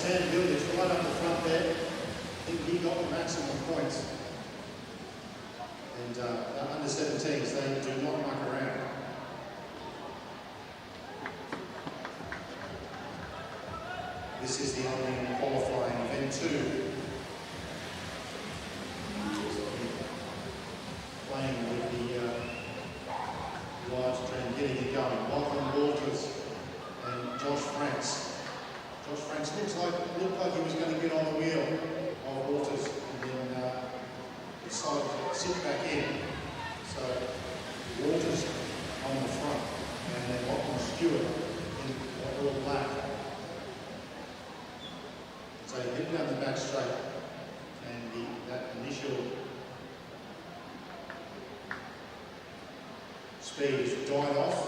Sam Gillish right up the front there. I think he got the maximum points. And under 17s, they do not muck around. This is the Omnium qualifying event 2. Playing with the live stream, getting it going. Lachlan Walters and Josh Franks. Josh Franks looked like he was going to get on the wheel of Walters and then decided to sit back in. So Walters on the front and then Lachlan Stewart in all black. So he hit down the back straight and that initial speed died off.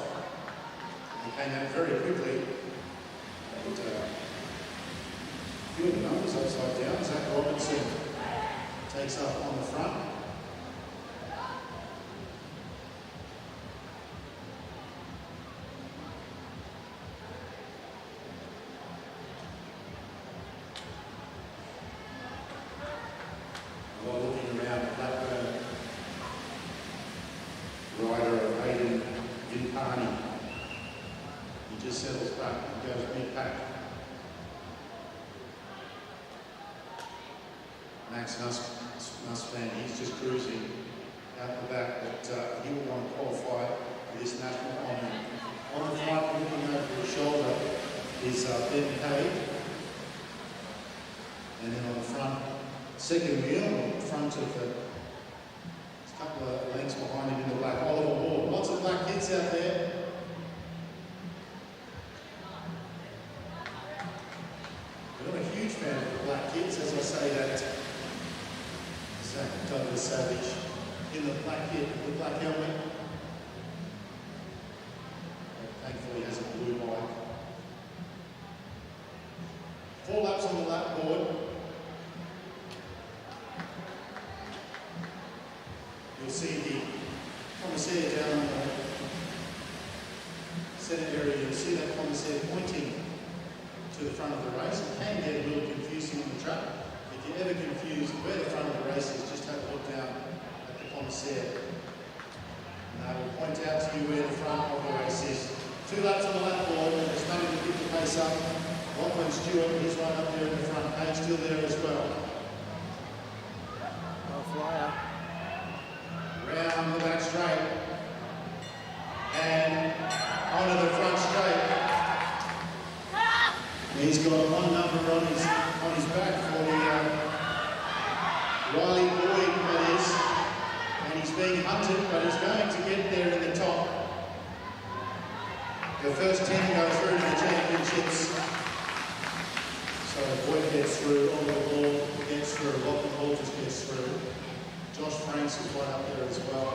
He came out very quickly. And few of the numbers upside down. Zach Robinson takes up on the front. While looking around, Blackburn rider of Hayden Vinpani. He just settles back and goes mid-pack. Max Nussman, he's just cruising out the back, but he will want to qualify for this national honour. On the front, looking over his shoulder, is Ben Cade. And then on the front, second wheel, on the front of the, a couple of lengths behind him in the black, Oliver Ward. Lots of black kids out there. I'm not a huge fan of the black kids, as I say that. Zach Douglas Savage in the black kit, the black helmet. Thankfully, he has a blue bike. 4 laps on the lap board. You'll see the commissaire down on the centre area. You'll see that commissaire pointing to the front of the race. It can get a little confusing on the track. If you're ever confused where the front of the race is, just have a look down at the commissaire. And they will point out to you where the front of the race is. 2 laps on the lap board, and they're starting to pick the pace up. Lachlan Stewart, he's right up there in the front. Page still there as well. Oh, flyer. Round the back straight. And onto the front straight. He's got one number on his back for the Riley Boyd, that is. And he's being hunted, but he's going to get there in the top. The first 10 go through to the championships. So Boyd gets through, Oliver Ward gets through, Lachlan Walters gets through. Josh Franks is right up there as well.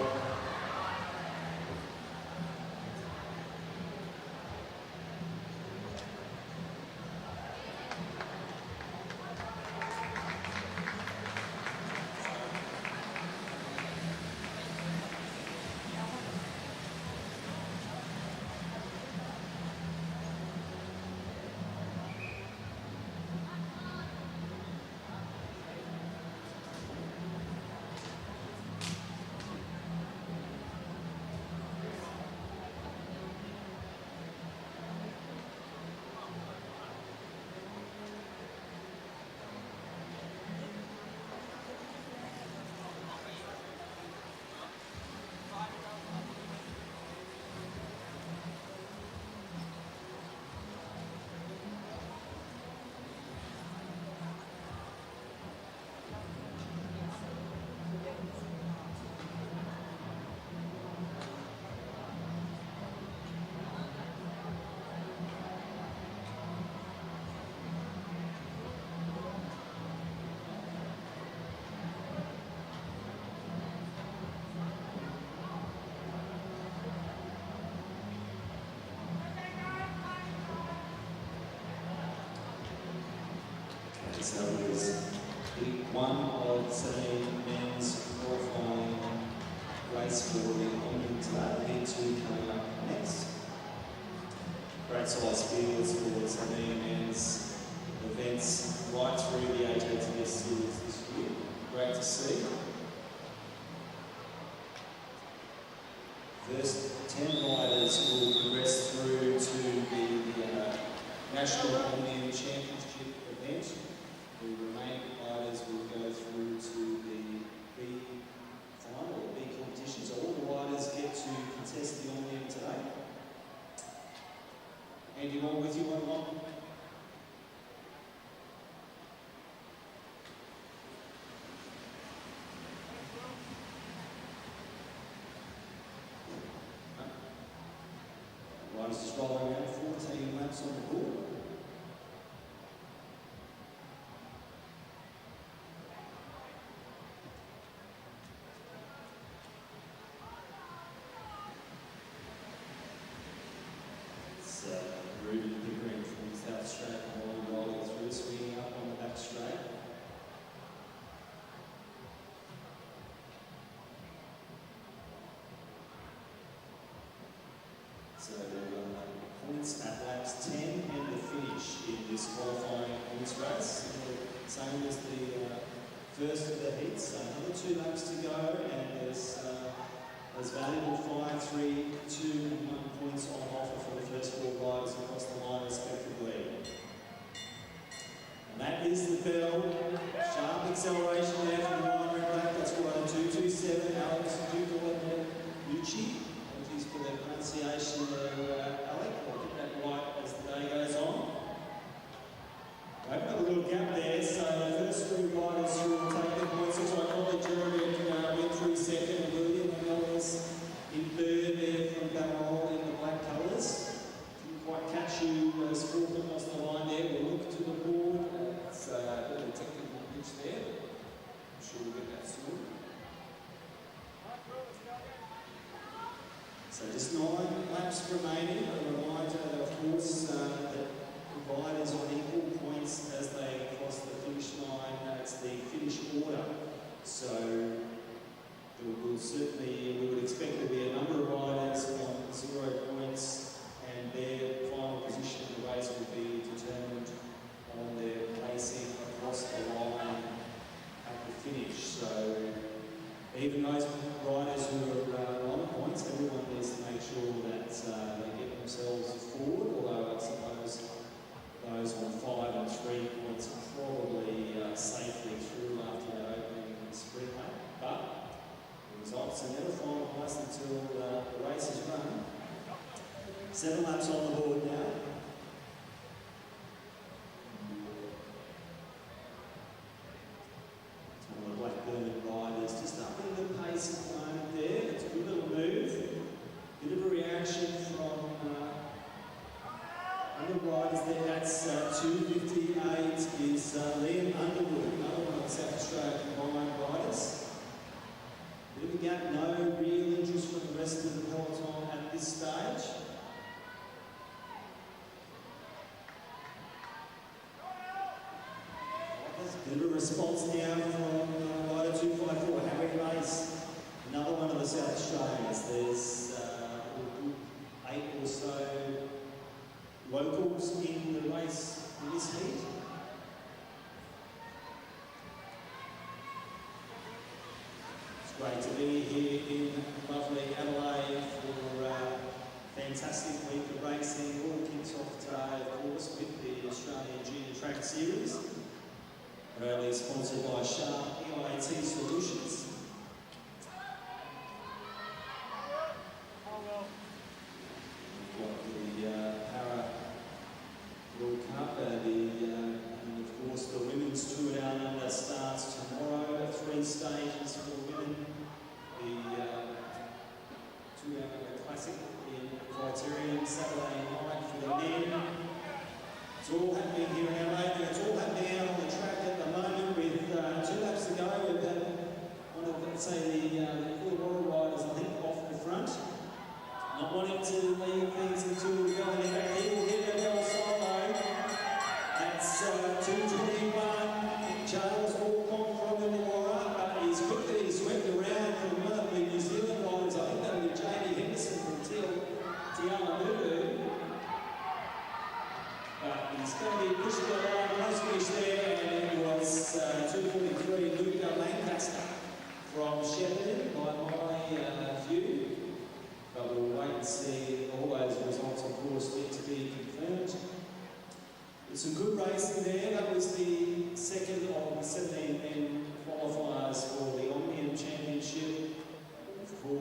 So is one of 7 men's qualifying race for the Omnium today. P2 coming up next. Great size fields for 7 men's of events right through the ATTS series this year. Great to see. First 10 riders will progress through to the National Omnium Championship event. The remaining riders will go through to the B final, or B competition. So all the riders get to contest the Omnium today. Andy Moore with you on one. Riders just rolling out 14 laps on the board. It's Ruben Pickering from South Australia rolling through, swinging up on the back straight. So points at laps 10 and the finish in this qualifying points race. Same as the first of the heats, so another 2 laps to go, and there's valuable 5, 3, 2 and 1 points on offer for the first 4 riders across the line respectively. And that is the bell. Sharp acceleration there from the line red back. That's rider 227, Alex Ducci. Apologies for their pronunciation there, Alec. I'll get that right as the day goes on. We've got a little gap there, so the first 3 riders who will take their points. Looks like Ollie Jeremy went through second, William Ellis in third there from Balmoral in the black colours. Didn't quite catch you as fourth across the line there. We'll look to the board. It's a bit of a technical pitch there. I'm sure we'll get that soon. So just 9 laps remaining. A reminder that, of course, that riders on equal points as they cross the finish line. It's the finish order. So we would expect there to be a number of riders on 0 points, and their final position in the race will be determined on their placing across the line at the finish. So even those riders who are on points, everyone needs to make sure that they get themselves forward, although I suppose those on 5 and 3 points are probably safely through after that opening sprint lap. But the results are never finalised until the race is run. 7 laps on the board now. Some of the Blackburn riders just upping the pace at the moment there. It's a good little move. Bit of a reaction from other riders there. That's 258 is Liam Underwood, another one of the South Australia combined riders. Bit of a gap, no real interest from the rest of the peloton at this stage. Bit of a response now from rider 254, Harry Race, another one of the South Australians. There's 8 or so locals in the race in this heat. It's great to be here in lovely Adelaide for a fantastic week of racing. All kicks off today, of course, with the Australian Junior Track Series. Proudly sponsored by Sharp EIT Solutions. We've got the ARA World Cup, and of course the Women's Tour Down Under starts tomorrow. 3 stages for women. The Tour Down Under Classic in Criterion Saturday night for the men. It's all happening here in Adelaide, and it's all happening out on the track at the moment with 2 laps to go. We've had one of, let's say, the Illawarra riders, I think, off the front. Not wanting to leave things until we go in back. He will hit a bell solo. That's 221. Charles Walcott from Illawarra, but he's quickly swept around from one of the New Zealand riders. I think that'll be Jamie Henderson from Tiamamudu. But he's going to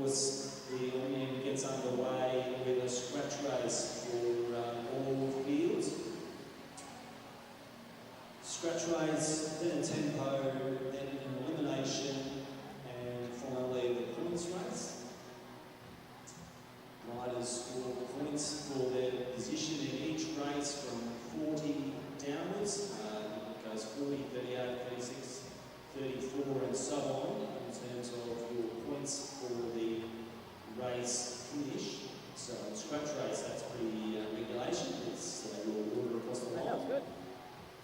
course, the Omnium gets underway with a scratch race for all fields. Scratch race, then a tempo, then an elimination, and finally the points race. Riders score points for their position in each race from 40 downwards. It goes 40, 38, 36, 34 and so on in terms of your points for the race finish. So in scratch race, that's pretty regulation. It's your order across the line. That's good.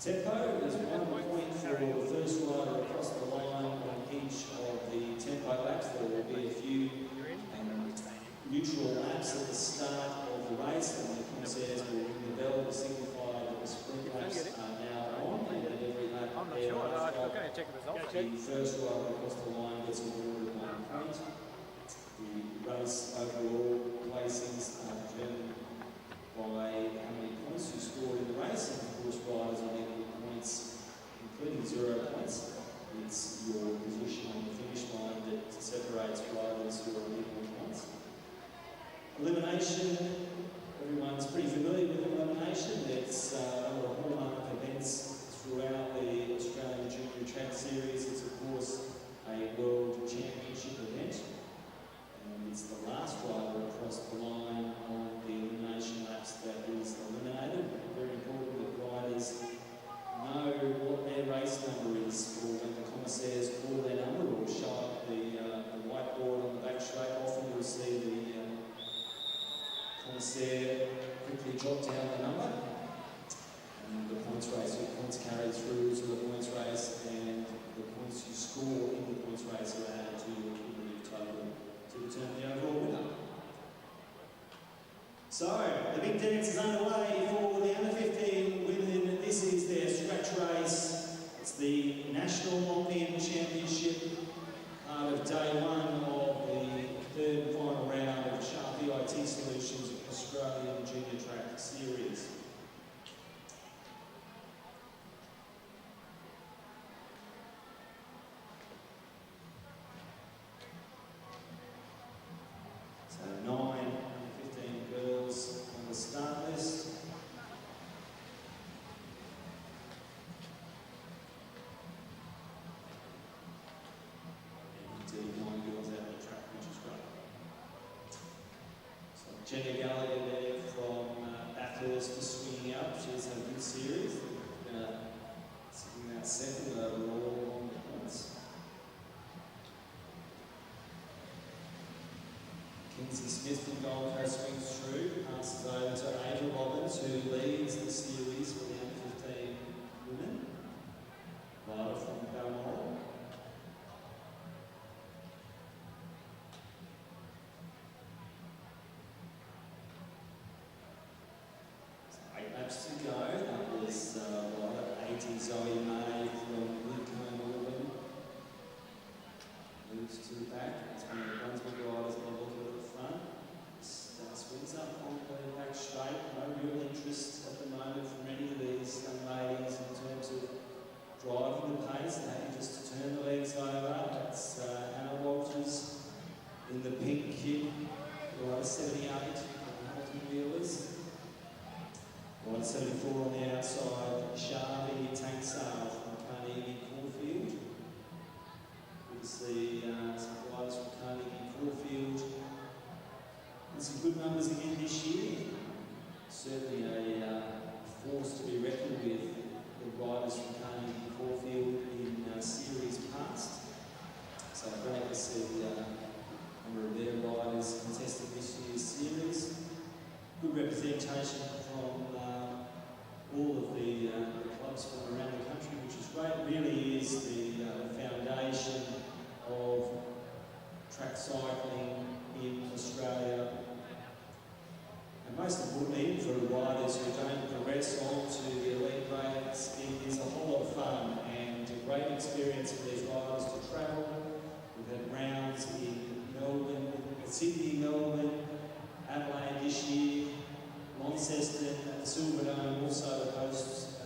Tempo is 1 point for the first rider across the line on each of the tempo laps. There will be a few neutral laps at the start of the race, and the commissaires will ring the bell to signify that the sprint laps are now on, and that every lap I'm not sure. I'm going to check the results. the first rider across the line gets awarded 1 point. The race overall placings are determined by how many points you scored in the race, and of course riders on equal points, including 0 points. It's your position on the finish line that separates riders who are on equal points. Elimination, everyone's pretty familiar with elimination. It's one of the hallmark events throughout the Australian Junior Track Series. It's of course a World Championship event. And it's the last rider across the line on the elimination laps that is eliminated. Very important that riders know what their race number is for when the commissaires call their number or show up the whiteboard on the back straight. Often you'll see the commissaire quickly jot down the number. And the points race, your points carried through to the points race, and the points you score in the points race are added to your cumulative total to determine the overall winner. So, the big dance is underway for the under 15 women. This is their scratch race. It's the National Omnium Championship, part of day 1 of the 3rd and final round of Sharp EIT Solutions Australian Junior Track Series. So 9 and 15 girls on the start list. And 9 girls out of the track, which is great. So Jenny Gallagher there from Bathurst just swinging up. She's had a good series. Sitting that second overall on the points. Kinsey Smith from Gold Coast swings through, passes over to Ava Robbins, who leads the series for the under 15 women. Lila from Balmoral. So 8 laps to go. That was Lila, 80 Zoe May from Lidcombe, Melbourne. Moves to the back. It's one of the Brunswick riders by looking at the front. That swings up on the back straight. No real interest at the moment from any of these young ladies in terms of driving the pace. They're happy just to turn the legs over. That's Anna Walters in the pink kit. Rider 78 on Hamilton Wheelers. Rider 74 on the outside. Sharvie Tanksale from Carnegie Caulfield. Good to see some riders from Carnegie Caulfield. And some good numbers again this year. Certainly a force to be reckoned with, the riders from Carnegie Caulfield in series past. So great to see a number of their riders contesting this year's series. Good representation from all of the clubs from around the country, which is great. It really is the foundation of track cycling in Australia. And most importantly, for riders who don't progress on to the elite grades, it is a whole lot of fun and a great experience for these riders to travel. We've had rounds in Melbourne, Sydney, Melbourne, Adelaide this year, Launceston, Super-Drome also hosts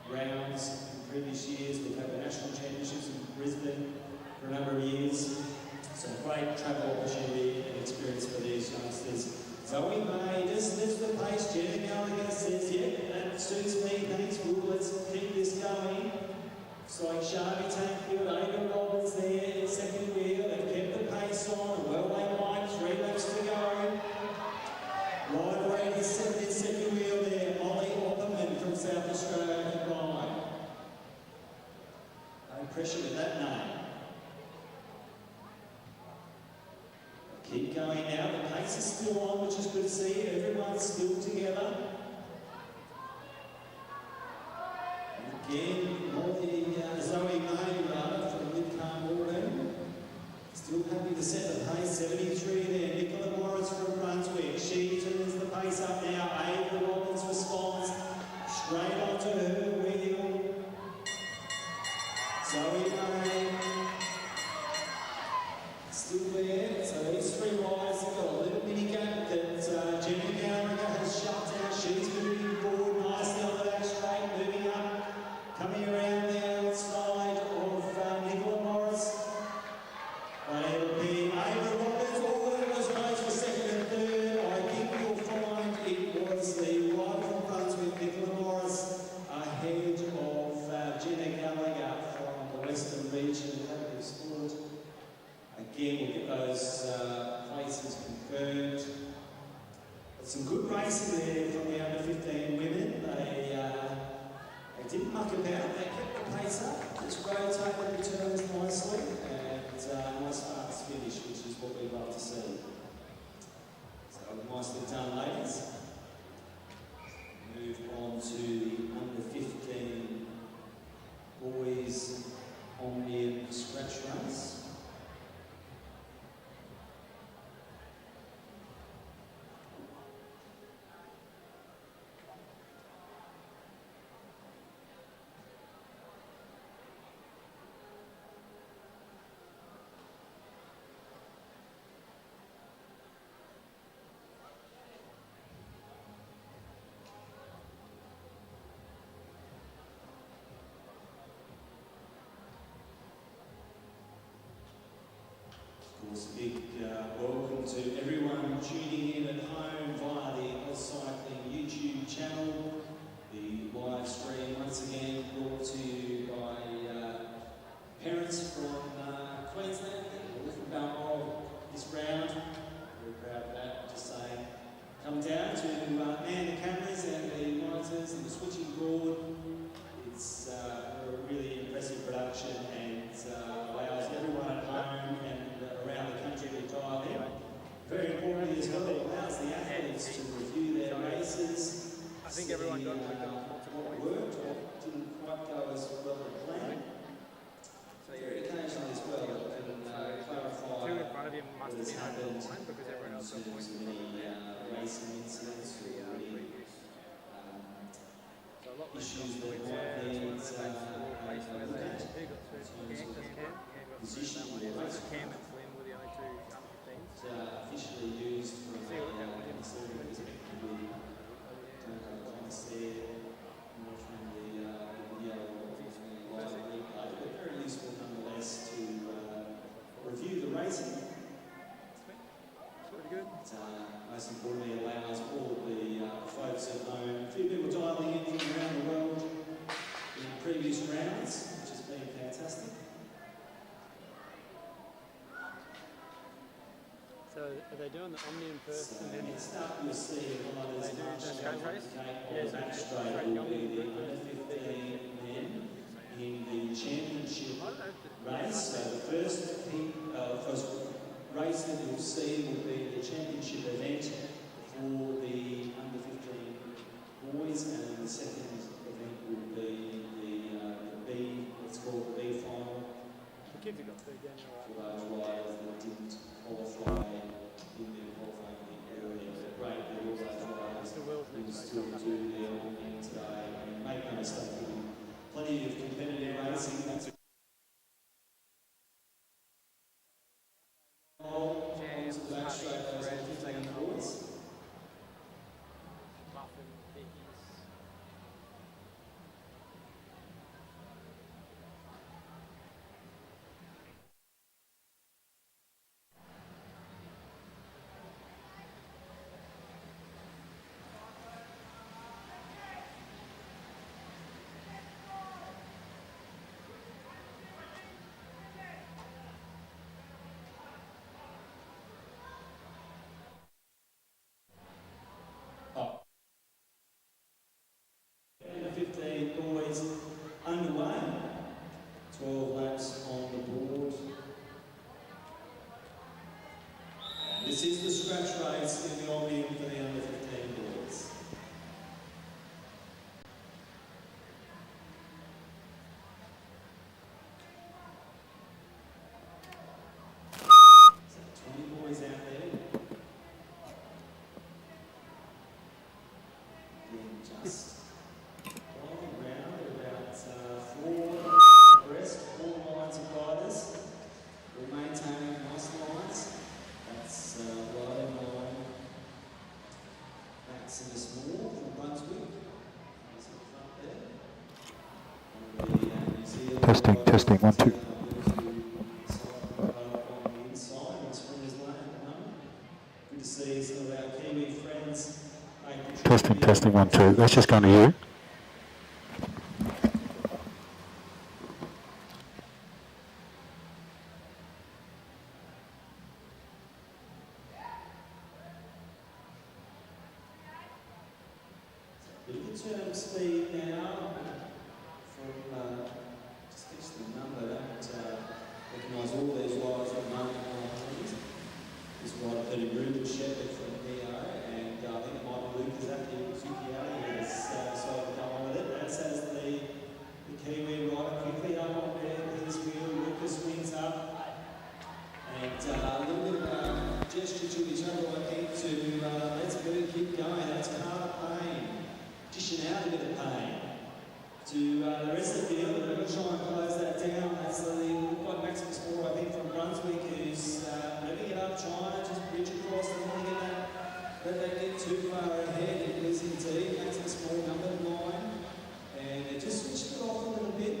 rounds in previous years. We've had the national championships in Brisbane for a number of years. So great travel wonderful opportunity and experience for these youngsters. Zoe May just lifts the pace. Jenny Gallagher says, yeah, that suits me, thanks. Well, let's keep this going. It's like Sharpie Tankfield, Ava Roberts there in second wheel. They've kept the pace on. Well, they might. 3 laps to go. Ryder Reid is set in second wheel there. Ollie Opperman from South Australia combined. No pressure with that name. Keep going now. The pace is still on, which is good to see. Everyone's still together. And again, Molly Zoe May from Lidcombe Auburn. Still happy to set the pace. 73 there. Nicola Morris from Brunswick. She turns the pace up now. Ava Robbins responds straight onto her wheel. Zoe May still there. So these 3 riders have got a little mini gap that Jenny Gallagher has shut down. She's moving forward nicely on the back straight, moving up, coming around the outside of Nicola Morris. But it'll be Ava Roberts. All of those guys for second and third. I think you'll find it was the rider from Brunswick, Nicola Morris, ahead of Jenny Gallagher from the Western region of Sport. Again, we'll get those places confirmed. But some good racing there from the under 15 women. They didn't muck about, they kept the pace up, just rotated the turns nicely, and nice fast finish, which is what we love to see. So nicely done, ladies. Move on to the under 15 boys Omnium scratch race. Of course, a big welcome to everyone tuning in at home via the AusCycling YouTube channel. The live stream once again brought to you by parents from Queensland who are from Balmoral this round. Very proud of that, just saying. Come down to man the cameras and the monitors and the switching board. It's a really impressive production and allows everyone at home and around the country to dial in. Very importantly as well, it allows the athletes to review their races. I think everyone got what worked or didn't quite go as well as planned. So very occasionally as well, it can clarify 2 in front of him must what has have been happened line because everyone else got points. any racing incidents or any So a lot less issues that points might there. need That's one of the look race where at they in who got through. terms of Cam got position through or that race one. Cam and Flynn were the only 2 under 15s. officially used from See what happened a in conservative perspective. We don't have comments there, more from the video or from the live replay, but very useful nonetheless to review the racing. Pretty good. Most importantly, allows all the folks at home, a few people dialing in from around the world in previous rounds, which has been fantastic. So are they doing the Omnium first So and then next up you'll see riders They do march the down scratch race? the Cape Yeah, or so back it's straight straight will going. be the under 15 men in the championship I don't know if race. So the first race that you'll see will be the championship event for the under 15 boys, and then the second event will be the B, what's called the B final, the kids have got through again, for all right. those riders that didn't qualify in their qualifying earlier. So great that all those riders The Will's will next race. still do their own thing today. I mean, make no mistake, there'll be plenty of competitive racing. That's Jam, onto the back straight, those Red, 15 boys. Muffin, Dickies. This is the scratch race in the Omnium for the under 15 boys. So 20 boys out there. Then just rolling around at about 4 abreast, 4 lines of riders. We're maintaining nice lines. That's riding line. Maximus Moore from Brunswick. He's in front there. And the New Zealand Testing, riders, testing, 1, 2. on the inside in Sprinter's Lane at the moment. Good to see some of our Kiwi friends make the trip. Testing, 1, 2. That's just going to you. We can turn up speed now from just fix the number. Don't recognise all these riders at the moment. This rider 30 Ruben Shepherd from EIT, and I think it might be Lucas Zucchiari who has decided to go on with it. That says the Kiwi rider quickly up on his wheel. Lucas wins up, and a little bit of gesture to each other, I think, to let's go, keep going. That's Carter Payne. Dishing out a bit of pain to the rest of the field. They're going to try and close that down. That's the look like Maximus Moore, I think, from Brunswick, who's revving it up, trying to just bridge across. They want to get that, let that get too far ahead. It is indeed Maximus Moore, number 9, and it just switched it off a little bit.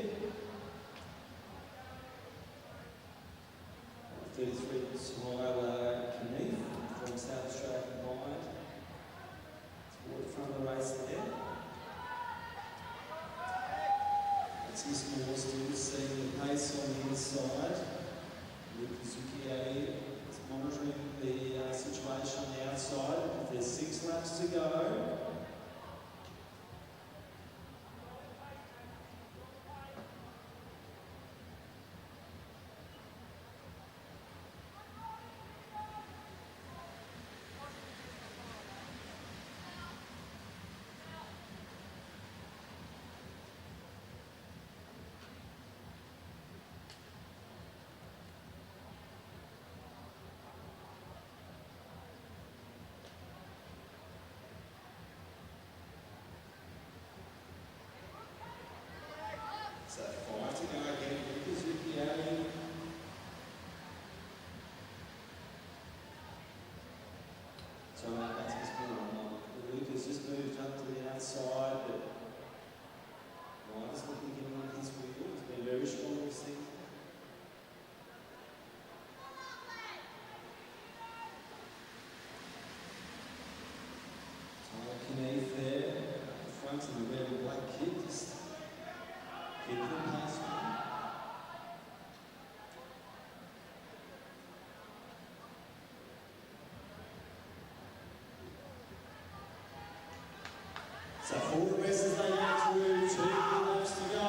33 Smile Kneef from South Australia combined. Toward the front of the race there. That's Miss Moore still seeing the pace on the inside. Lucas Zucchiari is monitoring the situation on the outside. There's 6 laps to go. So 5 to go again. Lucas Zucchiari. So that's his ball. Lucas just moved up to the outside, but Ryder's looking at him on his wheel. He's been very strong this season. Tyler Kneef there, at the front of the red and black kit. Just keep them pace. So for the rest as they get through 2 laps to go.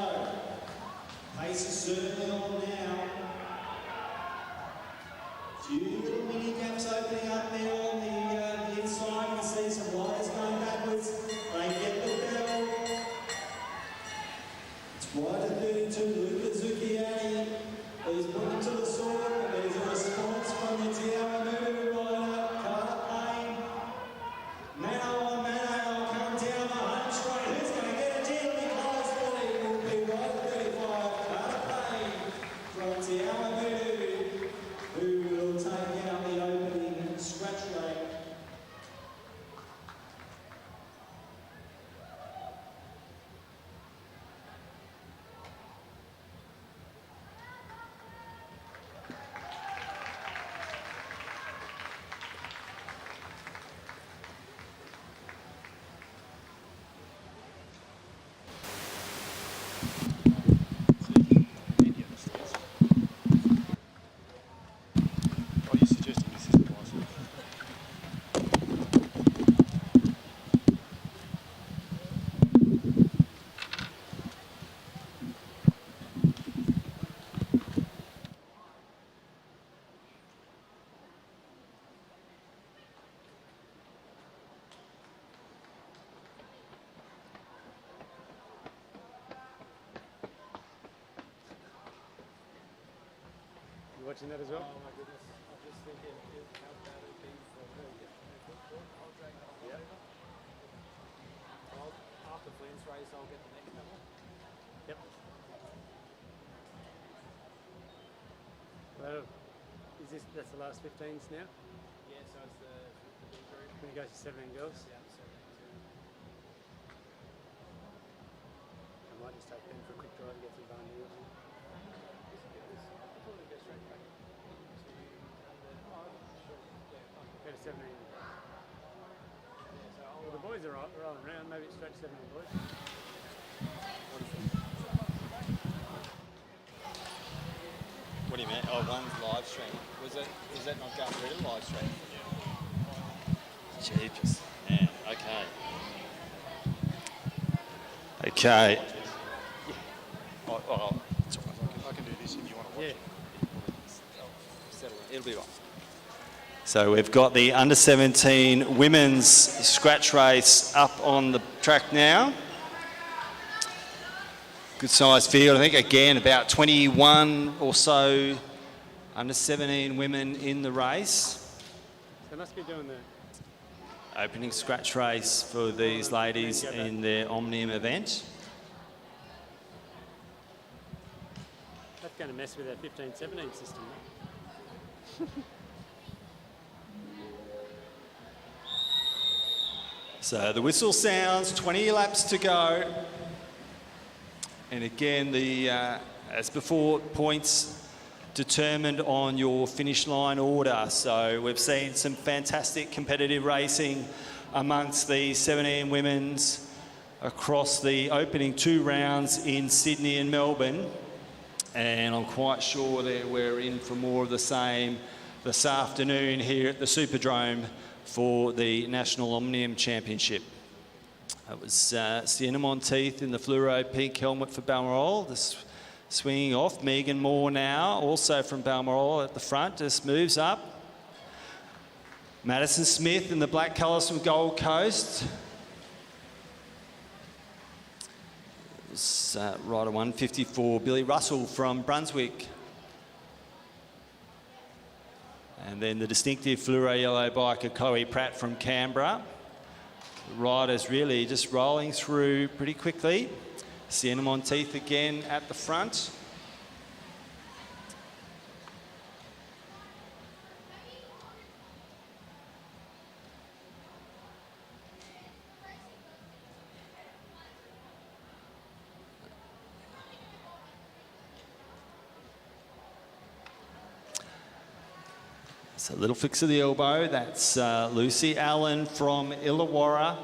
Pace is certainly on now. Few little mini gaps opening up there on the inside. You can see some riders going backwards. They get the bell. It's wide at 32, Lucas Zucchiari. He's put it to the sword, but there's a response from the Tiara Mover rider, Carter Payne. Mano on Mano will come down the home straight. Who's going to get a deal? Close, but he will be right at 35. Carter Payne watching that as well? Oh my goodness. I'm just thinking how bad it would be for her to get the foot. I'll drag that one over. After Flynn's race, I'll get the next couple. Yep. Well, that's the last 15s now? Yeah, so it's the big group. When it goes to 17 girls? Yeah, 17. I might just take Ben for a quick drive to get some Barn Hills. Go to 17. Well, the boys are rolling around, maybe it's straight to 17 boys. What do you mean? Oh, one's live stream. Was that not going through the live stream? Jeepers. Man, okay. Okay. Oh, it's all right. I can do this if you want to watch it. Settle it. It'll be right. So we've got the under-17 women's scratch race up on the track now. Good sized field, I think again about 21 or so under-17 women in the race. They must be doing the Opening scratch race for these ladies in their Omnium event. That's going to mess with our 15-17 system. So the whistle sounds, 20 laps to go. And again, as before, points determined on your finish line order. So we've seen some fantastic competitive racing amongst the 17 women's across the opening 2 rounds in Sydney and Melbourne. And I'm quite sure that we're in for more of the same this afternoon here at the Super-Drome for the National Omnium Championship. It was Sienna Monteith in the fluoro pink helmet for Balmoral. This swinging off. Megan Moore now, also from Balmoral at the front, just moves up. Madison Smith in the black colours from Gold Coast. It was rider 154, Billy Russell from Brunswick. And then the distinctive fluoro yellow biker Chloe Pratt from Canberra. The riders really just rolling through pretty quickly. Sienna Monteith again at the front. It's a little fix of the elbow. That's Lucy Allen from Illawarra.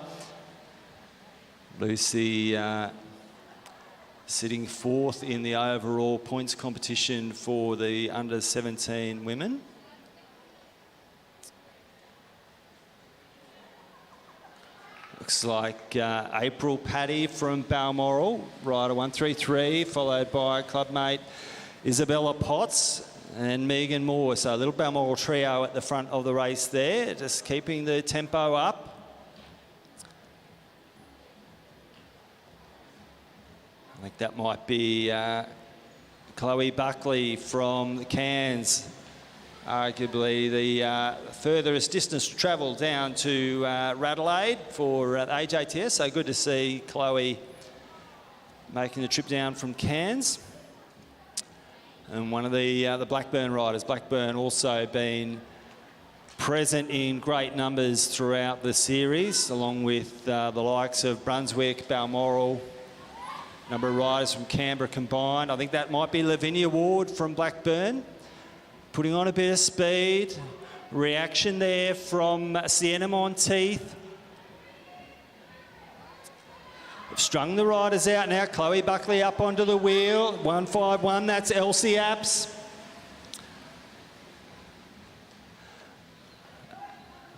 Lucy sitting 4th in the overall points competition for the under-17 women. Looks like April Paddy from Balmoral, rider 133, followed by clubmate Isabella Potts and Megan Moore. So a little Balmoral trio at the front of the race there, just keeping the tempo up. I think that might be Chloe Buckley from the Cairns, arguably the furthest distance travelled down to Adelaide for the AJTS. So good to see Chloe making the trip down from Cairns. And one of the Blackburn riders, Blackburn also been present in great numbers throughout the series, along with the likes of Brunswick, Balmoral, number of riders from Canberra combined. I think that might be Lavinia Ward from Blackburn, putting on a bit of speed. Reaction there from Sienna Monteith. They've strung the riders out now. Chloe Buckley up onto the wheel. 151, that's Elsie Apps.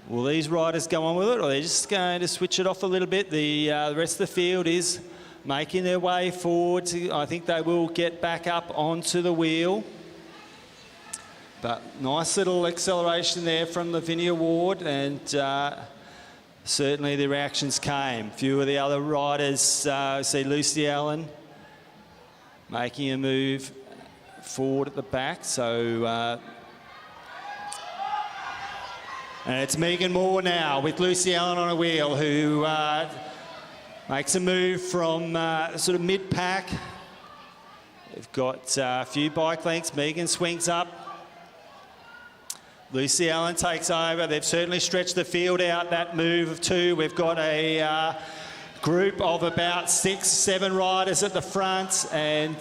Will these riders go on with it, or they're just going to switch it off a little bit? The rest of the field is making their way forward. I think they will get back up onto the wheel. But nice little acceleration there from Lavinia Ward, and certainly the reactions came. A few of the other riders, see Lucy Allen making a move forward at the back. So, and it's Megan Moore now with Lucy Allen on a wheel, who makes a move from sort of mid-pack. They've got a few bike lengths. Megan swings up. Lucy Allen takes over. They've certainly stretched the field out, that move of 2. We've got a group of about 6, 7 riders at the front, and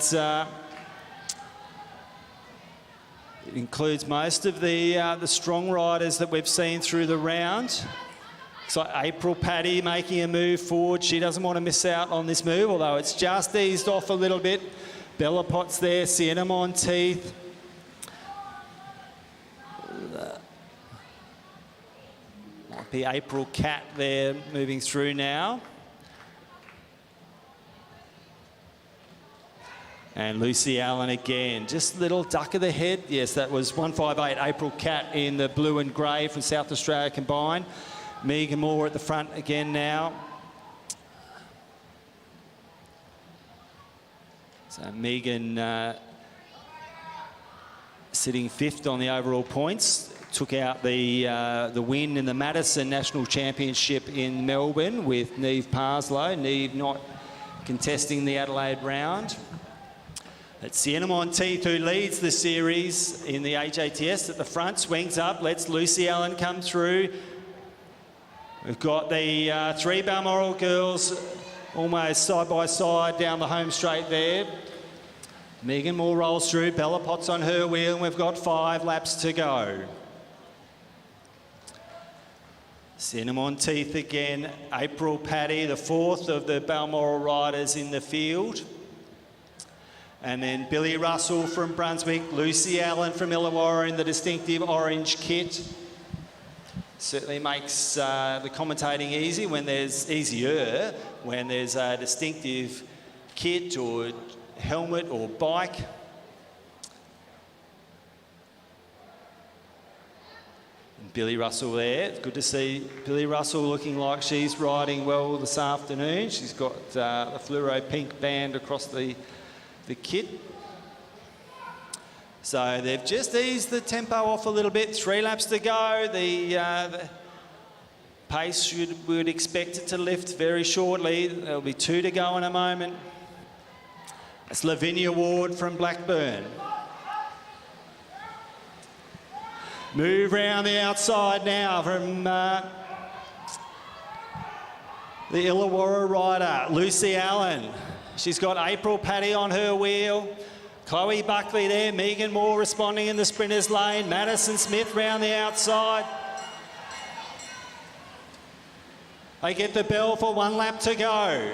it includes most of the strong riders that we've seen through the round. Looks like April Paddy making a move forward. She doesn't want to miss out on this move, although it's just eased off a little bit. Bella Potts there, Sienna Monteith. Might be April Cat there moving through now. And Lucy Allen again, just a little duck of the head. Yes, that was 158 April Cat in the blue and grey from South Australia combined. Megan Moore at the front again now. So Megan sitting 5th on the overall points. Took out the win in the Madison National Championship in Melbourne with Neve Parslow. Neve not contesting the Adelaide round. It's Sienna Monteith who leads the series in the HATS at the front, swings up, lets Lucy Allen come through. We've got the 3 Balmoral girls almost side by side down the home straight there. Megan Moore rolls through, Bella Potts on her wheel, and we've got 5 laps to go. Sienna Monteith again, April Paddy, the 4th of the Balmoral riders in the field. And then Billy Russell from Brunswick, Lucy Allen from Illawarra in the distinctive orange kit. Certainly makes the commentating easy when there's easier when there's a distinctive kit or helmet or bike. And Billy Russell there. It's good to see Billy Russell looking like she's riding well this afternoon. She's got the fluoro pink band across the kit. So they've just eased the tempo off a little bit. 3 laps to go. The pace we would expect it to lift very shortly. There'll be 2 to go in a moment. It's Lavinia Ward from Blackburn. Move round the outside now from the Illawarra rider, Lucy Allen. She's got April Paddy on her wheel. Chloe Buckley there. Megan Moore responding in the sprinters lane. Madison Smith round the outside. They get the bell for 1 lap to go.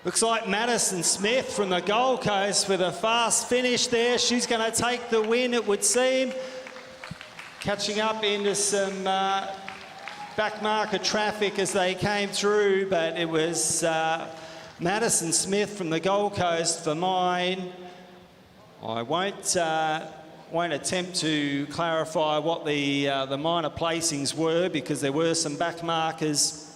Looks like Madison Smith from the Gold Coast with a fast finish there. She's going to take the win, it would seem. Catching up into some back marker traffic as they came through, but it was Madison Smith from the Gold Coast for mine. I won't attempt to clarify what the minor placings were, because there were some back markers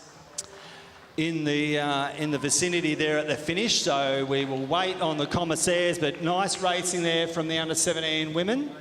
in the vicinity there at the finish, so we will wait on the commissaires. But nice racing there from the under-17 women.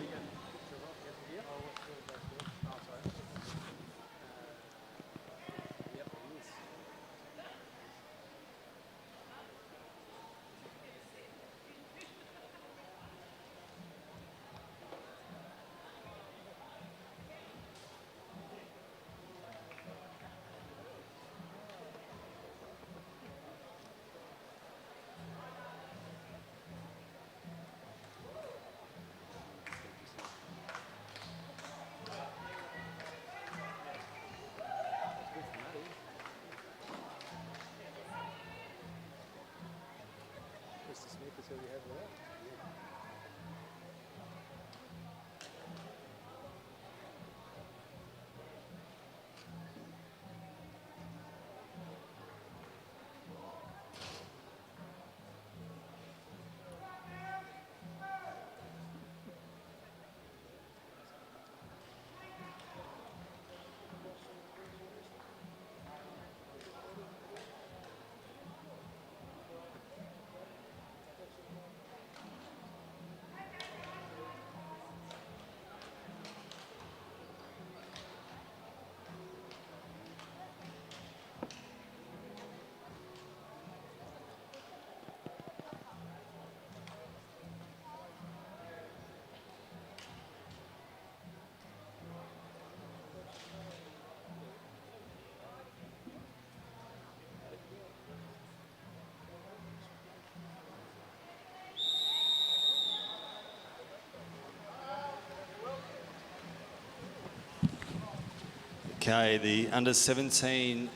Okay, the under 17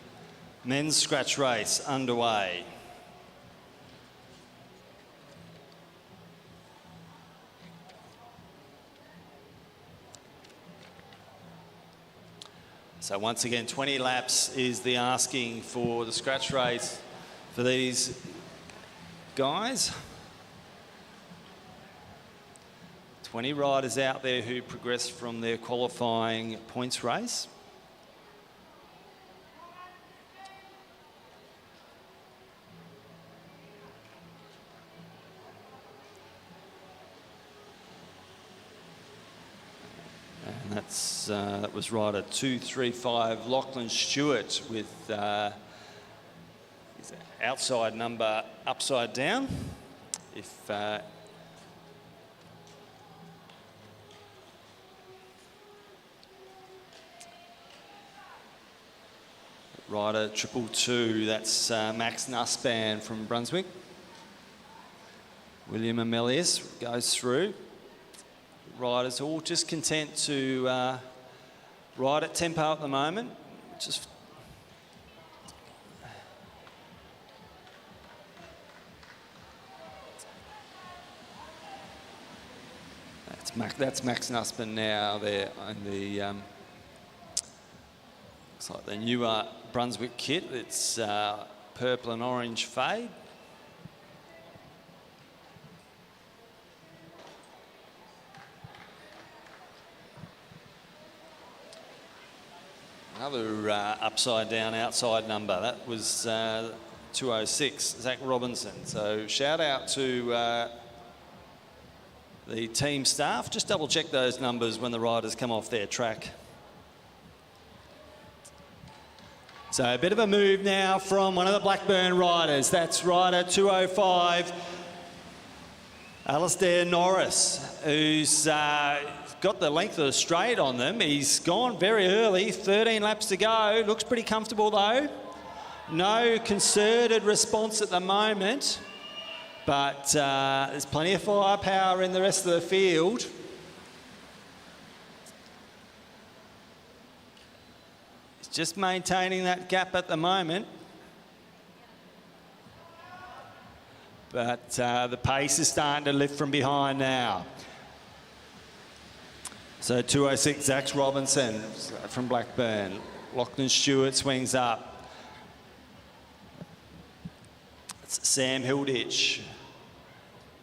men's scratch race underway. So once again, 20 laps is the asking for the scratch race for these guys. 20 riders out there who progressed from their qualifying points race. And that was rider 235, Lachlan Stewart, with his outside number upside down. If rider 222, that's Max Nussbaum from Brunswick. William Amelius goes through. Riders all just content to ride at tempo at the moment. Just that's Max Nussbaum now there on the looks like the newer Brunswick kit. It's purple and orange fade. Another upside down outside number. That was 206, Zach Robinson. So shout out to the team staff. Just double check those numbers when the riders come off their track. So a bit of a move now from one of the Blackburn riders. That's rider 205, Alistair Norris, who's got the length of the straight on them. He's gone very early, 13 laps to go. Looks pretty comfortable though. No concerted response at the moment, but there's plenty of firepower in the rest of the field. He's just maintaining that gap at the moment. But the pace is starting to lift from behind now. So 206, Zach Robinson from Blackburn. Lachlan Stewart swings up. It's Sam Hilditch.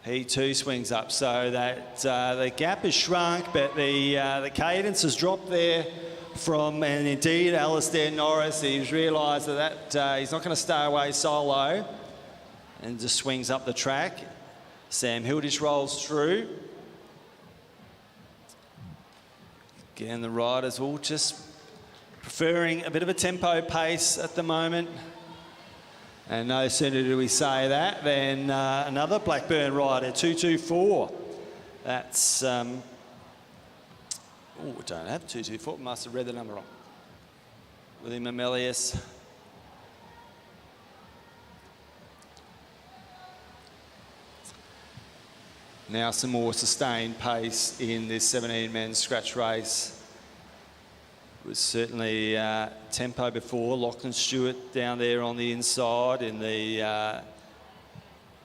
He too swings up. So that the gap has shrunk, but the cadence has dropped there from, and indeed Alistair Norris, he's realised that he's not going to stay away solo and just swings up the track. Sam Hilditch rolls through. Again, the riders all just preferring a bit of a tempo pace at the moment. And no sooner do we say that than another Blackburn rider, 224. That's, oh, we don't have 224, must have read the number wrong. William Amelius. Now some more sustained pace in this 17-man scratch race. It was certainly tempo before. Lachlan Stewart down there on the inside in the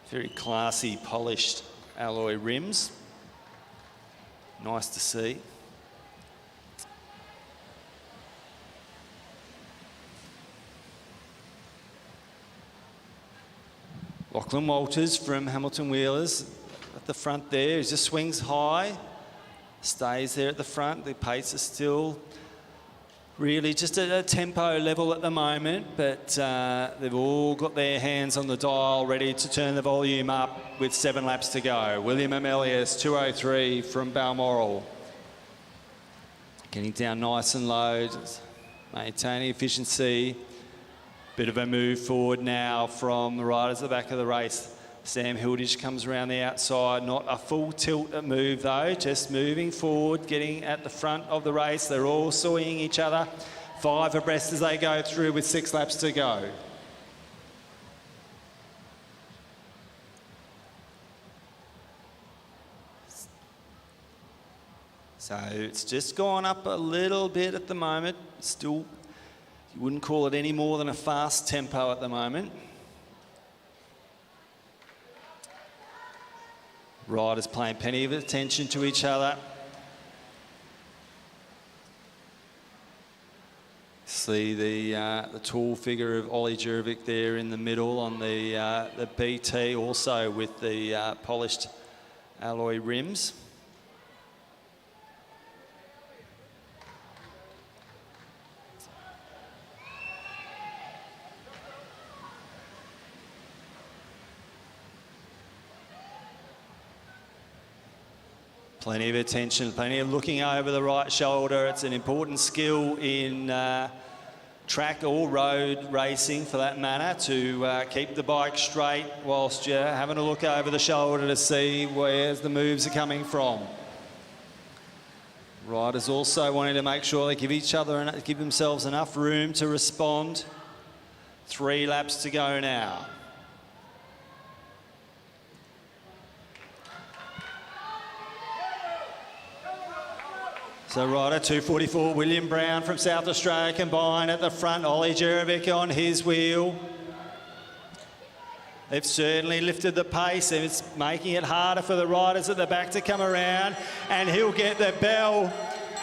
very classy, polished alloy rims. Nice to see. Lachlan Walters from Hamilton Wheelers at the front there. He just swings high, stays there at the front. The pace is still really just at a tempo level at the moment, but they've all got their hands on the dial ready to turn the volume up with 7 laps to go. William Amelius, 203 from Balmoral. Getting down nice and low, maintaining efficiency. Bit of a move forward now from the riders at the back of the race. Sam Hilditch comes around the outside, not a full tilt move though, just moving forward, getting at the front of the race. They're all sawing each other, 5 abreast as they go through with 6 laps to go. So it's just gone up a little bit at the moment. Still, you wouldn't call it any more than a fast tempo at the moment. Riders paying plenty of attention to each other. See the tall figure of Ollie Jurvik there in the middle on the BT, also with the polished alloy rims. Plenty of attention, plenty of looking over the right shoulder. It's an important skill in track or road racing, for that matter, to keep the bike straight whilst you're having a look over the shoulder to see where the moves are coming from. Riders also wanting to make sure they give themselves enough room to respond. 3 laps to go now. So rider 244, William Brown from South Australia combined at the front. Ollie Jurvik on his wheel. They've certainly lifted the pace, and it's making it harder for the riders at the back to come around, and he'll get the bell.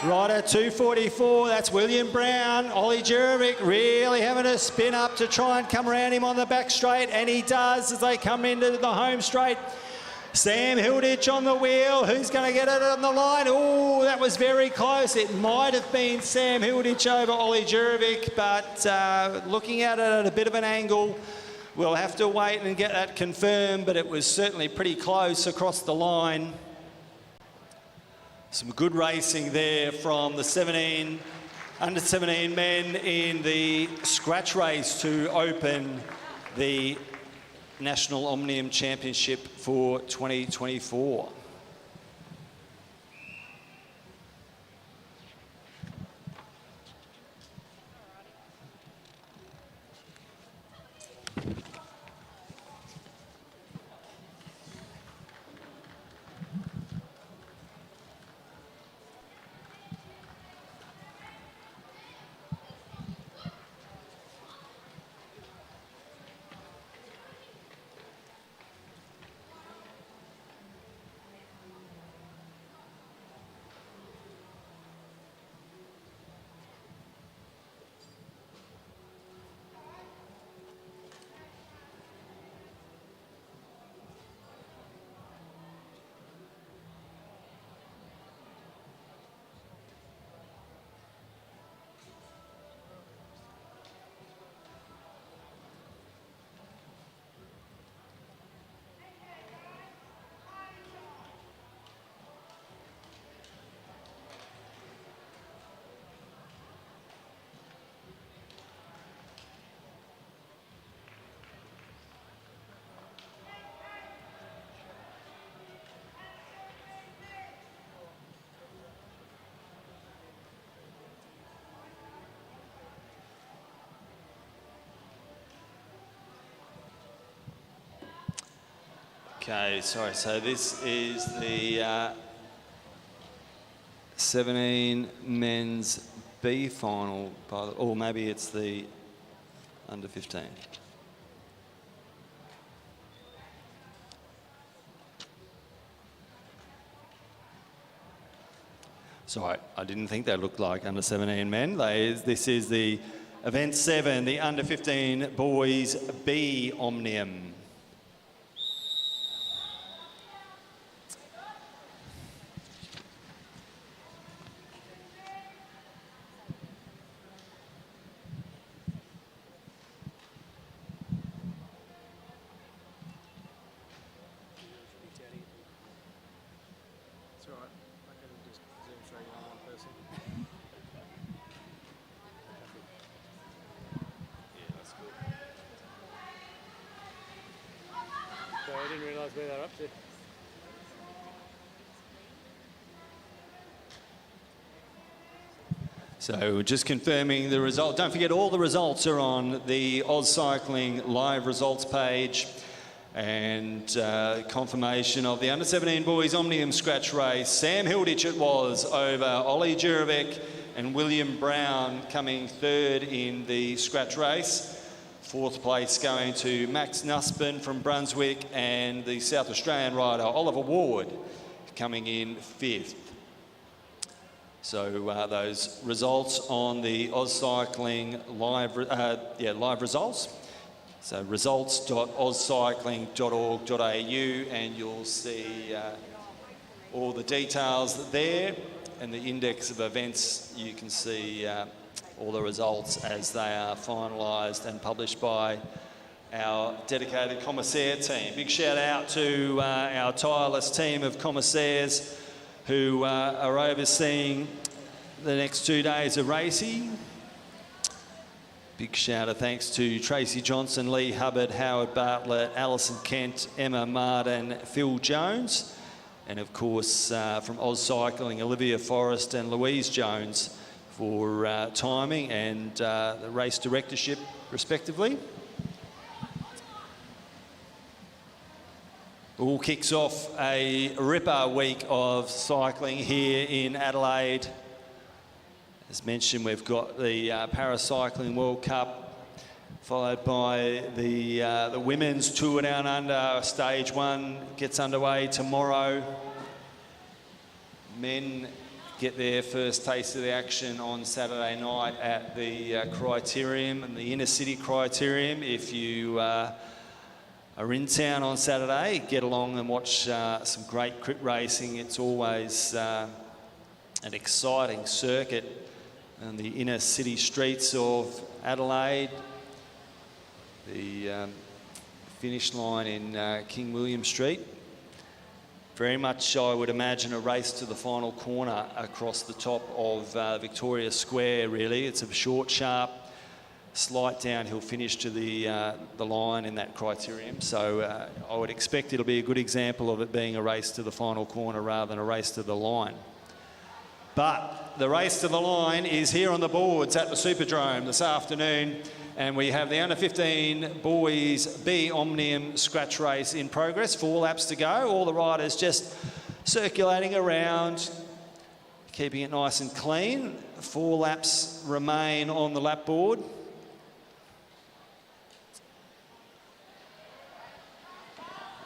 Rider 244, that's William Brown. Ollie Jurvik really having a spin up to try and come around him on the back straight, and he does as they come into the home straight. Sam Hilditch on the wheel. Who's going to get it on the line? Oh, that was very close. It might have been Sam Hilditch over Ollie Jurvik, but looking at it at a bit of an angle, we'll have to wait and get that confirmed, but it was certainly pretty close across the line. Some good racing there from the under 17 men in the scratch race to open the National Omnium Championship for 2024. Okay, sorry, so this is the 17 men's B final, or maybe it's the under 15. Sorry, I didn't think they looked like under 17 men. This is the event 7, the under 15 boys B Omnium. I didn't realise where they're up to. So we're just confirming the result. Don't forget, all the results are on the AusCycling live results page. And confirmation of the under-17 boys Omnium scratch race. Sam Hilditch it was over Ollie Jurovic and William Brown, coming third in the scratch race. Fourth place going to Max Nussbaum from Brunswick, and the South Australian rider Oliver Ward coming in fifth. So those results on the AusCycling live results. So results.auscycling.org.au, and you'll see all the details there, and the index of events. You can see all the results as they are finalised and published by our dedicated commissaire team. Big shout out to our tireless team of commissaires who are overseeing the next 2 days of racing. Big shout out thanks to Tracy Johnson, Lee Hubbard, Howard Bartlett, Alison Kent, Emma Martin, Phil Jones, and of course from AusCycling, Olivia Forrest and Louise Jones for timing and the race directorship respectively. All kicks off a ripper week of cycling here in Adelaide. As mentioned, we've got the Paracycling World Cup, followed by the Women's Tour Down Under. Stage 1 gets underway tomorrow. Men get their first taste of the action on Saturday night at the Criterium, and the Inner City Criterium. If you are in town on Saturday, get along and watch some great crit racing. It's always an exciting circuit in the inner city streets of Adelaide. The finish line in King William Street. Very much, I would imagine, a race to the final corner across the top of Victoria Square, really. It's a short, sharp, slight downhill finish to the line in that criterium. So I would expect it'll be a good example of it being a race to the final corner rather than a race to the line. But the race to the line is here on the boards at the Super-Drome this afternoon, and we have the under-15 boys B Omnium scratch race in progress. 4 laps to go. All the riders just circulating around, keeping it nice and clean. 4 laps remain on the lap board.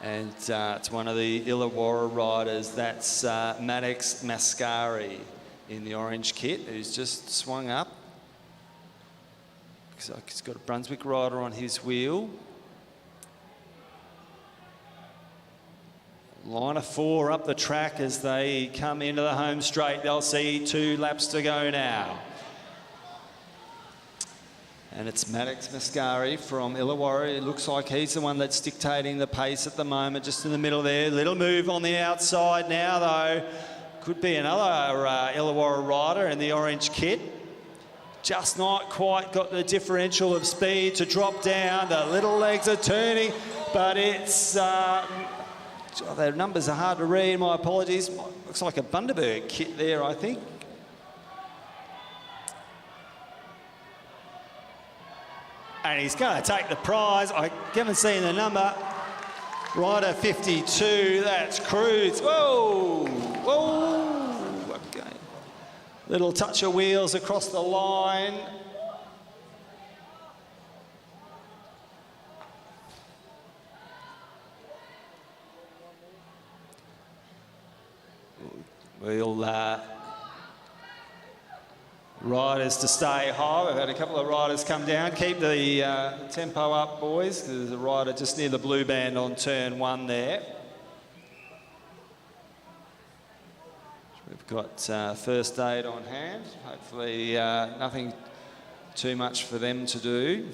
And it's one of the Illawarra riders, that's Maddox Mascari in the orange kit, who's just swung up. Looks like he's got a Brunswick rider on his wheel. Line of 4 up the track as they come into the home straight. They'll see 2 laps to go now. And it's Maddox Mascari from Illawarra. It looks like he's the one that's dictating the pace at the moment, just in the middle there. Little move on the outside now, though. Could be another Illawarra rider in the orange kit. Just not quite got the differential of speed to drop down. The little legs are turning, but it's... their numbers are hard to read, my apologies. Looks like a Bundaberg kit there, I think. And he's going to take the prize. I haven't seen the number. Rider 52, that's Cruz. Whoa, whoa. Okay. Little touch of wheels across the line. We'll riders to stay high. We've had a couple of riders come down. Keep the tempo up, boys, because there's a rider just near the blue band on turn 1 there. We've got first aid on hand. Hopefully nothing too much for them to do.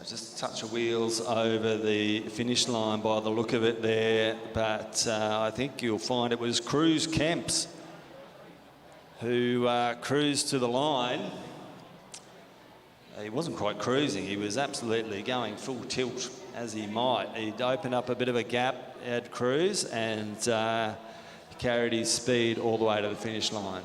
Just a touch of wheels over the finish line by the look of it there, but I think you'll find it was Cruz Kemps who cruised to the line. He wasn't quite cruising, he was absolutely going full tilt as he might. He'd opened up a bit of a gap at Cruz and carried his speed all the way to the finish line.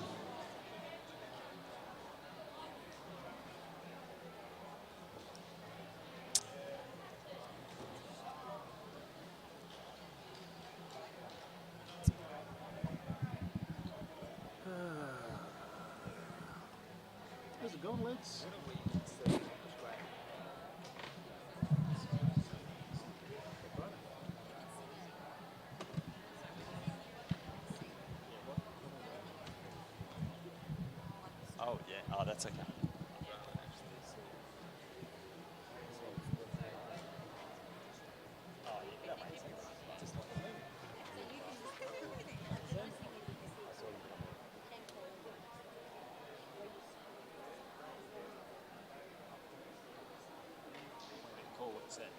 Oh, yeah. Oh, that's okay. Cool, what's that?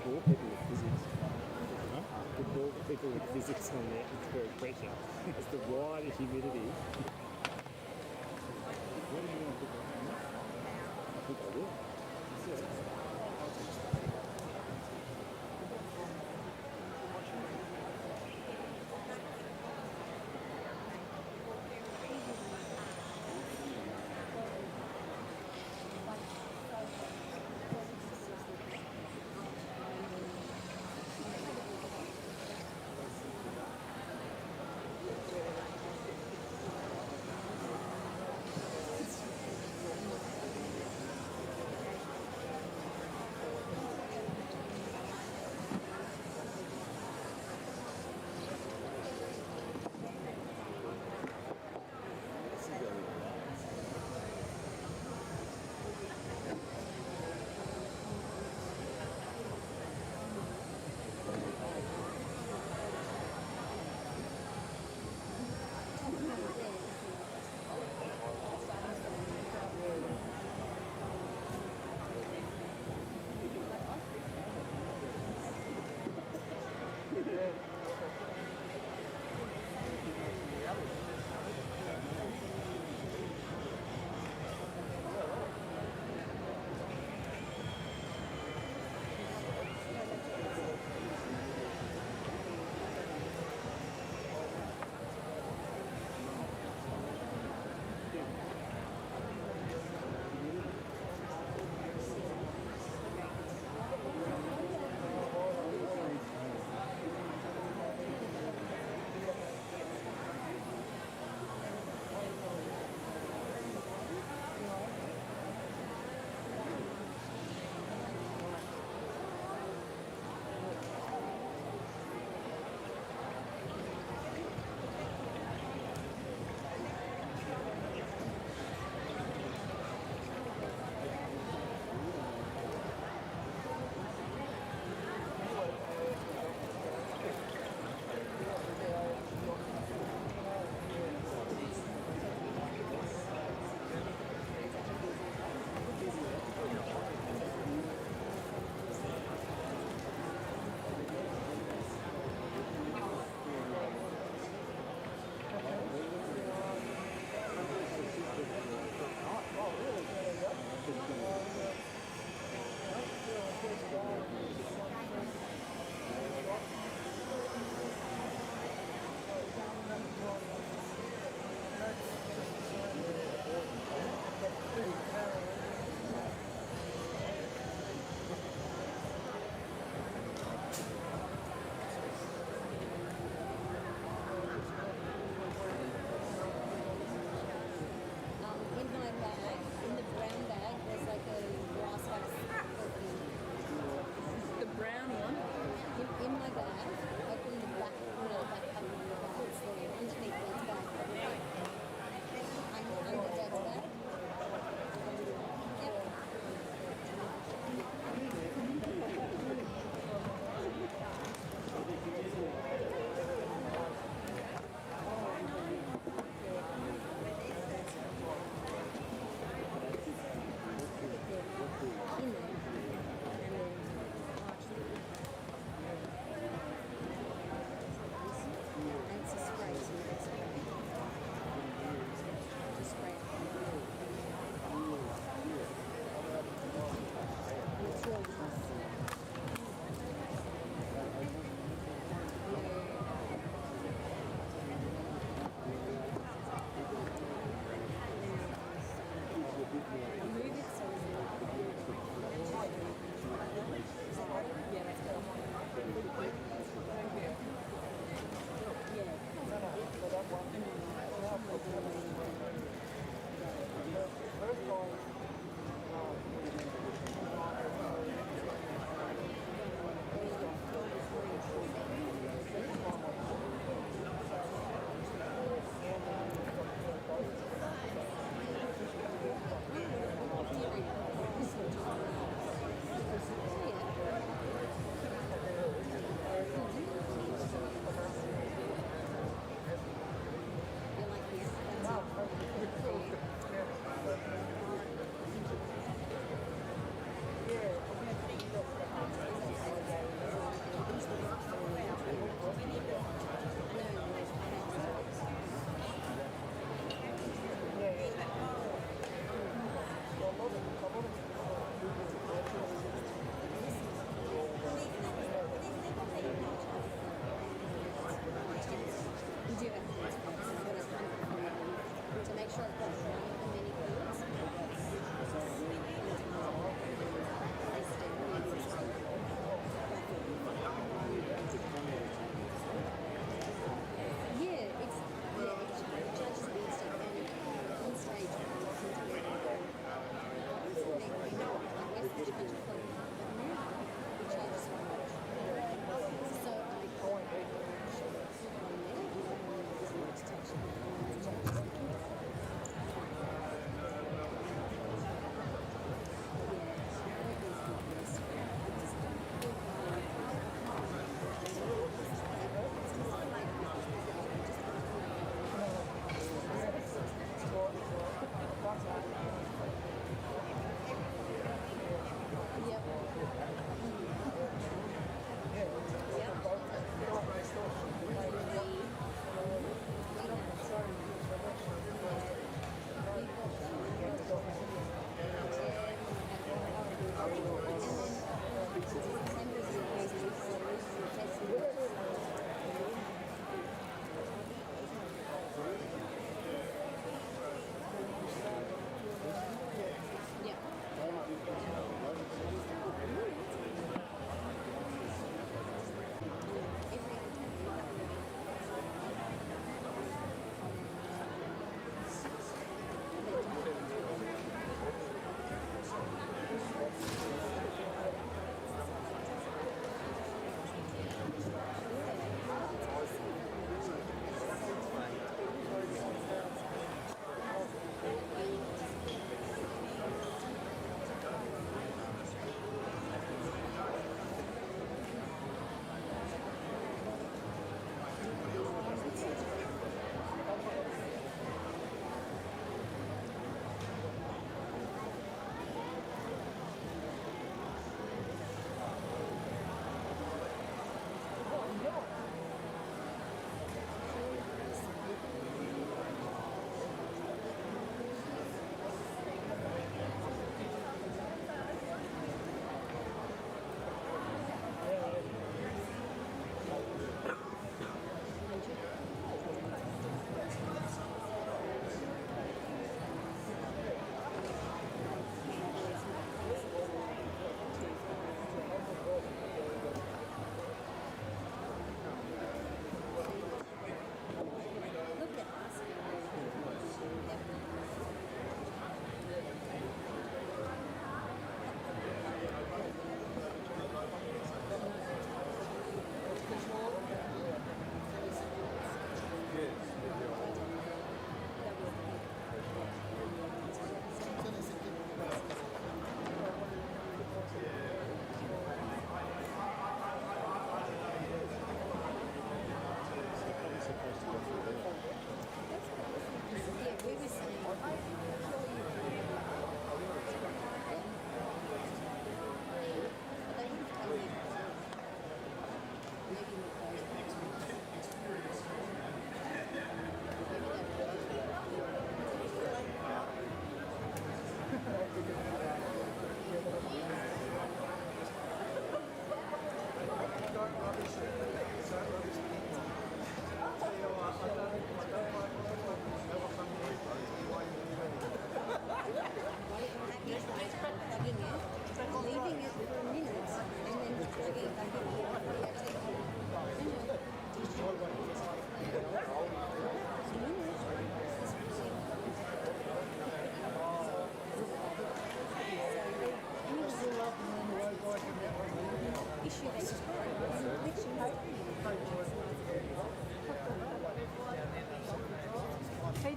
bore people with physics. To bore people with physics on the atmospheric pressure as to why the humidity. What do you want to put that on? I think I will.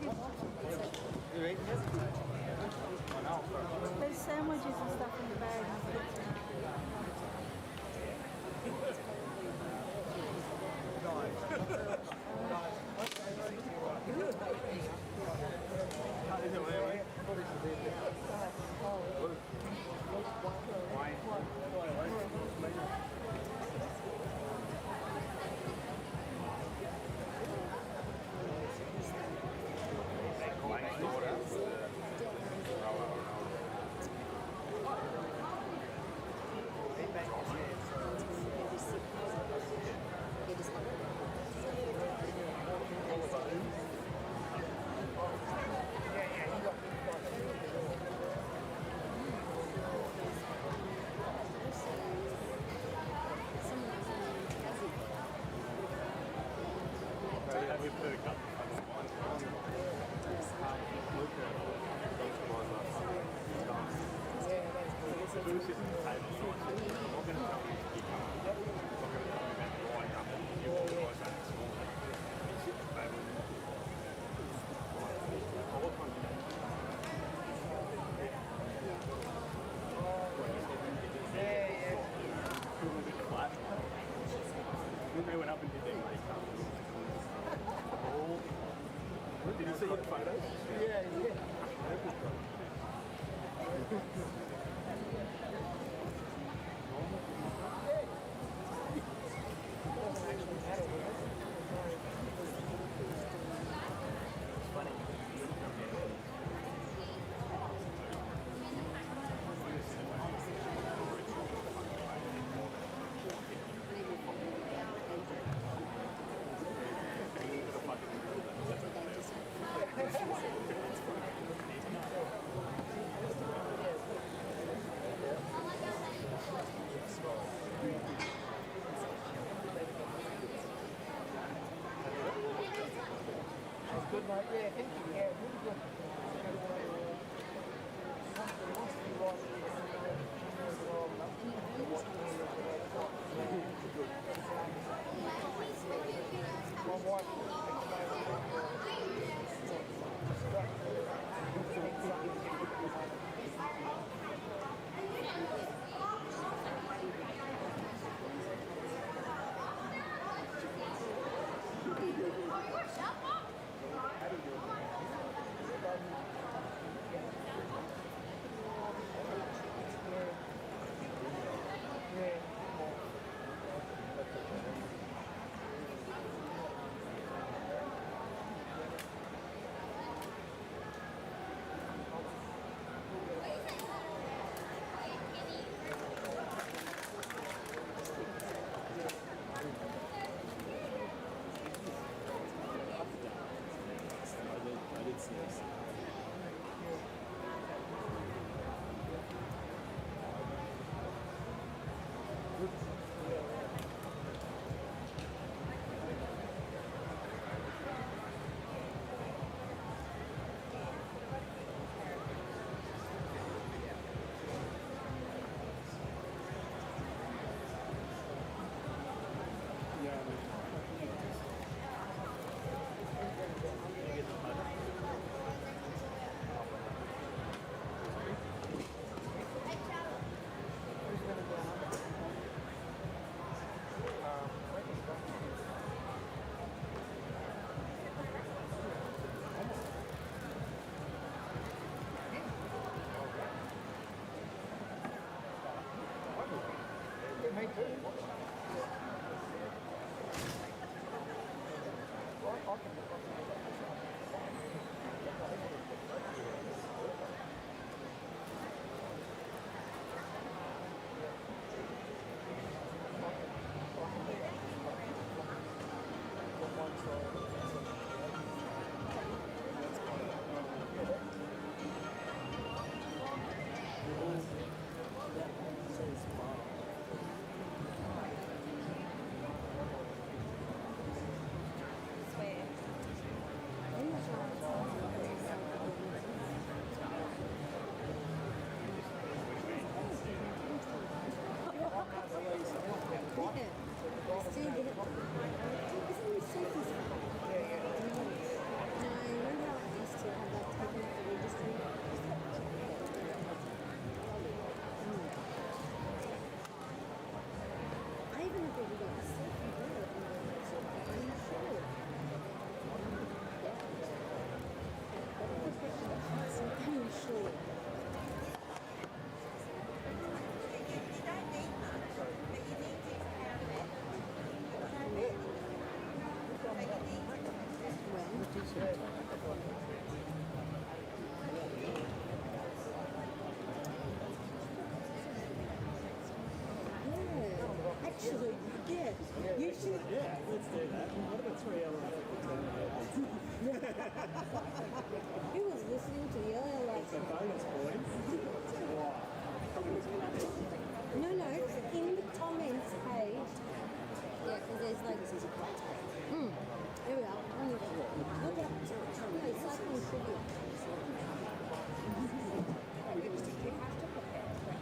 There's sandwiches and stuff in the bag. You should. Yeah, let's do that. What about 3 elements of Who was listening to the earlier the lesson? bonus points? Wow. No, in the comments page. Yeah, because there's like. Here we are. Look at cycling trivia.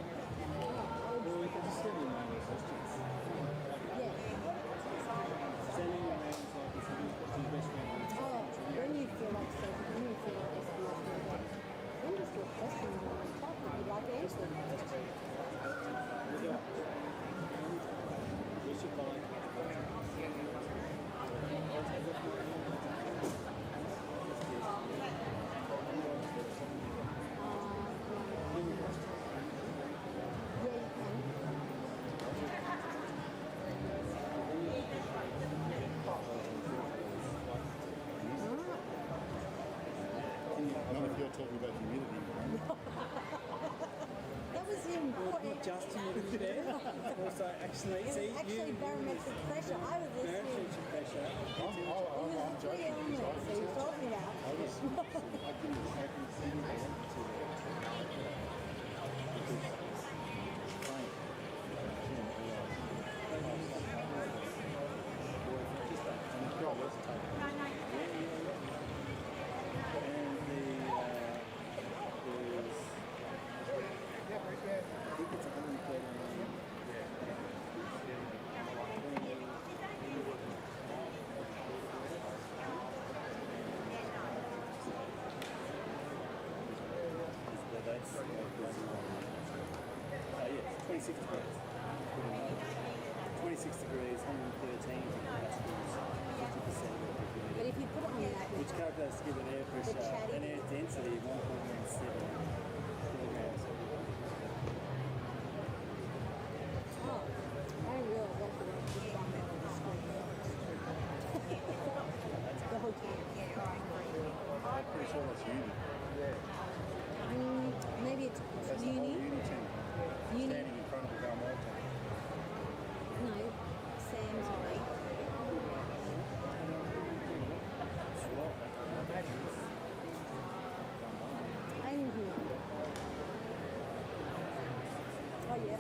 Well, we can just send in manual questions. Yeah. Sending your names like it's the best friend. Oh, when you feel like saying, when you feel like asking us to do then just do a question on the top if you'd like to answer them. We should buy. Yeah, you can. Not if you're talking about humidity. That was important. Just humidity there. Also, actually, It was see, actually barometric pressure. I was listening. barometric pressure. It was the 3 elements that he was talking about. That's 26 degrees. 26 degrees, 113 pascals, 50%. But if you put it on that, Which calculates to give an air pressure chatty- and air density of 1.17 kilograms. oh, I didn't realize that's what it was on the screen. The whole time. I'm pretty sure that's uni. Maybe it's That's the whole uni. uni team. Uni. Standing in front of the Balmoral team. No, Sam's mate. I'm here. Oh, yeah.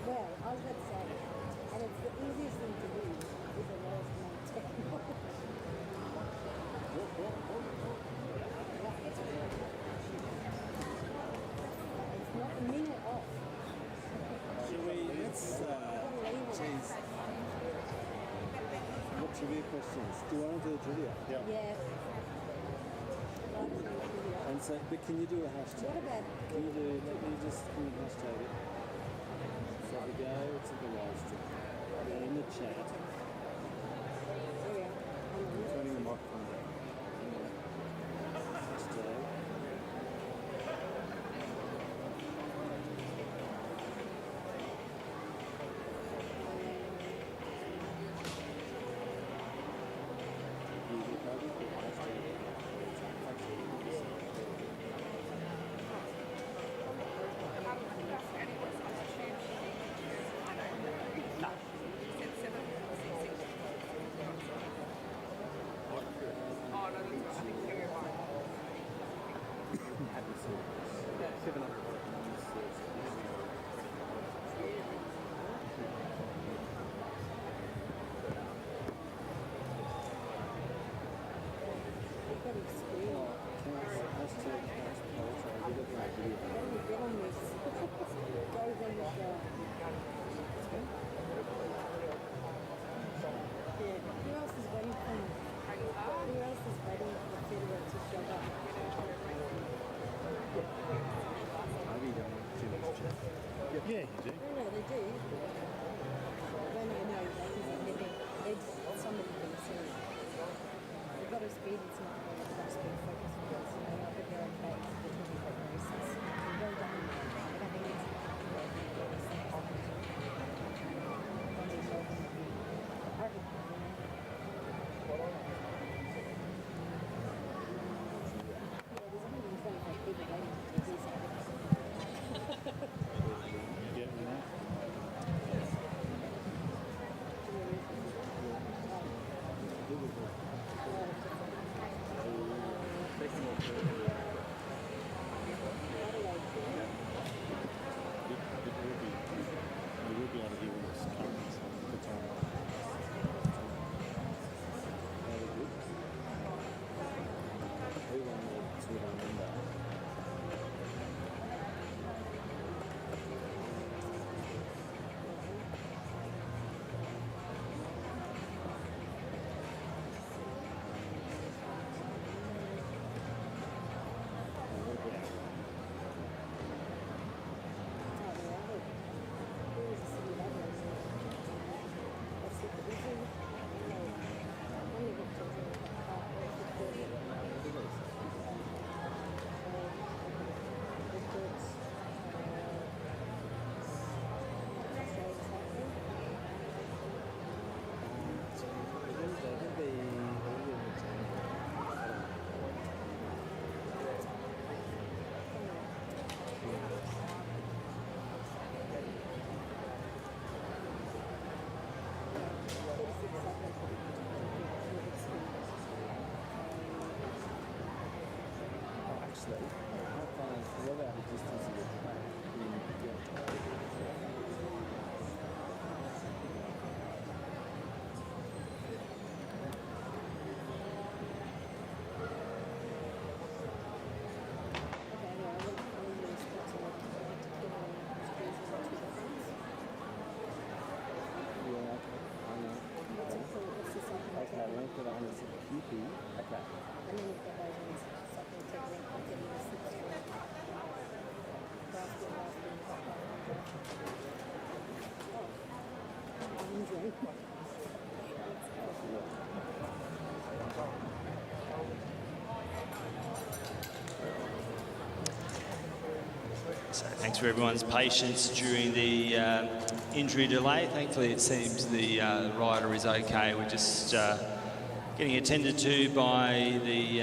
Well, I was about to say, and it's the easiest thing to do is the lowest amount of technology. It's not a minute off. Should we, let's, geez. What trivia questions? Do you want to do a trivia? Yeah. And so, but can you do a hashtag? What about, Can you do, let me just, can you hashtag it? So we go to the live stream. Then in the chat, there we are. turning the microphone down. Hashtag. Yeah, you do. No, they do. No, it's somebody can see. They've got a speed, it's not going to have speed focus for us. So I think they're okay for the 24 races. Well done. But I think it's So thanks for everyone's patience during the injury delay. Thankfully, it seems the rider is okay. We're just getting attended to by the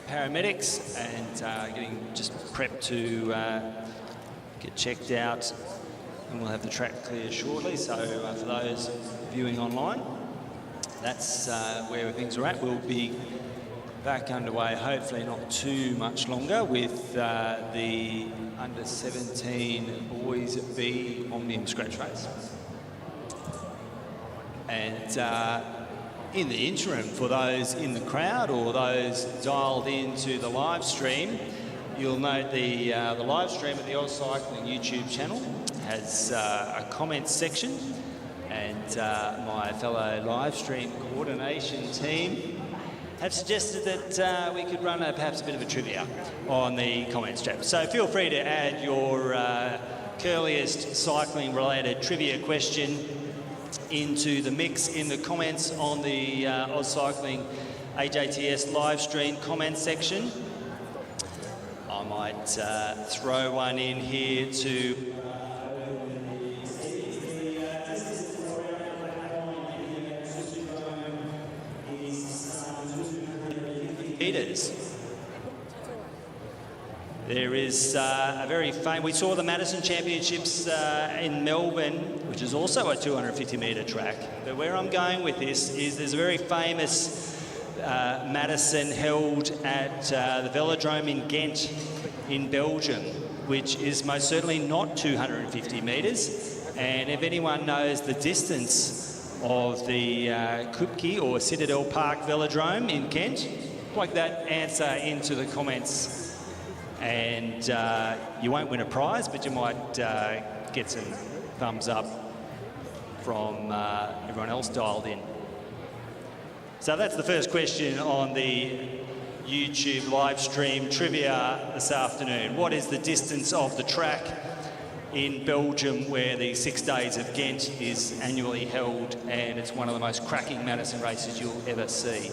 paramedics and getting just prepped to get checked out, and we'll have the track clear shortly. So for those viewing online, that's where things are at. We'll be back underway, hopefully not too much longer, with the under-17 boys B Omnium scratch race. And in the interim, for those in the crowd or those dialed into the live stream, you'll note the live stream of the AusCycling YouTube channel has a comments section, and my fellow live stream coordination team have suggested that we could run perhaps a bit of a trivia on the comments chat. So feel free to add your curliest cycling-related trivia question into the mix in the comments on the AusCycling HATS live stream comments section. I might throw one in here to meters. There is a very famous, we saw the Madison Championships in Melbourne, which is also a 250-metre track. But where I'm going with this is there's a very famous Madison held at the Velodrome in Ghent in Belgium, which is most certainly not 250 metres. And if anyone knows the distance of the Kupke or Citadel Park Velodrome in Kent, like that answer into the comments, and you won't win a prize, but you might get some thumbs up from everyone else dialed in. So that's the first question on the YouTube live stream trivia this afternoon. What is the distance of the track in Belgium, where the 6 Days of Ghent is annually held, and it's one of the most cracking marathon races you'll ever see.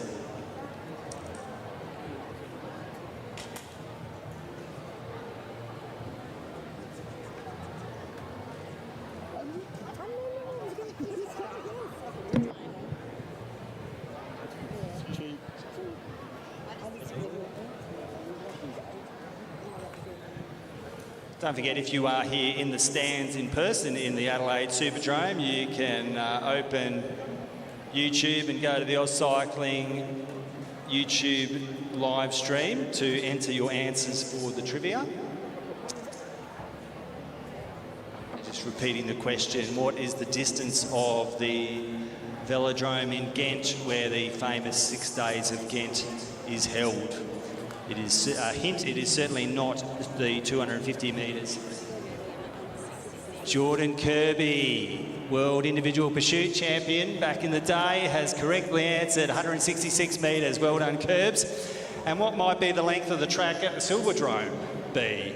Don't forget, if you are here in the stands in person in the Adelaide Super-Drome, you can open YouTube and go to the AusCycling YouTube live stream to enter your answers for the trivia. Just repeating the question, what is the distance of the velodrome in Ghent where the famous 6 Days of Ghent is held? It is a hint, it is certainly not the 250 metres. Jordan Kirby, World Individual Pursuit Champion back in the day, has correctly answered 166 metres. Well done, Curbs. And what might be the length of the track at the Super-Drome be?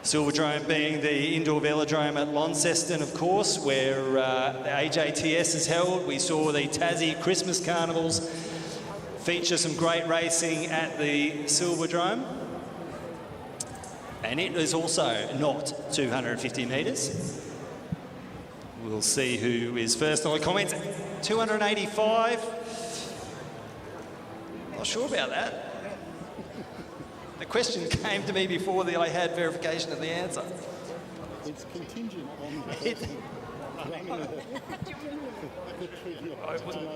Super-Drome being the indoor velodrome at Launceston, of course, where the AJTS is held. We saw the Tassie Christmas Carnivals feature some great racing at the Super-Drome. And it is also not 250 metres. We'll see who is first on the comments. 285. Not sure about that. The question came to me before I had verification of the answer. It's contingent on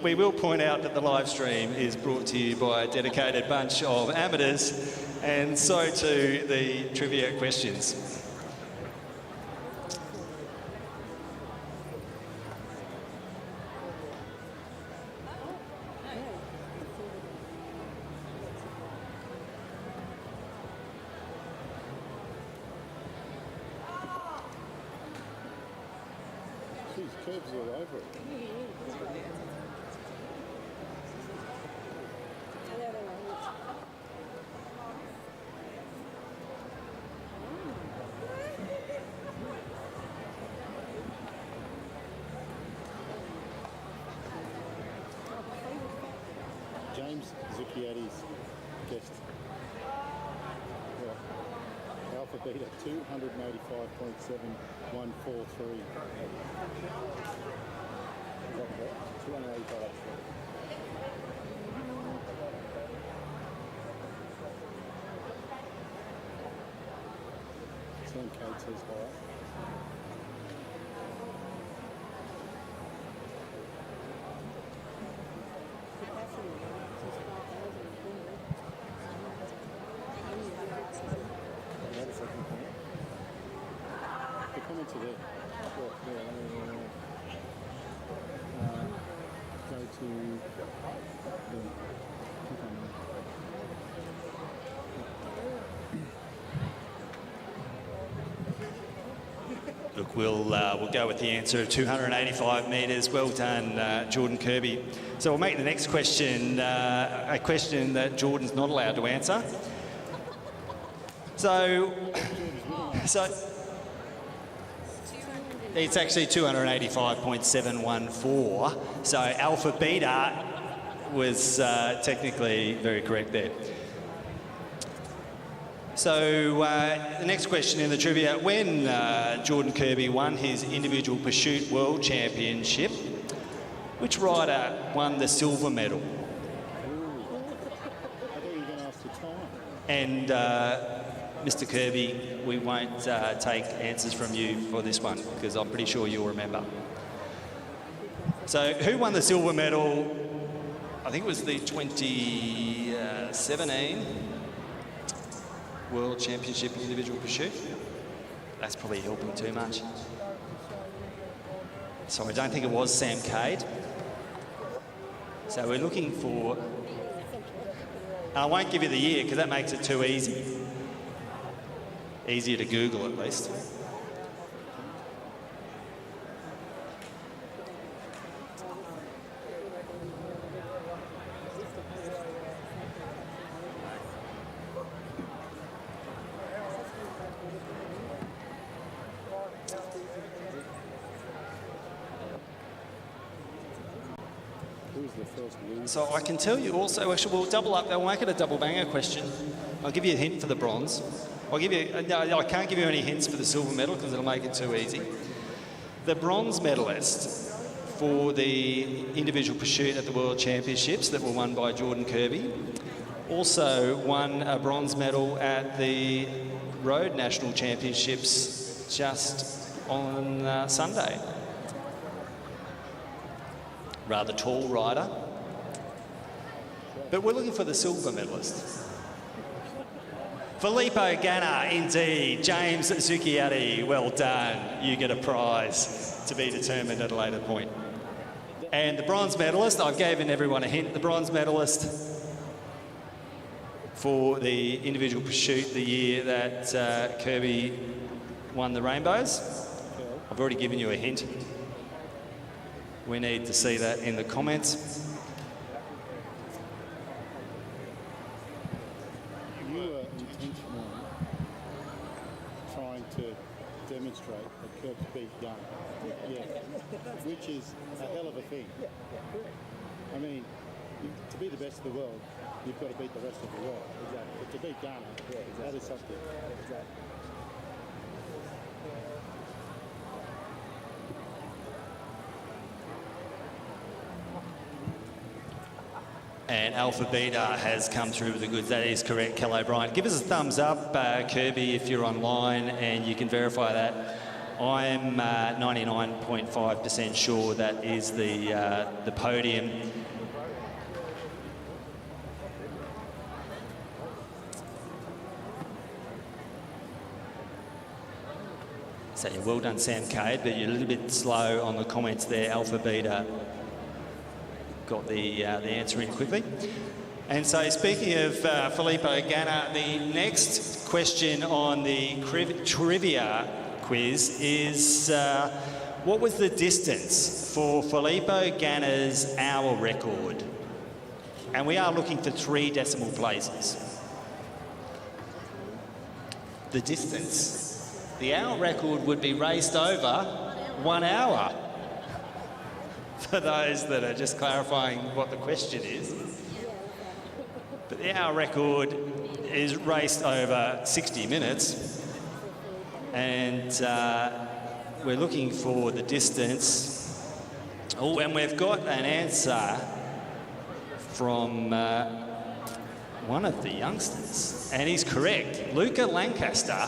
We will point out that the live stream is brought to you by a dedicated bunch of amateurs, and so too the trivia questions. Curbs all over it. James Zucchiotti's guest. Alpha Beta 285.7143. Is that correct? 285. 10 k's high. The comments are there. Go to Look, we'll go with the answer of 285 metres. Well done, Jordan Kirby. So we'll make the next question a question that Jordan's not allowed to answer. So it's actually 285.714. So Alpha Beta was technically very correct there. So the next question in the trivia, when Jordan Kirby won his individual pursuit world championship, which rider won the silver medal? I thought you were going to ask the time. And Mr. Kirby, we won't take answers from you for this one because I'm pretty sure you'll remember. So who won the silver medal? I think it was the 2017 World Championship Individual Pursuit. That's probably helping too much. So I don't think it was Sam Cade. So we're looking for... I won't give you the year because that makes it too easy. Easier to Google at least. who's the first loser? So I can tell you also, actually, we'll double up, we'll make it a double banger question. I'll give you a hint for the bronze. I'll give you, no, I can't give you any hints for the silver medal because it'll make it too easy. The bronze medalist for the individual pursuit at the World Championships that were won by Jordan Kirby also won a bronze medal at the Road National Championships just on Sunday. Rather tall rider. But we're looking for the silver medalist. Filippo Ganna, indeed. James Zucchiatti, well done. You get a prize to be determined at a later point. And the bronze medalist, I've given everyone a hint, the bronze medalist for the individual pursuit the year that Kirby won the Rainbows. I've already given you a hint. We need to see that in the comments. You were intentionally trying to demonstrate that Kirk's beat Gunn. Yeah. Which is a hell of a thing. I mean, to be the best of the world, you've got to beat the rest of the world. Exactly. But to beat Ghana, that is something. Exactly. And Alpha Beta has come through with the goods. That is correct, Kel O'Brien. Give us a thumbs up, Kirby, if you're online, and you can verify that. I'm 99.5% sure that is the podium. So yeah, well done, Sam Cade, but you're a little bit slow on the comments there. Alpha Beta got the answer in quickly. And so speaking of Filippo Ganna, the next question on the trivia quiz is what was the distance for Filippo Ganna's hour record? And we are looking for 3 decimal places. The distance. The hour record would be raced over 1 hour. For those that are just clarifying what the question is. But the hour record is raced over 60 minutes. And we're looking for the distance. Oh, and we've got an answer from one of the youngsters. And he's correct. Luca Lancaster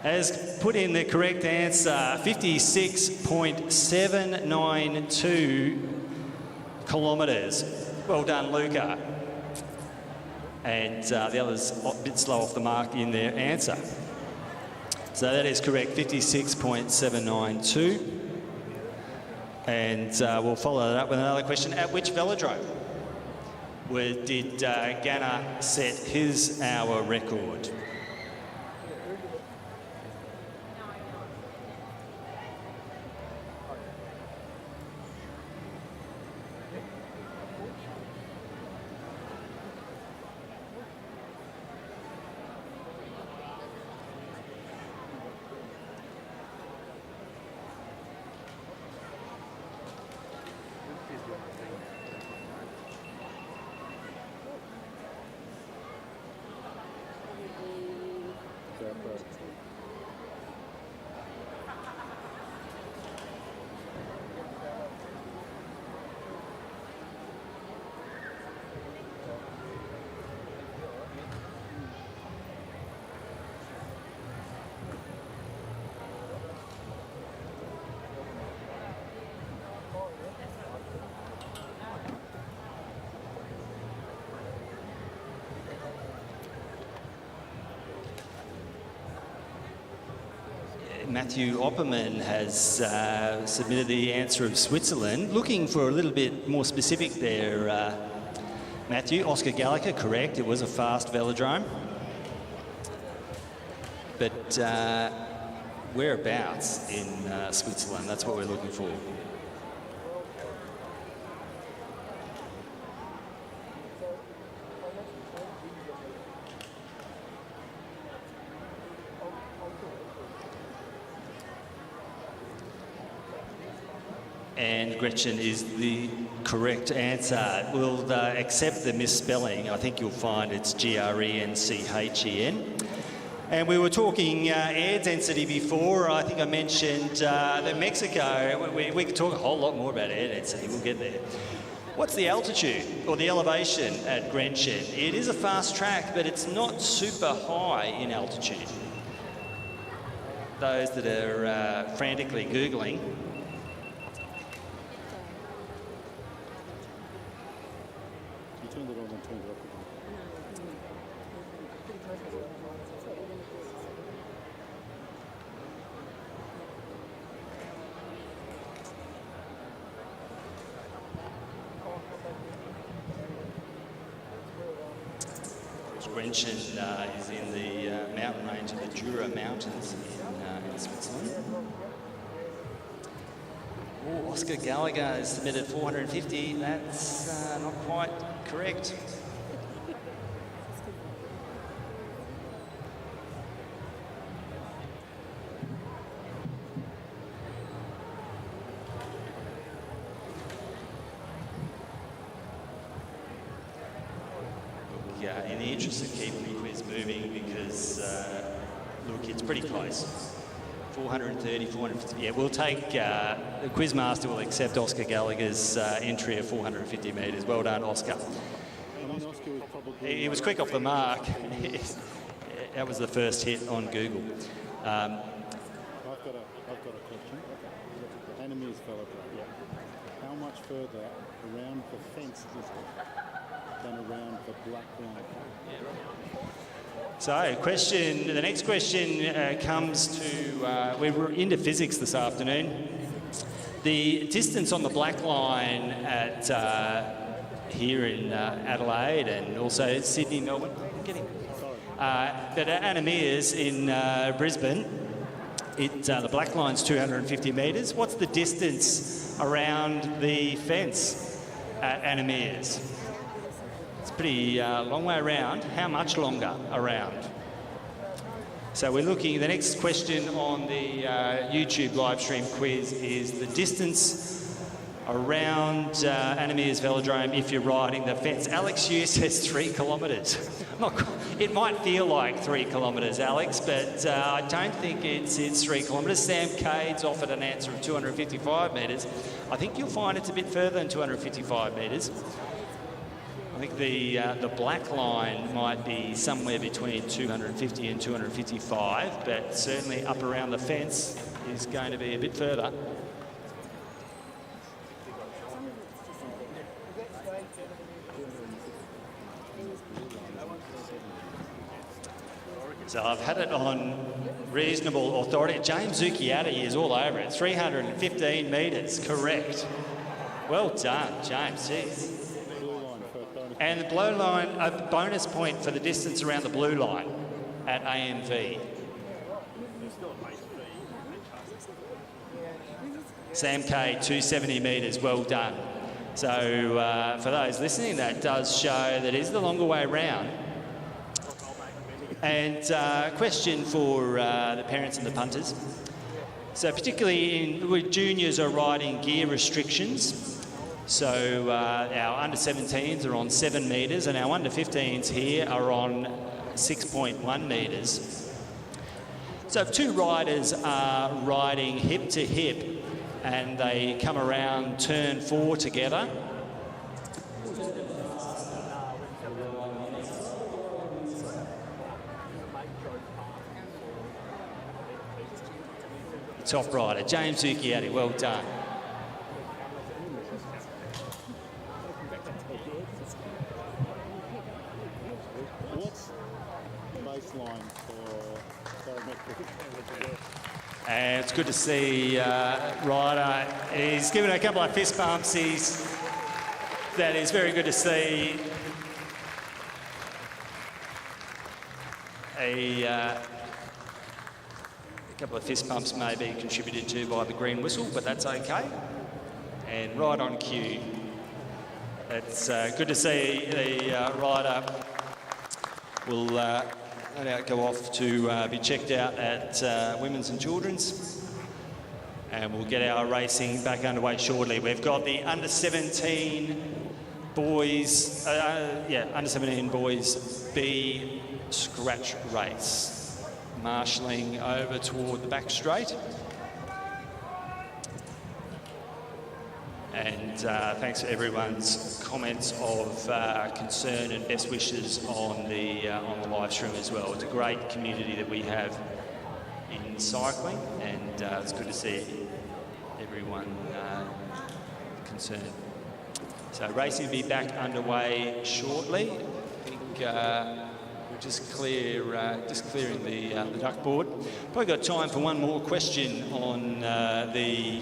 has put in the correct answer, 56.792 kilometres. Well done, Luca. And the others a bit slow off the mark in their answer. So that is correct, 56.792. And we'll follow that up with another question. At which velodrome did Ganna set his hour record? Matthew Opperman has submitted the answer of Switzerland. Looking for a little bit more specific there, Matthew. Oscar Gallagher, correct. It was a fast velodrome. But whereabouts in Switzerland? That's what we're looking for. And Gretchen is the correct answer. We'll accept the misspelling. I think you'll find it's Grenchen. And we were talking air density before. I think I mentioned that Mexico, we could talk a whole lot more about air density. We'll get there. What's the altitude or the elevation at Grenchen? It is a fast track, but it's not super high in altitude. Those that are frantically Googling. You turned it on and turned it off again. Grenchen is in the mountain range of the Jura Mountains in Switzerland. Oh, Oscar Gallagher has submitted 450. That's not quite correct. In the interest of keeping the quiz moving, because look, it's pretty close. 430, 450. Yeah, we'll take, the Quizmaster will accept Oscar Gallagher's entry of 450 metres. Well done, Oscar. I mean, Oscar was probably... He was quick off the mark. That was the first hit on Google. I've got a question. Enemies Velodrome. How much further around the fence is it than around the black line? So, the next question comes to, we were into physics this afternoon. The distance on the black line at here in Adelaide and also Sydney, Melbourne, but at Anna Meares in Brisbane, the black line's 250 metres. What's the distance around the fence at Anna Meares? It's a pretty long way around. How much longer around? So we're looking, the next question on the YouTube live stream quiz is the distance around Anna Meares Velodrome if you're riding the fence. Alex Hughes says 3 kilometres. It might feel like 3 kilometres, Alex, but I don't think it's 3 kilometres. Sam Cade's offered an answer of 255 metres. I think you'll find it's a bit further than 255 metres. I think the black line might be somewhere between 250 and 255, but certainly up around the fence is going to be a bit further. So I've had it on reasonable authority. James Zucchiatti is all over it. 315 metres, correct. Well done, James. Jeez. And the blue line, a bonus point for the distance around the blue line at AMV. Sam K, 270 metres, well done. So for those listening, that does show that it is the longer way round. And question for the parents and the punters. So particularly when juniors are riding gear restrictions, so our under-17s are on 7 metres and our under-15s here are on 6.1 metres. So if two riders are riding hip to hip and they come around turn 4 together, top rider, James Zucchiatti, well done. What's the baseline for barometric? And it's good to see Ryder. He's given a couple of fist bumps. That is very good to see. A couple of fist bumps may be contributed to by the green whistle, but that's okay. And right on cue. It's good to see the rider will no doubt go off to be checked out at Women's and Children's. And we'll get our racing back underway shortly. We've got the under-17 boys, under-17 boys B scratch race. Marshalling over toward the back straight. And thanks for everyone's comments of concern and best wishes on the live stream as well. It's a great community that we have in cycling, and it's good to see everyone concerned. So racing will be back underway shortly. I think we're just clearing the duck board. Probably got time for one more question on the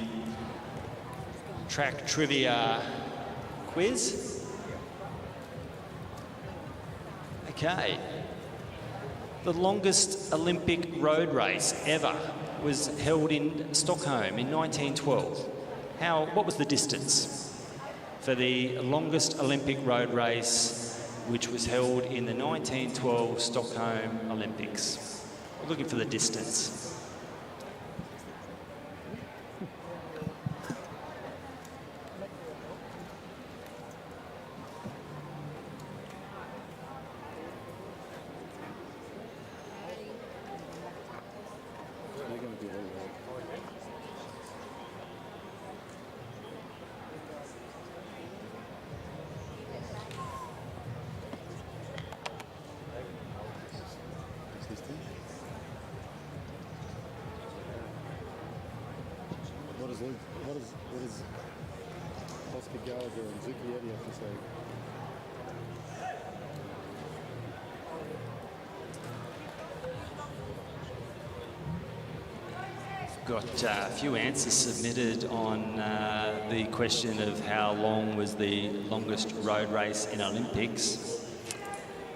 track trivia quiz. Okay. The longest Olympic road race ever was held in Stockholm in 1912. What was the distance for the longest Olympic road race which was held in the 1912 Stockholm Olympics? We're looking for the distance. What does Oscar Gallagher and Zuki Eddy have to say? Got a few answers submitted on the question of how long was the longest road race in Olympics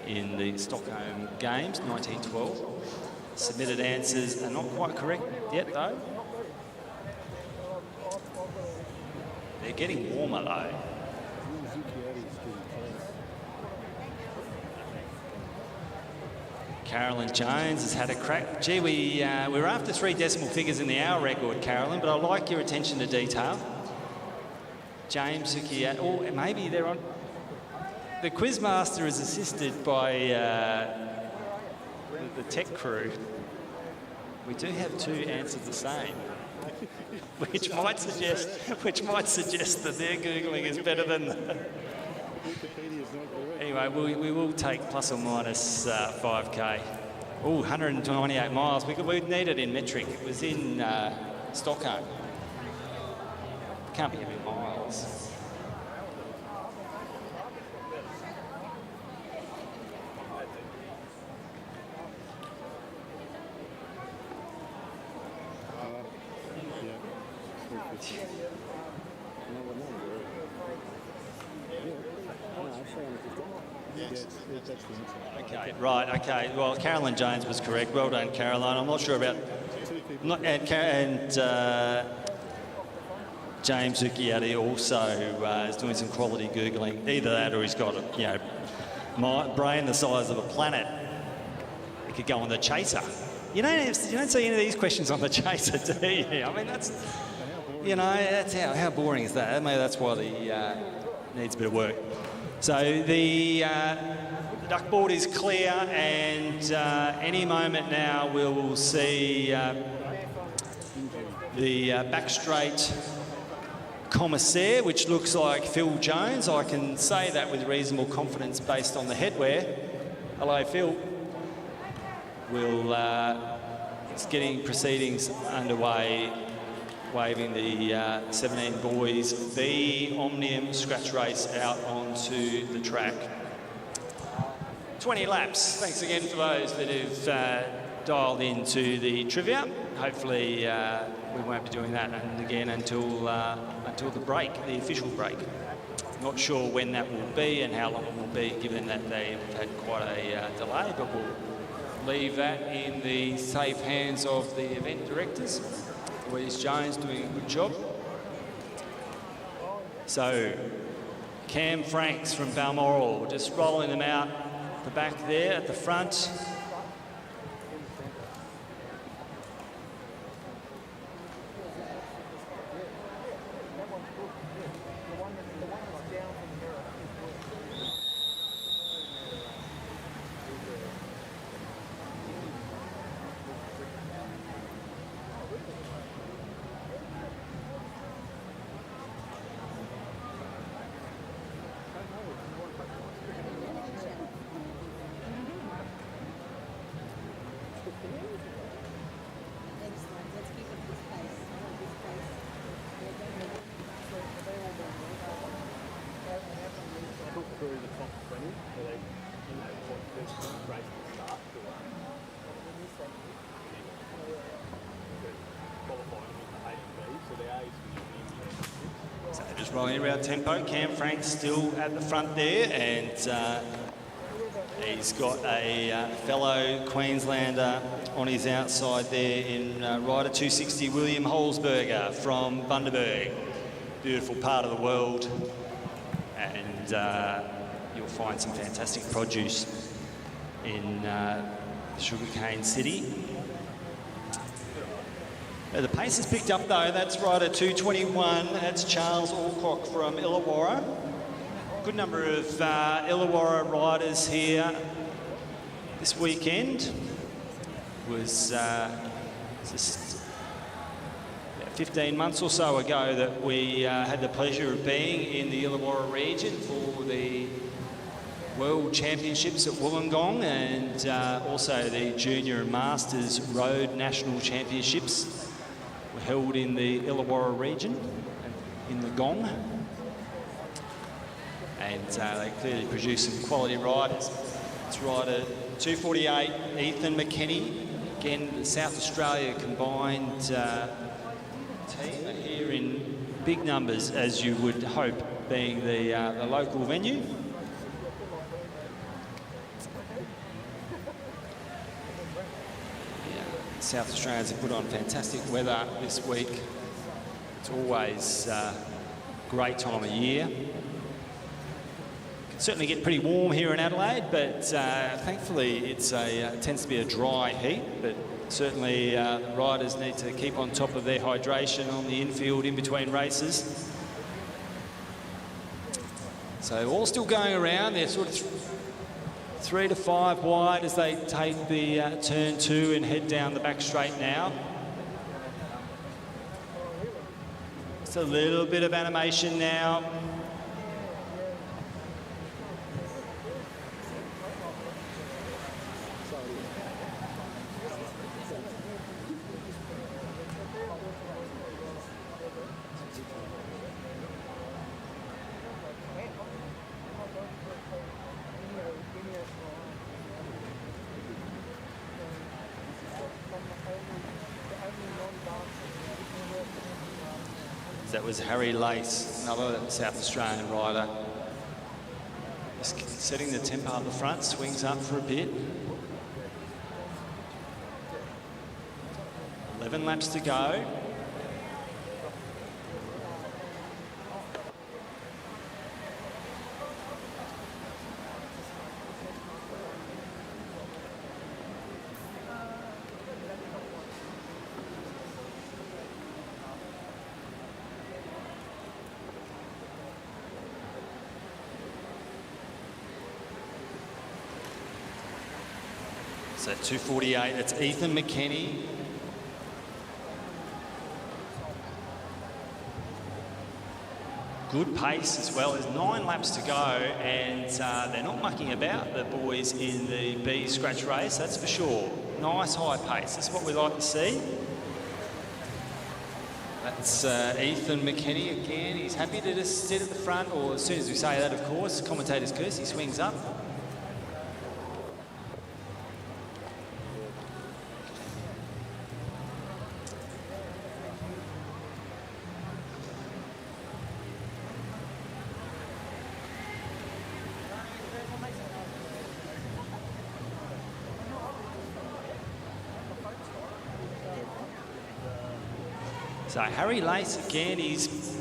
in the Stockholm Games, 1912. Submitted answers are not quite correct yet, though. They're getting warmer, though. Carolyn Jones has had a crack. Gee, we're after 3 decimal figures in the hour record, Carolyn, but I like your attention to detail. James Zucchi, or maybe they're on. The quizmaster is assisted by the tech crew. We do have 2 answers the same, which might suggest that their googling is better than. Anyway, we will take plus or minus 5k. Oh, 128 miles. We need it in metric. It was in Stockholm. Can't be in miles. Okay, right, okay. Well, Carolyn Jones was correct. Well done, Caroline. I'm not sure about... James Zucchiatti also is doing some quality Googling. Either that or he's got a brain the size of a planet. He could go on the Chaser. You don't see any of these questions on the Chaser, do you? I mean, that's... that's how boring is that? Maybe that's why the needs a bit of work. So the duck board is clear, and any moment now we'll see the back straight commissaire, which looks like Phil Jones. I can say that with reasonable confidence based on the headwear. Hello, Phil. It's getting proceedings underway, waving the 17 boys B Omnium scratch race out onto the track. 20 laps. Thanks again for those that have dialed into the trivia. Hopefully we won't be doing that again until the break, the official break. Not sure when that will be and how long it will be, given that they've had quite a delay, but we'll leave that in the safe hands of the event directors. Louise Jones doing a good job. So, Cam Franks from Balmoral, just rolling them out the back there at the front. rolling around tempo. Cam Frank's still at the front there, and he's got a fellow Queenslander on his outside there in rider 260, William Holzberger from Bundaberg. Beautiful part of the world, and you'll find some fantastic produce in sugarcane city. The pace has picked up though. That's rider 221. That's Charles Alcock from Illawarra. Good number of Illawarra riders here this weekend. It was just 15 months or so ago that we had the pleasure of being in the Illawarra region for the World Championships at Wollongong, and also the Junior and Masters Road National Championships were held in the Illawarra region, in the Gong. And they clearly produced some quality riders. It's rider 248, Ethan McKenny. Again, South Australia combined team are here in big numbers, as you would hope, being the local venue. South Australians have put on fantastic weather this week. It's always a great time of year. Can certainly get pretty warm here in Adelaide, but thankfully it tends to be a dry heat. But certainly the riders need to keep on top of their hydration on the infield in between races. So all still going around. They're sort of 3 to 5 wide as they take the turn 2 and head down the back straight now. Just a little bit of animation now. That was Harry Lace, another South Australian rider. Just setting the tempo up the front, swings up for a bit. 11 laps to go. So 248, that's Ethan McKenny. Good pace as well. There's 9 laps to go, and they're not mucking about, the boys in the B scratch race, that's for sure. Nice high pace, that's what we like to see. That's Ethan McKenny again. He's happy to just sit at the front, or as soon as we say that, of course, commentator's curse, he swings up. So Harry Lace again, he's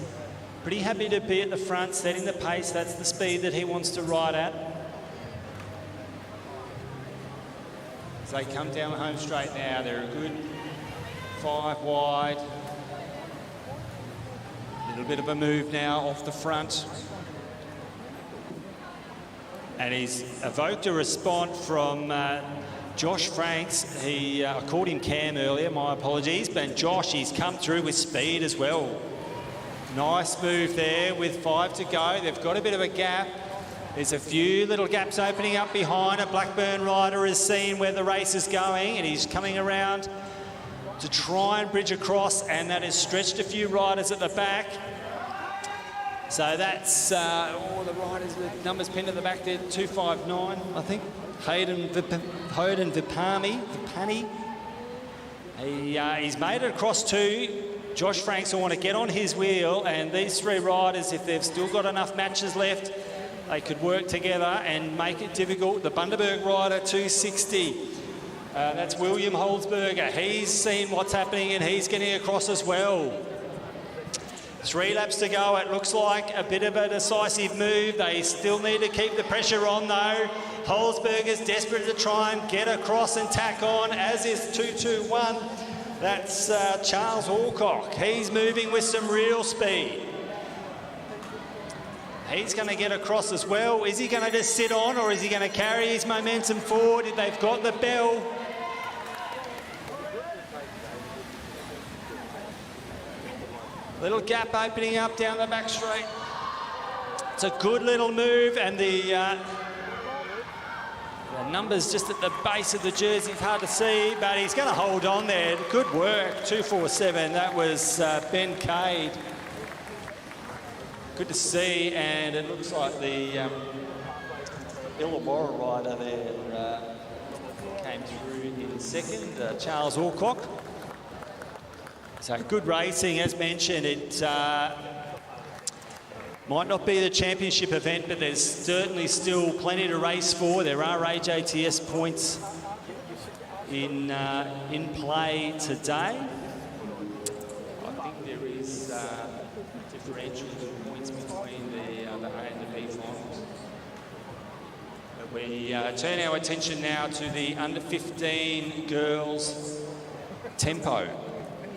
pretty happy to be at the front, setting the pace. That's the speed that he wants to ride at. As they come down the home straight now, they're a good 5 wide. A little bit of a move now off the front. And he's evoked a response from Josh Franks. I called him Cam earlier, my apologies, but Josh, he's come through with speed as well. Nice move there with 5 to go. They've got a bit of a gap. There's a few little gaps opening up behind. A Blackburn rider has seen where the race is going, and he's coming around to try and bridge across, and that has stretched a few riders at the back. So that's all the riders with numbers pinned at the back there, 259, I think. Hayden Vipani. He's made it across 2. Josh Franks will want to get on his wheel, and these three riders, if they've still got enough matches left, they could work together and make it difficult. The Bundaberg rider, 260. That's William Holzberger. He's seen what's happening and he's getting across as well. 3 laps to go. It looks like a bit of a decisive move. They still need to keep the pressure on though. Holzberger's desperate to try and get across and tack on, as is 221. That's Charles Alcock. He's moving with some real speed. He's going to get across as well. Is he going to just sit on, or is he going to carry his momentum forward? They've got the bell. Little gap opening up down the back straight. It's a good little move, and the numbers just at the base of the jersey, it's hard to see, but he's going to hold on there. Good work, 247. That was Ben Cade. Good to see, and it looks like the Illawarra rider there came through in second, Charles Alcock. So good racing, as mentioned. It might not be the championship event, but there's certainly still plenty to race for. There are AJTS points in play today. I think there is differential points between the A and the B finals. But we turn our attention now to the under-15 girls tempo,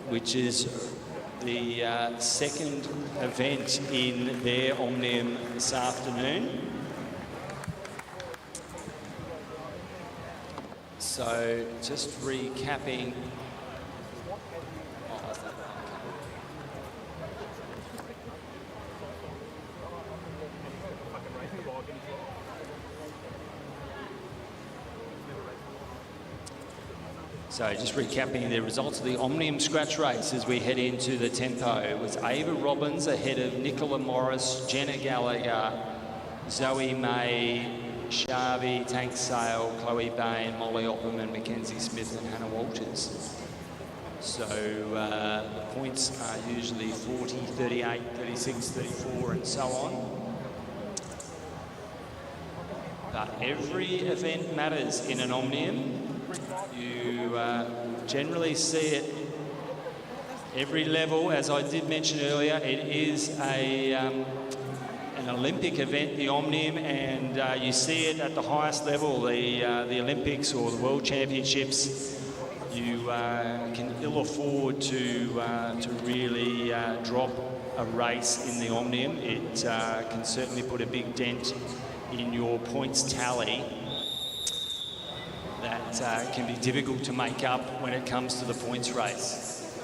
which is the second event in their Omnium this afternoon. So just recapping. So just recapping the results of the Omnium scratch race as we head into the tempo. It was Ava Robbins ahead of Nicola Morris, Jenna Gallagher, Zoe May, Shavi, Tank Sale, Chloe Bain, Molly Opperman, Mackenzie Smith and Hannah Walters. So the points are usually 40, 38, 36, 34 and so on. But every event matters in an Omnium. You generally see it every level. As I did mention earlier, it is an Olympic event, the Omnium, and you see it at the highest level, the Olympics or the World Championships. You can ill afford to really drop a race in the Omnium. It can certainly put a big dent in your points tally. That can be difficult to make up when it comes to the points race.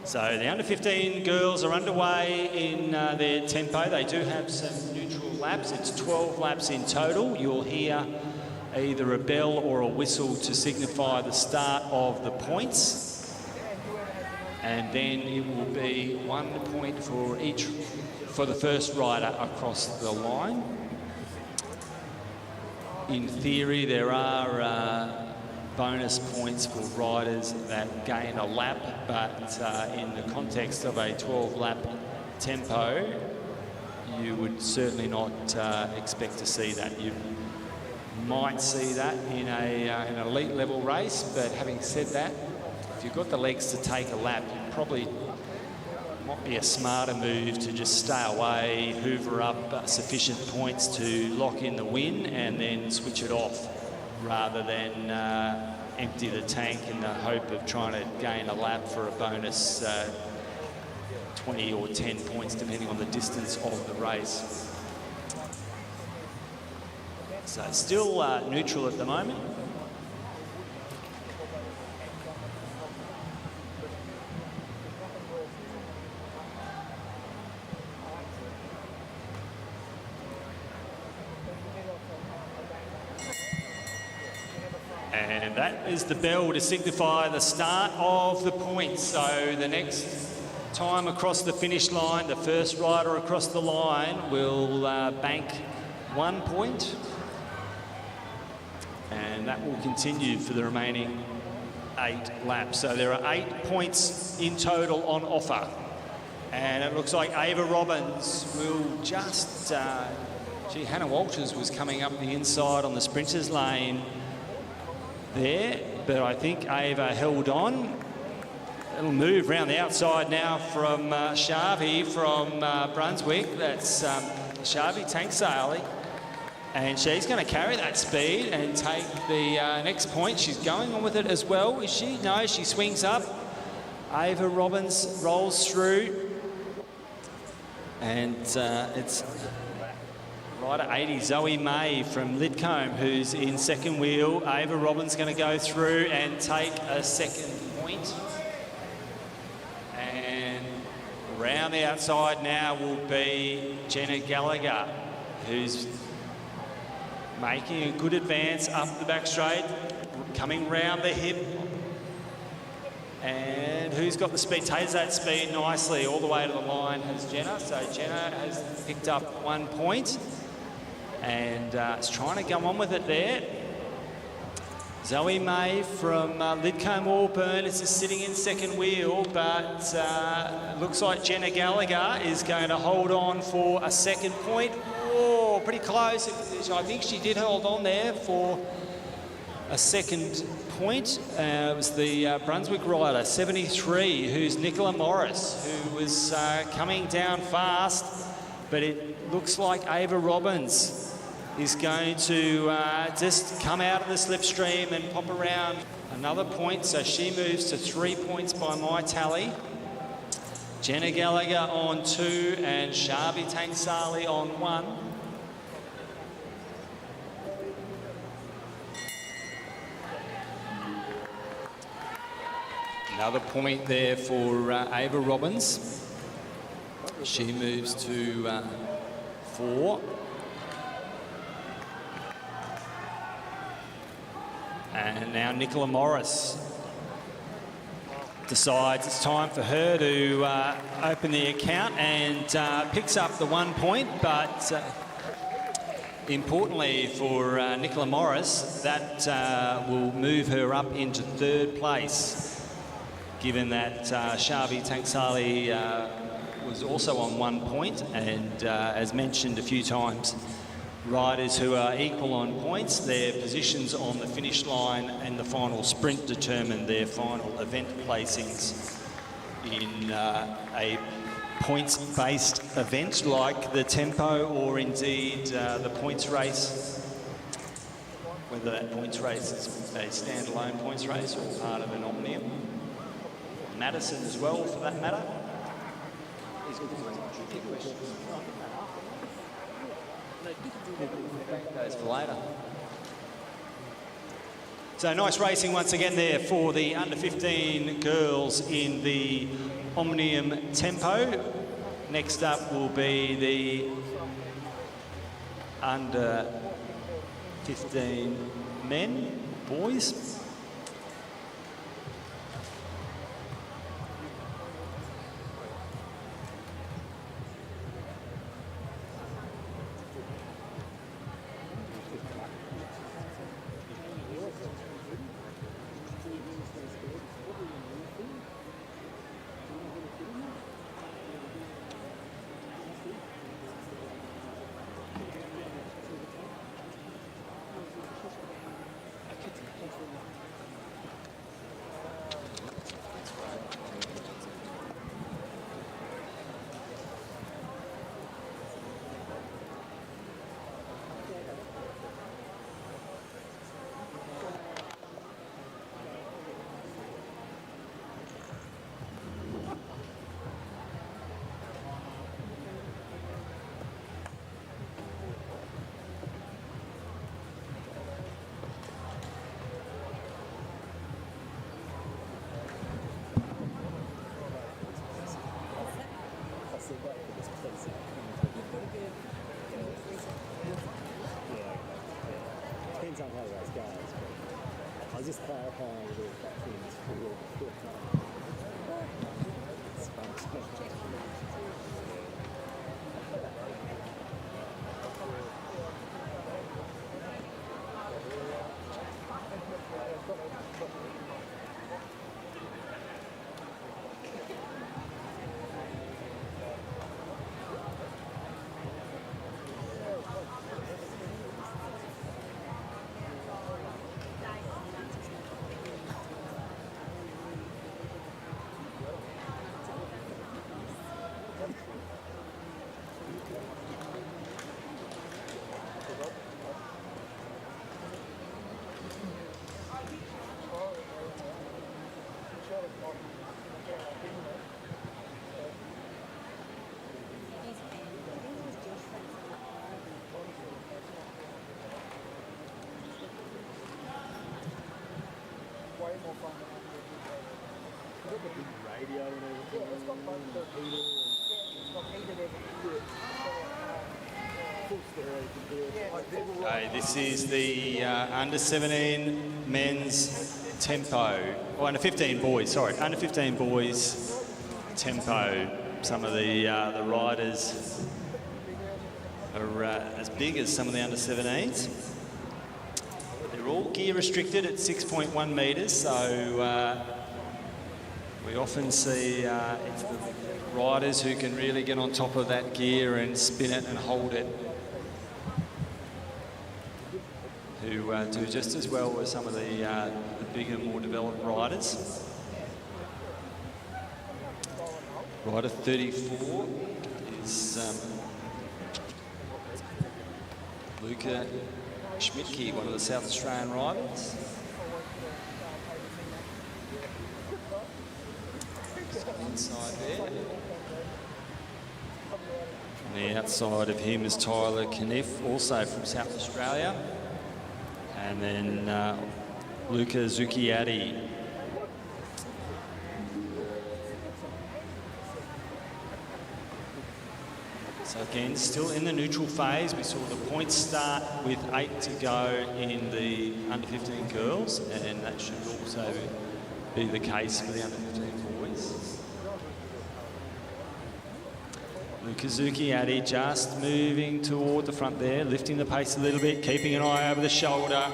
So the under-15 girls are underway in their tempo. They do have some neutral laps. It's 12 laps in total. You'll hear either a bell or a whistle to signify the start of the points. And then it will be 1 point for each, for the first rider across the line. In theory, there are bonus points for riders that gain a lap, but in the context of a 12-lap tempo, you would certainly not expect to see that. You might see that in an elite level race, but having said that, if you've got the legs to take a lap, you probably might be a smarter move to just stay away, hoover up sufficient points to lock in the win and then switch it off, rather than empty the tank in the hope of trying to gain a lap for a bonus 20 or 10 points, depending on the distance of the race. So it's still neutral at the moment. And that is the bell to signify the start of the points. So the next time across the finish line, the first rider across the line will bank 1 point. And that will continue for the remaining 8 laps. So there are 8 points in total on offer. And it looks like Ava Robbins will just... Hannah Walters was coming up the inside on the sprinters lane there, but I think Ava held on. It'll move around the outside now from Sharvey from Brunswick. That's Sharvey Tanksale. And she's going to carry that speed and take the next point. She's going on with it as well, is she? No, she swings up. Ava Robbins rolls through. And it's right at 80, Zoe May from Lidcombe, who's in second wheel. Ava Robbins going to go through and take a second point. And round the outside now will be Jenna Gallagher, who's making a good advance up the back straight, coming round the hip. And who's got the speed? Takes that speed nicely all the way to the line has Jenna. So Jenna has picked up 1 point and is trying to go on with it there. Zoe May from Lidcombe Auburn is just sitting in second wheel, but looks like Jenna Gallagher is going to hold on for a second point. Oh, pretty close. I think she did hold on there for a second point. It was the Brunswick rider, 73, who's Nicola Morris, who was coming down fast, but it looks like Ava Robbins is going to just come out of the slipstream and pop around another point. So she moves to 3 points by my tally. Jenna Gallagher on 2 and Sharvey Tanksale on 1. Another point there for Ava Robbins. She moves to 4. And now Nicola Morris decides it's time for her to open the account and picks up the 1 point, but importantly for Nicola Morris, that will move her up into 3rd place, given that Sharvey Tanksale was also on 1 point, and as mentioned a few times, riders who are equal on points, their positions on the finish line and the final sprint determine their final event placings in a points-based event like the tempo or indeed the points race, whether that points race is a standalone points race or part of an Omnium. Madison as well, for that matter. Goes for later. So nice racing once again there for the under-15 girls in the Omnium tempo. Next up will be the under-15 men, boys. Depends on how the race goes, but I was just clarifying a little bit things for your it's fun. got the big radio and everything. Yeah, it's got both the heater and it's got heated everything. Full stereo, you can do it. Okay, this is the under 17 men's tempo. Oh, under 15 boys. Sorry, under 15 boys tempo. Some of the riders are as big as some of the under 17s. They're all gear restricted at 6.1 metres, so we often see it's the riders who can really get on top of that gear and spin it and hold it who do just as well as some of the bigger, more developed riders. Rider 34 is Luca Schmidtke, one of the South Australian riders. Inside there. On the outside of him is Tyler Kniff, also from South Australia. And then Luca Zucchiatti. So again, still in the neutral phase. We saw the points start with 8 to go in the under 15 girls, and that should also be the case for the under 15 boys. Luca Zucchiatti just moving toward the front there, lifting the pace a little bit, keeping an eye over the shoulder.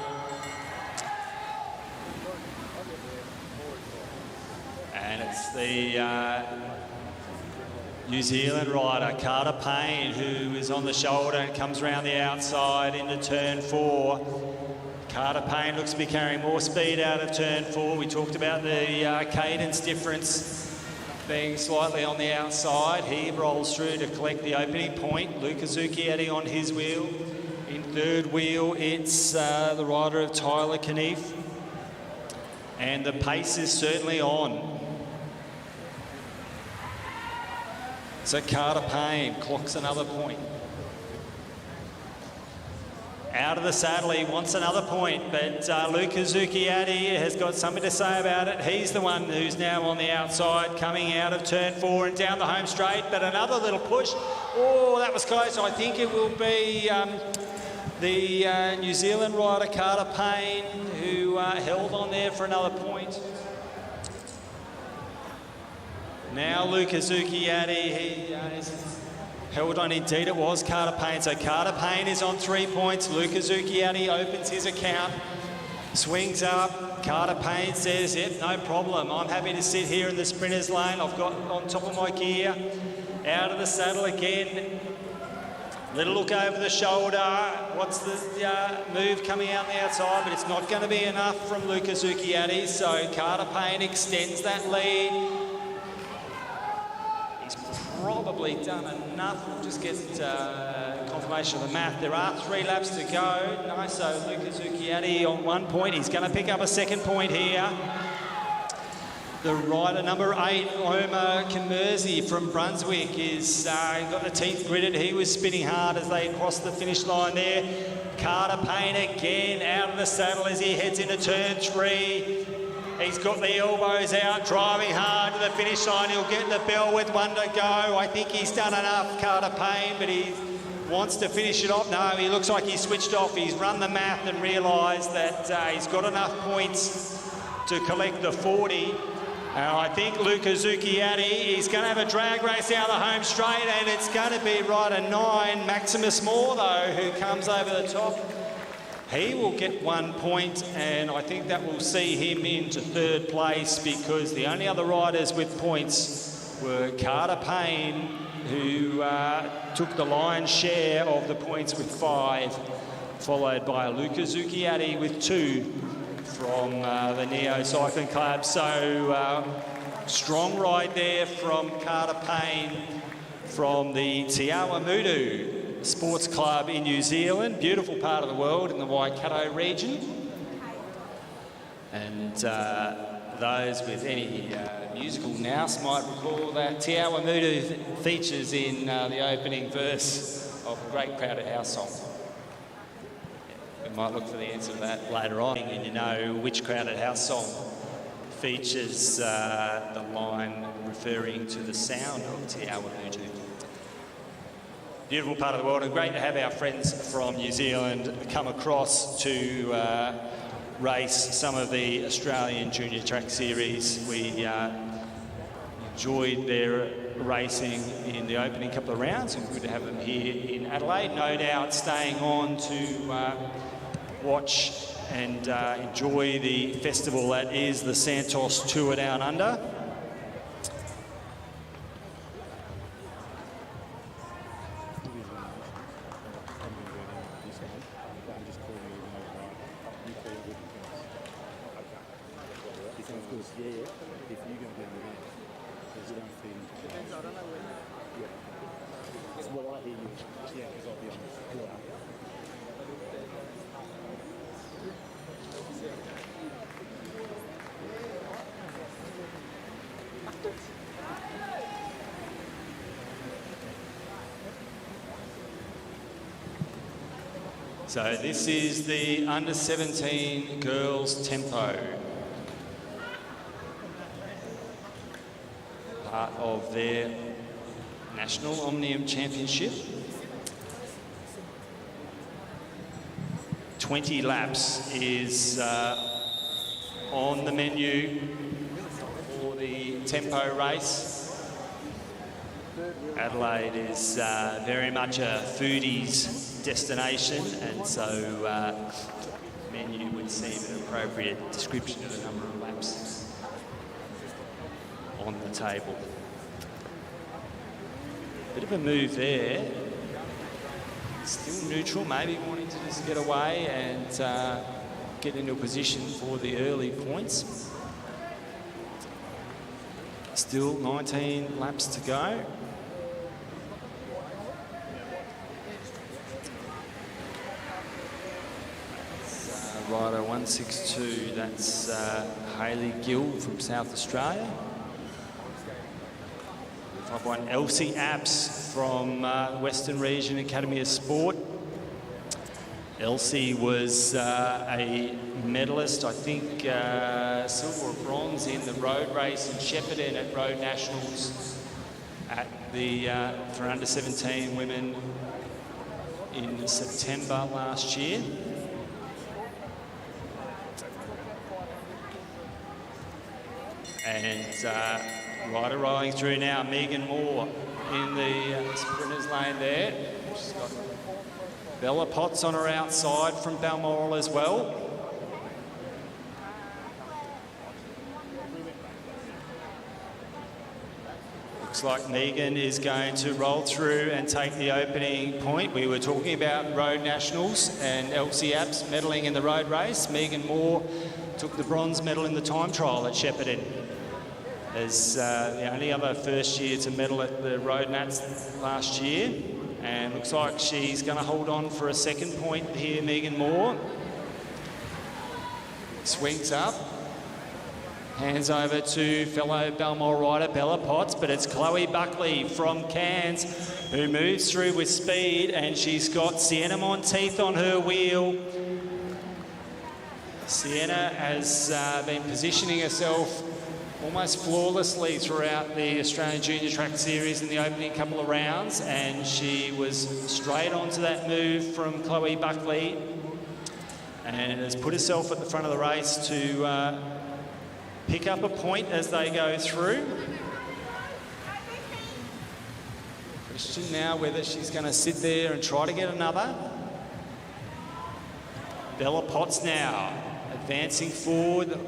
And it's the New Zealand rider, Carter Payne, who is on the shoulder and comes around the outside into turn 4. Carter Payne looks to be carrying more speed out of turn 4. We talked about the cadence difference being slightly on the outside. He rolls through to collect the opening point. Luca Zucchiatti on his wheel. In third wheel, it's the rider of Tyler Kniff. And the pace is certainly on. So Carter Payne clocks another point. Out of the saddle, he wants another point, but Luca Zucchiatti has got something to say about it. He's the one who's now on the outside, coming out of turn 4 and down the home straight, but another little push. Oh, that was close. I think it will be the New Zealand rider, Carter Payne, who held on there for another point. Now Luca Zucchiatti, he is held on. Indeed it was Carter Payne. So Carter Payne is on 3 points. Luca Zucchiatti opens his account, swings up. Carter Payne says, yep, no problem. I'm happy to sit here in the sprinter's lane. I've got on top of my gear. Out of the saddle again. Little look over the shoulder. What's the move coming out on the outside? But it's not going to be enough from Luca Zucchiatti. So Carter Payne extends that lead. He's probably done enough. We'll just get confirmation of the math. There are 3 laps to go. Nice, so Luca Zucchiatti on 1 point. He's going to pick up a 2nd point here. The rider number 8, Omar Kimerzi from Brunswick, is got the teeth gritted. He was spinning hard as they crossed the finish line there. Carter Payne again out of the saddle as he heads into turn 3. He's got the elbows out, driving hard to the finish line. He'll get the bell with 1 to go. I think he's done enough, Carter Payne, but he wants to finish it off. No, he looks like he's switched off. He's run the math and realised that he's got enough points to collect the 40. I think Luca Zucchiatti is going to have a drag race out the home straight, and it's going to be rider 9, Maximus Moore, though, who comes over the top. He will get 1 point, and I think that will see him into 3rd place, because the only other riders with points were Carter Payne, who took the lion's share of the points with 5, followed by Luca Zucchiatti with 2 from the ARA Cycling Club. So strong ride there from Carter Payne from the Te Awamutu Sports Club in New Zealand, beautiful part of the world in the Waikato region. And those with any musical nous might recall that Te Awamutu features in the opening verse of a Great Crowded House song. We might look for the answer to that later on, and you know which Crowded House song features the line referring to the sound of Te Awa Mutu. Beautiful part of the world, and great to have our friends from New Zealand come across to race some of the Australian Junior Track Series. We enjoyed their racing in the opening couple of rounds, and good to have them here in Adelaide. No doubt staying on to watch and enjoy the festival that is the Santos Tour Down Under. So this is the under-17 girls tempo. Part of their National Omnium Championship. 20 laps is on the menu for the tempo race. Adelaide is very much a foodies destination, and so menu would seem an appropriate description of the number of laps on the table. Bit of a move there. Still neutral, maybe wanting to just get away and get into a position for the early points. Still 19 laps to go. Rider 162, that's Hayley Gill from South Australia. 5-1 Elsie Apps from Western Region Academy of Sport. Elsie was a medalist, I think silver or bronze in the road race in Shepparton at Road Nationals at the for under 17 women in September last year. And rider riding through now, Megan Moore in the sprinters lane there. She's got Bella Potts on her outside from Balmoral as well. Looks like Megan is going to roll through and take the opening point. We were talking about Road Nationals and Elsie Apps medaling in the road race. Megan Moore took the bronze medal in the time trial at Shepparton as the only other first year to medal at the Road Nats last year. And looks like she's going to hold on for a second point here, Megan Moore. Swings up. Hands over to fellow Balmoral rider Bella Potts, but it's Chloe Buckley from Cairns who moves through with speed, and she's got Sienna Monteith on her wheel. Sienna has been positioning herself almost flawlessly throughout the Australian Junior Track Series in the opening couple of rounds, and she was straight onto that move from Chloe Buckley and has put herself at the front of the race to pick up a point as they go through. Question now whether she's going to sit there and try to get another. Bella Potts now advancing forward,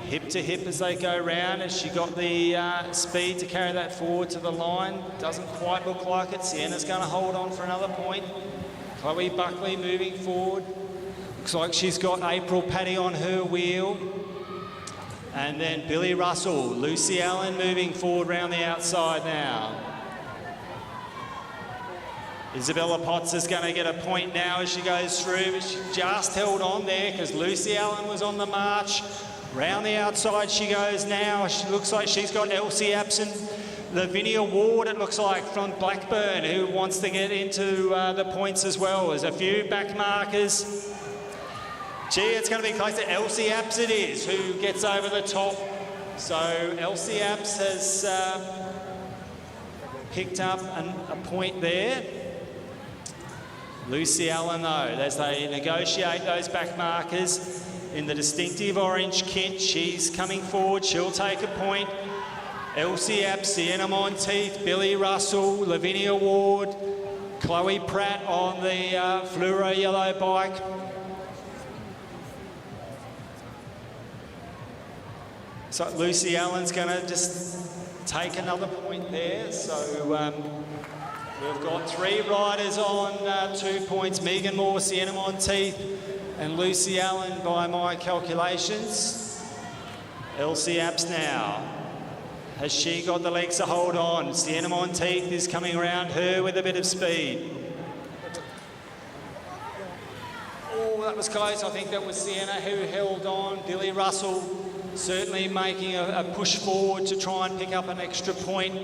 hip to hip as they go round. Has she got the speed to carry that forward to the line? Doesn't quite look like it. Sienna's going to hold on for another point. Chloe Buckley moving forward. Looks like she's got April Paddy on her wheel. And then Billy Russell, Lucy Allen moving forward round the outside now. Isabella Potts is going to get a point now as she goes through, but she just held on there because Lucy Allen was on the march. Round the outside she goes now. She looks like she's got Elsie Abson, Lavinia Ward, it looks like, from Blackburn, who wants to get into the points as well. There's a few back markers. Gee, it's going to be close to Elsie Apps it is, who gets over the top So Elsie Apps has picked up a point there. Lucy Allen, though, as they negotiate those back markers in the distinctive orange kit, she's coming forward. She'll take a point. Elsie Apps, Sienna Monteith, Billy Russell, Lavinia Ward, Chloe Pratt on the fluoro yellow bike. So Lucy Allen's going to just take another point there. So we've got 3 riders on 2 points. Megan Moore, Sienna Monteith and Lucy Allen by my calculations. Elsie Apps now. Has she got the legs to hold on? Sienna Monteith is coming around her with a bit of speed. Oh, that was close. I think that was Sienna who held on. Billy Russell certainly making a push forward to try and pick up an extra point.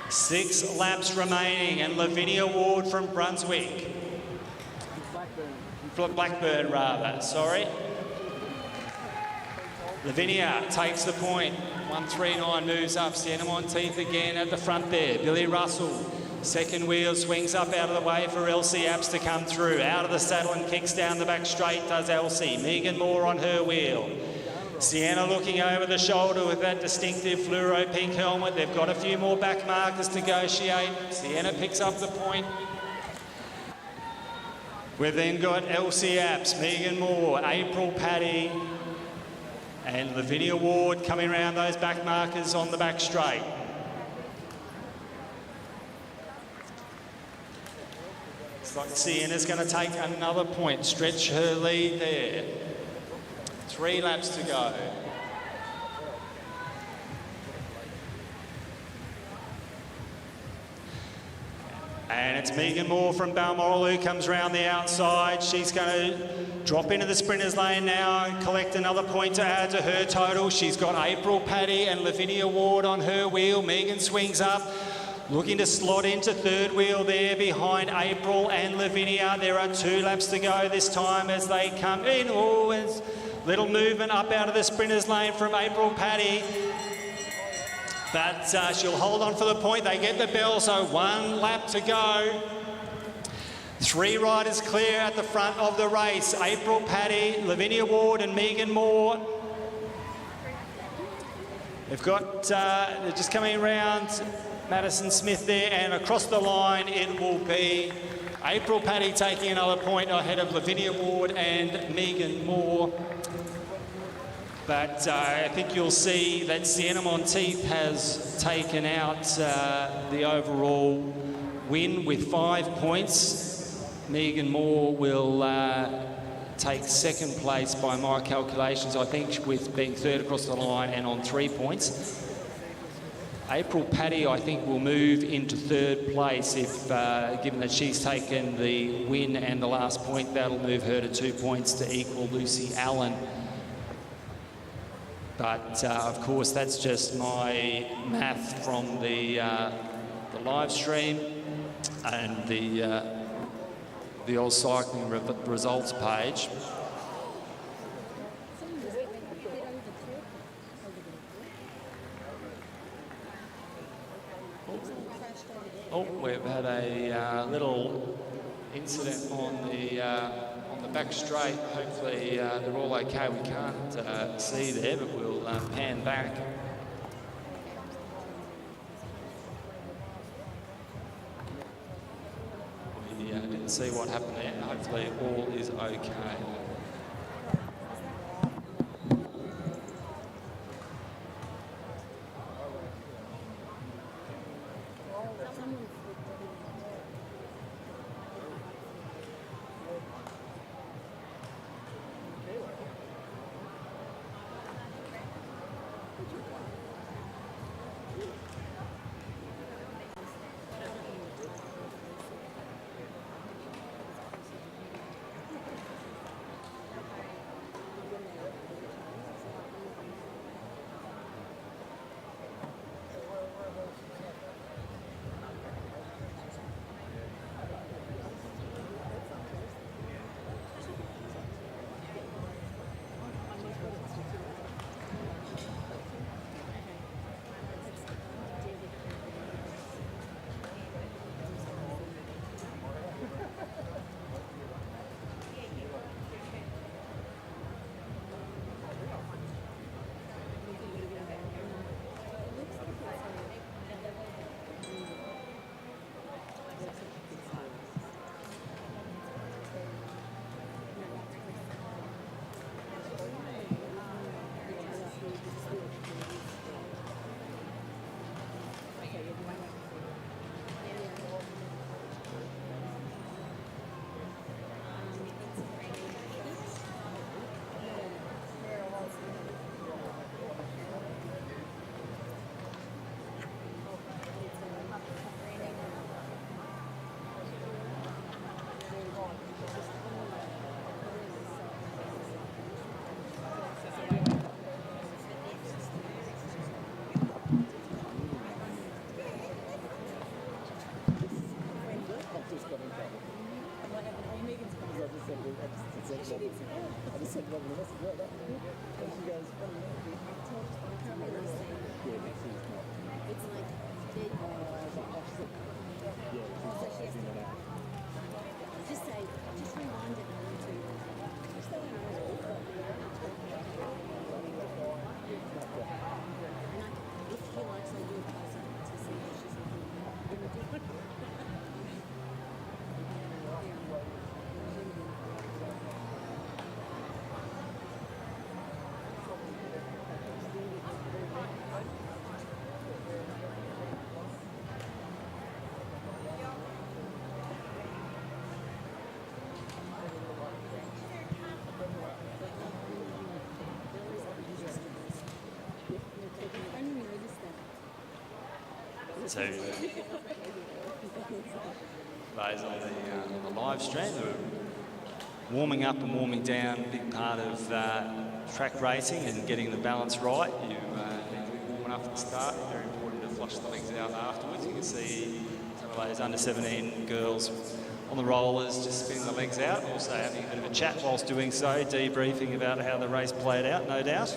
6 laps remaining, and Lavinia Ward from Brunswick. Blackburn rather, sorry. Lavinia takes the point. 139 moves up. Sienna Monteith again at the front there. Billy Russell, second wheel, swings up out of the way for Elsie Apps to come through. Out of the saddle and kicks down the back straight does Elsie. Megan Moore on her wheel. Sienna looking over the shoulder with that distinctive fluoro pink helmet. They've got a few more back markers to negotiate. Sienna picks up the point. We've then got Elsie Apps, Megan Moore, April Paddy, and Lavinia Ward coming around those back markers on the back straight. It's like Sienna's going to take another point, stretch her lead there. 3 laps to go. And it's Megan Moore from Balmoral who comes round the outside. She's going to drop into the sprinters lane now and collect another point to add to her total. She's got April Paddy and Lavinia Ward on her wheel. Megan swings up, looking to slot into third wheel there behind April and Lavinia. There are 2 laps to go this time as they come in. Oh, and little movement up out of the sprinters lane from April Paddy. But she'll hold on for the point. They get the bell, so 1 lap to go. 3 riders clear at the front of the race. April Paddy, Lavinia Ward and Megan Moore. They've got, they're just coming around Madison Smith there, and across the line it will be April Paddy taking another point ahead of Lavinia Ward and Megan Moore. But I think you'll see that Sienna Monteith has taken out the overall win with 5 points. Megan Moore will take second place by my calculations, I think, with being third across the line and on 3 points. April Paddy, I think, will move into third place if, given that she's taken the win and the last point, that'll move her to 2 points to equal Lucy Allen. But of course, that's just my math from the live stream and the AusCycling results page. Oh, we've had a little incident on the back straight. Hopefully they're all okay. We can't see there, but we'll pan back. We didn't see what happened there. Hopefully all is okay. So those on the live stream who are warming up and warming down, a big part of track racing and getting the balance right. You need to be warming up at the start. Very important to flush the legs out afterwards. You can see some of those under 17 girls on the rollers just spinning the legs out, also having a bit of a chat whilst doing so, debriefing about how the race played out, no doubt.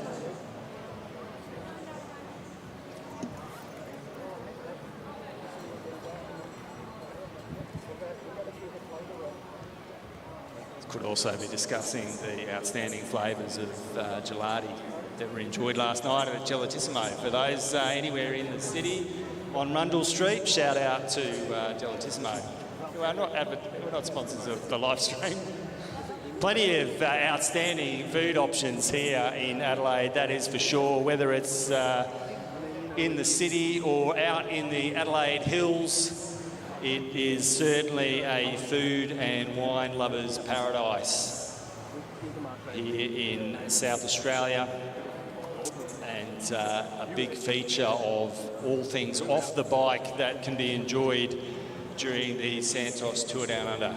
Could also be discussing the outstanding flavours of gelati that were enjoyed last night at Gelatissimo. For those anywhere in the city on Rundle Street, shout out to Gelatissimo. We're not sponsors of the live stream. Plenty of outstanding food options here in Adelaide, that is for sure, whether it's in the city or out in the Adelaide Hills. It is certainly a food and wine lovers' paradise here in South Australia, and a big feature of all things off the bike that can be enjoyed during the Santos Tour Down Under.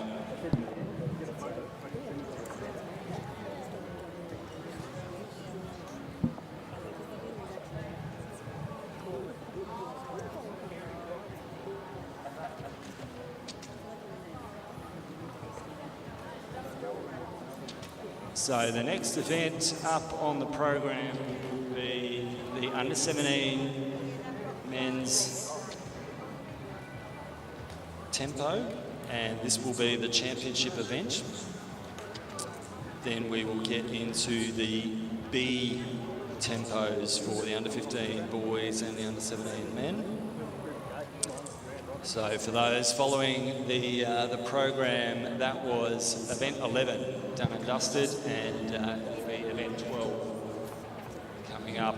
So the next event up on the program will be the under 17 men's tempo, and this will be the championship event. Then we will get into the B tempos for the under 15 boys and the under 17 men. So for those following the program, that was event 11 done and dusted, and it'll be event 12 coming up.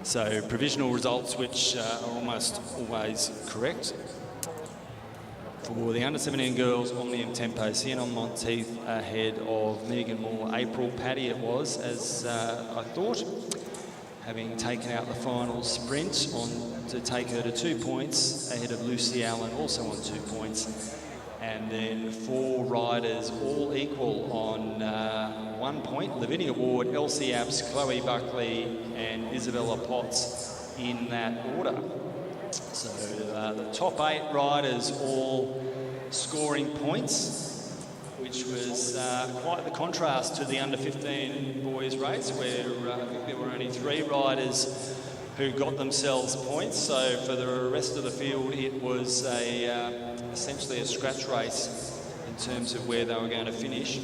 So provisional results, which are almost always correct. For the under 17 girls, Omnium tempo, Sienna Monteith ahead of Megan Moore. April Paddy it was, as I thought, having taken out the final sprint on to take her to 2 points, ahead of Lucy Allen, also on 2 points. And then 4 riders all equal on 1 point. Lavinia Ward, Elsie Apps, Chloe Buckley and Isabella Potts in that order. So the top 8 riders all scoring points, which was quite the contrast to the under 15 boys race, where I think there were only 3 riders who got themselves points. So for the rest of the field, it was essentially a scratch race in terms of where they were going to finish.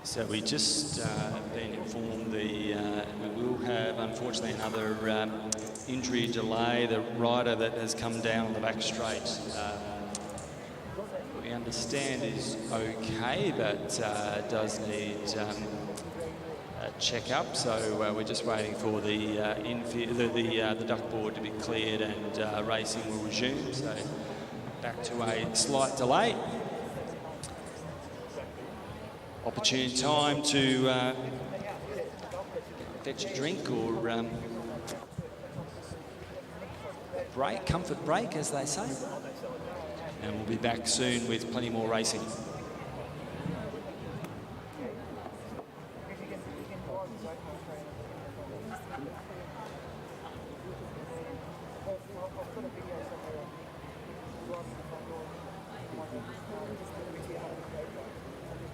So we just been informed we will have, unfortunately, another injury delay. The rider that has come down on the back straight, we understand is okay, but does need a check-up. So we're just waiting for the duck board to be cleared, and racing will resume. So back to a slight delay. Opportune time to fetch a drink or break, comfort break, as they say. And we'll be back soon with plenty more racing.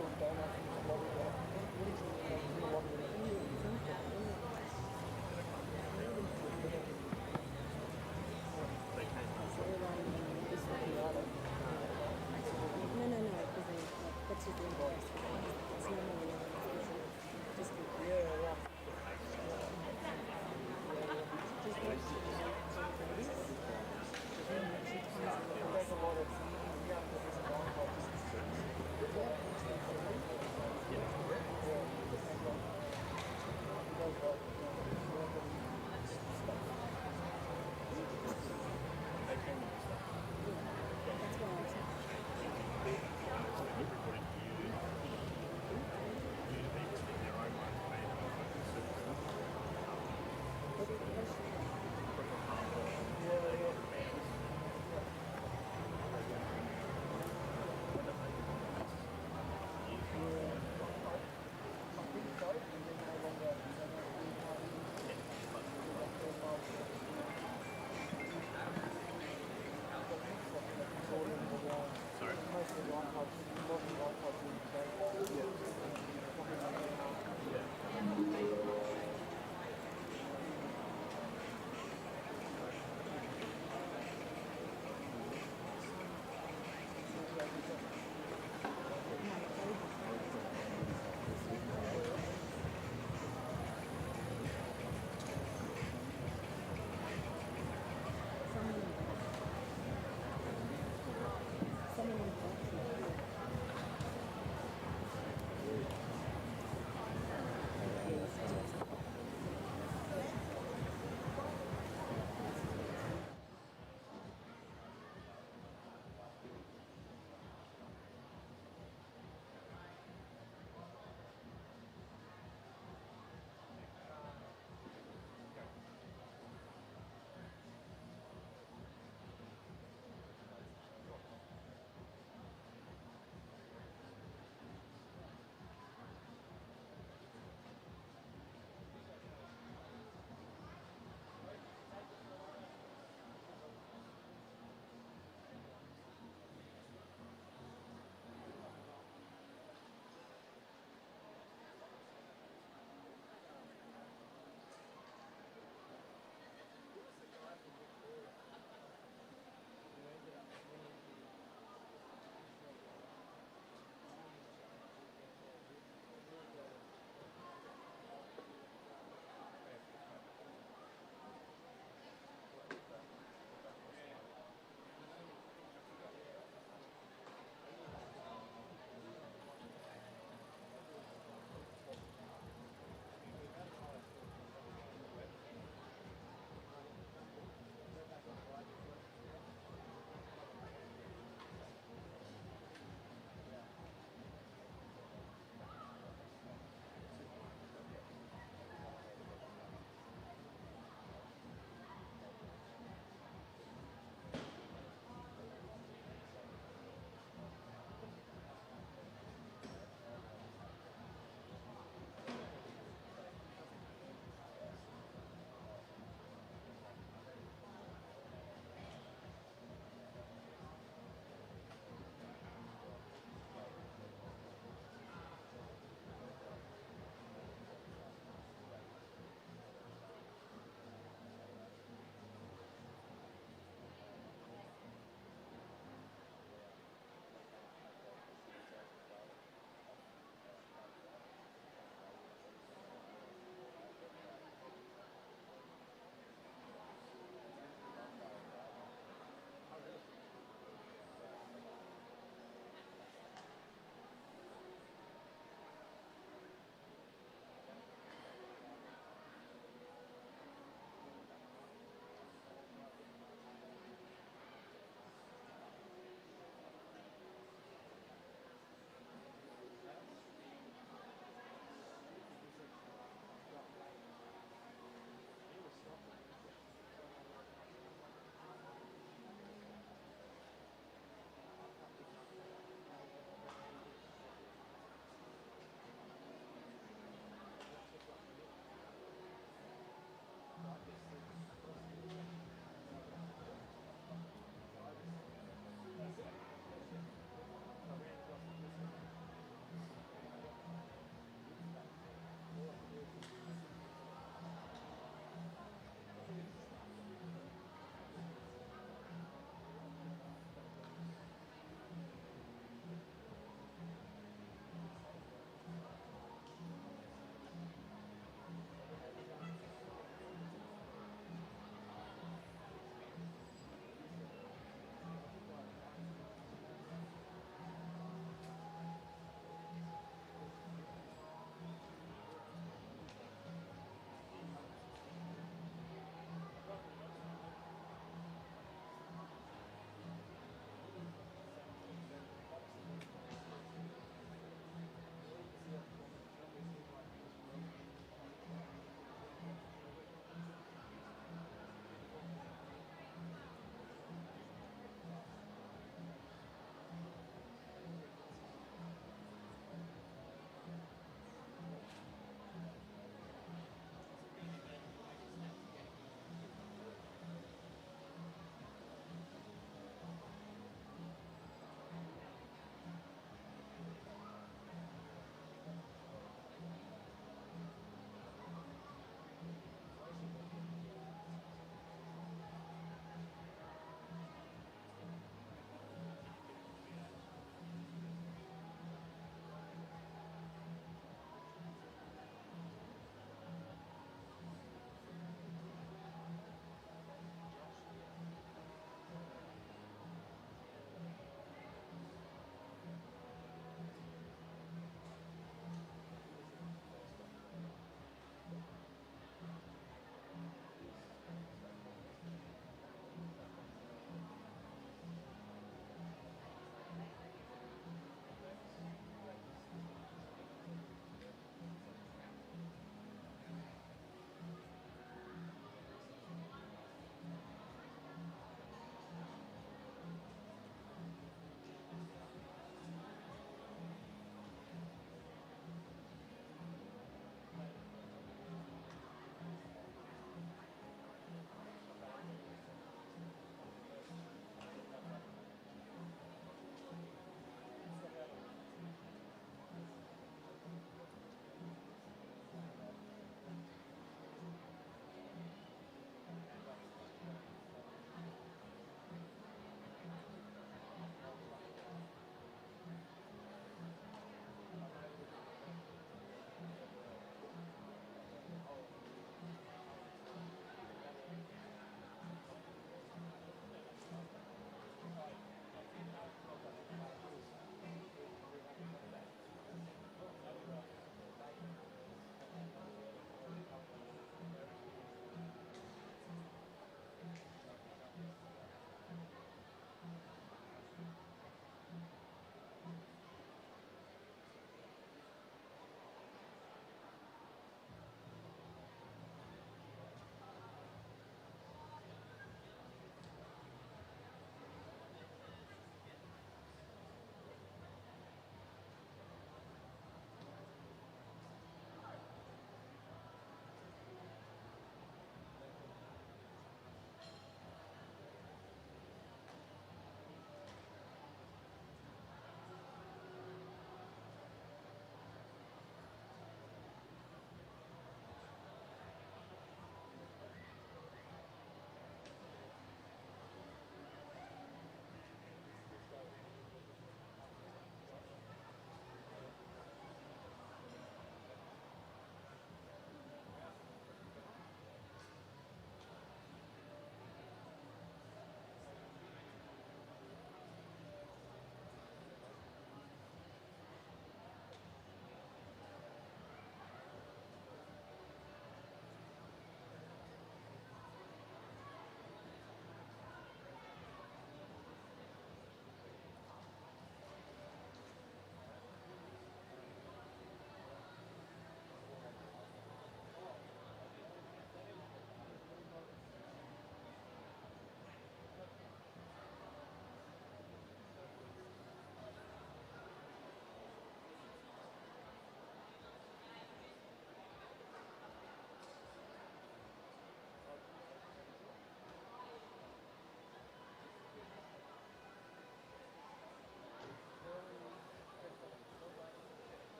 No, because that's just the interest. It's not really just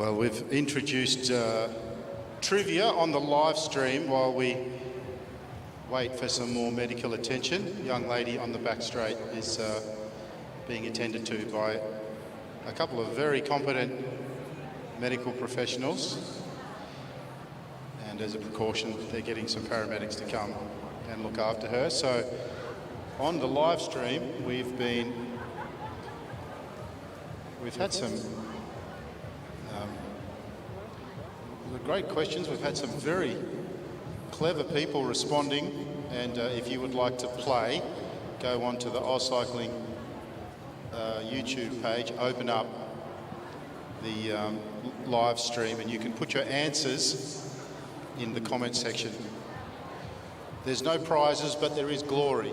Well, we've introduced trivia on the live stream while we wait for some more medical attention. Young lady on the back straight is being attended to by a couple of very competent medical professionals. And as a precaution, they're getting some paramedics to come and look after her. So on the live stream, we've had some great questions. We've had some very clever people responding, and if you would like to play, go on to the AusCycling YouTube page, open up the live stream, and you can put your answers in the comment section. There's no prizes, but there is glory.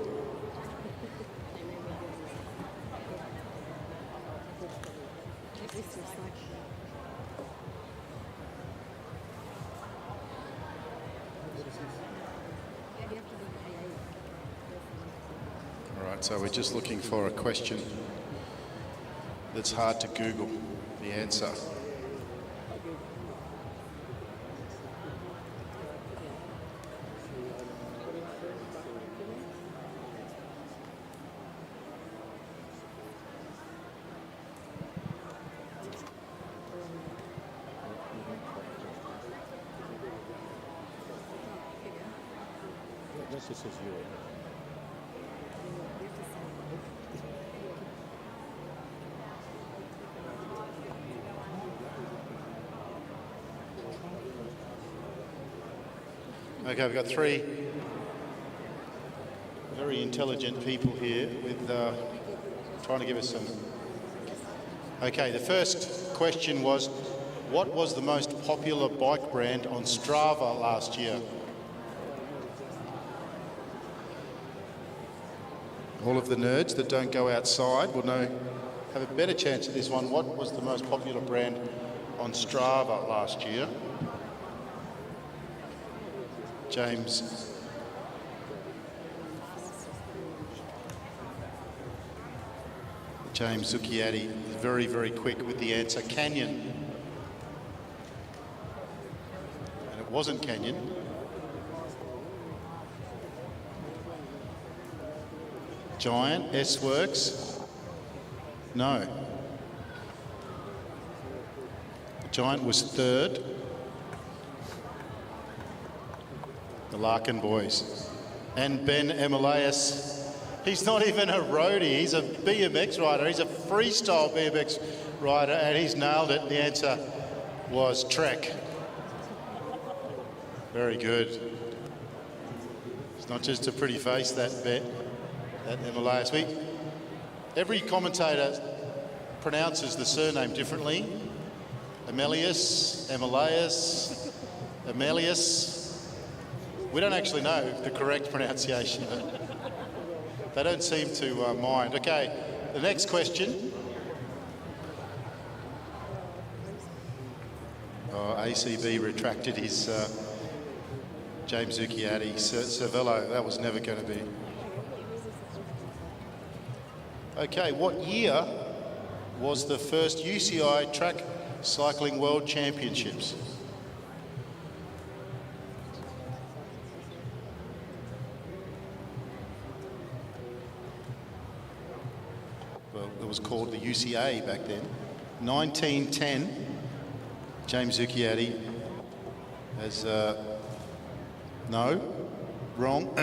All right, so we're just looking for a question that's hard to Google the answer. This is yours. Okay, we've got three very intelligent people here with trying to give us some. Okay, the first question was, what was the most popular bike brand on Strava last year? All of the nerds that don't go outside will have a better chance at this one. What was the most popular brand on Strava last year? James. James Zucchiatti is very, very quick with the answer. Canyon. And it wasn't Canyon. Giant, S-Works. No. Giant was third. The Larkin boys. And Ben Emilius, he's not even a roadie, he's a BMX rider. He's a freestyle BMX rider, and he's nailed it. The answer was Trek. Very good. It's not just a pretty face, that Emilius. Every commentator pronounces the surname differently. Emilius, Emilius. We don't actually know the correct pronunciation. They don't seem to mind. Okay, the next question. Oh, ACB retracted his James Zucchiatti. Cervello, that was never going to be. Okay, what year was the first UCI Track Cycling World Championships? Well, it was called the UCA back then. 1910, James Zucchiatti has, no, wrong.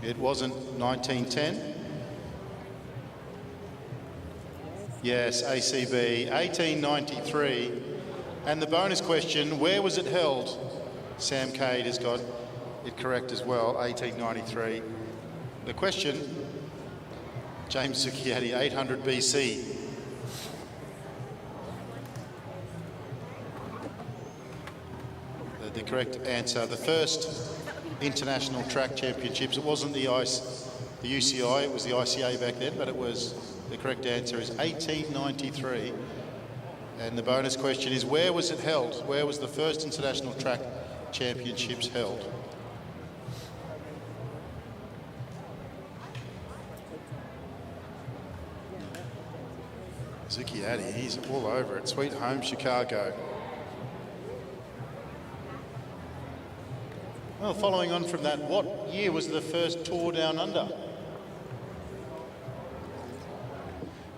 It wasn't 1910. Yes, ACB, 1893. And the bonus question, where was it held? Sam Cade has got it correct as well, 1893. The question, James Zucchiatti, 800 BC. The correct answer, the first international track championships, it wasn't the UCI, it was the ICA back then, but it was, the correct answer is 1893. And the bonus question is, where was it held? Where was the first international track championships held? Zucchiatti, he's all over it. Sweet home Chicago. Well, following on from that, what year was the first Tour Down Under?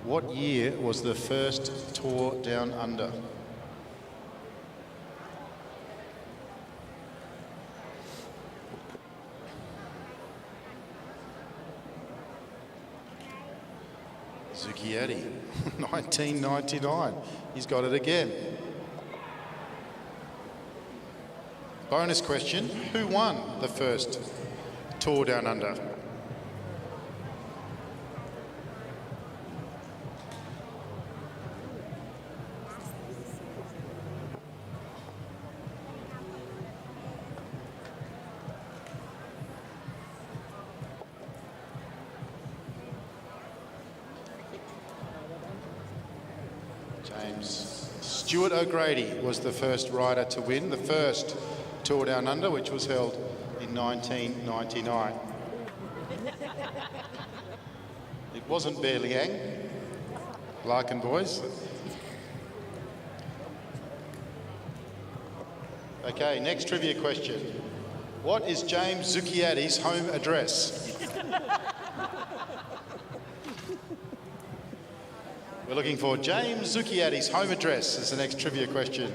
What year was the first Tour Down Under? Zucchiatti, 1999. He's got it again. Bonus question, who won the first Tour Down Under? Stuart O'Grady was the first rider to win the first Tour Down Under, which was held in 1999. It wasn't Bear Liang, Larkin boys. Okay, next trivia question. What is James Zucchiatti's home address? We're looking for James Zucchiatti's home address as the next trivia question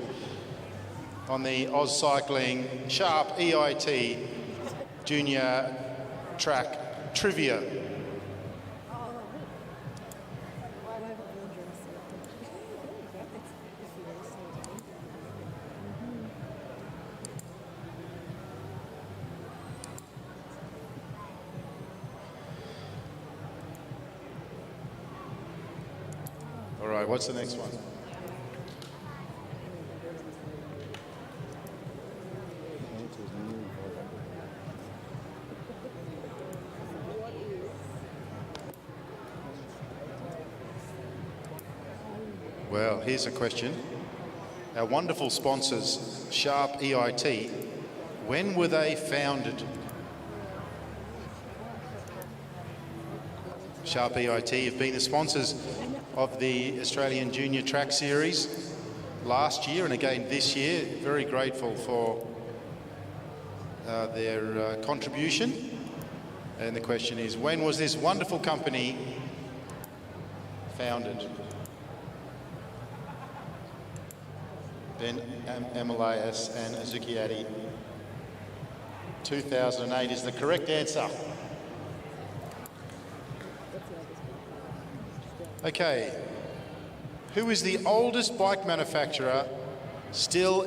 on the AusCycling Sharp EIT Junior Track Trivia. All right, what's the next one? Well, here's a question. Our wonderful sponsors, Sharp EIT, when were they founded? Sharp EIT have been the sponsors of the Australian Junior Track Series last year and again this year. Very grateful for their contribution. And the question is, when was this wonderful company founded? Ben Emilias and Zucchiatti. 2008 is the correct answer. Okay, who is the oldest bike manufacturer still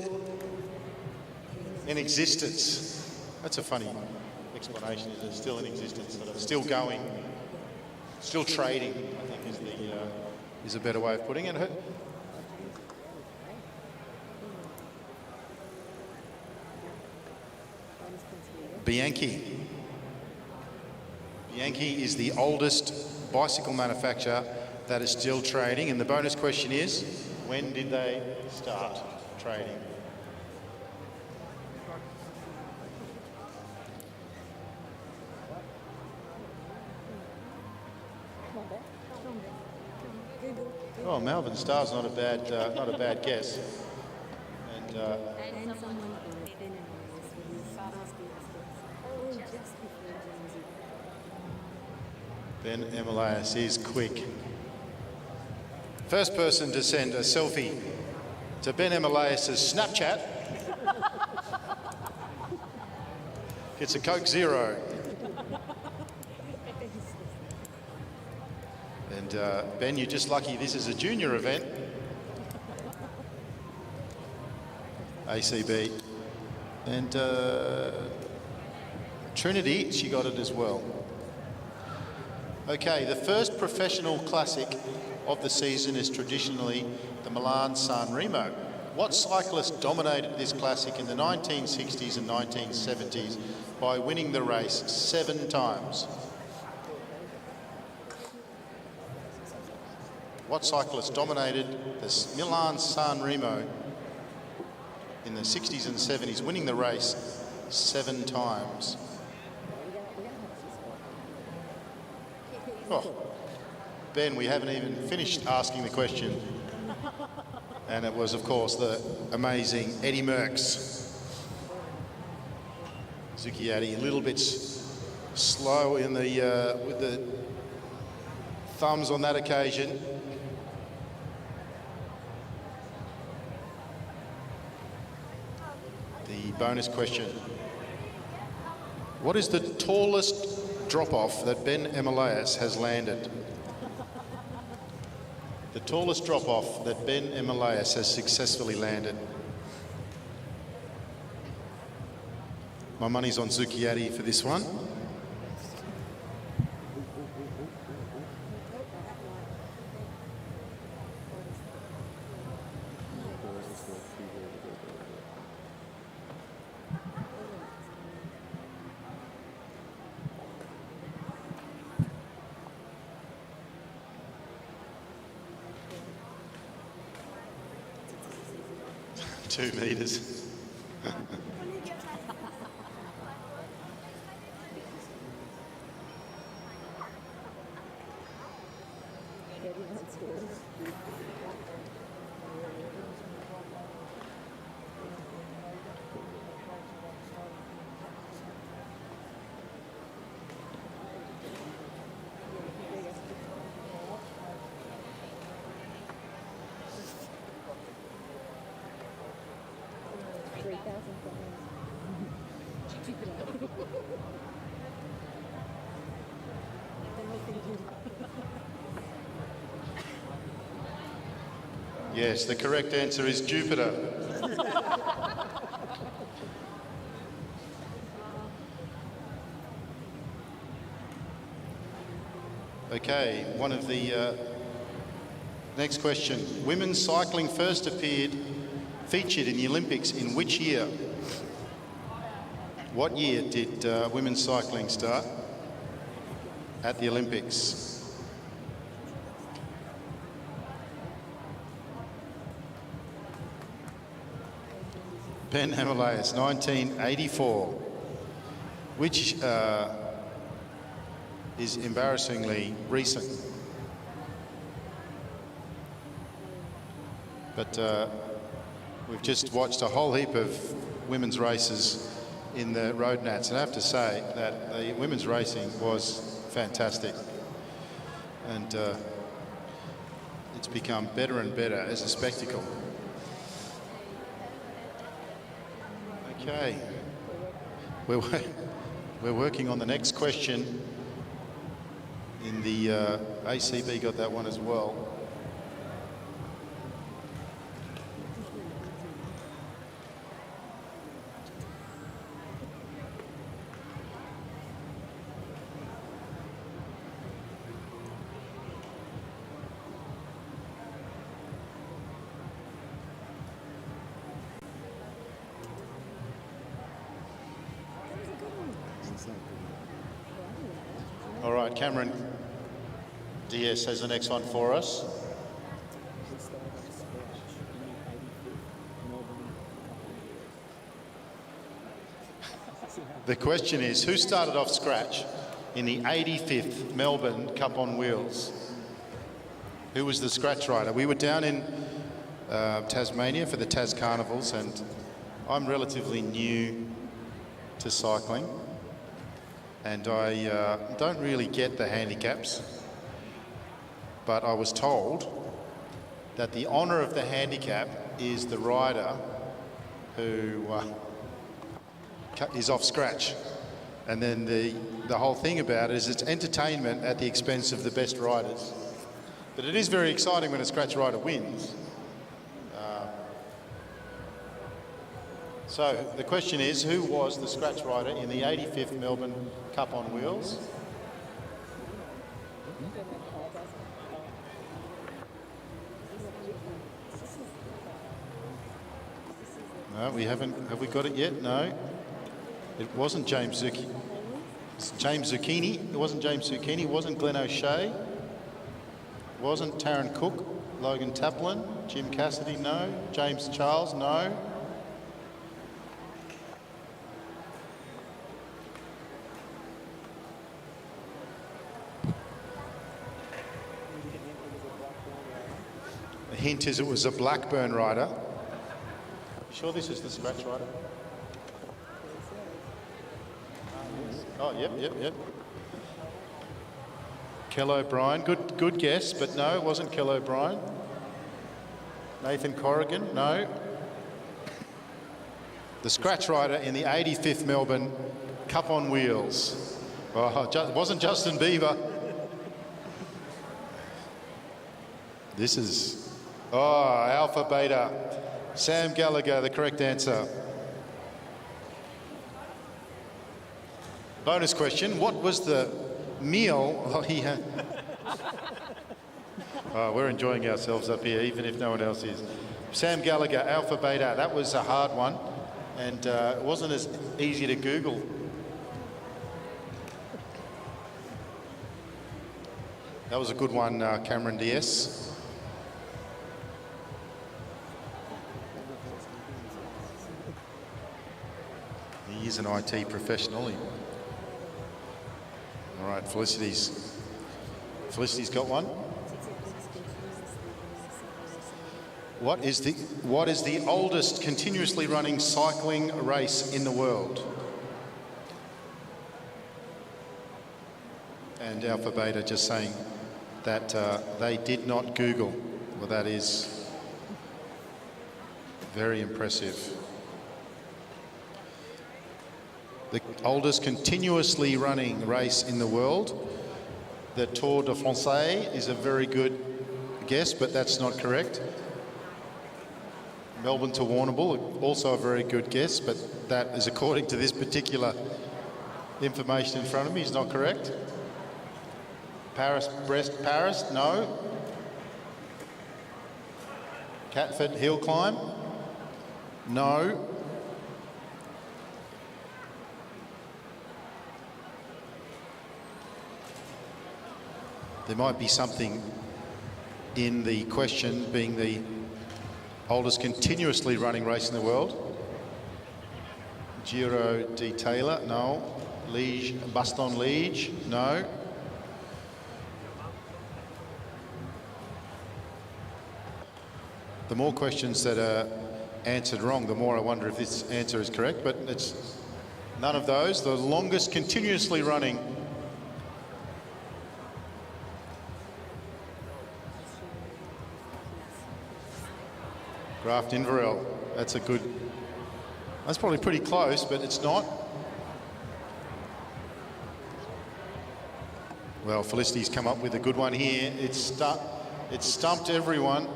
in existence? That's a funny explanation, is it? Still in existence, but still going, still trading, I think is a better way of putting it. Bianchi. Bianchi is the oldest bicycle manufacturer that is still trading, and the bonus question is, when did they start trading? Oh, Melbourne Star's not a bad guess. And Ben Emilias is quick. First person to send a selfie to Ben Emilias' Snapchat gets a Coke Zero. And Ben, you're just lucky this is a junior event. ACB. And Trinity, she got it as well. Okay, the first professional classic of the season is traditionally the Milan-San Remo. What cyclist dominated this classic in the 1960s and 1970s by winning the race 7 times? What cyclist dominated the Milan-San Remo in the 60s and 70s, winning the race 7 times? Oh, Ben, we haven't even finished asking the question. And it was, of course, the amazing Eddie Merckx. Zucchiatti a little bit slow in the with the thumbs on that occasion. The bonus question. What is the tallest drop-off that Ben Emilias has landed? The tallest drop-off that Ben Emilias has successfully landed. My money's on Zucchiatti for this one. Two metres. Yes, the correct answer is Jupiter. Okay, one of the next question. Women's cycling first featured in the Olympics in which year? What year did women's cycling start at the Olympics? Ben Emilias, 1984, which is embarrassingly recent. But we've just watched a whole heap of women's races in the road nats, and I have to say that the women's racing was fantastic. And it's become better and better as a spectacle. Okay, we're working on the next question. In the ACB got that one as well. All right, Cameron DS has the next one for us. The question is, who started off scratch in the 85th Melbourne Cup on Wheels? Who was the scratch rider? We were down in Tasmania for the Tas Carnivals, and I'm relatively new to cycling. And I don't really get the handicaps, but I was told that the honour of the handicap is the rider who is off scratch. And then the whole thing about it is it's entertainment at the expense of the best riders. But it is very exciting when a scratch rider wins. So the question is, who was the scratch rider in the 85th Melbourne Cup on Wheels? No, we haven't. Have we got it yet? No. It wasn't James Zucchini. It wasn't James Zucchini. It wasn't Glenn O'Shea. It wasn't Taron Cook. Logan Taplin. Jim Cassidy, no. James Charles, no. The hint is it was a Blackburn rider. You sure this is the scratch rider? Oh, yep. Kel O'Brien, good guess, but no, it wasn't Kel O'Brien. Nathan Corrigan, no. The scratch rider in the 85th Melbourne Cup on Wheels. Oh, it wasn't Justin Bieber. This is, Alpha Beta. Sam Gallagher, the correct answer. Bonus question, what was the meal he had? We're enjoying ourselves up here, even if no one else is. Sam Gallagher, Alpha Beta, that was a hard one, and it wasn't as easy to Google. That was a good one, Cameron DS. He is an IT professional. All right, Felicity's got one. What is the oldest continuously running cycling race in the world? And Alpha Beta just saying that they did not Google. Well, that is very impressive. The oldest continuously running race in the world, the Tour de France, is a very good guess, but that's not correct. Melbourne to Warrnambool, also a very good guess, but that is according to this particular information in front of me, is not correct. Paris-Brest Paris, no. Catford Hill Climb, no. There might be something in the question being the oldest continuously running race in the world. Giro di Taylor, no. Liège, Bastogne-Liège, no. The more questions that are answered wrong, the more I wonder if this answer is correct, but it's none of those. The longest continuously running Graft Inverell, that's probably pretty close, but it's not. Well, Felicity's come up with a good one here. It's stumped everyone.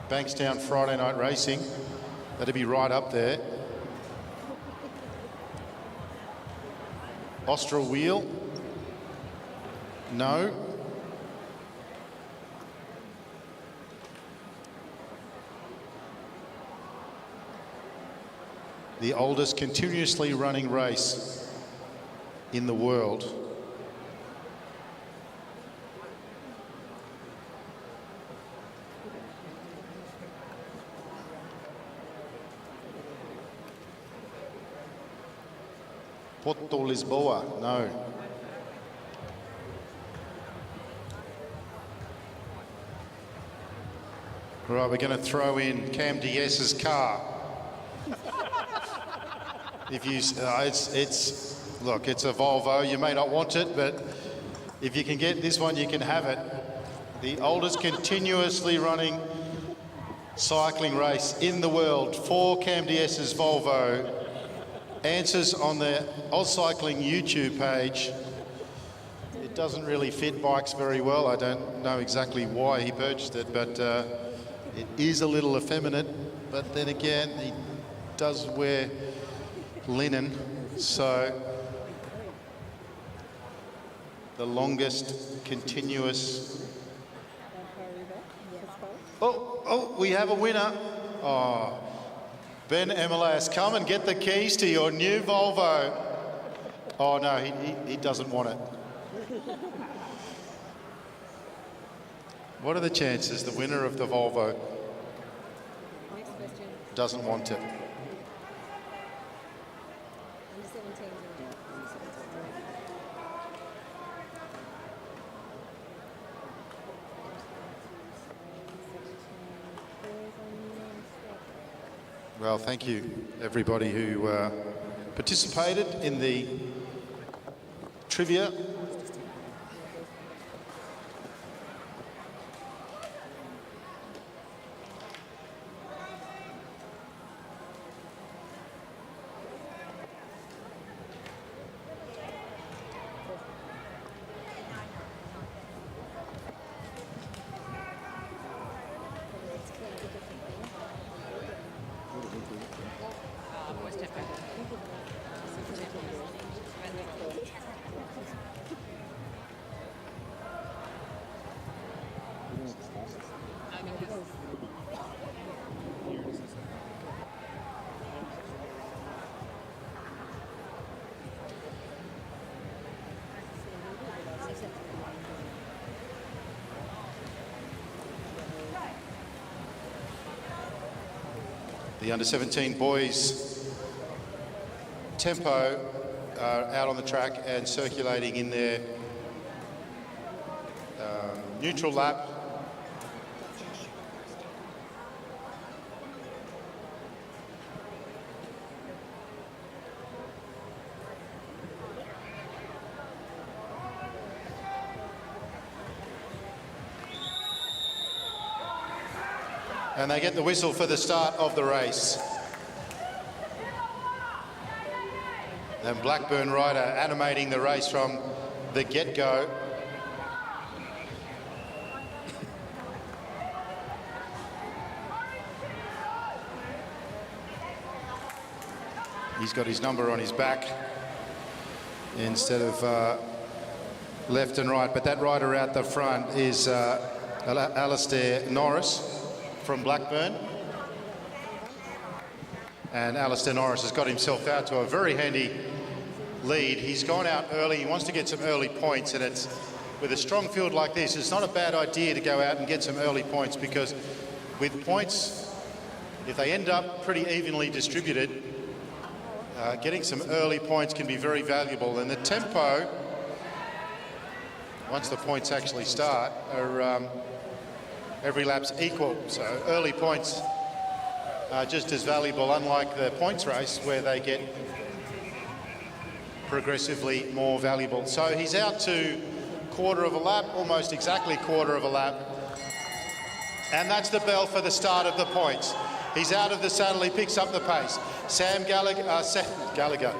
Bankstown Friday Night Racing, that'd be right up there. Austral Wheel, no. The oldest continuously running race in the world. Porto Lisboa, no. Right, we're going to throw in Cam DS's car. If you, look, it's a Volvo. You may not want it, but if you can get this one, you can have it. The oldest continuously running cycling race in the world for Cam DS's Volvo. Answers on the AusCycling YouTube page. It doesn't really fit bikes very well. I don't know exactly why he purchased it, but it is a little effeminate. But then again, he does wear linen, so the longest continuous. Oh, we have a winner. Oh, Ben Emilas, come and get the keys to your new Volvo. Oh no, he doesn't want it. What are the chances the winner of the Volvo doesn't want it? Well, thank you, everybody who participated in the trivia. The under-17 boys tempo are out on the track and circulating in their neutral lap. And they get the whistle for the start of the race. And Blackburn rider animating the race from the get-go. He's got his number on his back instead of left and right. But that rider out the front is Alistair Norris from Blackburn. And Alistair Norris has got himself out to a very handy lead. He's gone out early. He wants to get some early points, and it's with a strong field like this, it's not a bad idea to go out and get some early points, because with points, if they end up pretty evenly distributed, getting some early points can be very valuable. And the tempo, once the points actually start, are every lap's equal. So early points are just as valuable, unlike the points race where they get progressively more valuable. So he's out to quarter of a lap, almost exactly quarter of a lap. And that's the bell for the start of the points. He's out of the saddle, he picks up the pace. Sam Gallagher.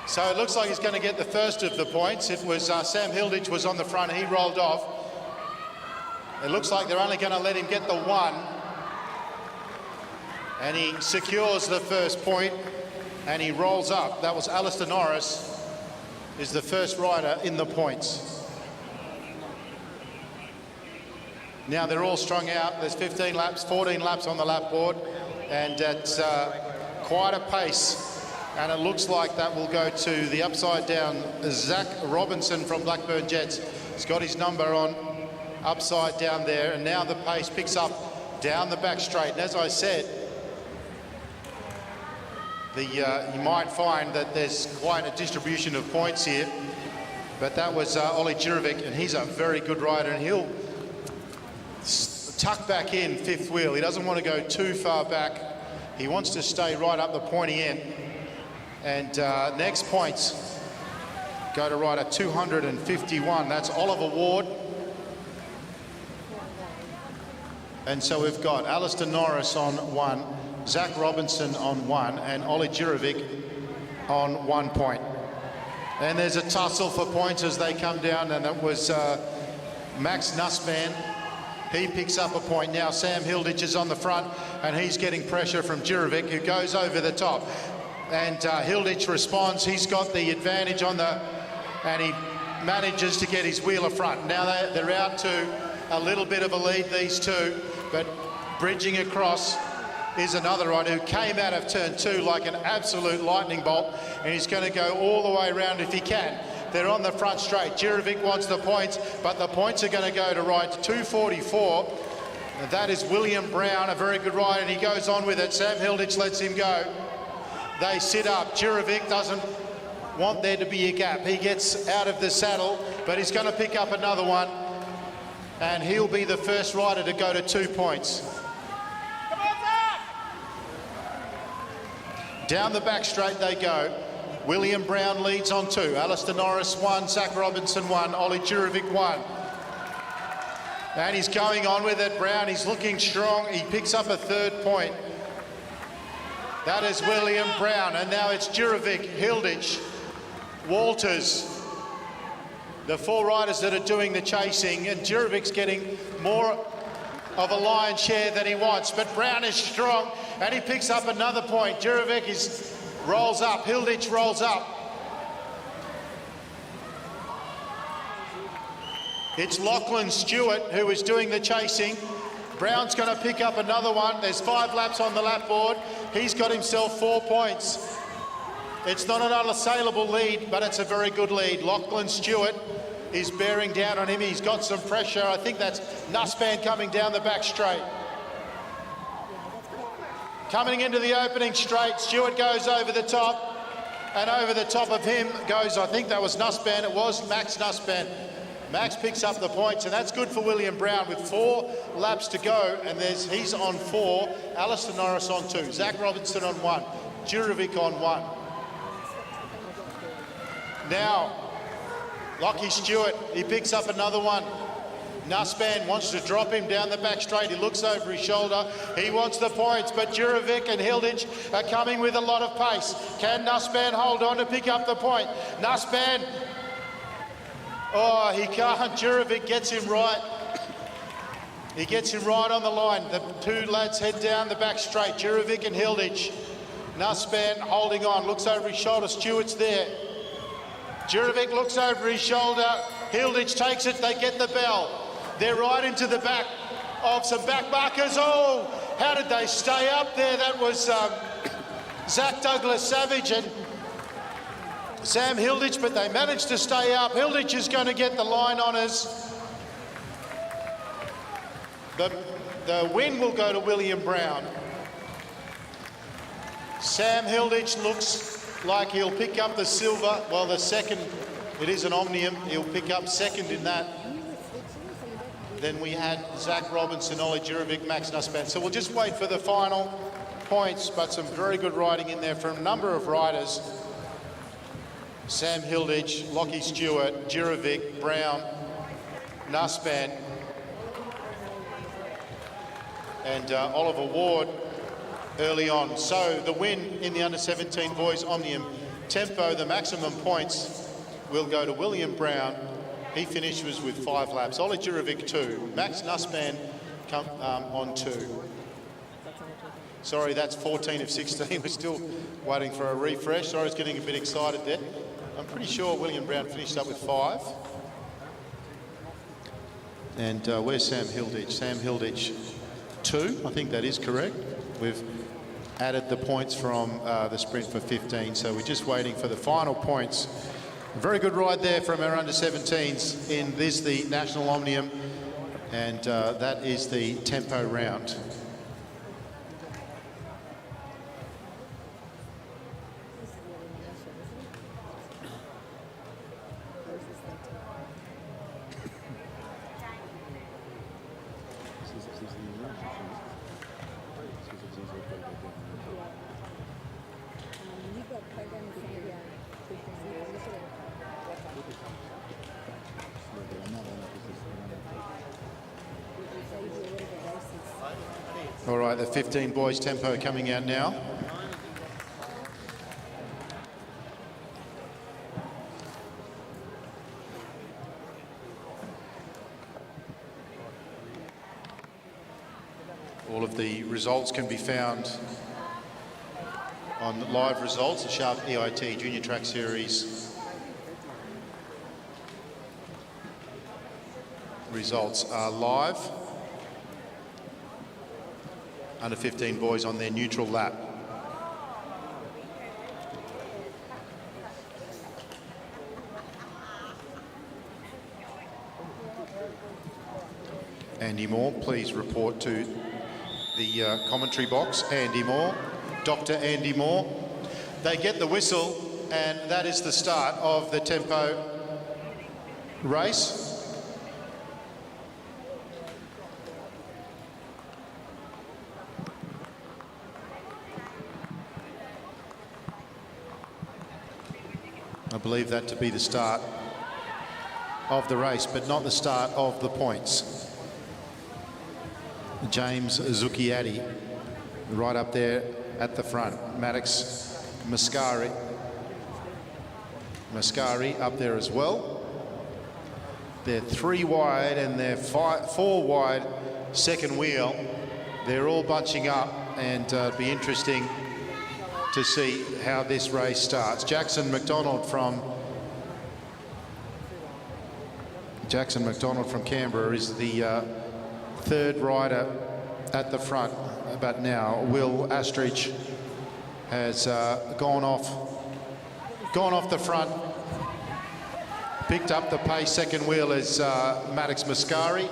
So it looks like he's going to get the first of the points. It was Sam Hilditch was on the front, he rolled off. It looks like they're only going to let him get the one. And he secures the first point and he rolls up. That was Alistair Norris, is the first rider in the points. Now they're all strung out. There's 15 laps, 14 laps on the lap board, and at quite a pace. And it looks like that will go to the upside down Zach Robinson from Blackburn Jets. He's got his number on upside down there, and now the pace picks up down the back straight. And as I said, you might find that there's quite a distribution of points here, but that was Ollie Jurovic, and he's a very good rider, and he'll tuck back in fifth wheel. He doesn't want to go too far back. He wants to stay right up the pointy end. And next points go to rider 251. That's Oliver Ward. And so we've got Alistair Norris on one, Zach Robinson on one, and Ollie Jurovic on 1 point. And there's a tussle for points as they come down, and it was Max Nussbaum. He picks up a point. Now Sam Hilditch is on the front, and he's getting pressure from Jurovic, who goes over the top. And Hilditch responds. He's got the advantage on the, and he manages to get his wheeler front. Now they're out to a little bit of a lead, these two, but bridging across is another rider who came out of turn two like an absolute lightning bolt, and he's going to go all the way around if he can. They're on the front straight. Jurovic wants the points, but the points are going to go to ride 244. And that is William Brown, a very good rider, and he goes on with it. Sam Hilditch lets him go. They sit up. Jurovic doesn't want there to be a gap. He gets out of the saddle, but he's going to pick up another one. and he'll be the first rider to go to 2 points. Down the back straight they go. William Brown leads on 2. Alistair Norris 1, Zach Robinson 1, Ollie Jurovic 1. And he's going on with it. Brown, he's looking strong. He picks up a 3rd point. That is William Brown. And now it's Jurovic, Hilditch, Walters, the 4 riders that are doing the chasing. And Jurovic's getting more of a lion's share than he wants. But Brown is strong and he picks up another point. Jurovic rolls up. Hilditch rolls up. It's Lachlan Stewart who is doing the chasing. Brown's going to pick up another one. There's 5 laps on the lap board. He's got himself 4 points. It's not an unassailable lead, but it's a very good lead. Lachlan Stewart is bearing down on him. He's got some pressure. I think that's Nussband coming down the back straight. Coming into the opening straight, Stewart goes over the top, and over the top of him goes, I think that was Nussband. It was Max Nussband. Max picks up the points, and that's good for William Brown with 4 laps to go, and he's on 4, Alistair Norris on 2, Zach Robinson on 1, Jurovic on 1. Now, Lockie Stewart, he picks up another one. Nussband wants to drop him down the back straight. He looks over his shoulder. He wants the points, but Jurovic and Hilditch are coming with a lot of pace. Can Nussband hold on to pick up the point? Nussband, oh, he can't. Jurovic gets him right. He gets him right on the line. The 2 lads head down the back straight. Jurovic and Hilditch. Nussband holding on, looks over his shoulder. Stewart's there. Jurovic looks over his shoulder. Hilditch takes it. They get the bell. They're right into the back of some back markers. Oh, how did they stay up there? That was Zach Douglas Savage and Sam Hilditch, but they managed to stay up. Hilditch is going to get the line honours. The win will go to William Brown. Sam Hilditch looks like he'll pick up the silver. Well, the second, it is an Omnium. He'll pick up second in that. Then we had Zach Robinson, Ollie Jurovic, Max Nussband. So we'll just wait for the final points, but some very good riding in there from a number of riders. Sam Hilditch, Lockie Stewart, Jurovic, Brown, Nussband, and Oliver Ward early on. So the win in the under-17 boys Omnium tempo, the maximum points will go to William Brown. He finishes with 5 laps. Ollie Jurovic 2. Max Nussband on 2. Sorry, that's 14 of 16. We're still waiting for a refresh. Sorry, I was getting a bit excited there. I'm pretty sure William Brown finished up with 5. And where's Sam Hilditch? Sam Hilditch 2, I think that is correct. We've added the points from the sprint for 15, so we're just waiting for the final points. A very good ride there from our under-17s in this, the National Omnium, and that is the tempo round. All right, the 15 boys tempo coming out now. All of the results can be found on live results, the Sharp EIT Junior Track Series results are live. Under 15 boys on their neutral lap. Andy Moore, please report to the commentary box. Andy Moore, Dr. Andy Moore. They get the whistle, and that is the start of the tempo race. believe that to be the start of the race, but not the start of the points. James Zucchiatti right up there at the front. Maddox Mascari up there as well. They're 3 wide and they're 4 wide second wheel. They're all bunching up, and it'll be interesting to see how this race starts. Jackson McDonald from Canberra is the third rider at the front, but now Will Astridge has gone off the front, picked up the pace. Second wheel is Maddox Mascari,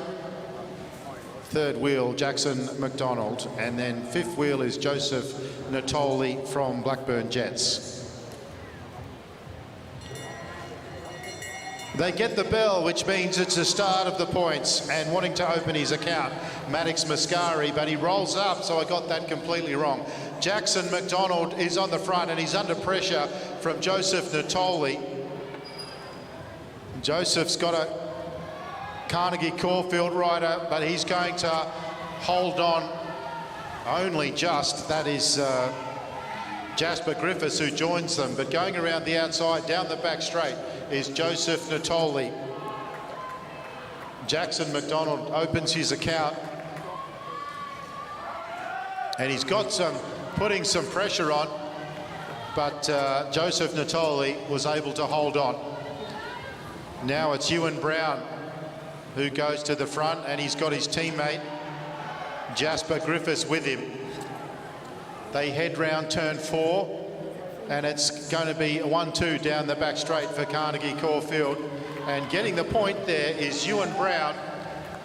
third wheel Jackson McDonald, and then fifth wheel is Joseph Natoli from Blackburn Jets. They get the bell, which means it's the start of the points, and wanting to open his account, Maddox Mascari, but he rolls up, so I got that completely wrong. Jackson McDonald is on the front, and he's under pressure from Joseph Natoli. Joseph's got a Carnegie Caulfield rider, but he's going to hold on only just. That is Jasper Griffiths who joins them, but going around the outside, down the back straight, is Joseph Natoli. Jackson McDonald opens his account, and he's got putting some pressure on, but Joseph Natoli was able to hold on. Now it's Ewan Brown who goes to the front, and he's got his teammate Jasper Griffiths with him. They head round turn 4, and it's going to be a 1-2 down the back straight for Carnegie Caulfield. And getting the point there is Ewan Brown.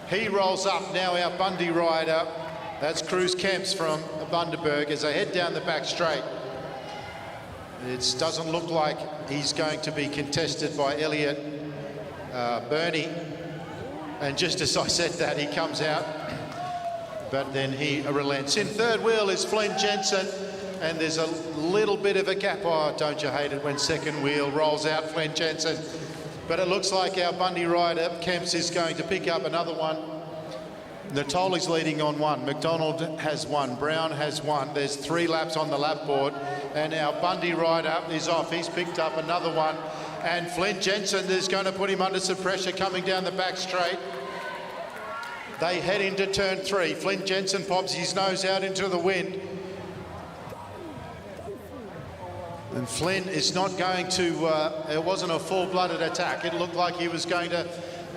He rolls up now, our Bundy rider. That's Cruz Kemps from Bundaberg as they head down the back straight. It doesn't look like he's going to be contested by Elliot Burney. And just as I said that, he comes out, but then he relents. In third wheel is Flynn Jensen, and there's a little bit of a gap. Oh, don't you hate it when second wheel rolls out Flynn Jensen? But it looks like our Bundy rider, Kemps, is going to pick up another one. Natoli's leading on 1. McDonald has 1. Brown has 1. There's 3 laps on the lap board, and our Bundy rider is off. He's picked up another one. And Flynn Jensen is going to put him under some pressure coming down the back straight. They head into turn 3. Flynn Jensen pops his nose out into the wind. And Flynn is not going to, it wasn't a full-blooded attack. It looked like he was going to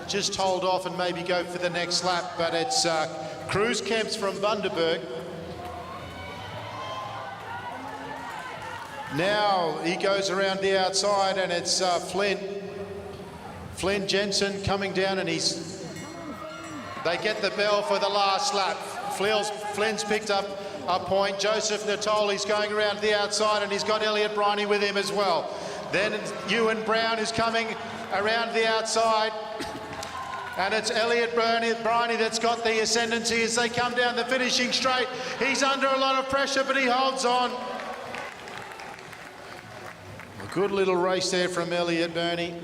just hold off and maybe go for the next lap, but it's Cruz Kemps from Bundaberg. Now he goes around the outside, and it's Flynn Jensen coming down, and they get the bell for the last lap. Flynn's picked up a point. Joseph Natoli's going around the outside, and he's got Elliot Briney with him as well. Then Ewan Brown is coming around the outside, and it's Elliot Briney that's got the ascendancy as they come down the finishing straight. He's under a lot of pressure, but he holds on. A good little race there from Elliot Burney,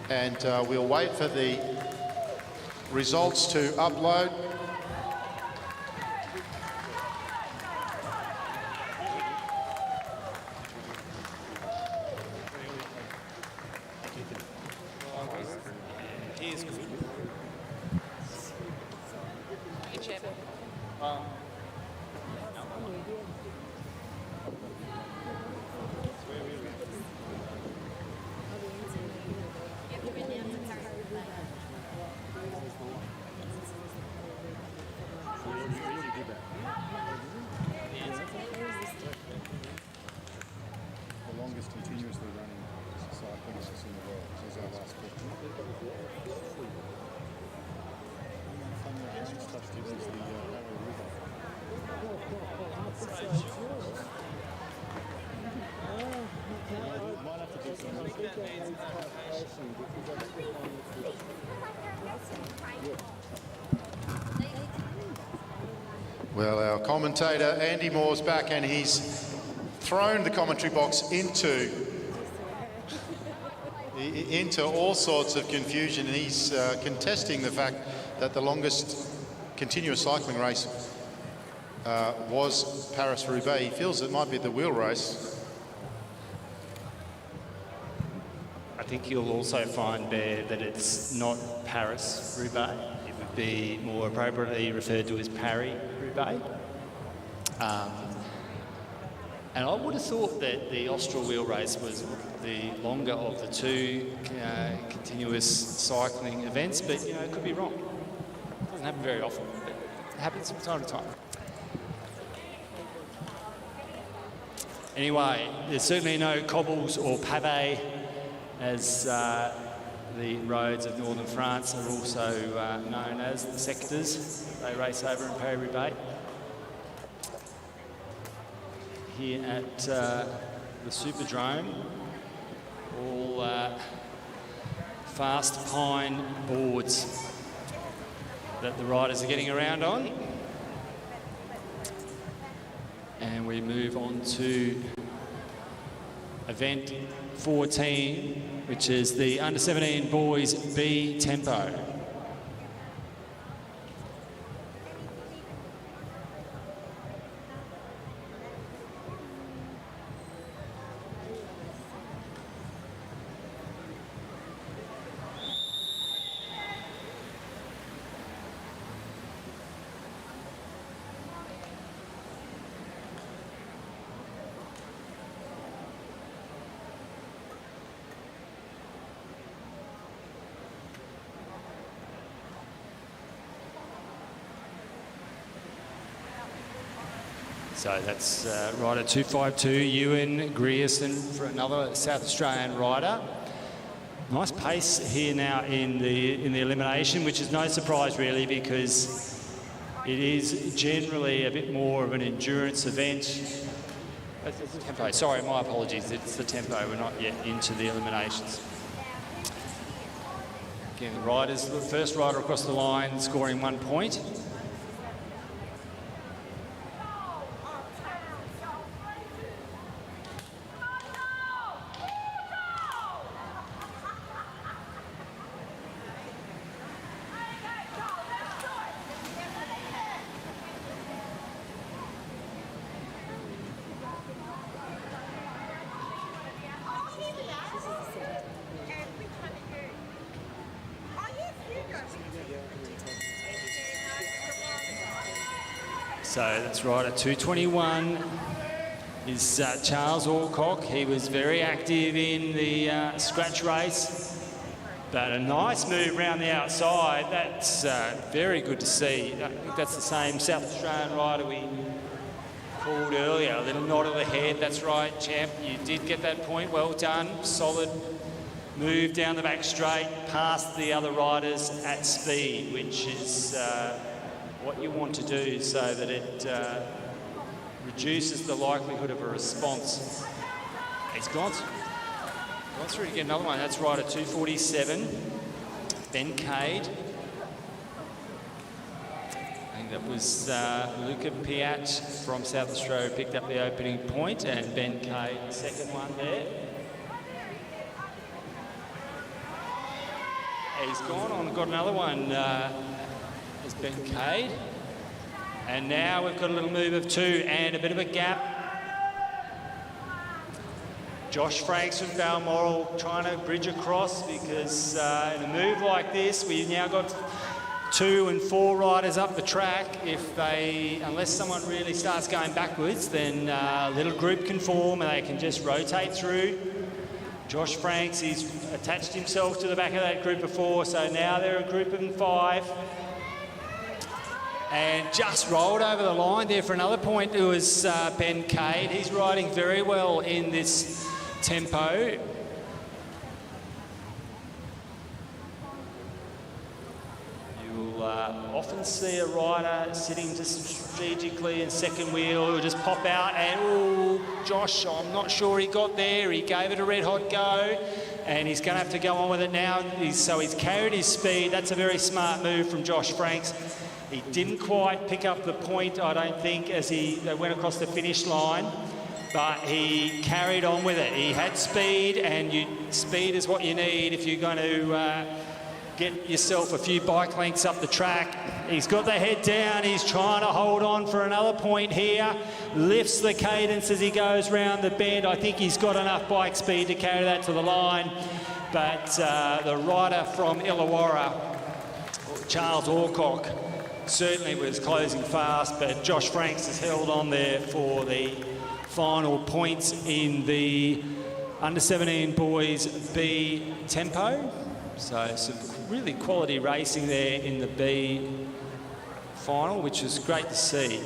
and we'll wait for the results to upload. Well, our commentator Andy Moore's back, and he's thrown the commentary box into into all sorts of confusion, and he's contesting the fact that the longest continuous cycling race was Paris-Roubaix. He feels it might be the wheel race. I think you'll also find, Bear, that it's not Paris-Roubaix. It would be more appropriately referred to as Paris-Roubaix. And I would have thought that the Austral wheel race was the longer of the two continuous cycling events, but you know, it could be wrong. It doesn't happen very often, but it happens from time to time. Anyway, there's certainly no cobbles or pave, as the roads of northern France are also known as the sectors. They race over in Paris-Roubaix. Here at the Super-Drome, all fast pine boards that the riders are getting around on. And we move on to event 14, which is the under-17 boys B tempo. So that's rider 252, Ewan Grierson, for another South Australian rider. Nice pace here now in the elimination, which is no surprise really, because it is generally a bit more of an endurance event. It's the tempo. Sorry, my apologies. It's the tempo. We're not yet into the eliminations. Again, the riders, the first rider across the line, scoring 1 point. So that's rider 221 is Charles Alcock. He was very active in the scratch race, but a nice move around the outside. That's very good to see. I think that's the same South Australian rider we called earlier. A little nod of the head. That's right, champ. You did get that point. Well done. Solid move down the back straight, past the other riders at speed, which is what you want to do so that it reduces the likelihood of a response. He's gone through to get another one. That's rider 247, Ben Cade. I think that was Luca Piat from South Australia picked up the opening point, and Ben Cade, the second one there. He's gone on, got another one. Has Ben Cade. And now we've got a little move of two and a bit of a gap. Josh Franks from Balmoral trying to bridge across, because in a move like this, we've now got 2 and 4 riders up the track. If they, unless someone really starts going backwards, then a little group can form and they can just rotate through. Josh Franks, he's attached himself to the back of that group of 4, so now they're a group of 5. And just rolled over the line there for another point. It was Ben Cade. He's riding very well in this tempo. You'll often see a rider sitting just strategically in second wheel who'll just pop out and, oh, Josh, I'm not sure he got there. He gave it a red-hot go, and he's going to have to go on with it now. So he's carried his speed. That's a very smart move from Josh Franks. He didn't quite pick up the point, I don't think, as they went across the finish line. but he carried on with it. He had speed, and speed is what you need if you're going to get yourself a few bike lengths up the track. He's got the head down. He's trying to hold on for another point here. Lifts the cadence as he goes round the bend. I think he's got enough bike speed to carry that to the line. But the rider from Illawarra, Charles Alcock, certainly was closing fast, but Josh Franks has held on there for the final points in the under-17 boys B tempo. So some really quality racing there in the B final, which is great to see.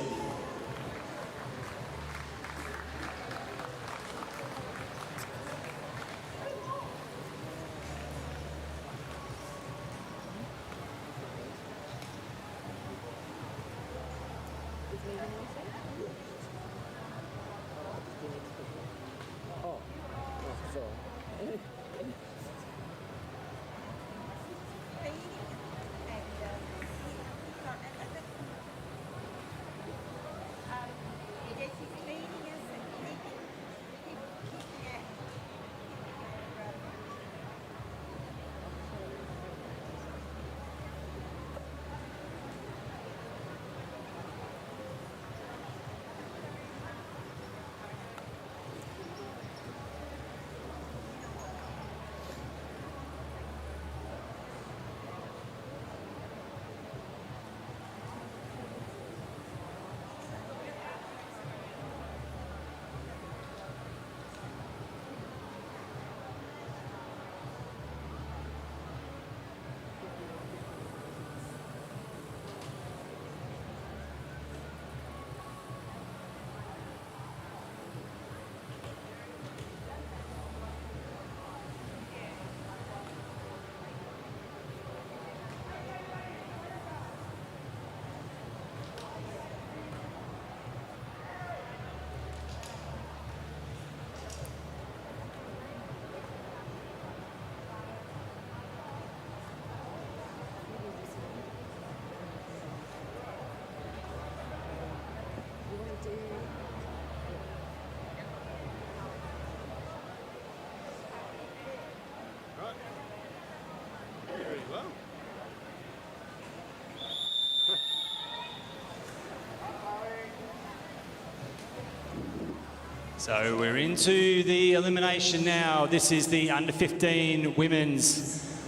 So we're into the elimination now. This is the under-15 women's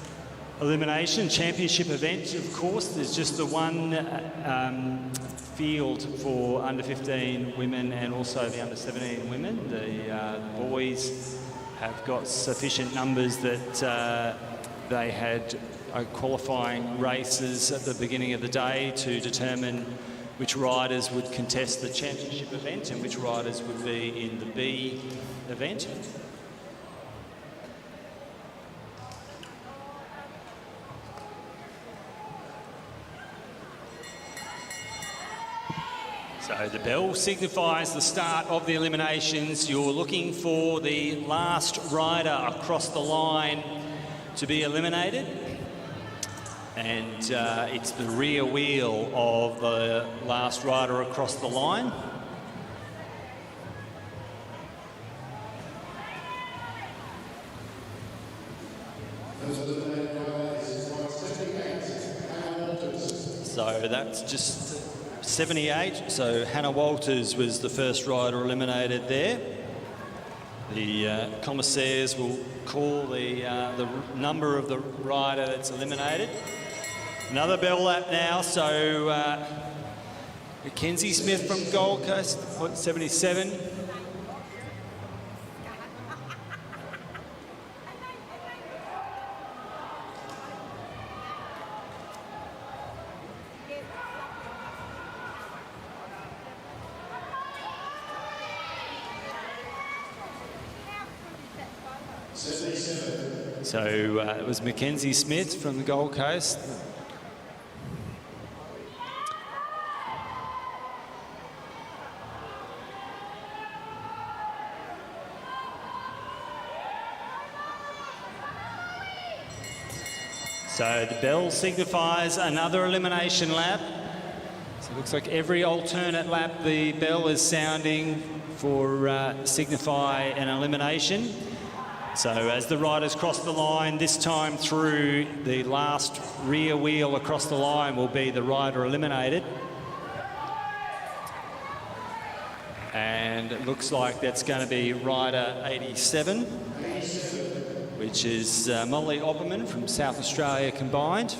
elimination championship event. Of course, there's just the one field for under-15 women and also the under-17 women. The boys have got sufficient numbers that they had qualifying races at the beginning of the day to determine which riders would contest the championship event and which riders would be in the B event. So the bell signifies the start of the eliminations. You're looking for the last rider across the line to be eliminated. And it's the rear wheel of the last rider across the line. So that's just 78. So Hannah Walters was the first rider eliminated there. The commissaires will call the number of the rider that's eliminated. Another bell lap now, so Mackenzie Smith from Gold Coast, 77. So it was Mackenzie Smith from the Gold Coast. So the bell signifies another elimination lap. So it looks like every alternate lap the bell is sounding signify an elimination. So as the riders cross the line, this time through, the last rear wheel across the line will be the rider eliminated. And it looks like that's going to be rider 87, which is Molly Opperman from South Australia combined.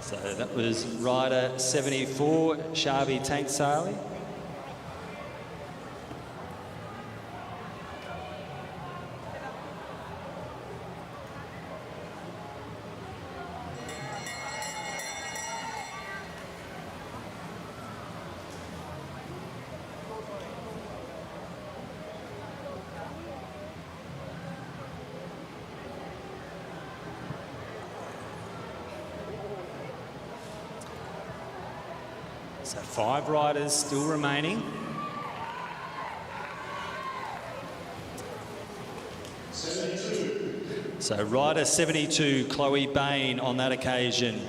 So that was rider 74, Shabi Tanksali. So 5 riders still remaining. So rider 72, Chloe Bain on that occasion.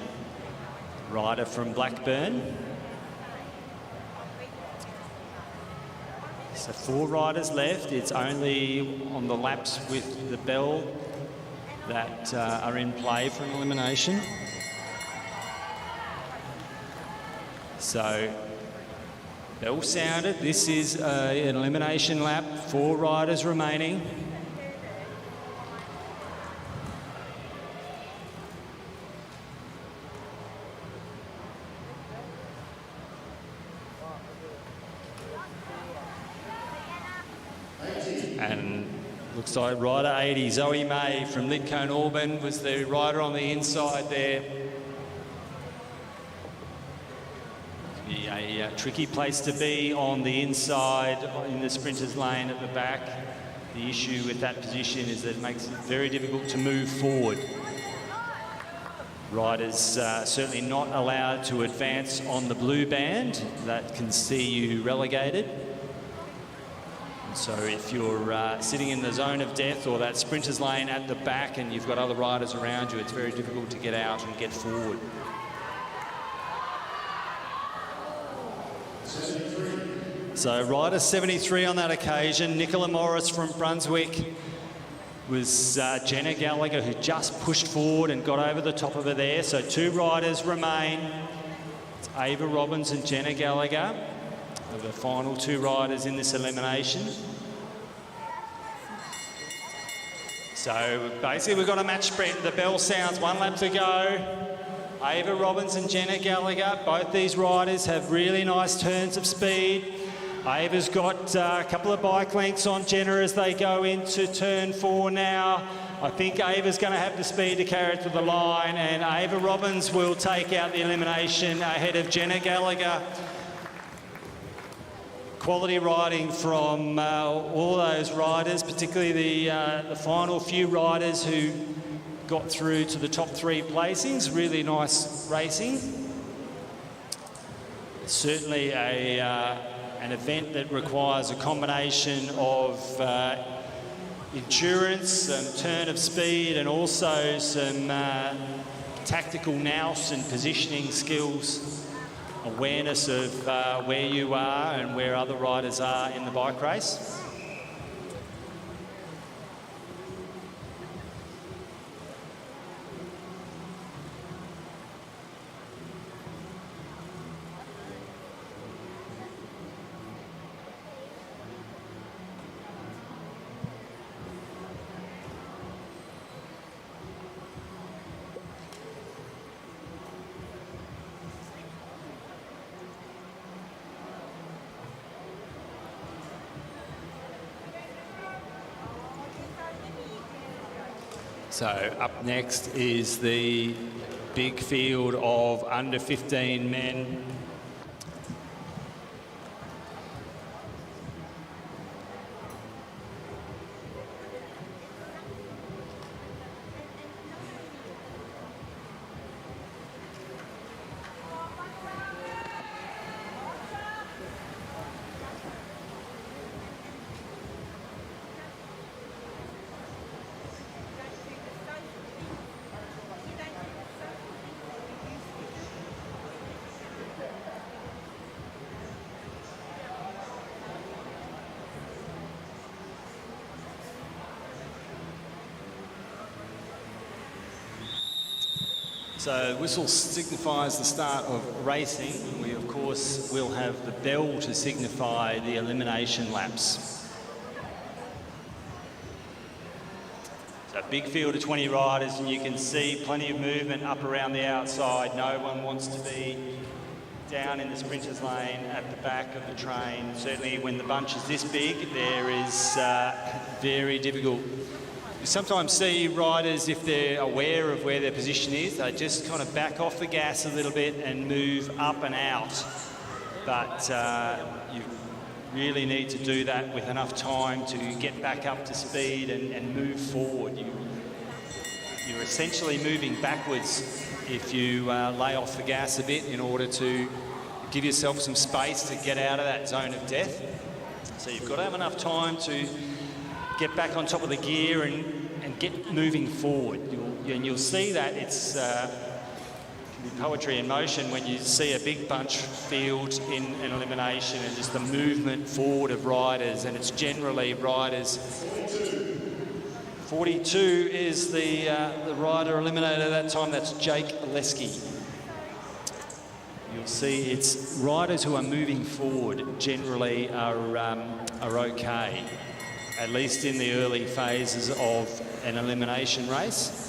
Rider from Blackburn. So 4 riders left. It's only on the laps with the bell that are in play for an elimination. So, bell sounded. This is an elimination lap. 4 riders remaining. And looks like rider 80, Zoe May from Lidcombe Auburn, was the rider on the inside there. A tricky place to be on the inside in the sprinters lane at the back. The issue with that position is that it makes it very difficult to move forward. Riders certainly not allowed to advance on the blue band. That can see you relegated. And so if you're sitting in the zone of death or that sprinters lane at the back and you've got other riders around you, it's very difficult to get out and get forward. So rider 73 on that occasion, Nicola Morris from Brunswick, was Jenna Gallagher, who just pushed forward and got over the top of her there. So 2 riders remain. It's Ava Robbins and Jenna Gallagher are the final 2 riders in this elimination. So basically we've got a match sprint. The bell sounds, 1 lap to go. Ava Robbins and Jenna Gallagher, both these riders have really nice turns of speed. Ava's got a couple of bike lengths on Jenna as they go into turn 4 now. I think Ava's going to have the speed to carry it to the line, and Ava Robbins will take out the elimination ahead of Jenna Gallagher. Quality riding from all those riders, particularly the final few riders who got through to the top 3 placings. Really nice racing. Certainly an event that requires a combination of endurance and turn of speed, and also some tactical nous and positioning skills, awareness of where you are and where other riders are in the bike race. So up next is the big field of under 15 men. So whistle signifies the start of racing. We of course will have the bell to signify the elimination laps. So big field of 20 riders, and you can see plenty of movement up around the outside. No one wants to be down in the sprinters lane at the back of the train. Certainly when the bunch is this big, there is very difficult. You sometimes see riders, if they're aware of where their position is, they just kind of back off the gas a little bit and move up and out. But you really need to do that with enough time to get back up to speed and move forward. You're essentially moving backwards if you lay off the gas a bit in order to give yourself some space to get out of that zone of death. So you've got to have enough time to get back on top of the gear and get moving forward. You'll see that it's poetry in motion when you see a big bunch field in an elimination and just the movement forward of riders, and it's generally riders. 42 is the rider eliminated at that time. That's Jake Leski. You'll see it's riders who are moving forward generally are okay, at least in the early phases of an elimination race.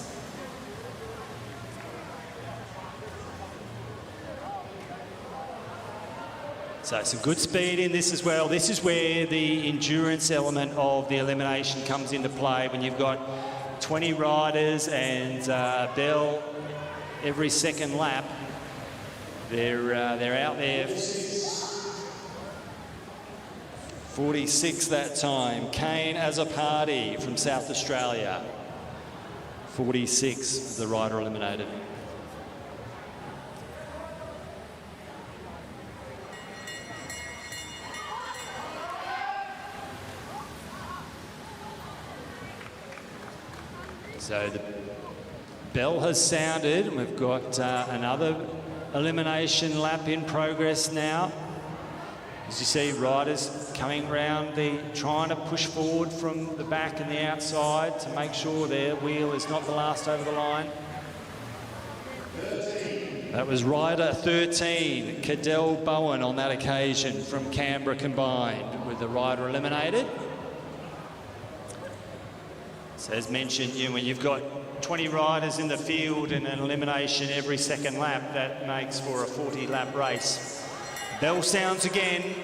So some good speed in this as well. This is where the endurance element of the elimination comes into play, when you've got 20 riders and bell every second lap. They're out there. 46 that time. Kane Azzopardi from South Australia. 46, the rider eliminated. So the bell has sounded, and we've got another elimination lap in progress now. As you see, riders coming round, trying to push forward from the back and the outside to make sure their wheel is not the last over the line. That was rider 13, Cadell Bowen on that occasion from Canberra combined, with the rider eliminated. So as mentioned, when you've got 20 riders in the field in an elimination every second lap, that makes for a 40-lap race. Bell sounds again.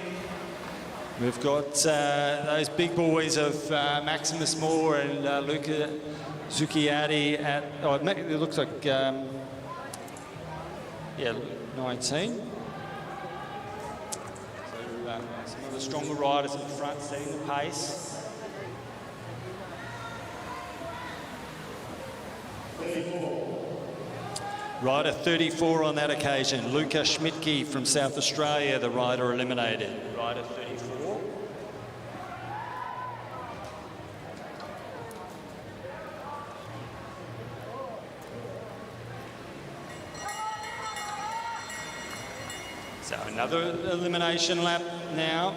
We've got those big boys of Maximus Moore and Luca Zucchiatti at, it looks like, 19. So some of the stronger riders at the front setting the pace. Rider 34 on that occasion, Luca Schmidtke from South Australia, the rider eliminated. Rider 34. So another elimination lap now.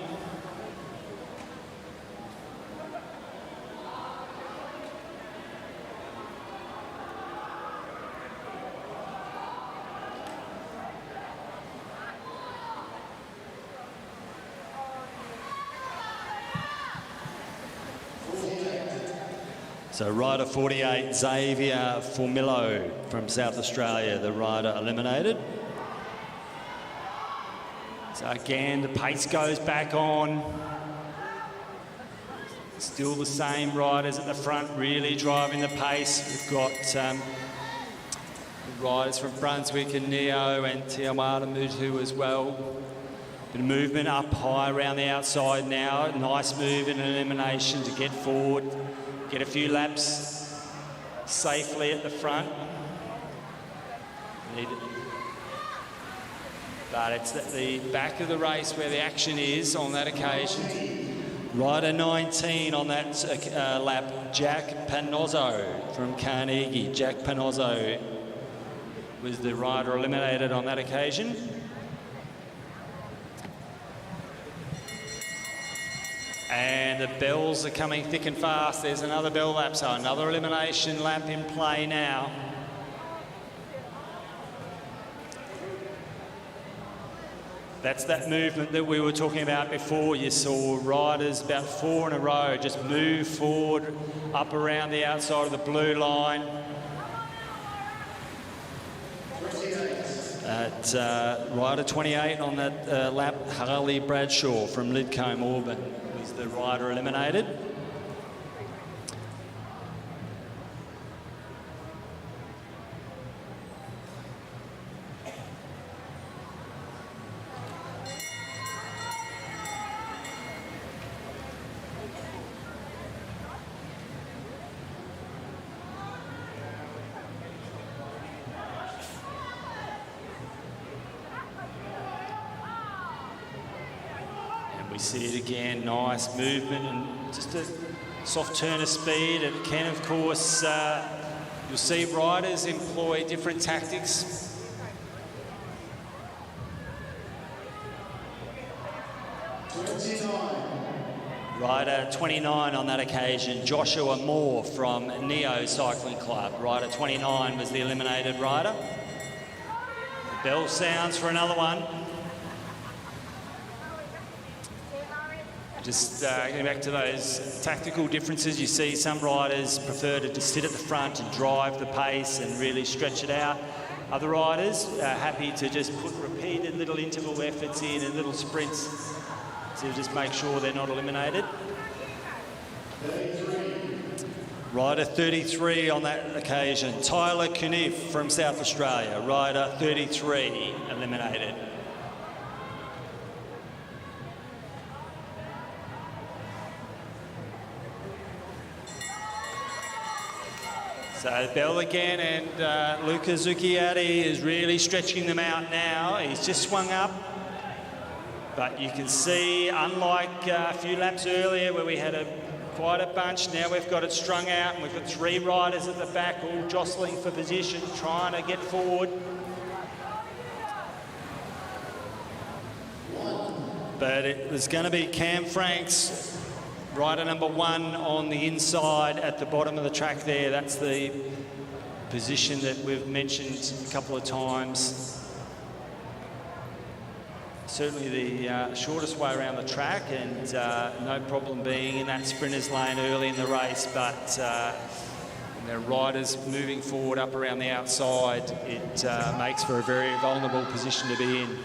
So rider 48, Xavier Formillo from South Australia, the rider eliminated. So again, the pace goes back on. Still the same riders at the front, really driving the pace. We've got riders from Brunswick and Neo and Tiamara Mutu as well. Bit of movement up high around the outside now. Nice move in elimination to get forward, get a few laps safely at the front. But it's at the back of the race where the action is on that occasion. Rider 19 on that lap, Jack Panozzo from Carnegie. Jack Panozzo was the rider eliminated on that occasion. And the bells are coming thick and fast. There's another bell lap, so another elimination lap in play now. That's that movement that we were talking about before. You saw riders about 4 in a row just move forward up around the outside of the blue line. At rider 28 on that lap, Harley Bradshaw from Lidcombe Auburn was the rider eliminated. See it again, nice movement and just a soft turn of speed. It can, of course, you'll see riders employ different tactics. Rider 29 on that occasion, Joshua Moore from Neo Cycling Club. Rider 29 was the eliminated rider. The bell sounds for another one. Just getting back to those tactical differences, you see some riders prefer to just sit at the front and drive the pace and really stretch it out. Other riders are happy to just put repeated little interval efforts in and little sprints to just make sure they're not eliminated. Rider 33 on that occasion, Tyler Cuniff from South Australia. Rider 33 eliminated. So bell again, and Luca Zucchiatti is really stretching them out now. He's just swung up, but you can see, unlike a few laps earlier where we had quite a bunch, now we've got it strung out, and we've got 3 riders at the back all jostling for position, trying to get forward. But it was going to be Cam Franks, rider number 1 on the inside at the bottom of the track there. That's the position that we've mentioned a couple of times. Certainly the shortest way around the track, and no problem being in that sprinter's lane early in the race, but the riders moving forward up around the outside, it makes for a very vulnerable position to be in.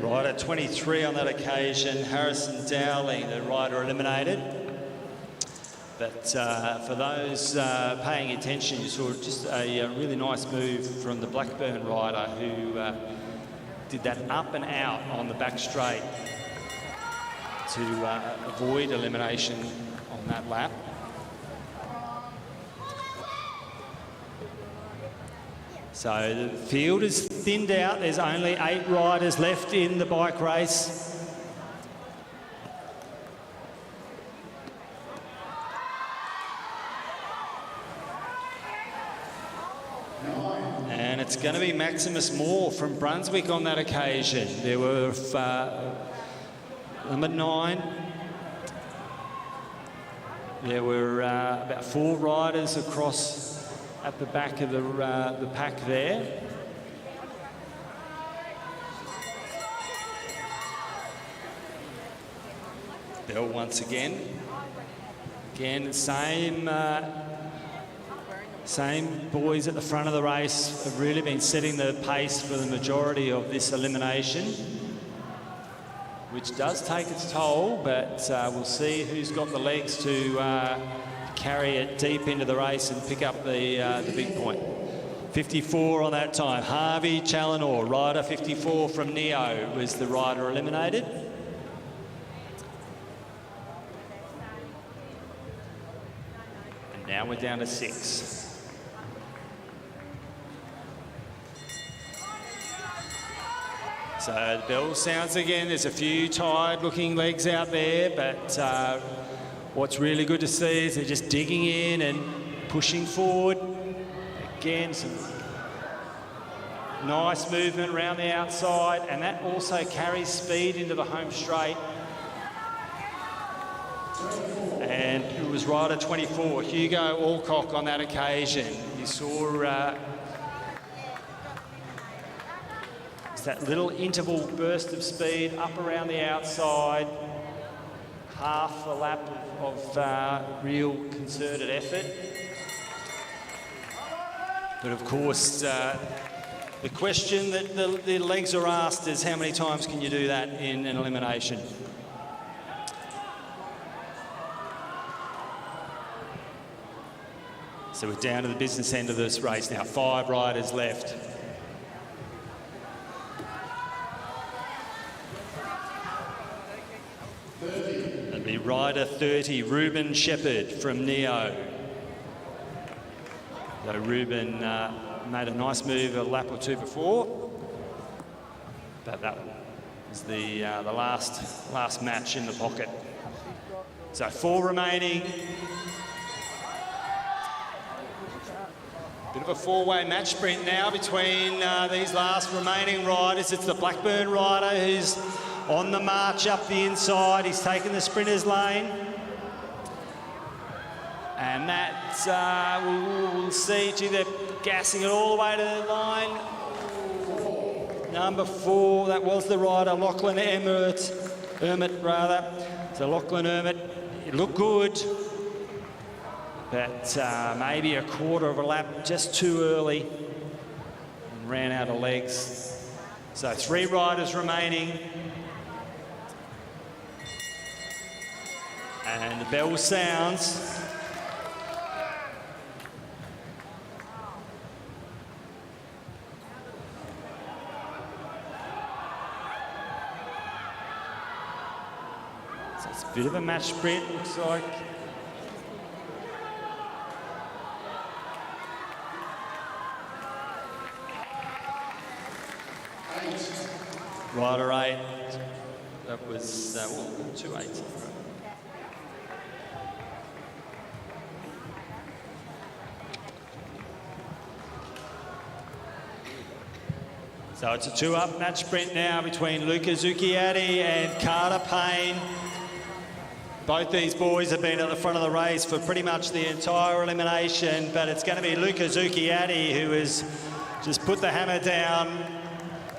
Rider 23 on that occasion, Harrison Dowling, the rider eliminated. But for those paying attention, you saw just a really nice move from the Blackburn rider who did that up and out on the back straight to avoid elimination on that lap. So the field is thinned out. There's only 8 riders left in the bike race. And it's going to be Maximus Moore from Brunswick on that occasion. There were number 9. There were about 4 riders across at the back of the pack there. Bell once again. Again, same boys at the front of the race have really been setting the pace for the majority of this elimination, which does take its toll, but we'll see who's got the legs to carry it deep into the race and pick up the big point. 54 on that time. Harvey Challenor, rider 54 from Neo, was the rider eliminated. And now we're down to 6. So the bell sounds again. There's a few tired-looking legs out there, but what's really good to see is they're just digging in and pushing forward. Again, some nice movement around the outside, and that also carries speed into the home straight. And it was rider 24, Hugo Alcock, on that occasion. You saw that little interval burst of speed up around the outside, half a lap of real concerted effort. But of course, the question that the legs are asked is how many times can you do that in an elimination? So we're down to the business end of this race now. 5 riders left. That'd be rider 30, Ruben Shepherd from Neo. So Ruben made a nice move a lap or two before, but that was the last match in the pocket. So 4 remaining. Bit of a 4-way match sprint now between these last remaining riders. It's the Blackburn rider who's on the march up the inside. He's taken the sprinter's lane. And that's, we'll see, they're gassing it all the way to the line. Number 4, that was the rider, Lachlan Emmett rather. So Lachlan Emmett, it looked good, but maybe a quarter of a lap just too early and ran out of legs. So 3 riders remaining. And the bell sounds. So it's a bit of a match sprint, looks like. Rider 8, that was 280. So it's a 2-up match sprint now between Luca Zucchiatti and Carter Payne. Both these boys have been at the front of the race for pretty much the entire elimination, but it's going to be Luca Zucchiatti who has just put the hammer down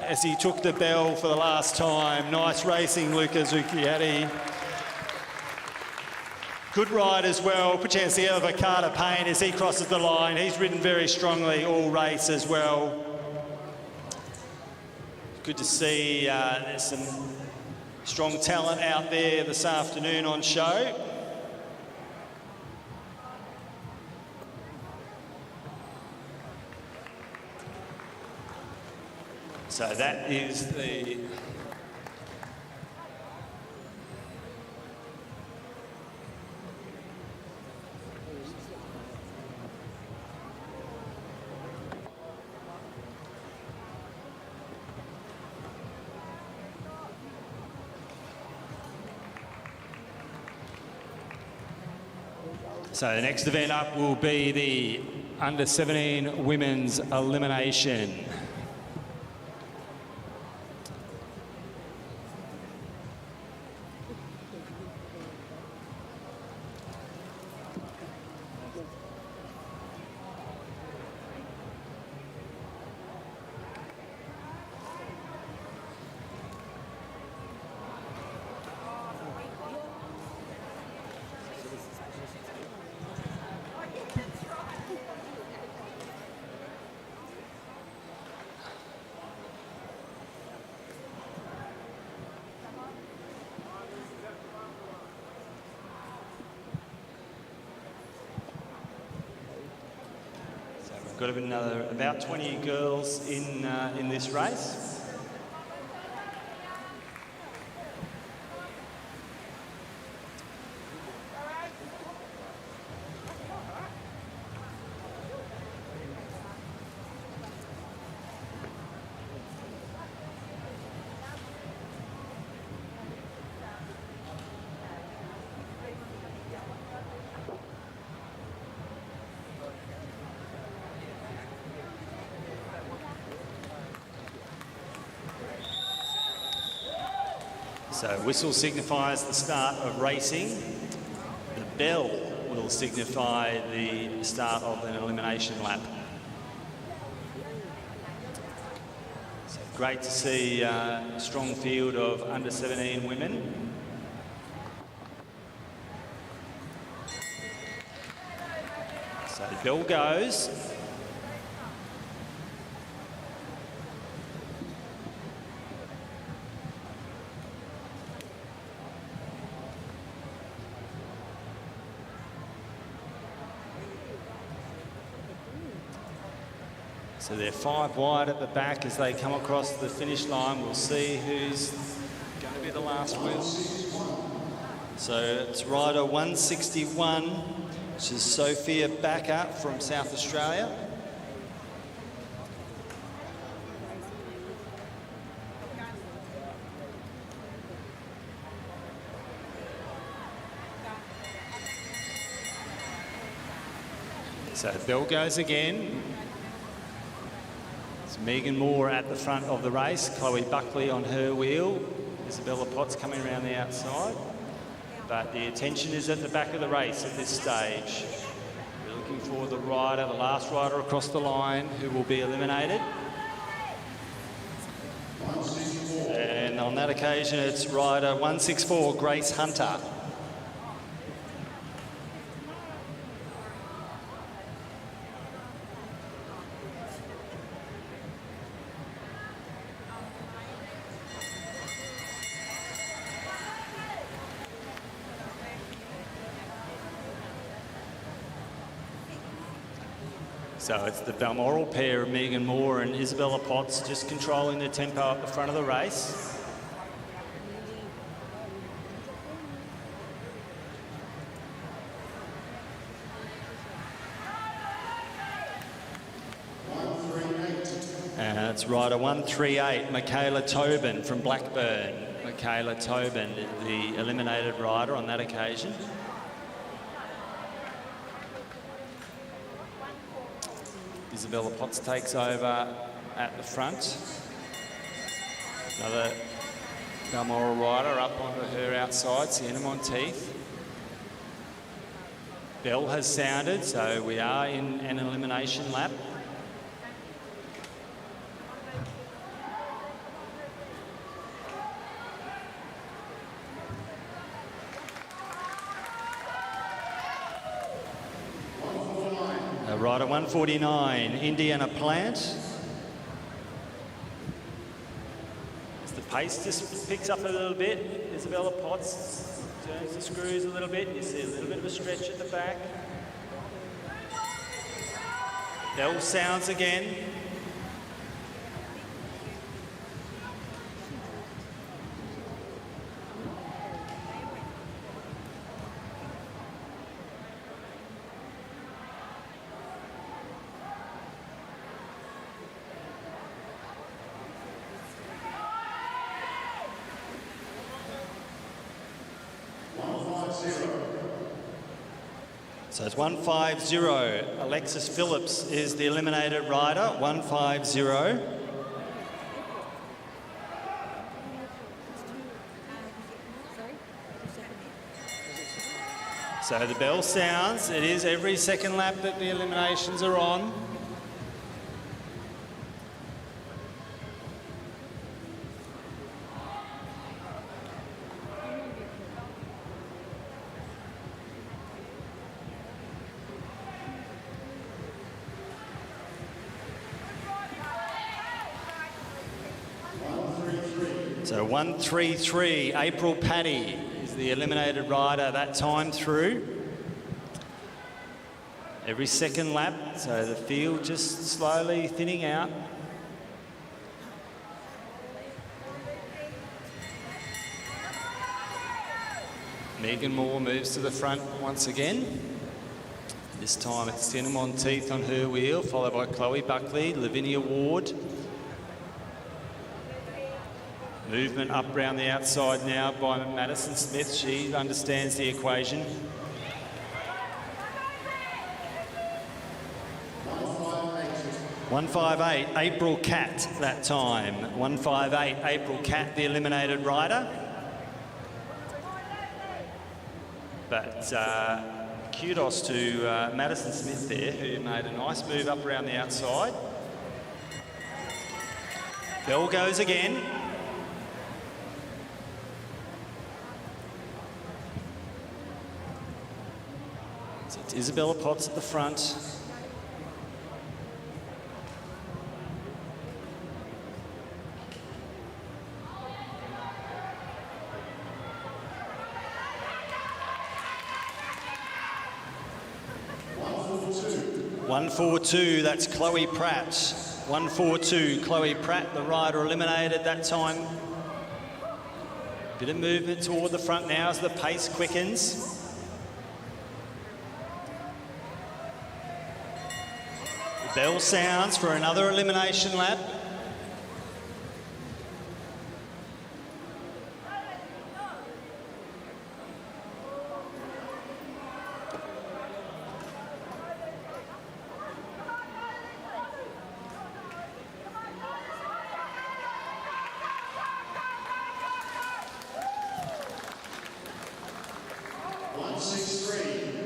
as he took the bell for the last time. Nice racing, Luca Zucchiatti. Good ride as well. Put your hands together for Carter Payne as he crosses the line. He's ridden very strongly all race as well. Good to see there's some strong talent out there this afternoon on show. So that is the next event up will be the under-17 women's elimination. got another about 20 girls in this race. So whistle signifies the start of racing. The bell will signify the start of an elimination lap. So great to see a strong field of under 17 women. So the bell goes. So they're 5 wide at the back as they come across the finish line. We'll see who's going to be the last wheel. So it's rider 161, which is Sophia Backer from South Australia. So the bell goes again. Megan Moore at the front of the race, Chloe Buckley on her wheel, Isabella Potts coming around the outside. But the attention is at the back of the race at this stage. We're looking for the rider, the last rider across the line who will be eliminated. And on that occasion, it's rider 164, Grace Hunter. So it's the Balmoral pair of Megan Moore and Isabella Potts just controlling the tempo at the front of the race. And it's rider 138, Michaela Tobin from Blackburn. Michaela Tobin, the eliminated rider on that occasion. Isabella Potts takes over at the front. Another Balmoral rider up onto her outside, Sienna Monteith. Bell has sounded, so we are in an elimination lap. Rider 149, Indiana Plant. As the pace just picks up a little bit, Isabella Potts turns the screws a little bit. You see a little bit of a stretch at the back. Bell sounds again. So it's 150. Alexis Phillips is the eliminated rider, 150. So the bell sounds. It is every second lap that the eliminations are on. So 133, April Paddy is the eliminated rider that time through. every second lap, so the field just slowly thinning out. Megan Moore moves to the front once again. This time it's Cinnamon Teeth on her wheel, followed by Chloe Buckley, Lavinia Ward. Movement up round the outside now by Madison Smith. She understands the equation. .158, April Cat that time. 158, April Cat, the eliminated rider. But kudos to Madison Smith there, who made a nice move up around the outside. Bell goes again. So it's Isabella Potts at the front. .142, that's Chloe Pratt. .142, Chloe Pratt, the rider eliminated that time. Bit of movement toward the front now as the pace quickens. The bell sounds for another elimination lap.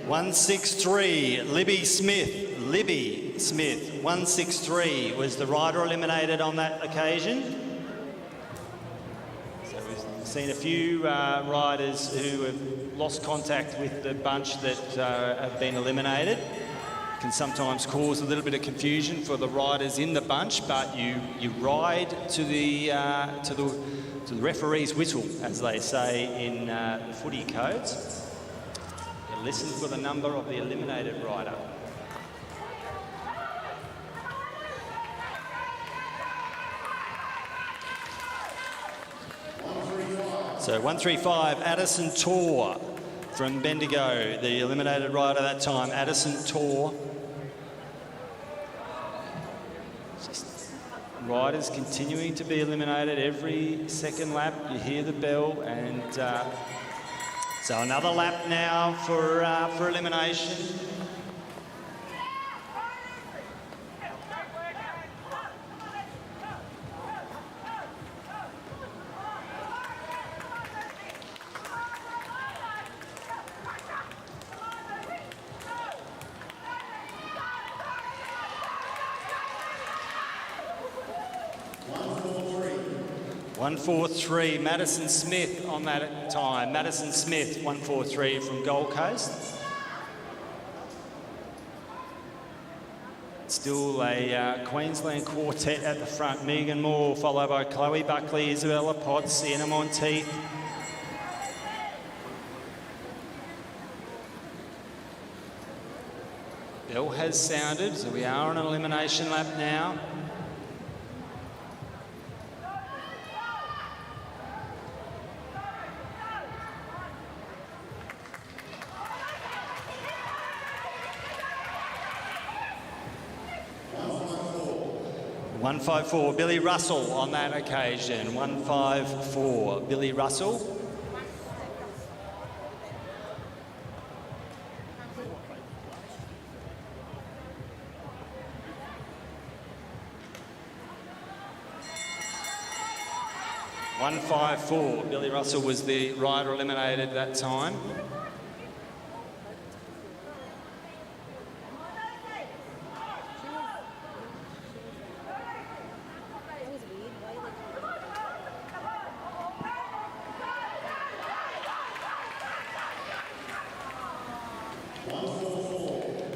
.163, Libby Smith, 163 was the rider eliminated on that occasion. So we've seen a few riders who have lost contact with the bunch that have been eliminated. Can sometimes cause a little bit of confusion for the riders in the bunch, but you ride to the referee's whistle, as they say in the footy codes. You listen for the number of the eliminated rider. So 135, Addison Tor from Bendigo, the eliminated rider that time, Addison Tor. Just riders continuing to be eliminated every second lap. You hear the bell, and so another lap now for elimination. .143, Madison Smith on that time. Madison Smith, 143 from Gold Coast. Still a Queensland quartet at the front. Megan Moore, followed by Chloe Buckley, Isabella Potts, Sienna Monteith. Bell has sounded, so we are on an elimination lap now. .154, Billy Russell on that occasion. 154, Billy Russell. .154, Billy Russell was the rider eliminated that time.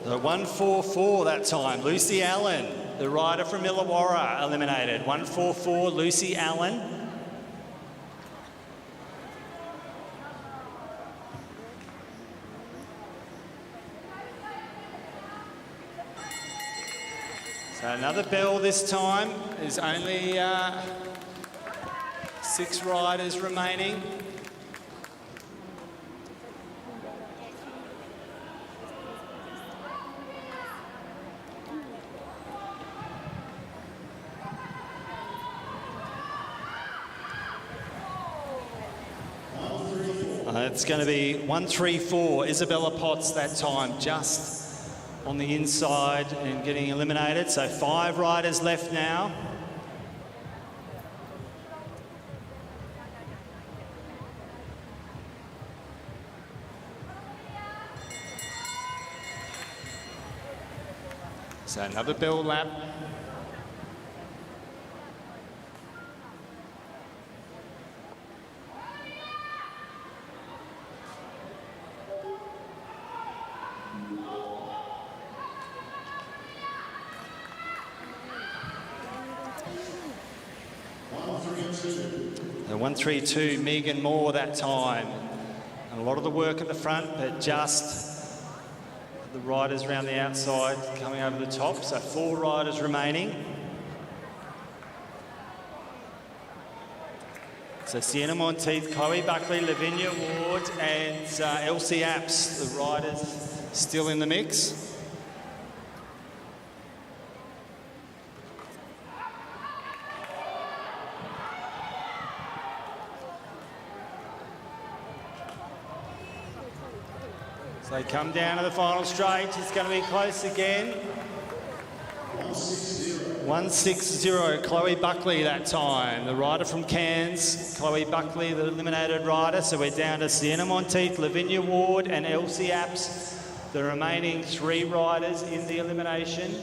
So 144 that time, Lucy Allen, the rider from Illawarra, eliminated. 144, Lucy Allen. So another bell this time. There's only 6 riders remaining. It's going to be 1-3-4. Isabella Potts that time, just on the inside and getting eliminated. So 5 riders left now. So another bell lap. The 1-3-2, Megan Moore that time. And a lot of the work at the front, but just the riders around the outside coming over the top. So 4 riders remaining. So Sienna Monteith, Chloe Buckley, Lavinia Ward and Elsie Apps, the riders still in the mix. So they come down to the final straight. It's going to be close again. 1-6-0, Chloe Buckley that time. The rider from Cairns, Chloe Buckley, the eliminated rider. So we're down to Sienna Monteith, Lavinia Ward and Elsie Apps, the remaining 3 riders in the elimination.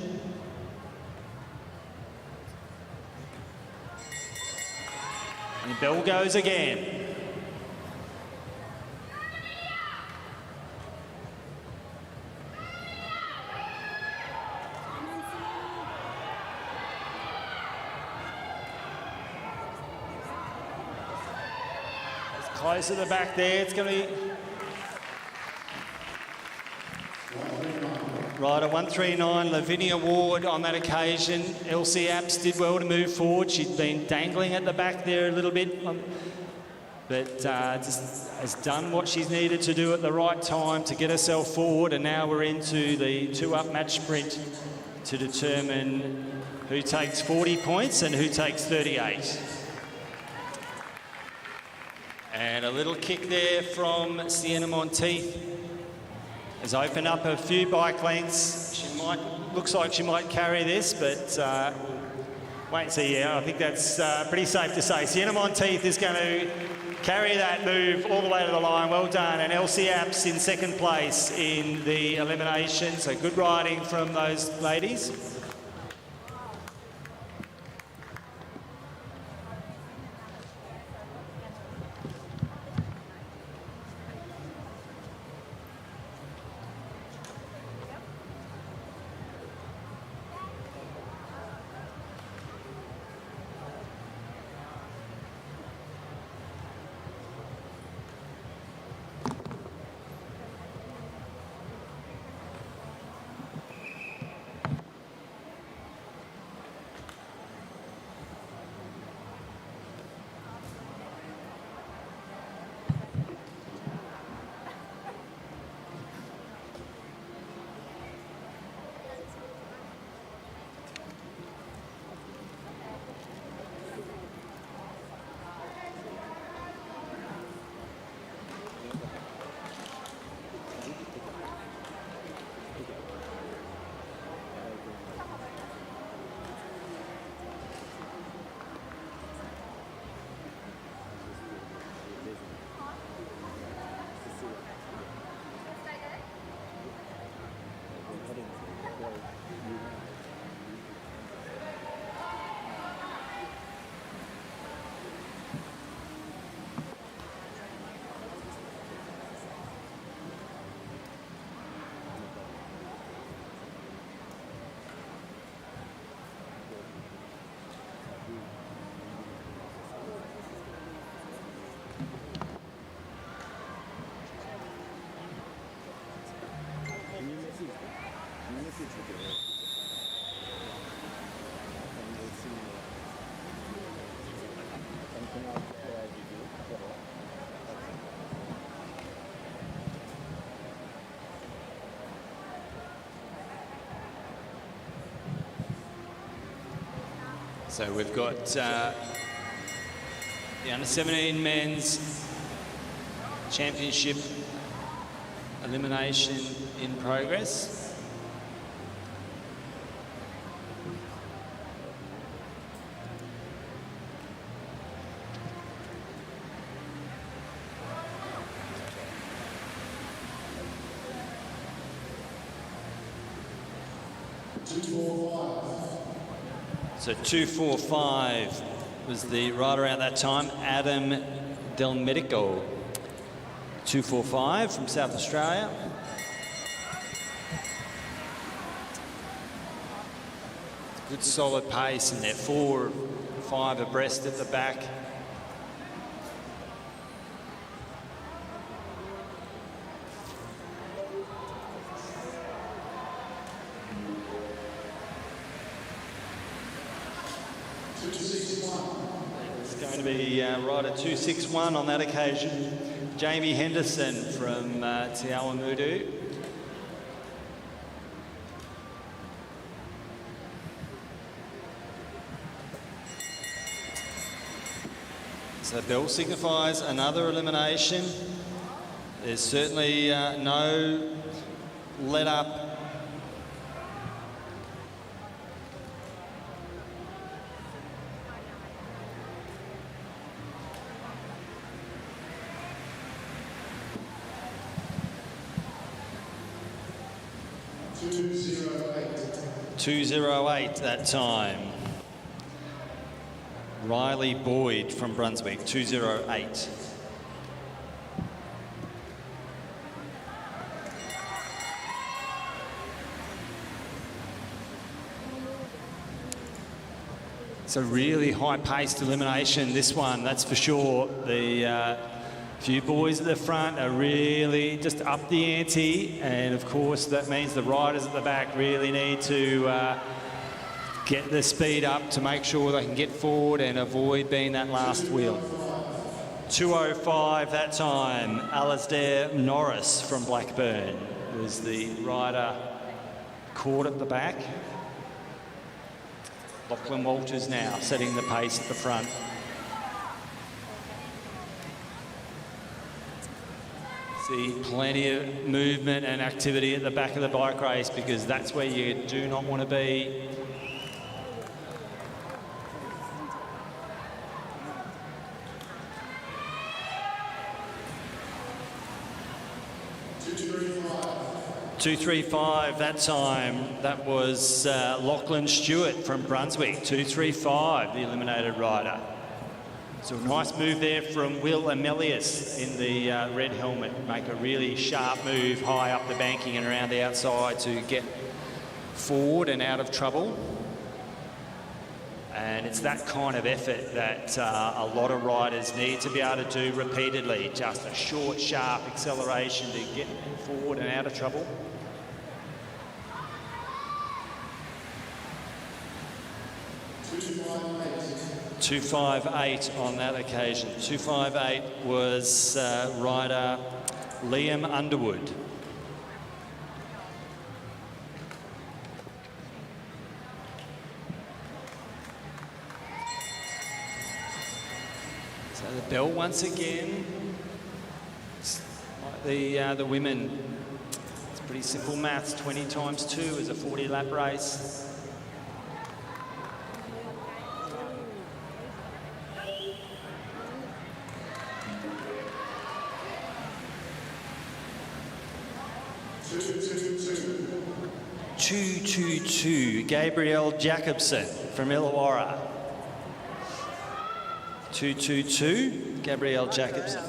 And the bell goes again. Close to the back there, it's going to be rider 139, Lavinia Ward on that occasion. Elsie Apps did well to move forward. She'd been dangling at the back there a little bit, but just has done what she's needed to do at the right time to get herself forward. And now we're into the 2-up match sprint to determine who takes 40 points and who takes 38. And a little kick there from Sienna Monteith has opened up a few bike lengths. Looks like she might carry this, but wait and see. Yeah, I think that's pretty safe to say. Sienna Monteith is going to carry that move all the way to the line. Well done. And Elsie Apps in second place in the elimination. So good riding from those ladies. So we've got the under-17 men's championship elimination in progress. So 2:45 was the rider at that time, Adam Del Medico. 2:45 from South Australia. Good solid pace, and they're 4, 5 abreast at the back. It's going to be rider 261 on that occasion. Jamie Henderson from Te Awamutu. So the bell signifies another elimination. There's certainly no let up. .208 that time. Riley Boyd from Brunswick, 2:08. It's a really high-paced elimination, this one, that's for sure. The few boys at the front are really just up the ante, and of course that means the riders at the back really need to get the speed up to make sure they can get forward and avoid being that last wheel. 2:05 that time. Alasdair Norris from Blackburn was the rider caught at the back. Lachlan Walters now setting the pace at the front. See plenty of movement and activity at the back of the bike race, because that's where you do not want to be. .235 that time. That was Lachlan Stewart from Brunswick. 2:35, the eliminated rider. So a nice move there from Will Amelius in the red helmet. Make a really sharp move high up the banking and around the outside to get forward and out of trouble. And it's that kind of effort that a lot of riders need to be able to do repeatedly. Just a short, sharp acceleration to get forward and out of trouble. .258 on that occasion. 2:58 was rider Liam Underwood. So the bell once again. Like the women, it's pretty simple maths. 20 times 2 is a 40-lap race. .222, Gabrielle Jacobson from Illawarra. 2:22, Gabrielle Jacobson.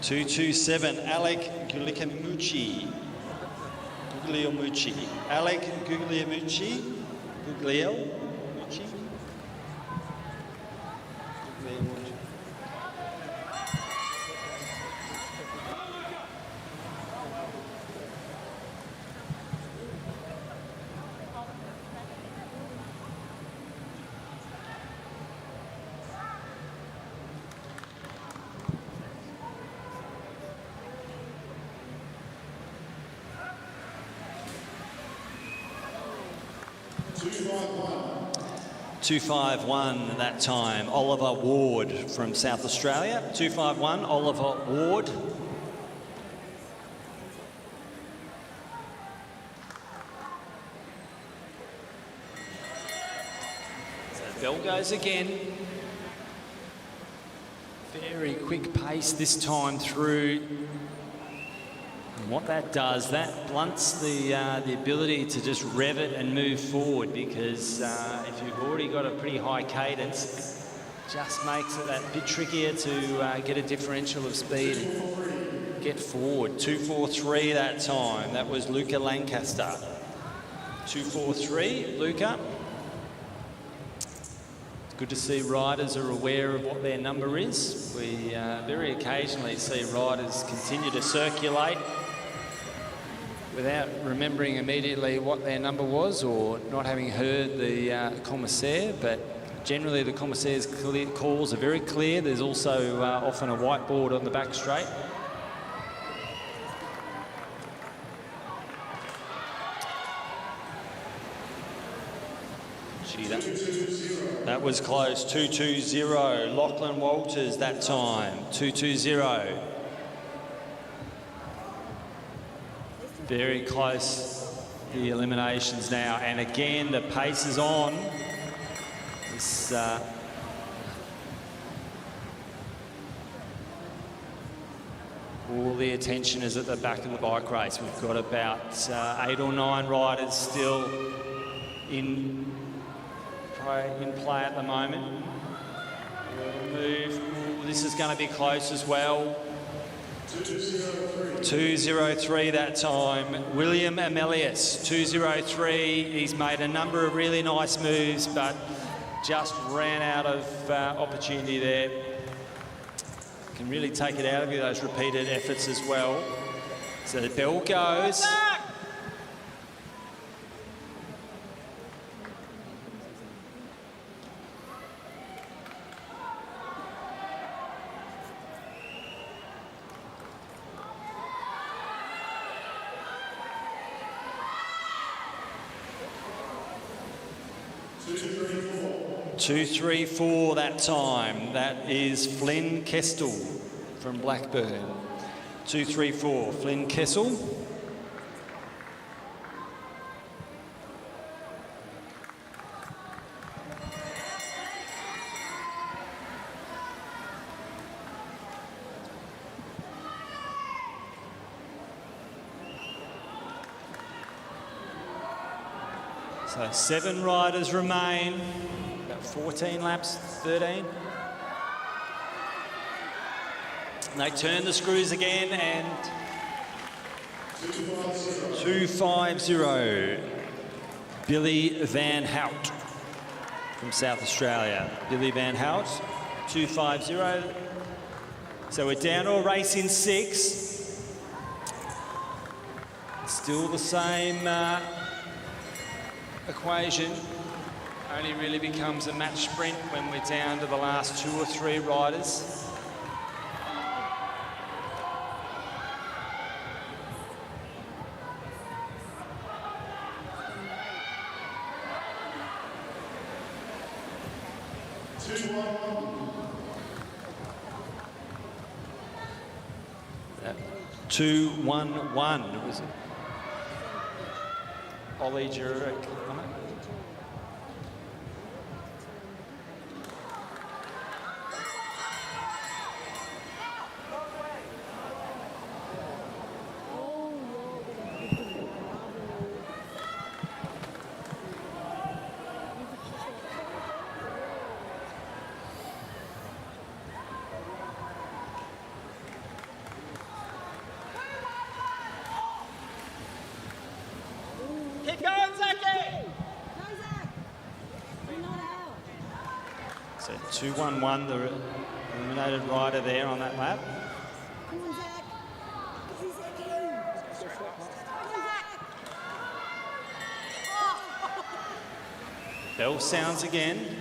.227, Alec Guglielmucci. Alec Guglielmucci. 251 that time. Oliver Ward from South Australia. 251, Oliver Ward. So the bell goes again. Very quick pace this time through. And what that does, that blunts the ability to just rev it and move forward, because if you've already got a pretty high cadence, it just makes it that bit trickier to get a differential of speed and get forward. 2:43 that time. That was Luca Lancaster. 2:43, Luca. Good to see riders are aware of what their number is. We very occasionally see riders continue to circulate without remembering immediately what their number was or not having heard the commissaire, but generally the commissaire's calls are very clear. There's also often a whiteboard on the back straight. That was close. 2:20. Lachlan Walters that time. 2:20. Very close. The eliminations now, and again the pace is on. This, all the attention is at the back of the bike race. We've got about 8 or 9 riders still in play at the moment. Move. Ooh, this is going to be close as well. 2:03 that time. William Amelius, 2:03. He's made a number of really nice moves, but just ran out of opportunity there. Can really take it out of you, those repeated efforts as well. So the bell goes. Two, 3, 4 that time. That is Flynn Kestel from Blackburn. 2:34, Flynn Kessel. So 7 riders remain. 14 laps, 13. And they turn the screws again, and 2:50. Billy Van Hout from South Australia. Billy Van Hout, 2:50. So we're down to a race in 6. Still the same equation. Only really becomes a match sprint when we're down to the last 2 or 3 riders. That 2:11 was it? Ollie Jurek. Keep going, Zachy! Go, Zach! You're not out. So 2:11, the eliminated rider there on that lap. Come on, Zach! Go, Zachy! Go, Zach! Bell sounds again.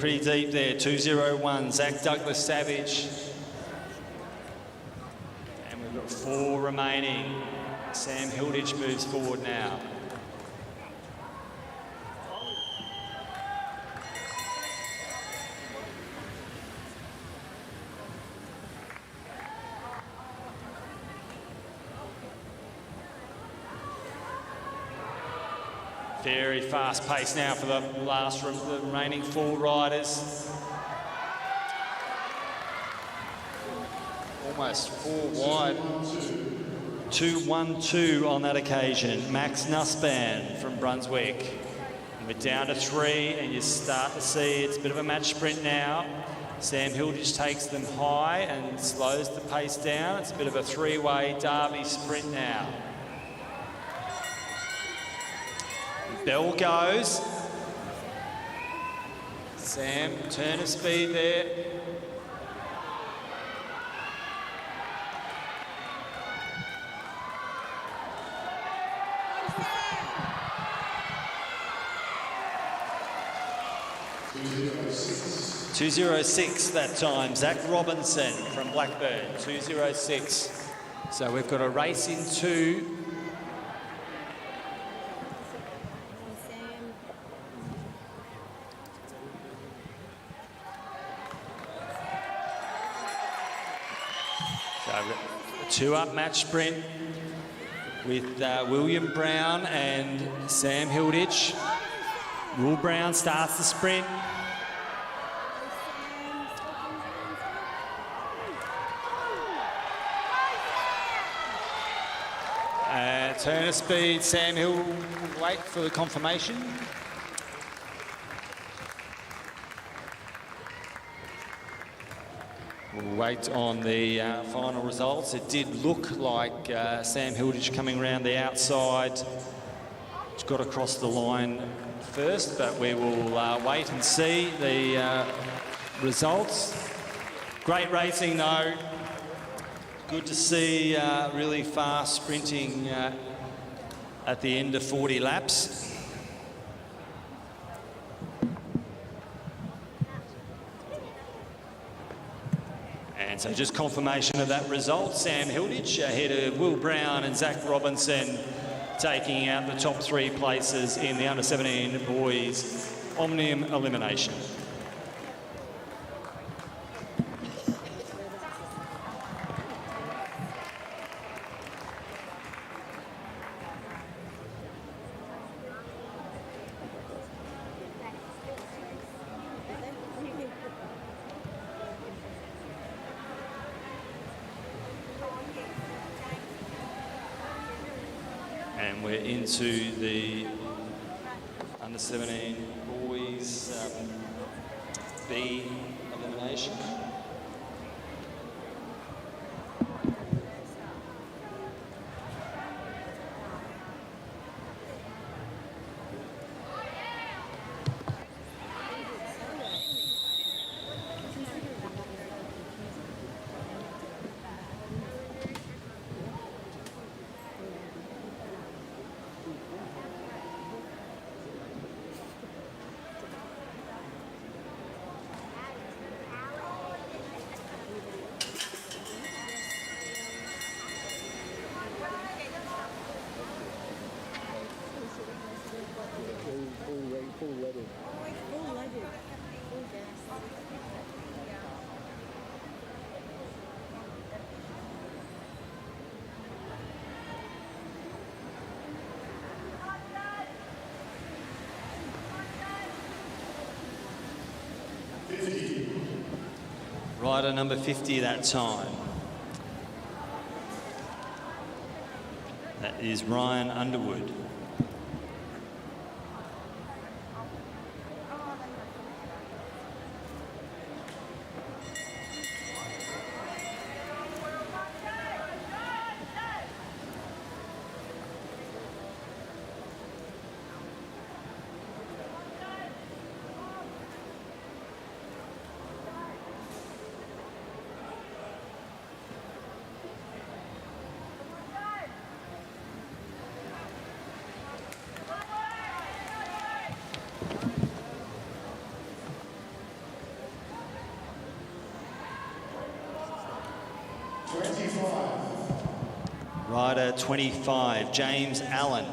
pretty deep there. 201, Zach Douglas Savage. And we've got 4 remaining. Sam Hilditch moves forward now. Very fast pace now for the remaining 4 riders. Almost 4 wide. 2-1-2 on that occasion. Max Nussbaum from Brunswick. And we're down to 3, and you start to see it's a bit of a match sprint now. Sam Hilditch takes them high and slows the pace down. It's a bit of a 3-way derby sprint now. Bell goes. Sam, turn of speed there. .206 that time. Zach Robinson from Blackburn, 206. So we've got a race in 2. So 2-up match sprint with William Brown and Sam Hilditch. Will Brown starts the sprint. Turn of speed, Sam Hill will wait for the confirmation. We'll wait on the final results. It did look like Sam Hilditch coming around the outside. It's got across the line first, but we will wait and see the results. Great racing though. Good to see really fast sprinting at the end of 40 laps. And so just confirmation of that result. Sam Hilditch ahead of Will Brown and Zach Robinson, taking out the top 3 places in the under-17 boys Omnium elimination. And we're into the under-17 boys B elimination. Rider number 50 that time. That is Ryan Underwood. 25. Rider 25, James Allen.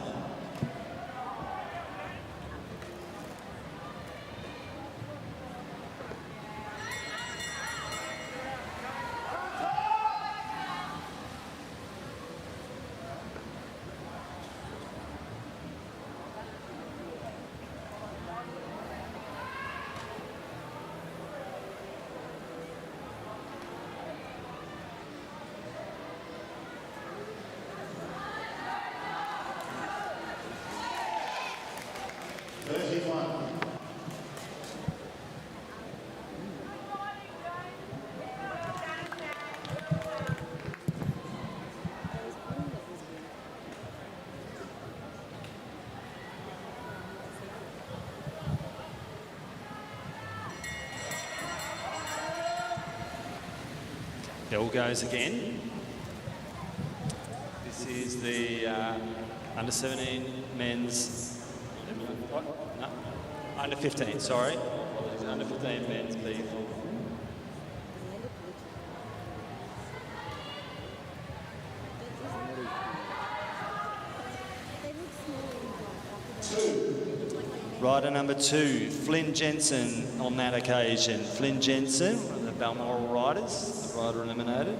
Bell goes again. This is the under 17 men's, no, under 15, sorry. Under 15 men's beef. Rider number 2, Flynn Jensen on that occasion. Flynn Jensen, one of the Balmoral riders, the rider eliminated.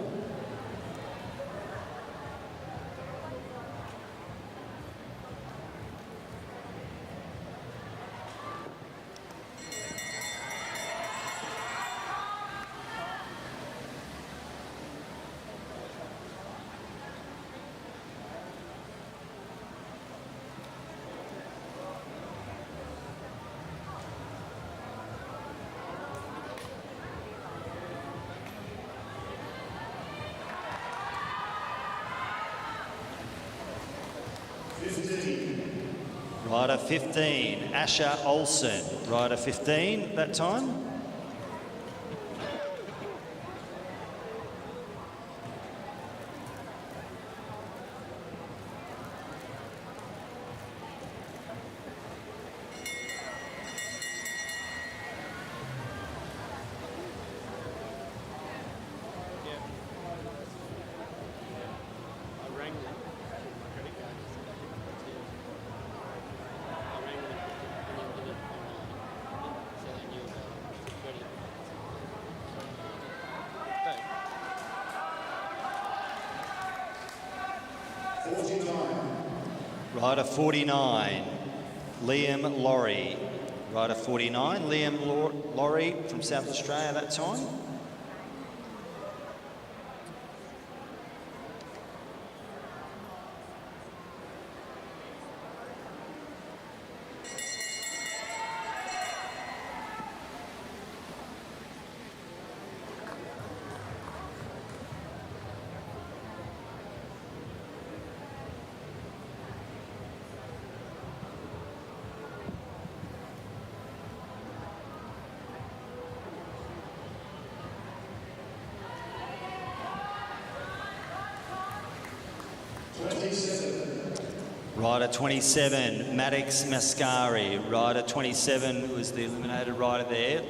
Rider 15, Asher Olsen. Rider 15 that time. Rider 49, Liam Laurie. Rider 49, Liam Laurie from South Australia that time. Rider 27, Maddox Mascari. Rider 27 was the eliminated rider there.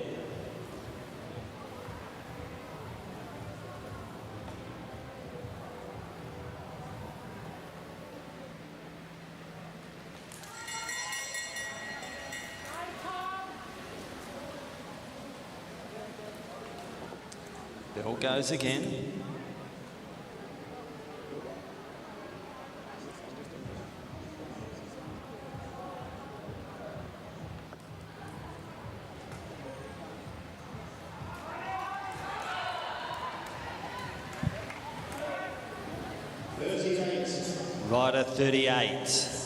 Bell goes again. Rider 38.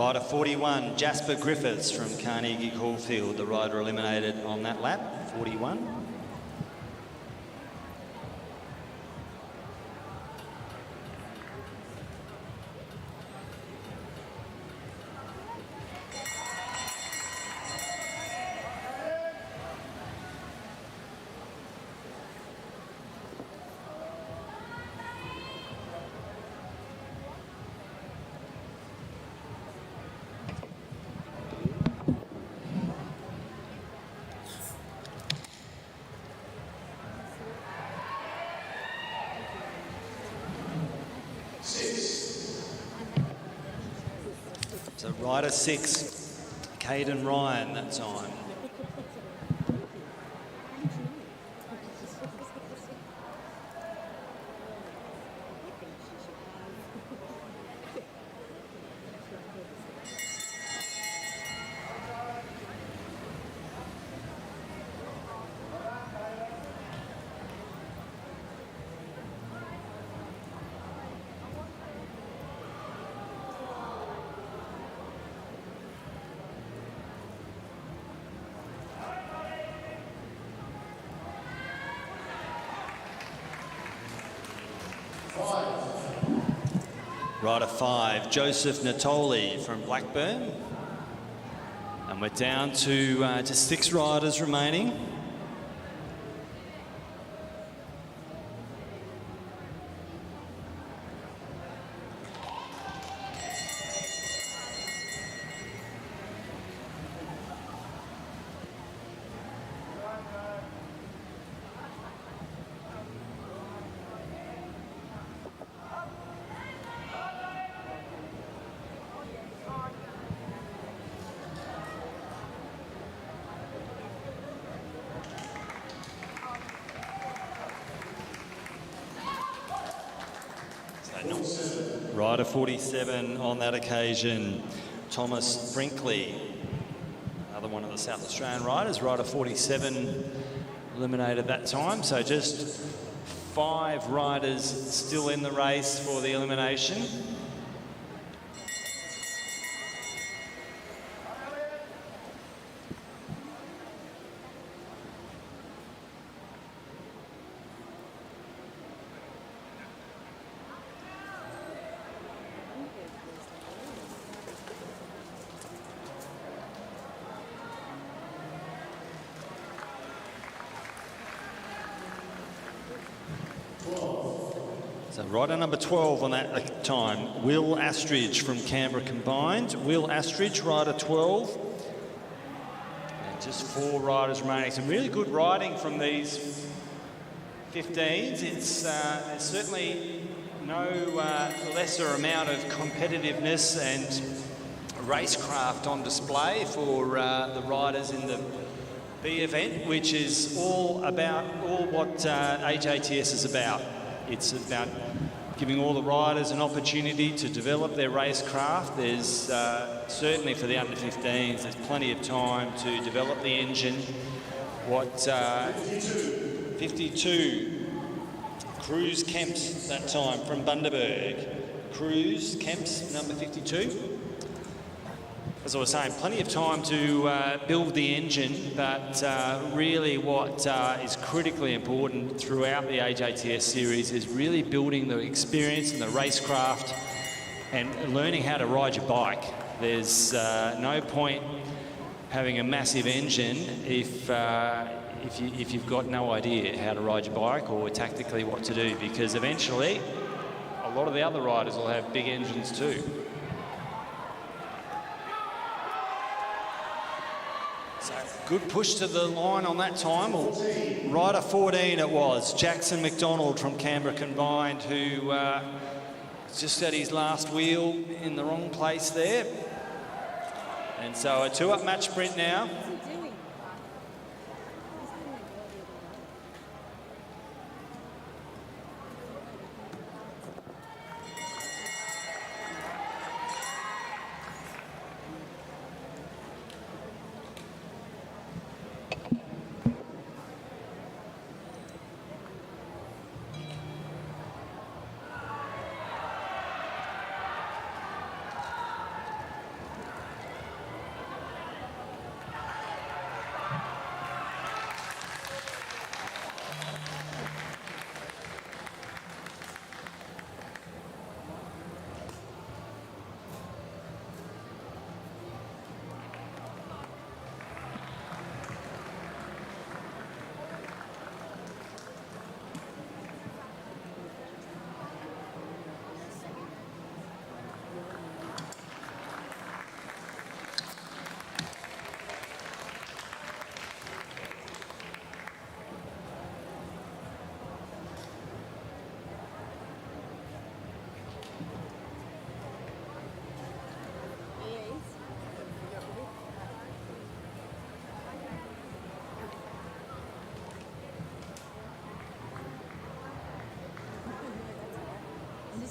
Rider 41, Jasper Griffiths from Carnegie Caulfield, the rider eliminated on that lap, 41. So rider 6, Caden Ryan, that time. Rider 5, Joseph Natoli from Blackburn. And we're down to just 6 riders remaining. Rider 47 on that occasion, Thomas Brinkley, another one of the South Australian riders. Rider 47 eliminated that time, so just 5 riders still in the race for the elimination. So rider number 12 on that time, Will Astridge from Canberra Combined. Will Astridge, rider 12. And just 4 riders remaining. Some really good riding from these 15s. It's there's certainly no lesser amount of competitiveness and racecraft on display for the riders in the B event, which is all what AJTS is about. It's about giving all the riders an opportunity to develop their racecraft. There's certainly for the under 15s, there's plenty of time to develop the engine. 52, Cruz Kemps that time from Bundaberg. Cruz Kemps, number 52. As I was saying, plenty of time to build the engine, but really what is critically important throughout the AJTS series is really building the experience and the racecraft and learning how to ride your bike. There's no point having a massive engine if you've got no idea how to ride your bike or tactically what to do, because eventually a lot of the other riders will have big engines too. So good push to the line on that time. Rider 14 it was, Jackson McDonald from Canberra Combined, who just got his last wheel in the wrong place there. And so a 2-up match sprint now.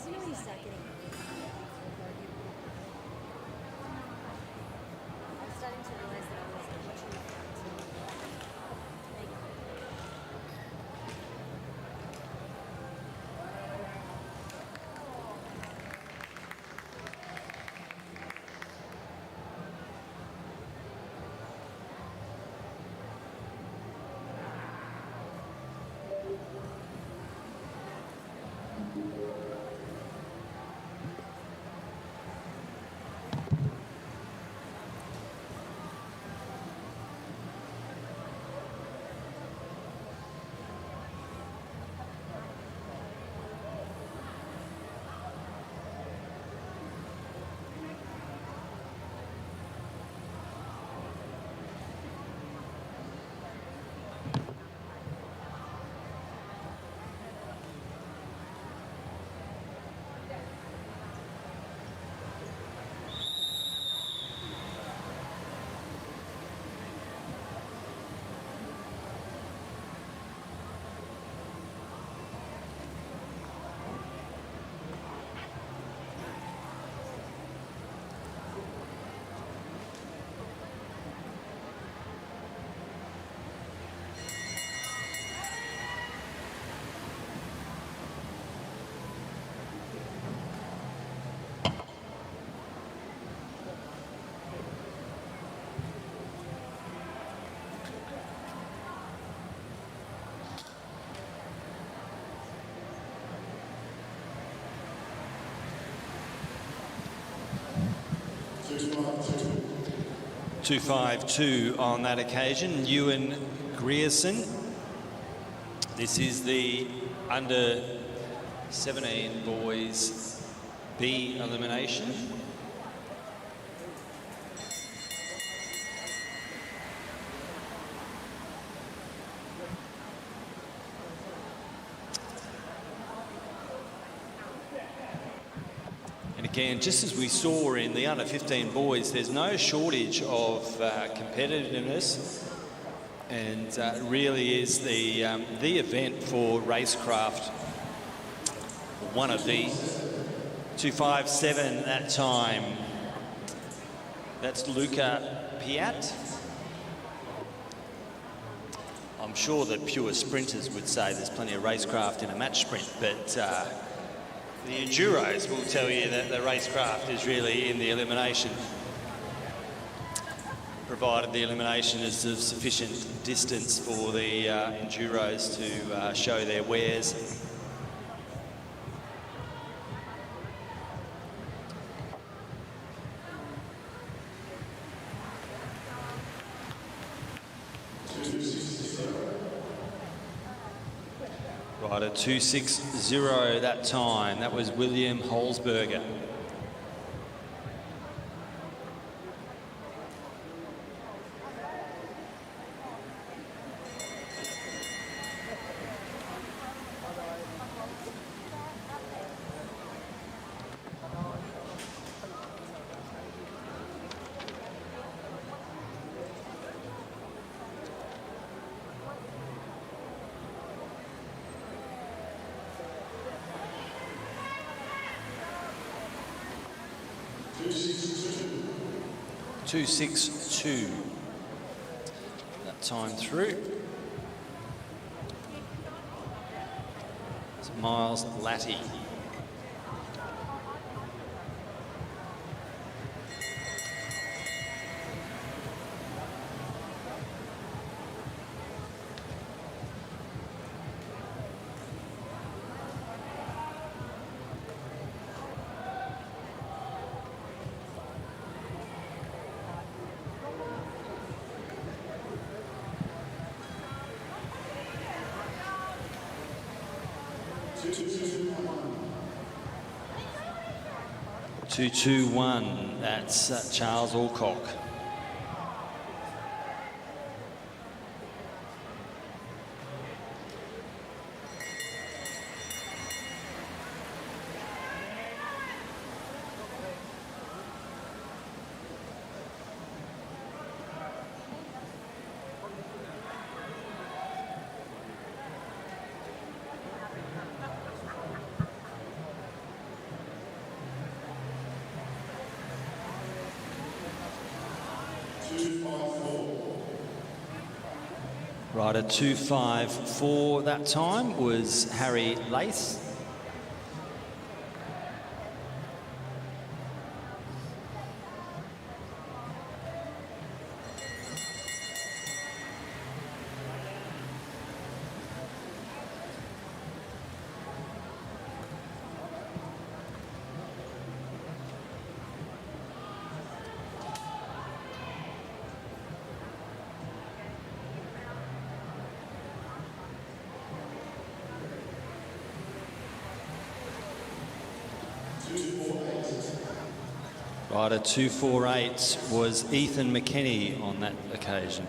you know when you start getting I'm starting to realise that I was watching the front to make .252 on that occasion. Ewan Grierson. This is the under 17 boys B elimination. And again, just as we saw in the under 15 boys, there's no shortage of competitiveness, and it really is the event for racecraft. One of the 257 that time. That's Luca Piat. I'm sure that pure sprinters would say there's plenty of racecraft in a match sprint, but the enduros will tell you that the racecraft is really in the elimination, provided the elimination is of sufficient distance for the enduros to show their wares. Right, a 2:60 that time. That was William Holzberger. .262 that time through. It's Miles Latty. .221, that's Charles Alcock. Rider 254 that time was Harry Lace. Rider 248 was Ethan McKenny on that occasion.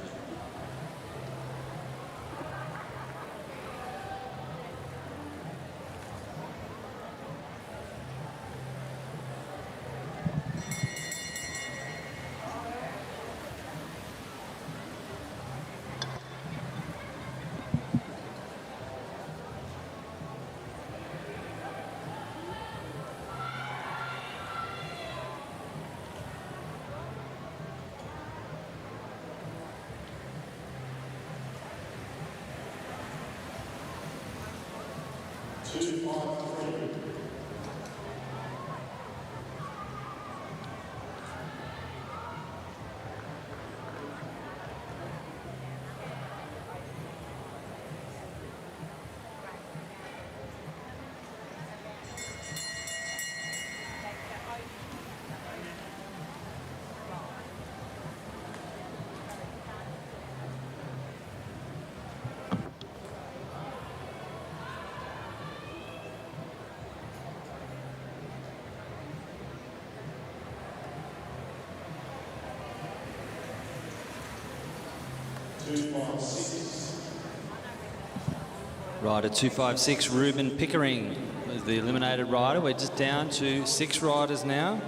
Rider 256, Ruben Pickering, was the eliminated rider. We're just down to 6 riders now.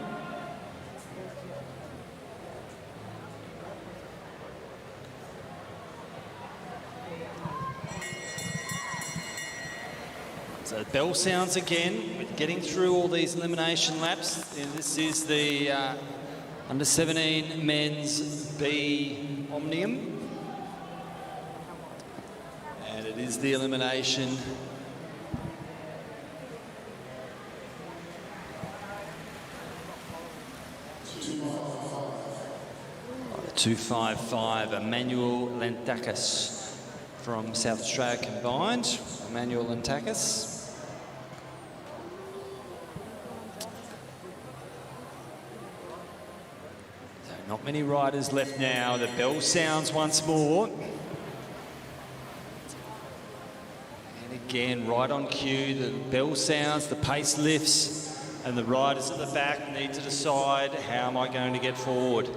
So the bell sounds again. We're getting through all these elimination laps. And this is the under 17 men's B Omnium. And it is the elimination. 255, Emmanuel Lentakis from South Australia combined. Emmanuel Lentakis. So not many riders left now. The bell sounds once more. And again, right on cue, the bell sounds, the pace lifts, and the riders at the back need to decide, how am I going to get forward?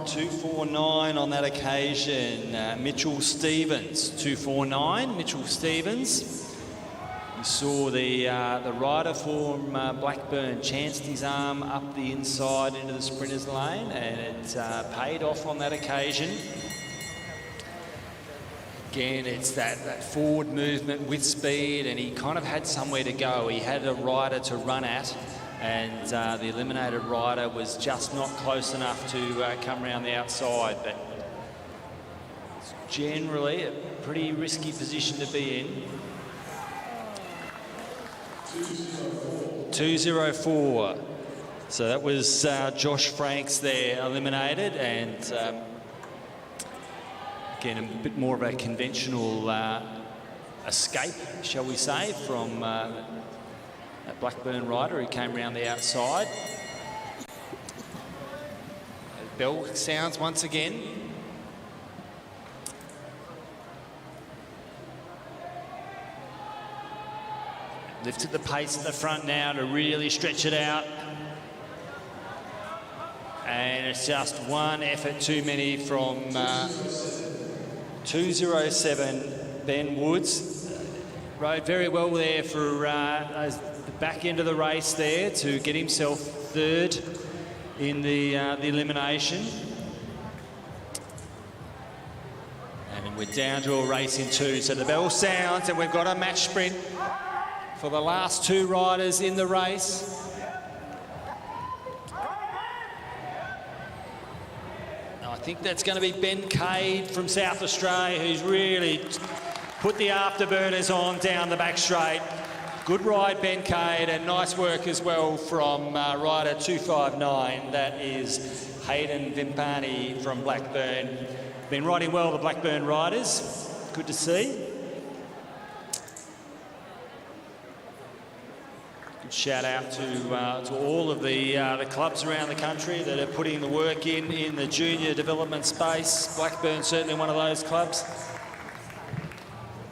.249 on that occasion. Mitchell Stevens, 249. Mitchell Stevens. You saw the rider from Blackburn chanced his arm up the inside into the sprinters lane, and it paid off on that occasion. Again, it's that forward movement with speed, and he kind of had somewhere to go. He had a rider to run at, and the eliminated rider was just not close enough to come around the outside, but it's generally a pretty risky position to be in. 204. So that was Josh Franks there eliminated, and again, a bit more of a conventional escape, shall we say, from that Blackburn rider who came around the outside. The bell sounds once again. Lifted the pace at the front now to really stretch it out. And it's just one effort too many from 207, Ben Woods. Rode very well there for the back end of the race there to get himself third in the elimination. And we're down to a race in 2. So the bell sounds and we've got a match sprint. for the last two riders in the race. I think that's going to be Ben Cade from South Australia, who's really put the afterburners on down the back straight. Good ride, Ben Cade, and nice work as well from rider 259. That is Hayden Vimpani from Blackburn. Been riding well, the Blackburn riders. Good to see. Good shout out to all of the clubs around the country that are putting the work in the junior development space. Blackburn certainly one of those clubs.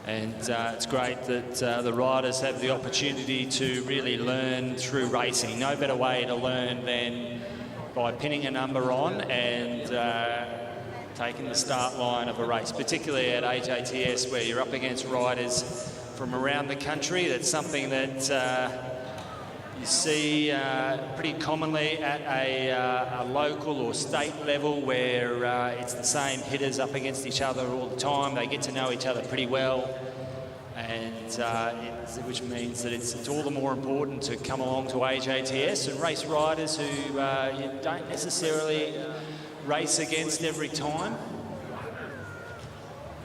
And it's great that the riders have the opportunity to really learn through racing. No better way to learn than by pinning a number on and taking the start line of a race, particularly at AJTS where you're up against riders from around the country. That's something that you see pretty commonly at a local or state level where it's the same hitters up against each other all the time. They get to know each other pretty well, and which means that it's all the more important to come along to AJTS and race riders who you don't necessarily race against every time.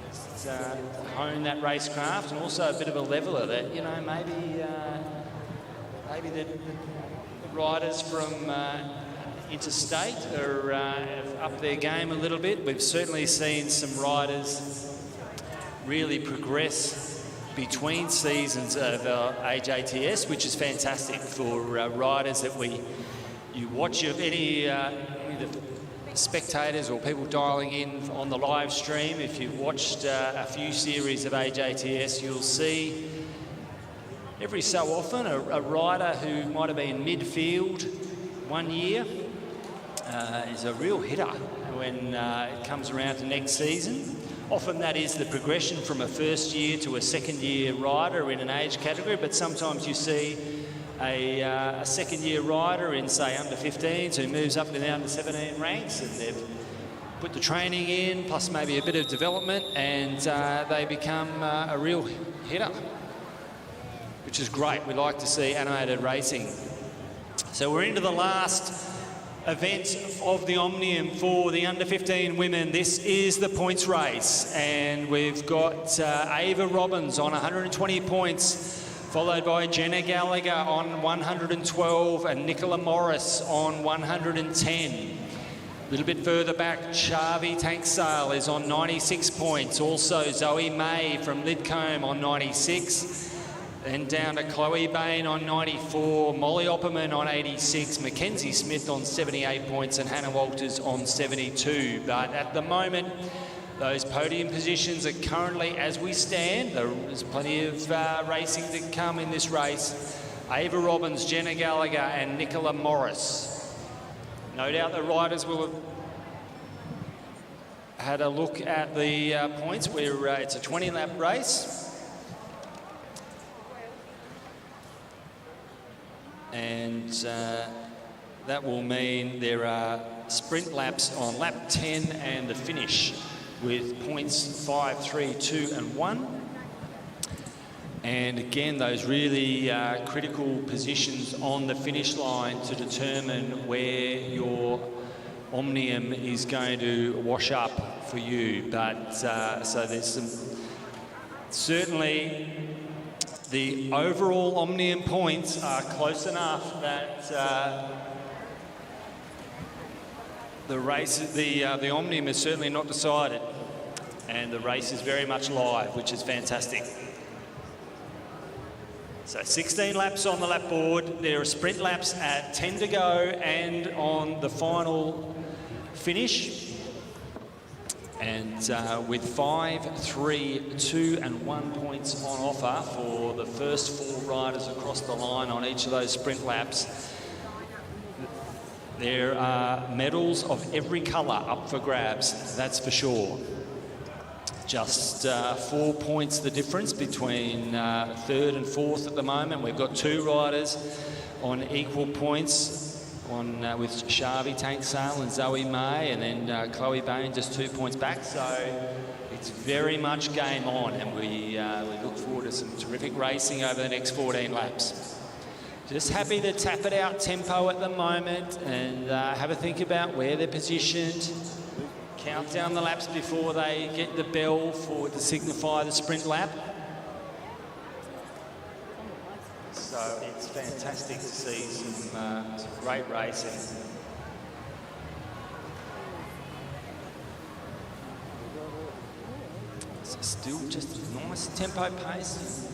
Just hone that racecraft, and also a bit of a leveler that, you know, maybe the riders from interstate are up their game a little bit. We've certainly seen some riders really progress between seasons of AJTS, which is fantastic for riders that you watch. If any of the spectators or people dialing in on the live stream, if you've watched a few series of AJTS, you'll see every so often a rider who might have been midfield one year is a real hitter when it comes around to next season. Often that is the progression from a first year to a second year rider in an age category, but sometimes you see a second year rider in, say, under 15s who moves up to the under 17 ranks, and they've put the training in plus maybe a bit of development, and they become a real hitter, which is great. We like to see animated racing. So we're into the last event of the Omnium for the under 15 women. This is the points race, and we've got Ava Robbins on 120 points, followed by Jenna Gallagher on 112 and Nicola Morris on 110. A little bit further back, Chavi Tanksale is on 96 points. Also Zoe May from Lidcombe on 96. Then down to Chloe Bain on 94, Molly Opperman on 86, Mackenzie Smith on 78 points, and Hannah Walters on 72. But at the moment, those podium positions are currently, as we stand, there's plenty of racing to come in this race. Ava Robbins, Jenna Gallagher and Nicola Morris. No doubt the riders will have had a look at the points. It's a 20-lap race. And that will mean there are sprint laps on lap 10 and the finish, with points 5, 3, 2 and 1. And again, those really critical positions on the finish line to determine where your Omnium is going to wash up for you. But so there's some, certainly the overall Omnium points are close enough that the Omnium is certainly not decided, and the race is very much live, which is fantastic. So 16 laps on the lap board. There are sprint laps at 10 to go and on the final finish. And with 5, 3, 2 and 1 points on offer for the first 4 riders across the line on each of those sprint laps. There are medals of every colour up for grabs, that's for sure. Just 4 points the difference between 3rd and 4th at the moment. We've got 2 riders on equal points one with Sharvy Tank Sale and Zoe May, and then Chloe Bain just 2 points back. So it's very much game on, and we look forward to some terrific racing over the next 14 laps. Just happy to tap it out tempo at the moment and have a think about where they're positioned. Count down the laps before they get the bell to signify the sprint lap. So it's fantastic to see some great racing. So still just a nice tempo pace.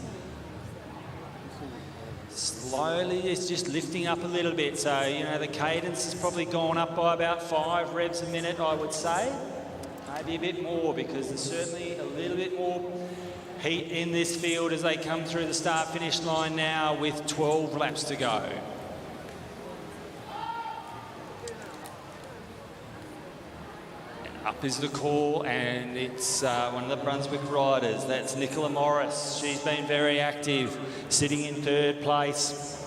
Slowly it's just lifting up a little bit. So, you know, the cadence has probably gone up by about 5 revs a minute, I would say. Maybe a bit more, because there's certainly a little bit more heat in this field as they come through the start-finish line now with 12 laps to go. Up is the call, and it's one of the Brunswick riders. That's Nicola Morris. She's been very active, sitting in 3rd place.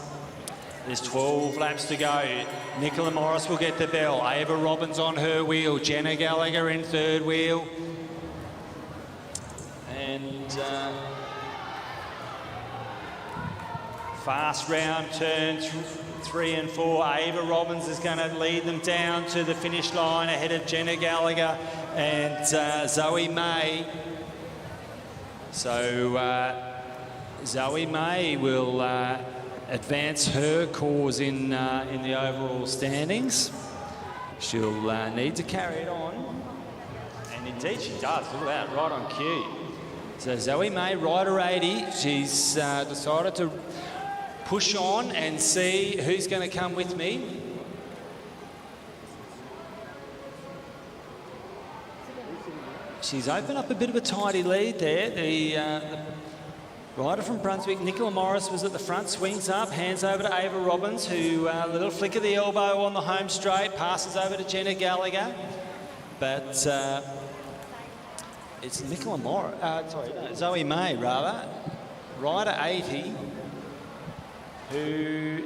There's 12 laps to go. Nicola Morris will get the bell. Ava Robbins on her wheel. Jenna Gallagher in 3rd wheel. And fast round turns 3 and 4. Ava Robbins is going to lead them down to the finish line ahead of Jenna Gallagher and Zoe May. So Zoe May will advance her cause in the overall standings. She'll need to carry it on, and indeed she does. Look at that, right on cue. So Zoe May, rider 80, she's decided to push on and see who's going to come with me. She's opened up a bit of a tidy lead there. The rider from Brunswick, Nicola Morris, was at the front, swings up, hands over to Ava Robbins, who a little flick of the elbow on the home straight, passes over to Jenna Gallagher. But it's Nicola Morris, Zoe May rather, rider 80, who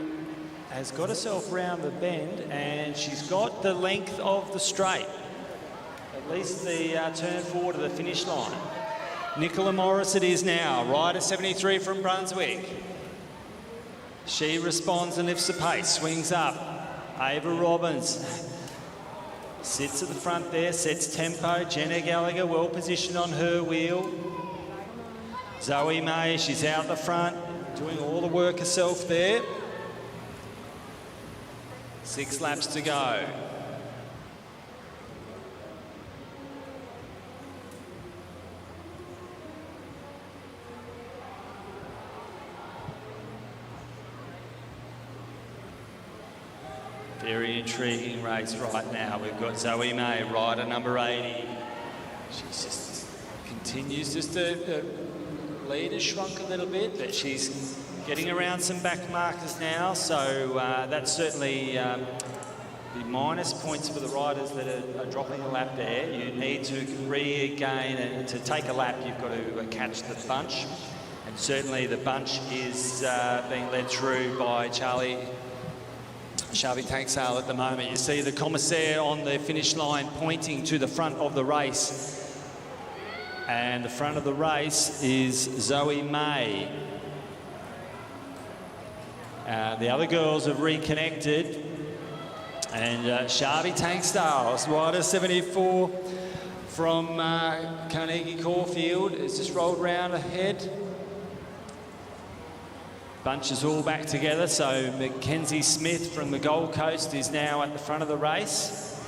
has got herself round the bend, and she's got the length of the straight, at least the turn forward to the finish line. Nicola Morris it is now, rider 73 from Brunswick. She responds and lifts the pace, swings up. Ava Robbins sits at the front there, sets tempo. Jenna Gallagher well positioned on her wheel. Zoe May, she's out the front, doing all the work herself there. 6 laps to go. Very intriguing race right now. We've got Zoe May, rider number 80. She just continues just to lead has shrunk a little bit, but she's getting around some back markers now, so that's certainly the minus points for the riders that are dropping a lap there. You need to regain, and to take a lap you've got to catch the bunch, and certainly the bunch is being led through by Sharvy Tank Sale at the moment. You see the commissaire on the finish line pointing to the front of the race. And the front of the race is Zoe May. The other girls have reconnected. And Sharvy Tank Sale, rider 74 from Carnegie Caulfield, has just rolled round ahead. Bunch is all back together, so Mackenzie Smith from the Gold Coast is now at the front of the race.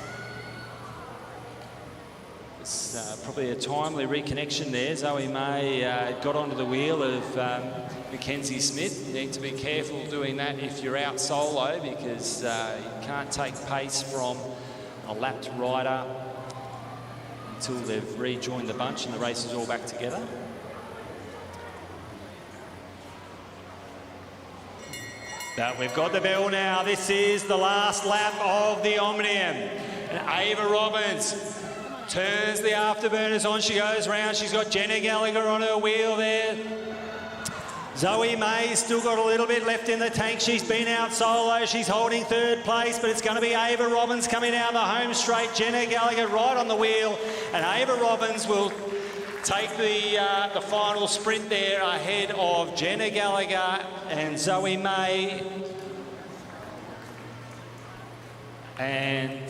It's probably a timely reconnection there. Zoe May got onto the wheel of Mackenzie Smith. You need to be careful doing that if you're out solo, because you can't take pace from a lapped rider until they've rejoined the bunch and the race is all back together. But we've got the bell now. This is the last lap of the Omnium. And Ava Robbins turns the afterburners on. She goes round. She's got Jenna Gallagher on her wheel there. Zoe May's still got a little bit left in the tank. She's been out solo. She's holding third place, but it's going to be Ava Robbins coming down the home straight. Jenna Gallagher right on the wheel, and Ava Robbins will take the final sprint there ahead of Jenna Gallagher and Zoe May. And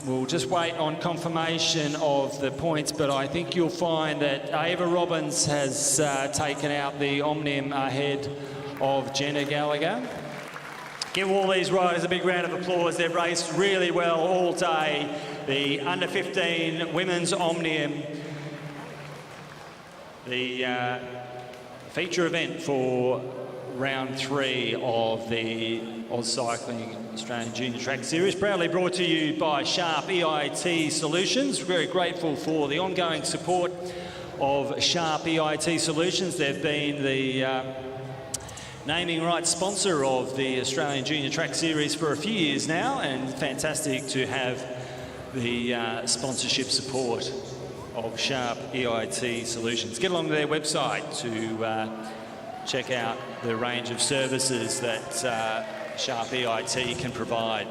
we'll just wait on confirmation of the points, but I think you'll find that Ava Robbins has taken out the Omnium ahead of Jenna Gallagher. Give all these riders a big round of applause. They've raced really well all day. The under-15 women's Omnium, the feature event for round 3 of the AusCycling Australian Junior Track Series, proudly brought to you by Sharp EIT Solutions. Very grateful for the ongoing support of Sharp EIT Solutions. They've been the naming rights sponsor of the Australian Junior Track Series for a few years now, and fantastic to have the sponsorship support of Sharp EIT Solutions. Get along to their website to check out the range of services that Sharp EIT can provide.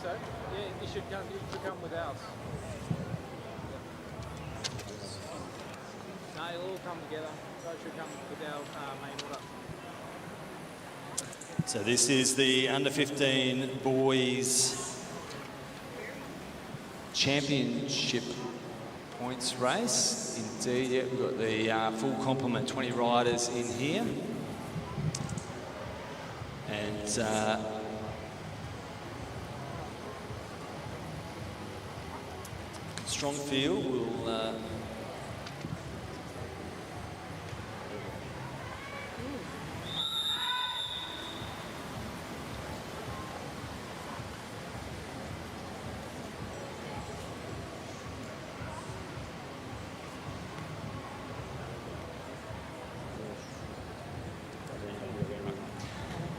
So, yeah, you should come with ours. No, it'll all come together. So it should come with our main order. So this is the under-15 boys championship points race. Indeed, yeah, we've got the full complement, 20 riders in here. And strong field will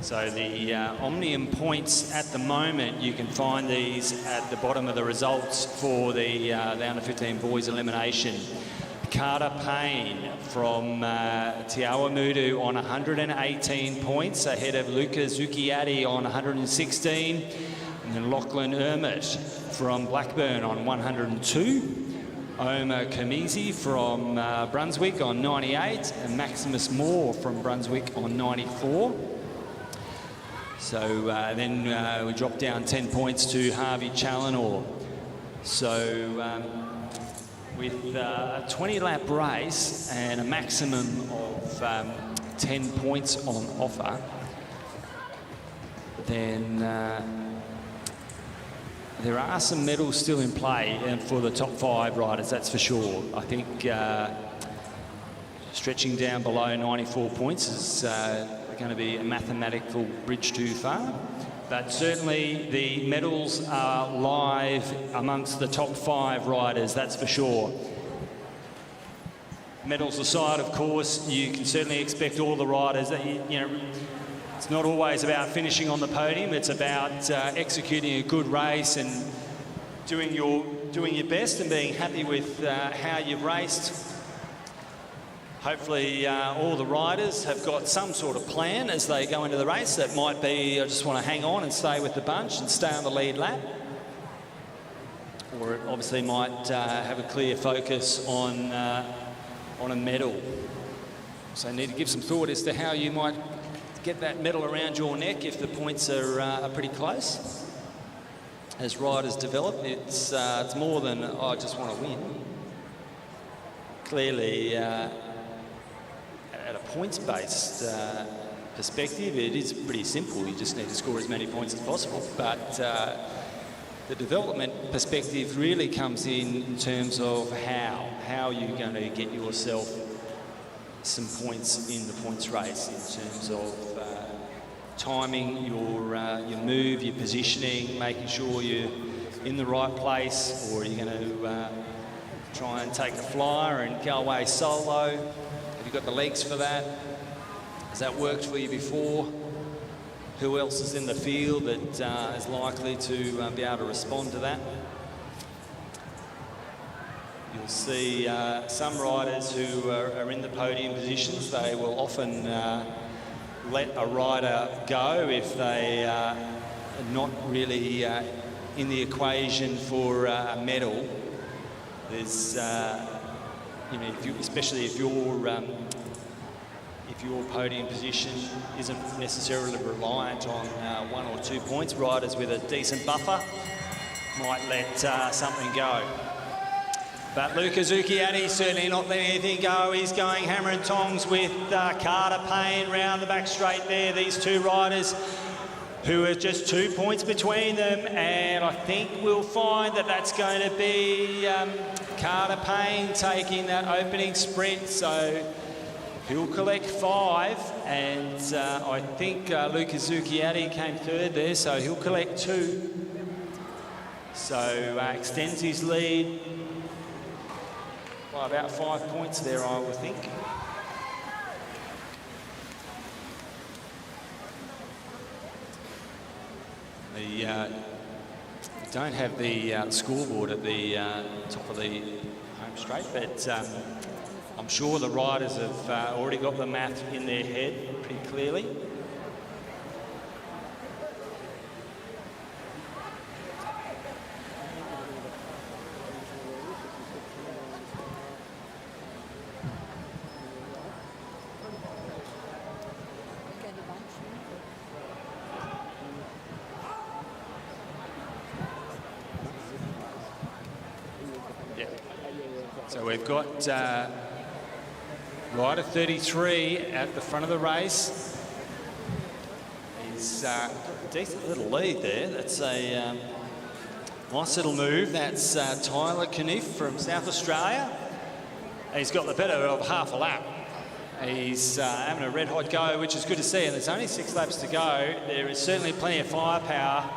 so the Omnium points at the moment, you can find these at the bottom of the results for the under-15 boys elimination. Carter Payne from Tiawamudu on 118 points, ahead of Luca Zucchiatti on 116, and then Lachlan Ermit from Blackburn on 102. Oma Kamizi from Brunswick on 98, and Maximus Moore from Brunswick on 94. So then we drop down 10 points to Harvey Challenor. So with a 20-lap race and a maximum of 10 points on offer, then there are some medals still in play for the top 5 riders, that's for sure. I think stretching down below 94 points is going to be a mathematical bridge too far. But certainly the medals are live amongst the top 5 riders, that's for sure. Medals aside, of course, you can certainly expect all the riders that, you know, it's not always about finishing on the podium, it's about executing a good race and doing your best and being happy with how you've raced. Hopefully all the riders have got some sort of plan as they go into the race. That might be, I just want to hang on and stay with the bunch and stay on the lead lap. Or it obviously might have a clear focus on a medal. So you need to give some thought as to how you might get that medal around your neck if the points are pretty close. As riders develop, it's more than, oh, I just want to win. Clearly, at a points-based perspective, it is pretty simple. You just need to score as many points as possible. But the development perspective really comes in terms of how you're going to get yourself some points in the points race, in terms of timing your move, your positioning, making sure you're in the right place, or you're going to try and take a flyer and go away solo. Have you got the legs for that? Has that worked for you before? Who else is in the field that is likely to be able to respond to that? You'll see some riders who are in the podium positions, they will often let a rider go if they are not really in the equation for a medal. There's, you know, especially if your podium position isn't necessarily reliant on 1 or 2 points, riders with a decent buffer might let something go. But Luca Zucchiatti certainly not letting anything go. He's going hammer and tongs with Carter Payne round the back straight there. These two riders who are just 2 points between them, and I think we'll find that that's going to be Carter Payne taking that opening sprint. So he'll collect 5, and I think Luca Zucchiatti came third there, so he'll collect 2. So extends his lead by about 5 points there, I would think. The don't have the scoreboard at the top of the home straight, but I'm sure the riders have already got the math in their head pretty clearly. So we've got rider 33 at the front of the race. He's got a decent little lead there. That's a nice little move. That's Tyler Knief from South Australia. He's got the better of half a lap. He's having a red hot go, which is good to see, and there's only 6 laps to go. There is certainly plenty of firepower.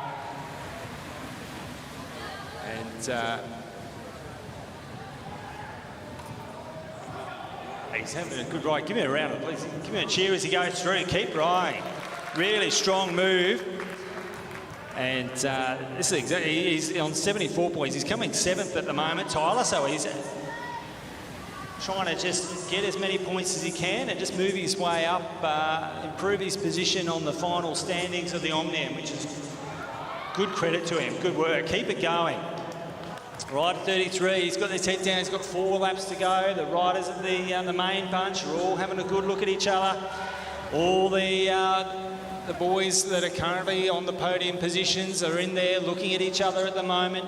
And he's having a good ride. Give me a round, please. Give me a cheer as he goes through. Keep riding. Really strong move. And this is exactly, he's on 74 points. He's coming 7th at the moment, Tyler, so he's trying to just get as many points as he can and just move his way up, improve his position on the final standings of the Omnium, which is good credit to him. Good work. Keep it going. Rider 33, he's got his head down, he's got 4 laps to go. The riders of the main bunch are all having a good look at each other. All the boys that are currently on the podium positions are in there looking at each other at the moment.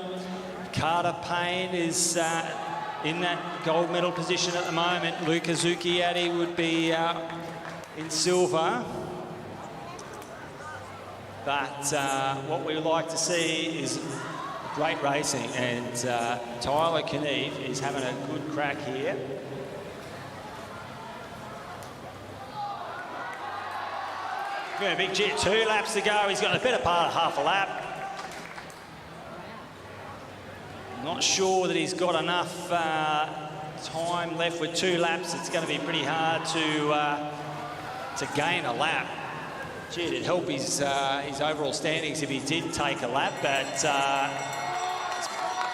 Carter Payne is in that gold medal position at the moment. Luca Zucchiatti would be in silver. But what we would like to see is great racing, and Tyler Knief is having a good crack here. Yeah, big jet, 2 laps to go. He's got the better part of half a lap. Not sure that he's got enough time left with 2 laps. It's going to be pretty hard to gain a lap. Gee, it'd help his overall standings if he did take a lap, but it's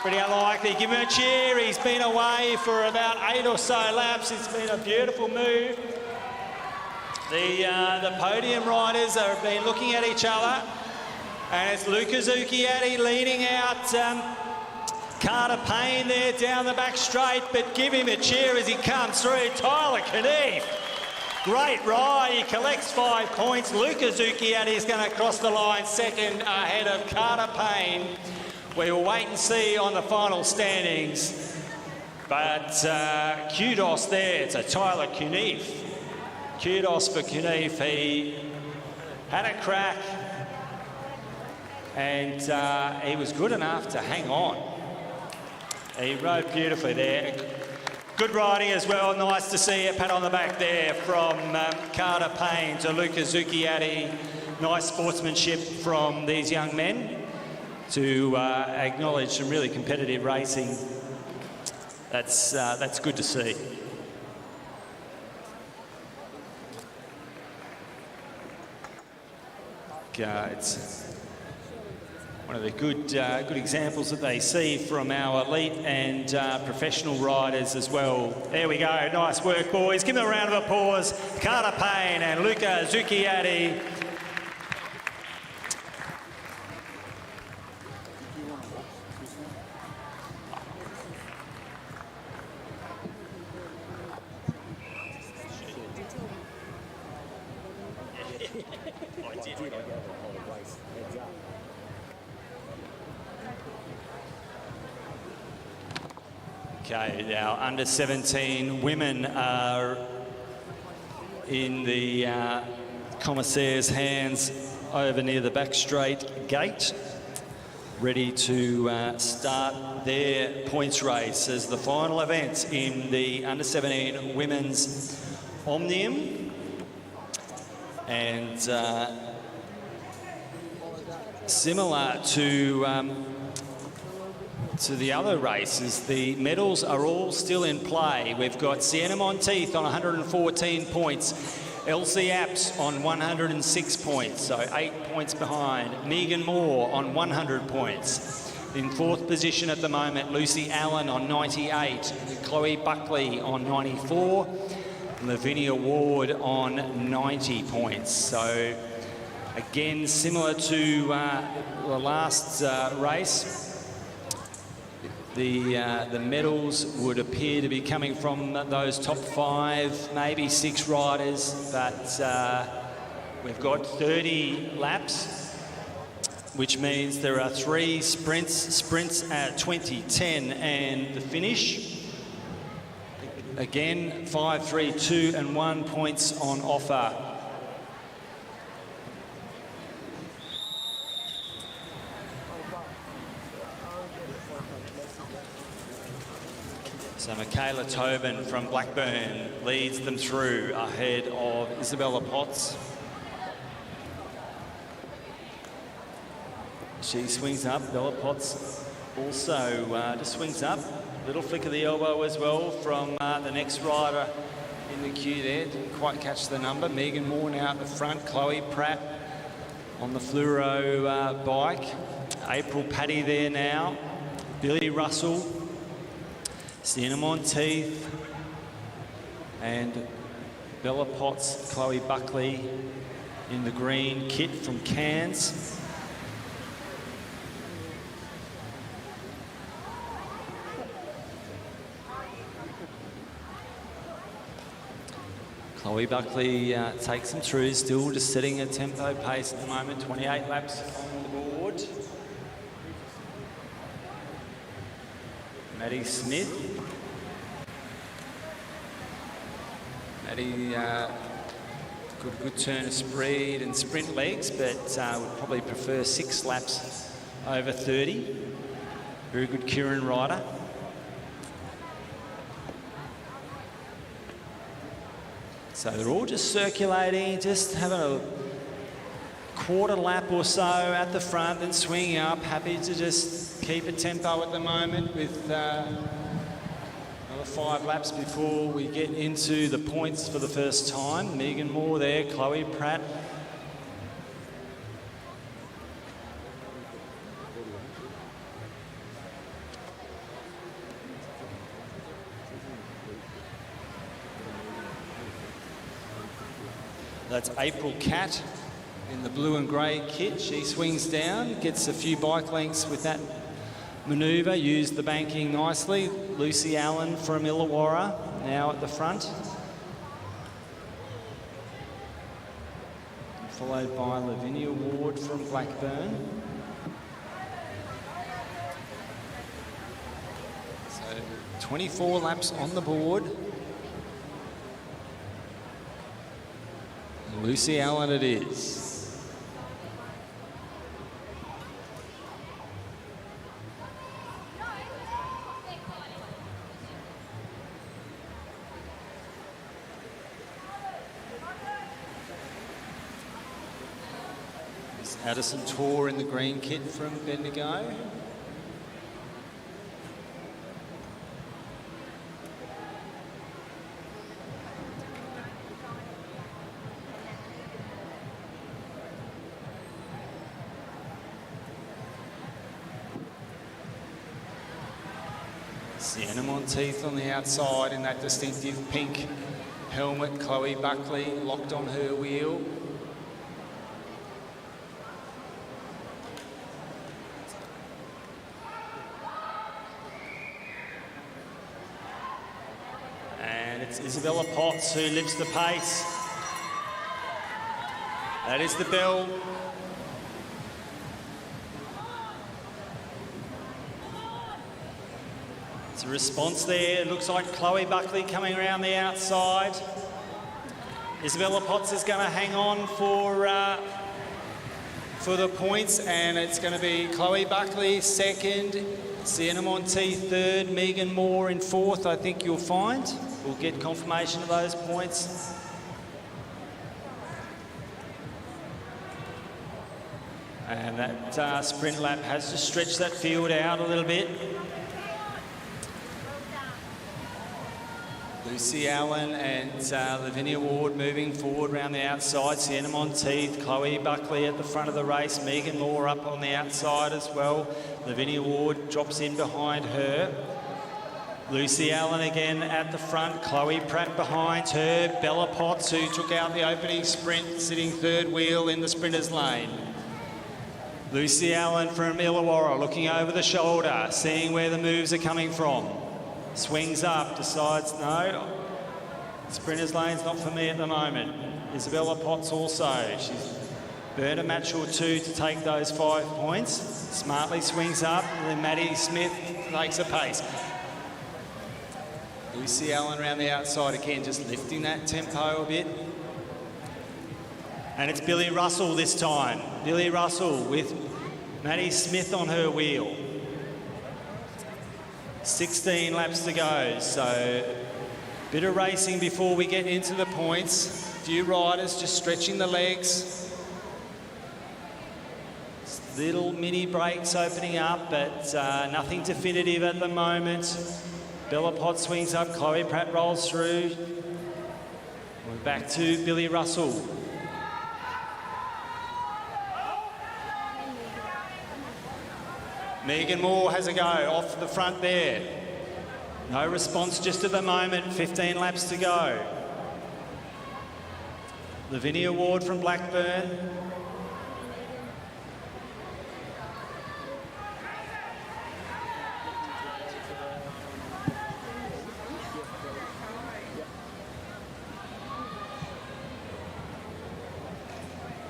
pretty unlikely. Give him a cheer. He's been away for about 8 or so laps. It's been a beautiful move. The podium riders have been looking at each other, and it's Luca Zucchiatti leading out Carter Payne there down the back straight, but give him a cheer as he comes through. Tyler Knief. Great ride, he collects 5 points. Luca Zucchiatti is going to cross the line second ahead of Carter Payne. We will wait and see on the final standings. But kudos there to Tyler Knief. kudos for Knief. He had a crack and he was good enough to hang on. He rode beautifully there. Good riding as well. Nice to see a pat on the back there from Carter Payne to Luca Zucchiatti. Nice sportsmanship from these young men to acknowledge some really competitive racing. That's good to see. It's one of the good examples that they see from our elite and professional riders as well. There we go. Nice work, boys. Give them a round of applause. Carter Payne and Luca Zucchiatti. Okay, now under 17 women are in the commissaire's hands over near the back straight gate, ready to start their points race as the final event in the under 17 women's Omnium. And similar to the other races, the medals are all still in play. We've got Sienna Monteith on 114 points, Elsie Apps on 106 points, so 8 points behind. Megan Moore on 100 points. In fourth position at the moment, Lucy Allen on 98, Chloe Buckley on 94, Lavinia Ward on 90 points. So again, similar to the last race, the medals would appear to be coming from those top 5, maybe 6 riders, but we've got 30 laps, which means there are 3 sprints at 20, 10 and the finish. Again, 5, 3, 2 and 1 points on offer. So Michaela Tobin from Blackburn leads them through ahead of Isabella Potts. She swings up. Bella Potts also just swings up. Little flick of the elbow as well from the next rider in the queue there. Didn't quite catch the number. Megan Moore now at the front. Chloe Pratt on the fluoro bike. April Paddy there now. Billy Russell. Sienna Monteith and Bella Potts, Chloe Buckley in the green kit from Cairns. Chloe Buckley takes them through, still just setting a tempo pace at the moment, 28 laps on the board. Maddie Smith. Maddie got a good turn of speed and sprint legs, but would probably prefer 6 laps over 30. Very good Kieran rider. So they're all just circulating, just having a quarter lap or so at the front, then swinging up, happy to just keep a tempo at the moment with another 5 laps before we get into the points for the first time. Megan Moore there, Chloe Pratt. That's April Catt in the blue and grey kit. She swings down, gets a few bike lengths with that manoeuvre, used the banking nicely. Lucy Allen from Illawarra now at the front. Followed by Lavinia Ward from Blackburn. So 24 laps on the board. Lucy Allen it is. Addison Tor in the green kit from Bendigo. Sienna Monteith on the outside in that distinctive pink helmet. Chloe Buckley locked on her wheel. And it's Isabella Potts who lifts the pace. That is the bell. It's a response there. It looks like Chloe Buckley coming around the outside. Isabella Potts is going to hang on for the points, and it's going to be Chloe Buckley second, Sienna Monteith third, Megan Moore in fourth, I think you'll find. We'll get confirmation of those points. And that sprint lap has to stretch that field out a little bit. Lucy Allen and Lavinia Ward moving forward around the outside. Sienna Monteith, Chloe Buckley at the front of the race. Megan Moore up on the outside as well. Lavinia Ward drops in behind her. Lucy Allen again at the front. Chloe Pratt behind her. Bella Potts, who took out the opening sprint, sitting third wheel in the sprinters lane. Lucy Allen from Illawarra looking over the shoulder, seeing where the moves are coming from. Swings up, decides, no, sprinters lane's not for me at the moment. Isabella Potts also. She's burned a match or two to take those 5 points. Smartly swings up, and then Maddie Smith takes a pace. Lucy Allen around the outside again, just lifting that tempo a bit. And it's Billy Russell this time. Billy Russell with Maddie Smith on her wheel. 16 laps to go, so bit of racing before we get into the points. A few riders just stretching the legs. Little mini breaks opening up, but nothing definitive at the moment. Bella Potts swings up, Chloe Pratt rolls through. We're back to Billy Russell. Megan Moore has a go off the front there. No response just at the moment, 15 laps to go. Lavinia Ward from Blackburn.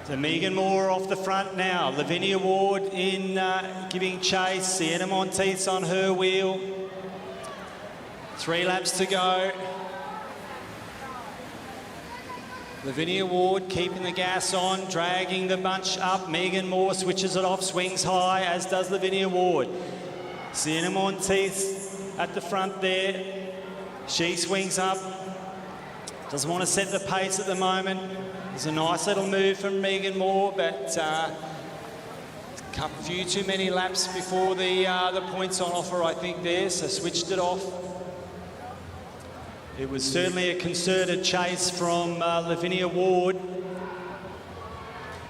So Megan Moore off the front now. Lavinia Ward in giving chase. Sienna Monteith's on her wheel. 3 laps to go. Lavinia Ward keeping the gas on, dragging the bunch up. Megan Moore switches it off, swings high, as does Lavinia Ward. Sienna Monteith at the front there. She swings up. Doesn't want to set the pace at the moment. There's a nice little move from Megan Moore, but a few too many laps before the points on offer, I think, there, so switched it off. It was certainly a concerted chase from Lavinia Ward,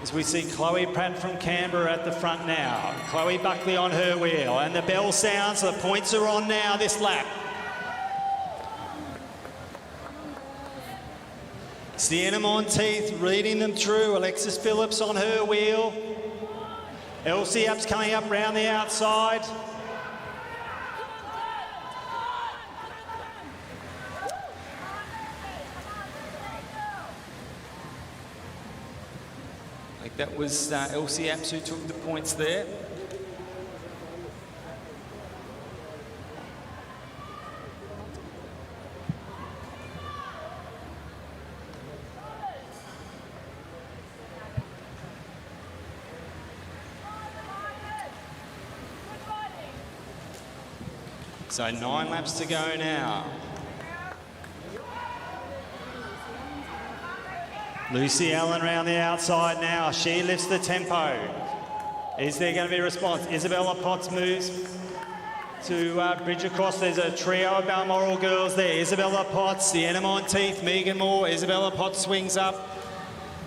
as we see Chloe Pratt from Canberra at the front now. Chloe Buckley on her wheel, and the bell sounds, the points are on now this lap. Sienna Monteith reading them through. Alexis Phillips on her wheel. Elsie App's coming up round the outside. I think that was Elsie Apps who took the points there. So 9 laps to go now. Lucy Allen round the outside now. She lifts the tempo. Is there going to be a response? Isabella Potts moves to bridge across. There's a trio of Balmoral girls there. Isabella Potts, Sienna Monteith, Megan Moore. Isabella Potts swings up.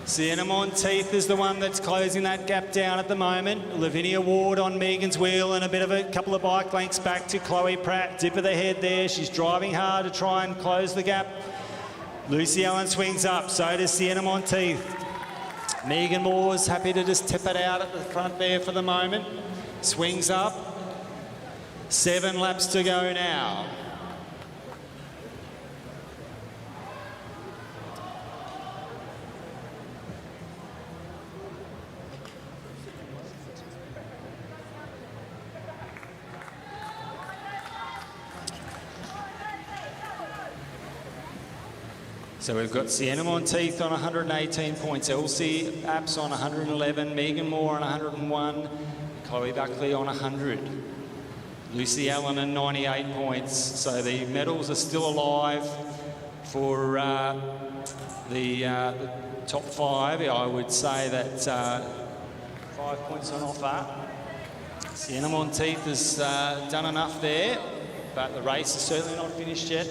Sienna Monteith is the one that's closing that gap down at the moment. Lavinia Ward on Megan's wheel and a couple of bike lengths back to Chloe Pratt. Dip of the head there. She's driving hard to try and close the gap. Lucy Allen swings up, so does Sienna Monteith. Megan Moore's happy to just tip it out at the front there for the moment. Swings up. 7 laps to go now. So we've got Sienna Monteith on 118 points, Elsie Apps on 111, Megan Moore on 101, Chloe Buckley on 100, Lucy Allen on 98 points. So the medals are still alive for the top 5. I would say that 5 points on offer. Sienna Monteith has done enough there, but the race is certainly not finished yet.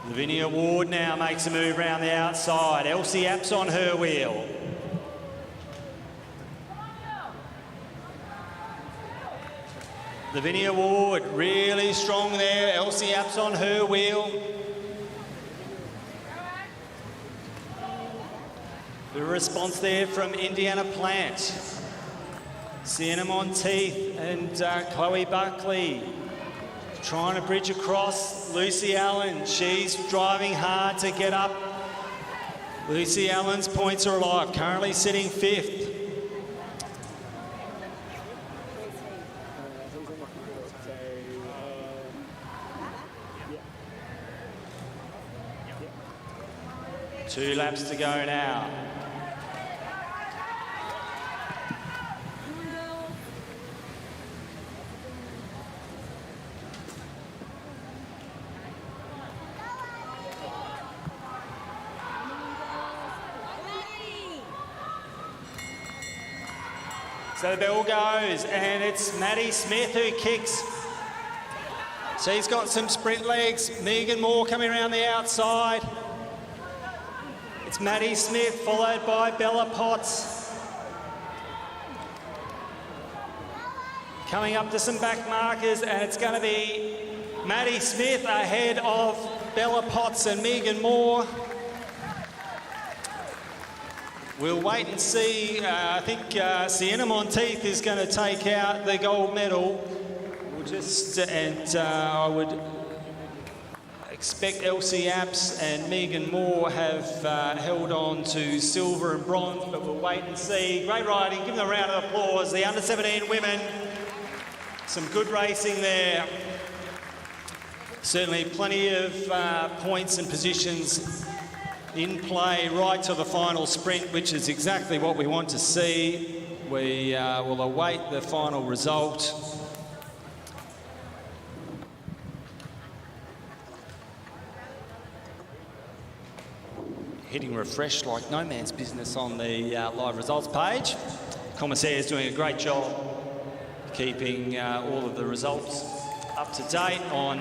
Lavinia Ward now makes a move round the outside. Elsie Apps on her wheel. Lavinia Ward really strong there. Elsie Apps on her wheel. The response there from Indiana Plant. Sienna Monteith and Chloe Buckley trying to bridge across. Lucy Allen, she's driving hard to get up. Lucy Allen's points are alive, currently sitting 5th. Two laps to go now. So the bell goes, and it's Maddie Smith who kicks. She's got some sprint legs. Megan Moore coming around the outside. It's Maddie Smith, followed by Bella Potts. Coming up to some back markers, and it's going to be Maddie Smith ahead of Bella Potts and Megan Moore. We'll wait and see. I think Sienna Monteith is going to take out the gold medal. I would expect Elsie Apps and Megan Moore have held on to silver and bronze, but we'll wait and see. Great riding. Give them a round of applause. The under-17 women, some good racing there. Certainly plenty of points and positions in play right to the final sprint, which is exactly what we want to see. We will await the final result. Hitting refresh like no man's business on the live results page. Commissaire is doing a great job keeping all of the results up to date on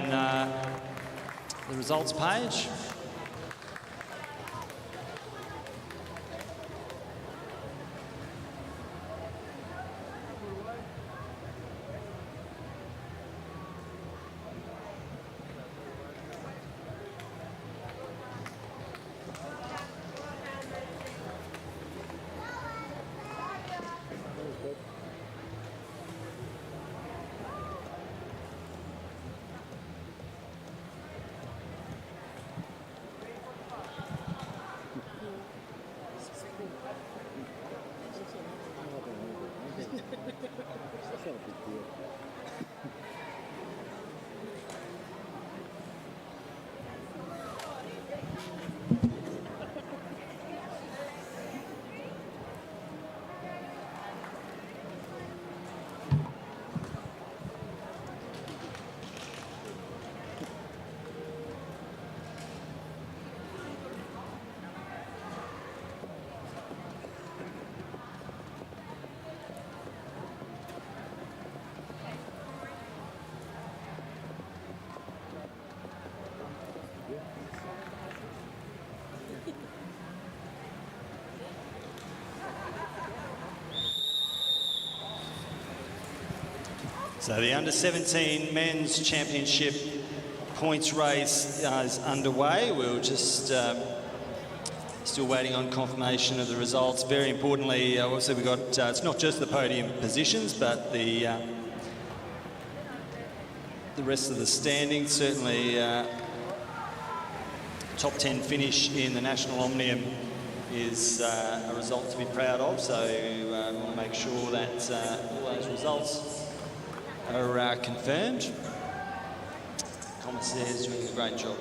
the results page. So the under-17 men's championship points race is underway. We'll just still waiting on confirmation of the results. Very importantly, obviously we've got, it's not just the podium positions, but the rest of the standings. Certainly top 10 finish in the National Omnium is a result to be proud of. So we want to make sure that all those results are confirmed. Commissaires doing a great job.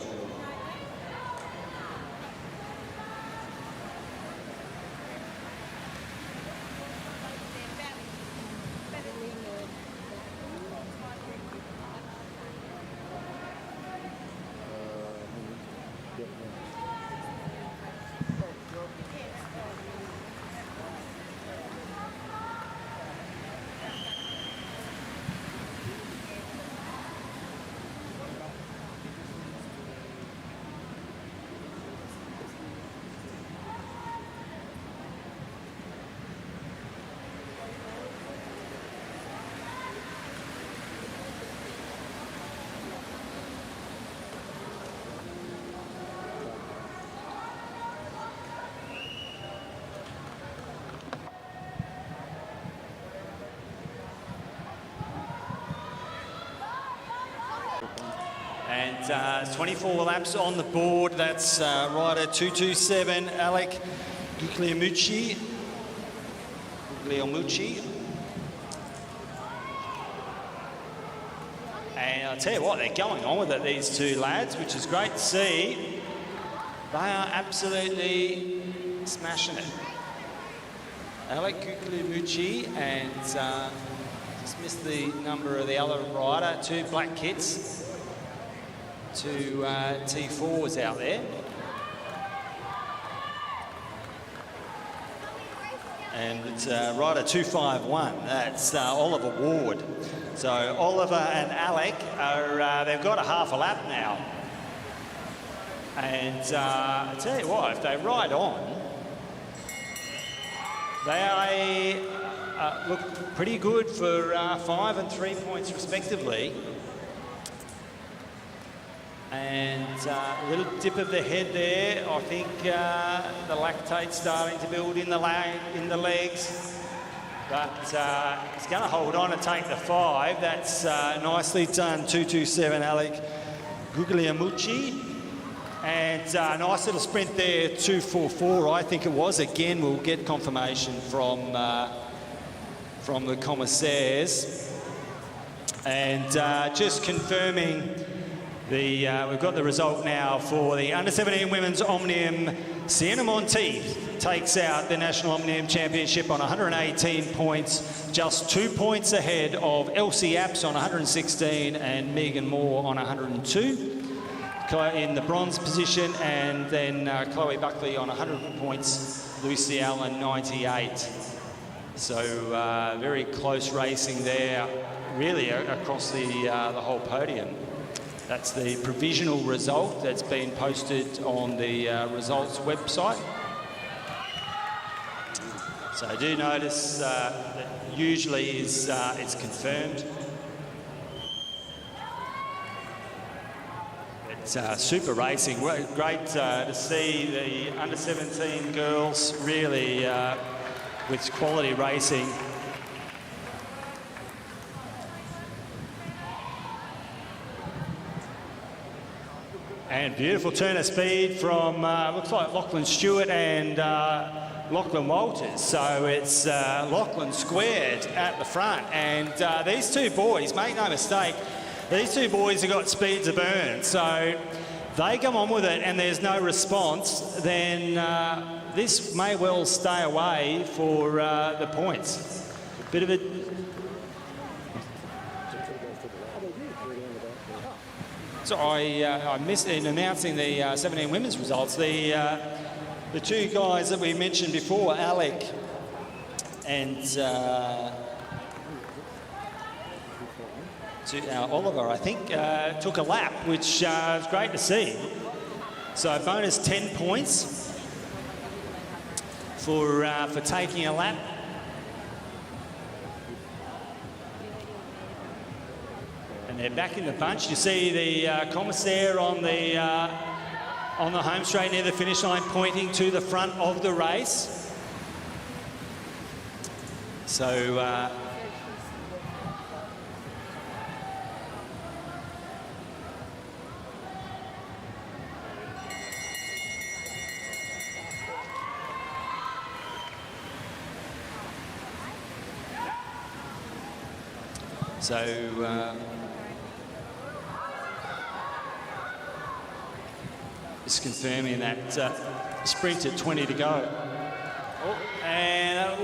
And 24 laps on the board. That's rider 227, Alec Guglielmucci. And I'll tell you what, they're going on with it, these two lads, which is great to see. They are absolutely smashing it. Alec Guglielmucci and just missed the number of the other rider, two black kits. Two T4s out there. And it's rider 251, that's Oliver Ward. So Oliver and Alec are, they've got a half a lap now. And I tell you what, if they ride on, they look pretty good for 5 and 3 points respectively. And a little dip of the head there. I think the lactate's starting to build in the legs. But he's going to hold on and take the 5. That's nicely done, 227 Alec Guglielmucci. And nice little sprint there, 244 I think it was. Again, we'll get confirmation from the commissaires. And just confirming we've got the result now for the under-17 women's Omnium. Sienna Monteith takes out the National Omnium Championship on 118 points, just 2 points ahead of Elsie Apps on 116 and Megan Moore on 102 in the bronze position, and then Chloe Buckley on 100 points, Lucy Allen 98. So very close racing there, really across the whole podium. That's the provisional result that's been posted on the results website. So I do notice that usually it's confirmed. It's super racing. Great to see the under-17 girls really with quality racing. And beautiful turn of speed from, looks like Lachlan Stewart and Lachlan Walters. So it's Lachlan squared at the front. And these two boys, make no mistake, these two boys have got speed to burn. So they come on with it and there's no response, then this may well stay away for the points. Bit of a... So I missed in announcing the 17 women's results. The two guys that we mentioned before, Alec and Oliver, I think, took a lap, which was great to see. So bonus 10 points for taking a lap. And they're back in the bunch. You see the commissaire on the home straight near the finish line pointing to the front of the race. So just confirming that sprint at 20 to go.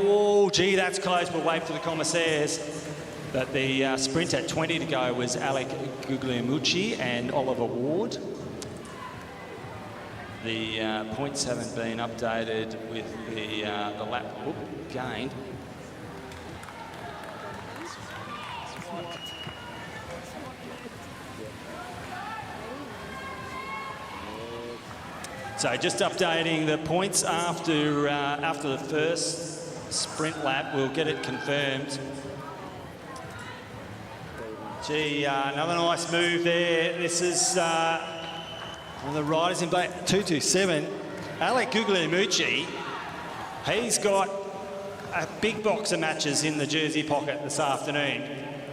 Oh, gee, that's close. We'll wait for the commissaires. But the sprint at 20 to go was Alec Guglielmucci and Oliver Ward. The points haven't been updated with the lap gained. So just updating the points after the first sprint lap. We'll get it confirmed. Gee, another nice move there. This is one of the riders in black, 227. Alec Guglielmucci, he's got a big box of matches in the jersey pocket this afternoon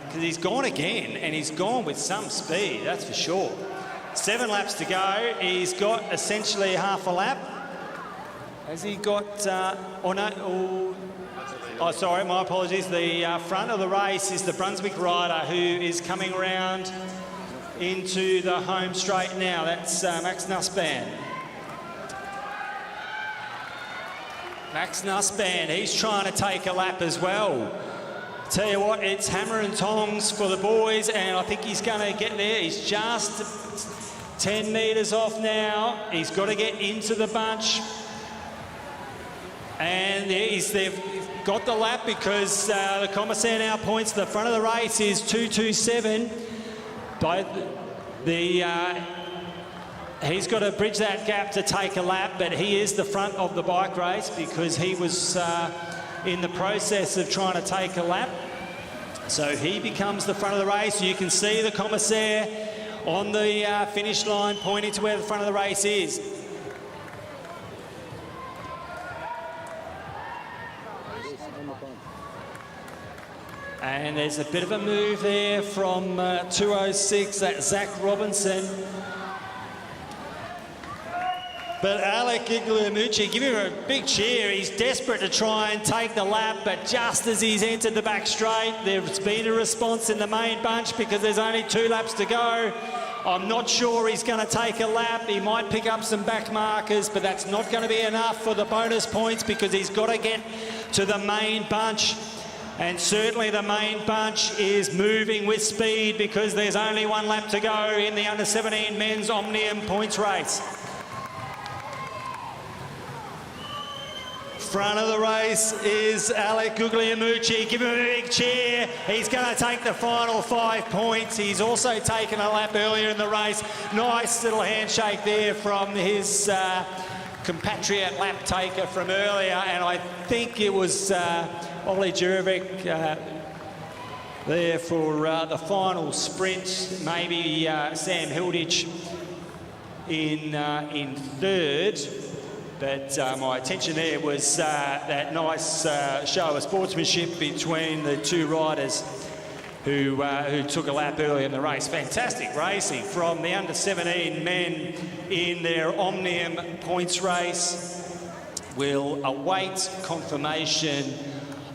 because he's gone again, and he's gone with some speed, that's for sure. 7 laps to go. He's got essentially half a lap. Has he got... oh, sorry, my apologies. The front of the race is the Brunswick rider who is coming around into the home straight now. That's Max Nussbaum. Max Nussbaum, he's trying to take a lap as well. Tell you what, it's hammer and tongs for the boys, and I think he's going to get there. He's just 10 metres off now. He's got to get into the bunch. And they've got the lap because the commissaire now points to the front of the race is 227. He's got to bridge that gap to take a lap, but he is the front of the bike race because he was in the process of trying to take a lap. So he becomes the front of the race. You can see the commissaire on the finish line pointing to where the front of the race is. And there's a bit of a move there from 206, that's Zach Robinson. But Alec Guglielmucci, give him a big cheer. He's desperate to try and take the lap, but just as he's entered the back straight, there's been a response in the main bunch because there's only 2 laps to go. I'm not sure he's going to take a lap. He might pick up some back markers, but that's not going to be enough for the bonus points because he's got to get to the main bunch. And certainly the main bunch is moving with speed because there's only 1 lap to go in the under-17 men's Omnium points race. Front of the race is Alec Guglielmucci. Give him a big cheer. He's going to take the final 5 points. He's also taken a lap earlier in the race. Nice little handshake there from his compatriot lap taker from earlier. And I think it was Ollie Jurvik there for the final sprint. Maybe Sam Hilditch in third. But my attention there was that nice show of sportsmanship between the 2 riders who took a lap early in the race. Fantastic racing from the under-17 men in their Omnium points race. We'll await confirmation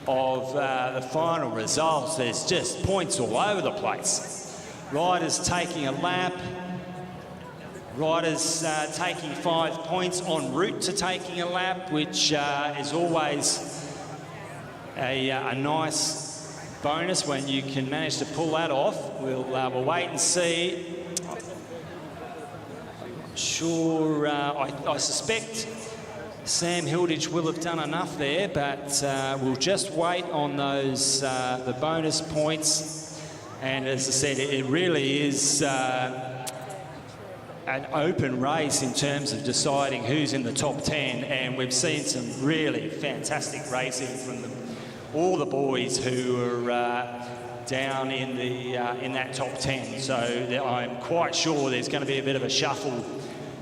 of the final results. There's just points all over the place. Riders taking a lap. Riders taking 5 points en route to taking a lap, which is always a nice bonus when you can manage to pull that off. We'll wait and see. Sure, I suspect Sam Hilditch will have done enough there, but we'll just wait on those the bonus points. And as I said, it really is an open race in terms of deciding who's in the top 10, and we've seen some really fantastic racing from all the boys who are down in the in that top 10. So I'm quite sure there's going to be a bit of a shuffle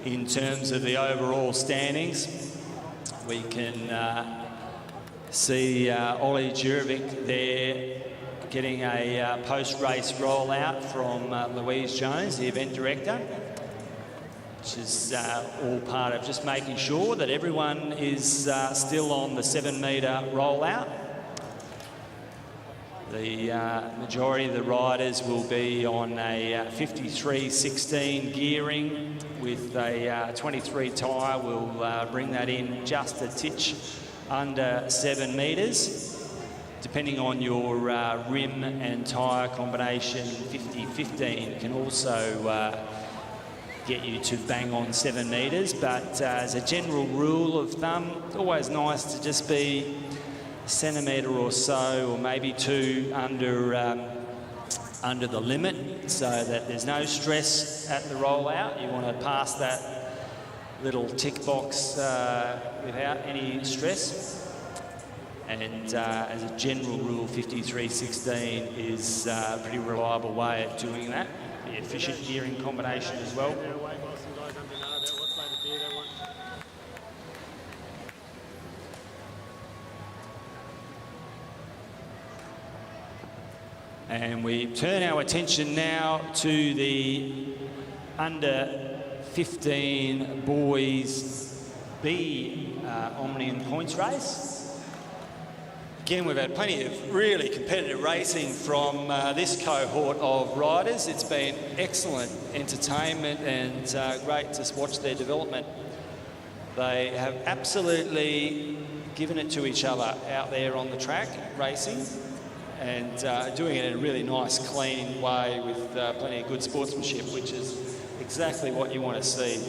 in terms of the overall standings. We can see Ollie Jurovic there getting a post-race rollout from Louise Jones, the event director, which is all part of just making sure that everyone is still on the 7-metre rollout. The majority of the riders will be on a 53-16 gearing with a 23 tyre. We'll bring that in just a titch under 7 metres. Depending on your rim and tyre combination, 50-15 can also get you to bang on 7 metres. But as a general rule of thumb, it's always nice to just be a centimetre or so, or maybe 2 under the limit, so that there's no stress at the rollout. You want to pass that little tick box without any stress. And as a general rule, 53-16 is a pretty reliable way of doing that. The efficient gearing combination as well. And we turn our attention now to the under 15 boys B Omnium points race. Again, we've had plenty of really competitive racing from this cohort of riders. It's been excellent entertainment and great to watch their development. They have absolutely given it to each other out there on the track racing, and doing it in a really nice, clean way with plenty of good sportsmanship, which is exactly what you want to see.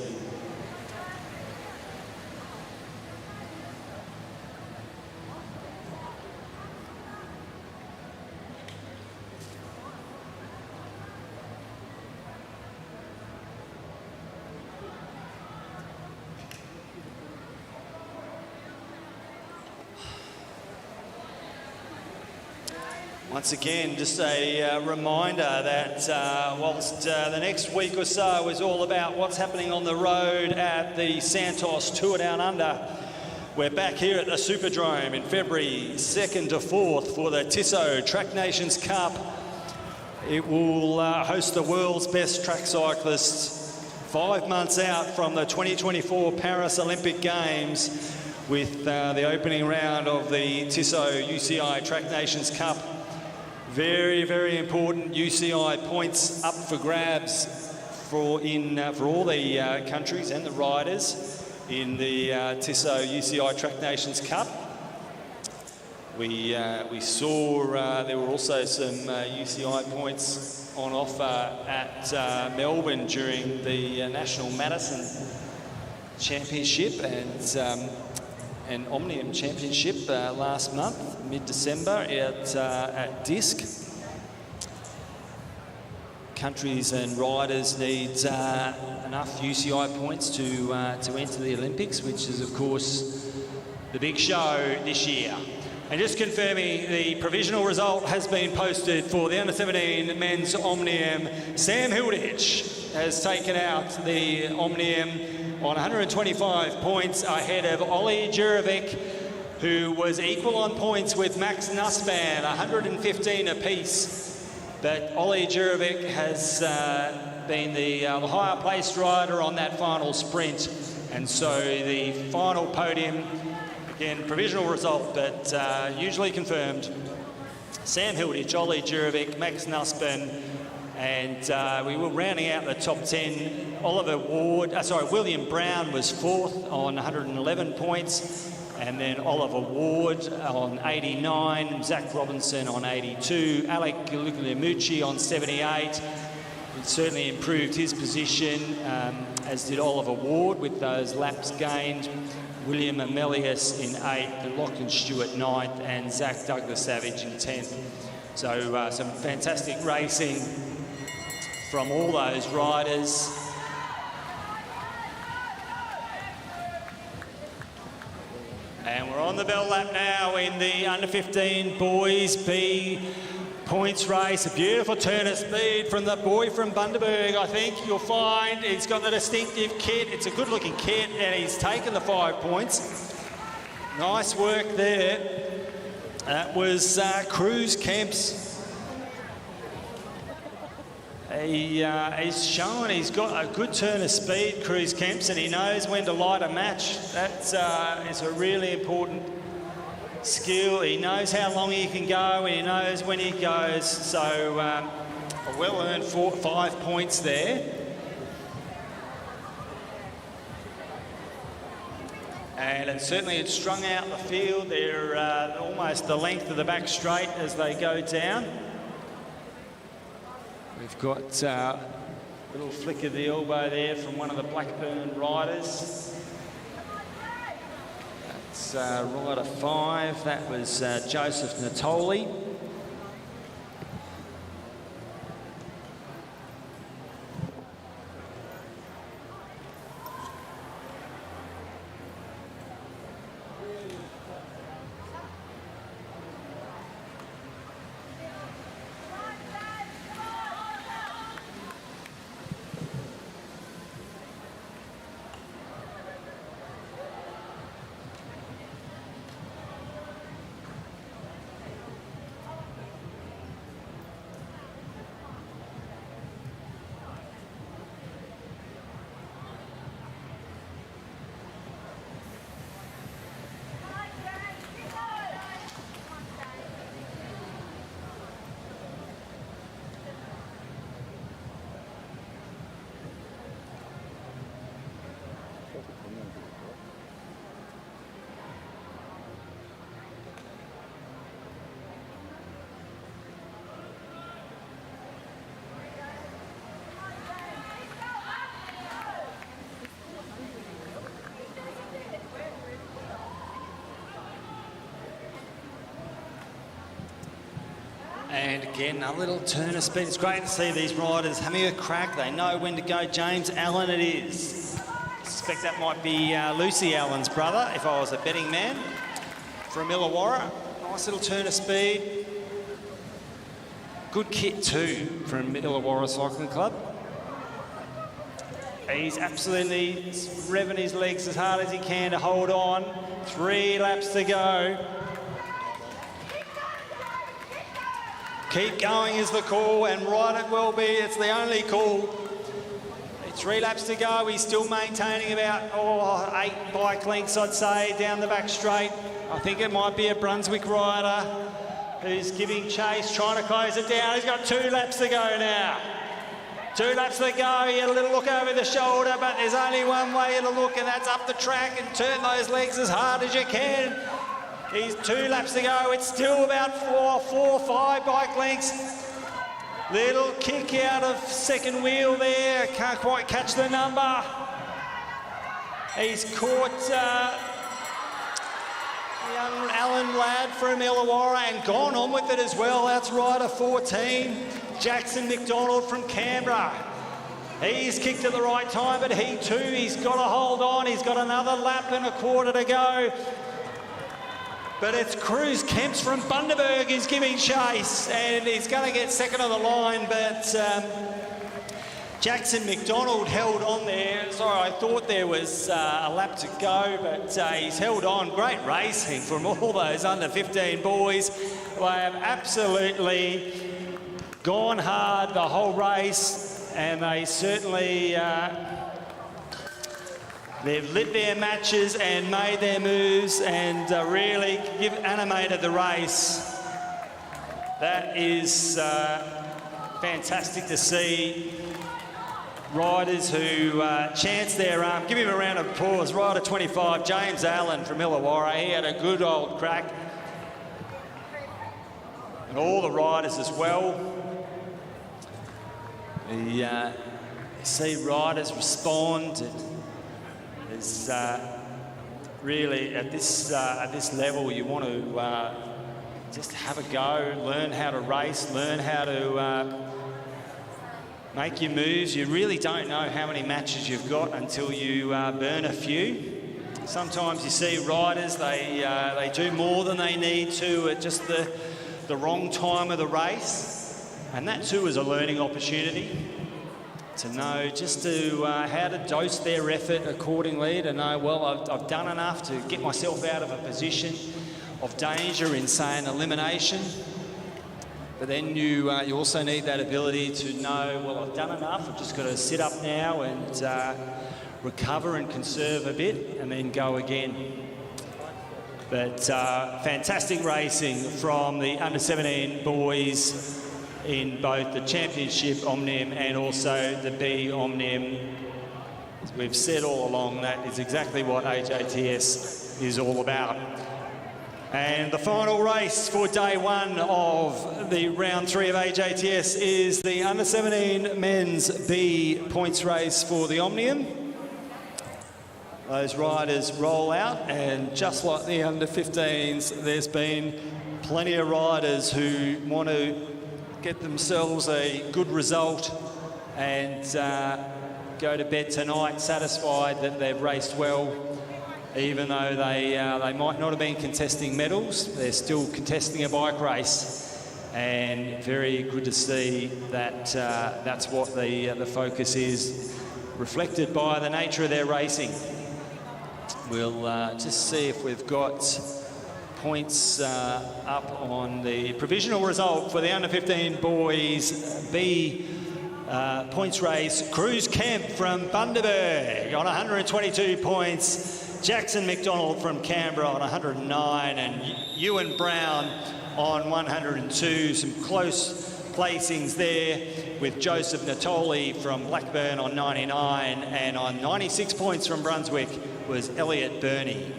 Once again, just a reminder that whilst the next week or so is all about what's happening on the road at the Santos Tour Down Under, we're back here at the Super-Drome in February 2nd to 4th for the Tissot Track Nations Cup. It will host the world's best track cyclists 5 months out from the 2024 Paris Olympic Games, with the opening round of the Tissot UCI Track Nations Cup. Very, very important UCI points up for grabs for all the countries and the riders in the Tissot UCI Track Nations Cup. We saw there were also some UCI points on offer at Melbourne during the National Madison Championship and Omnium Championship last month, mid-December, at Disc. Countries and riders need enough UCI points to enter the Olympics, which is, of course, the big show this year. And just confirming, the provisional result has been posted for the under-17 men's Omnium. Sam Hilditch has taken out the Omnium on 125 points ahead of Ollie Jurovic, who was equal on points with Max Nussbaum, 115 apiece. But Ollie Jurovic has been the higher placed rider on that final sprint. And so the final podium, again, provisional result, but usually confirmed. Sam Hilditch, Ollie Jurovic, Max Nussbaum, and we were rounding out the top 10. William Brown was 4th on 111 points, and then Oliver Ward on 89, Zach Robinson on 82, Alec Guglielmucci on 78. He certainly improved his position, as did Oliver Ward with those laps gained. William Amelius in 8th, Lachlan Stewart 9th, and Zach Douglas Savage in 10th. So some fantastic racing from all those riders. And we're on the bell lap now in the under-15 boys B points race, a beautiful turn of speed from the boy from Bundaberg. I think you'll find he's got the distinctive kit. It's a good-looking kit, and he's taken the 5 points. Nice work there. That was Cruz Kemp's. He's shown he's got a good turn of speed, Cruz Kemp's, and he knows when to light a match. That's is a really important skill. He knows how long he can go, and he knows when he goes. So a well-earned 5 points there. And it's strung out the field. They're almost the length of the back straight as they go down. We've got a little flick of the elbow there from one of the Blackburn riders. That's rider 5. That was Joseph Natoli. And again, a little turn of speed. It's great to see these riders having a crack. They know when to go. James Allen it is. I suspect that might be Lucy Allen's brother, if I was a betting man, from Illawarra. Nice little turn of speed. Good kit too from Illawarra Cycling Club. He's absolutely revving his legs as hard as he can to hold on. 3 laps to go. Keep going is the call, and right it will be. It's the only call. 3 laps to go. He's still maintaining about 8 bike lengths, I'd say, down the back straight. I think it might be a Brunswick rider who's giving chase, trying to close it down. He's got 2 laps to go now. 2 laps to go. You get a little look over the shoulder, but there's only one way to look, and that's up the track and turn those legs as hard as you can. He's 2 laps to go. It's still about 4, 5 bike lengths. Little kick out of second wheel there. Can't quite catch the number. He's caught young Alan Ladd from Illawarra and gone on with it as well. That's rider 14, Jackson McDonald from Canberra. He's kicked at the right time, but he too, he's got to hold on. He's got another lap and a quarter to go. But it's Cruz Kemp's from Bundaberg who's giving chase, and he's going to get second on the line, but Jackson McDonald held on there. Sorry, I thought there was a lap to go, but he's held on. Great racing from all those under-15 boys. They have absolutely gone hard the whole race, and they certainly... they've lit their matches and made their moves and really animated the race. That is fantastic to see. Riders who chance their arm. Give him a round of applause. Rider 25, James Allen from Illawarra. He had a good old crack. And all the riders as well. You see riders respond. Is really at this level you want to just have a go, learn how to race, learn how to make your moves. You really don't know how many matches you've got until you burn a few. Sometimes you see riders, they do more than they need to at just the the wrong time of the race, and that too is a learning opportunity to know just to how to dose their effort accordingly, to know, well, I've done enough to get myself out of a position of danger in, say, an elimination. But then you also need that ability to know, well, I've done enough, I've just got to sit up now and recover and conserve a bit and then go again. But fantastic racing from the under-17 boys in both the championship Omnium and also the B Omnium. As we've said all along, that is exactly what AJTS is all about. And the final race for day one of the round 3 of AJTS is the under-17 men's B points race for the Omnium. Those riders roll out, and just like the under-15s, there's been plenty of riders who want to get themselves a good result and go to bed tonight satisfied that they've raced well, even though they might not have been contesting medals. They're still contesting a bike race, and very good to see that that's what the focus is, reflected by the nature of their racing. We'll just see if we've got points up on the provisional result for the under-15 boys B points race. Cruz Kemp from Bundaberg on 122 points. Jackson McDonald from Canberra on 109, and Ewan Brown on 102. Some close placings there, with Joseph Natoli from Blackburn on 99, and on 96 points from Brunswick was Elliot Burney.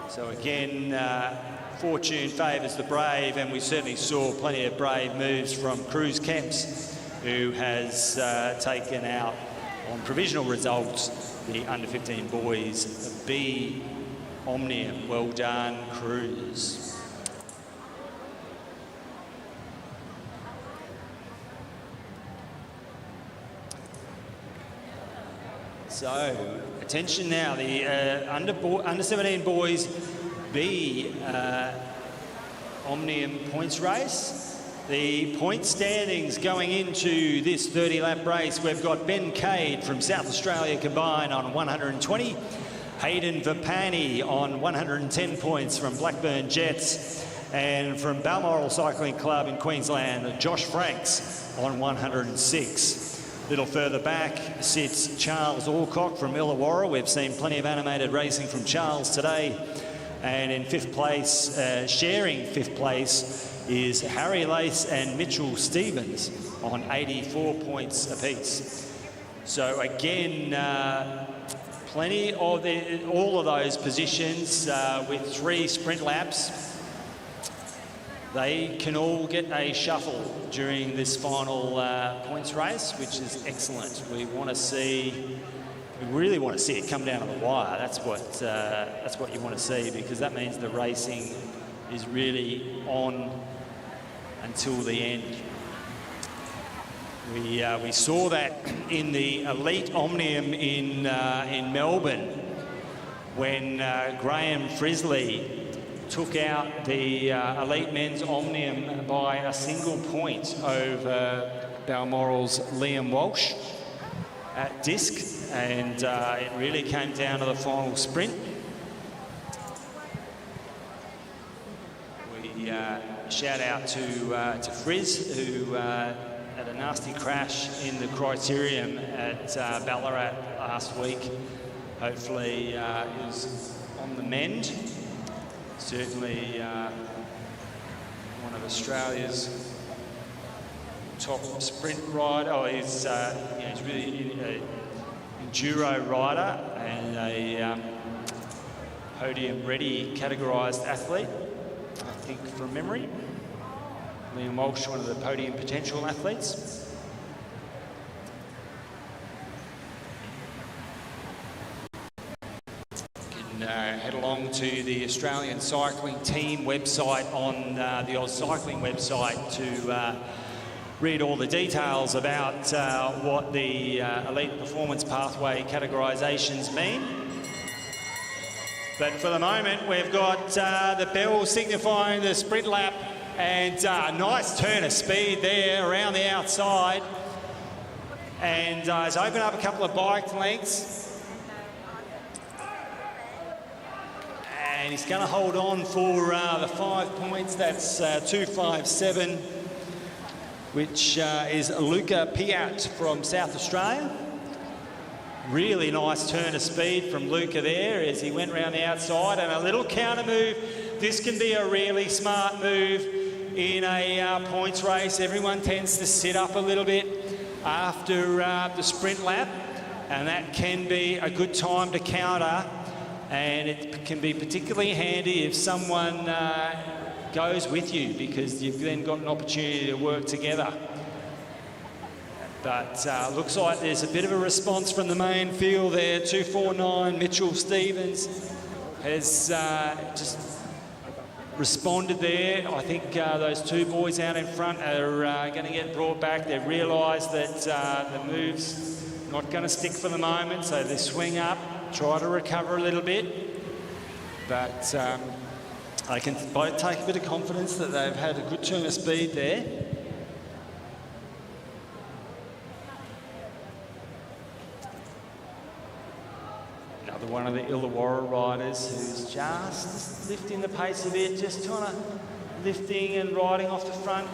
So again, fortune favours the brave, and we certainly saw plenty of brave moves from Cruz Kemps, who has taken out on provisional results the under-15 boys B Omnium. Well done, Cruz. So, attention now, the under-17 boys B Omnium points race. The point standings going into this 30-lap race, we've got Ben Cade from South Australia combined on 120, Hayden Vapani on 110 points from Blackburn Jets, and from Balmoral Cycling Club in Queensland, Josh Franks on 106. A little further back sits Charles Alcock from Illawarra. We've seen plenty of animated racing from Charles today. And in fifth place, sharing fifth place, is Harry Lace and Mitchell Stevens on 84 points apiece. So again, plenty of all of those positions with 3 sprint laps. They can all get a shuffle during this final points race, which is excellent. We really want to see it come down to the wire. That's what you want to see, because that means the racing is really on until the end. We saw that in the elite Omnium in Melbourne, when Graham Frisley took out the elite men's Omnium by a single point over Balmoral's Liam Walsh at disc, and it really came down to the final sprint. We shout out to Frizz, who had a nasty crash in the criterium at Ballarat last week. Hopefully is on the mend. Certainly one of Australia's top sprint rider. Oh, he's really an enduro rider and a podium-ready categorised athlete, I think, from memory. Liam Walsh, one of the podium potential athletes. You can head along to the Australian Cycling Team website on the AusCycling website to read all the details about what the elite performance pathway categorisations mean. But for the moment, we've got the bell signifying the sprint lap, and a nice turn of speed there around the outside. And has opened up a couple of bike lengths. And he's going to hold on for the 5 points. That's 257, which is Luca Piat from South Australia. Really nice turn of speed from Luca there as he went round the outside, and a little counter move. This can be a really smart move in a points race. Everyone tends to sit up a little bit after the sprint lap, and that can be a good time to counter, and it can be particularly handy if someone goes with you, because you've then got an opportunity to work together. But looks like there's a bit of a response from the main field there. 249, Mitchell Stevens has just responded there. I think those two boys out in front are going to get brought back. They've realised that the move's not going to stick for the moment, so they swing up, try to recover a little bit. But they can both take a bit of confidence that they've had a good turn of speed there. Another one of the Illawarra riders who's just lifting the pace a bit, just kind of lifting and riding off the front.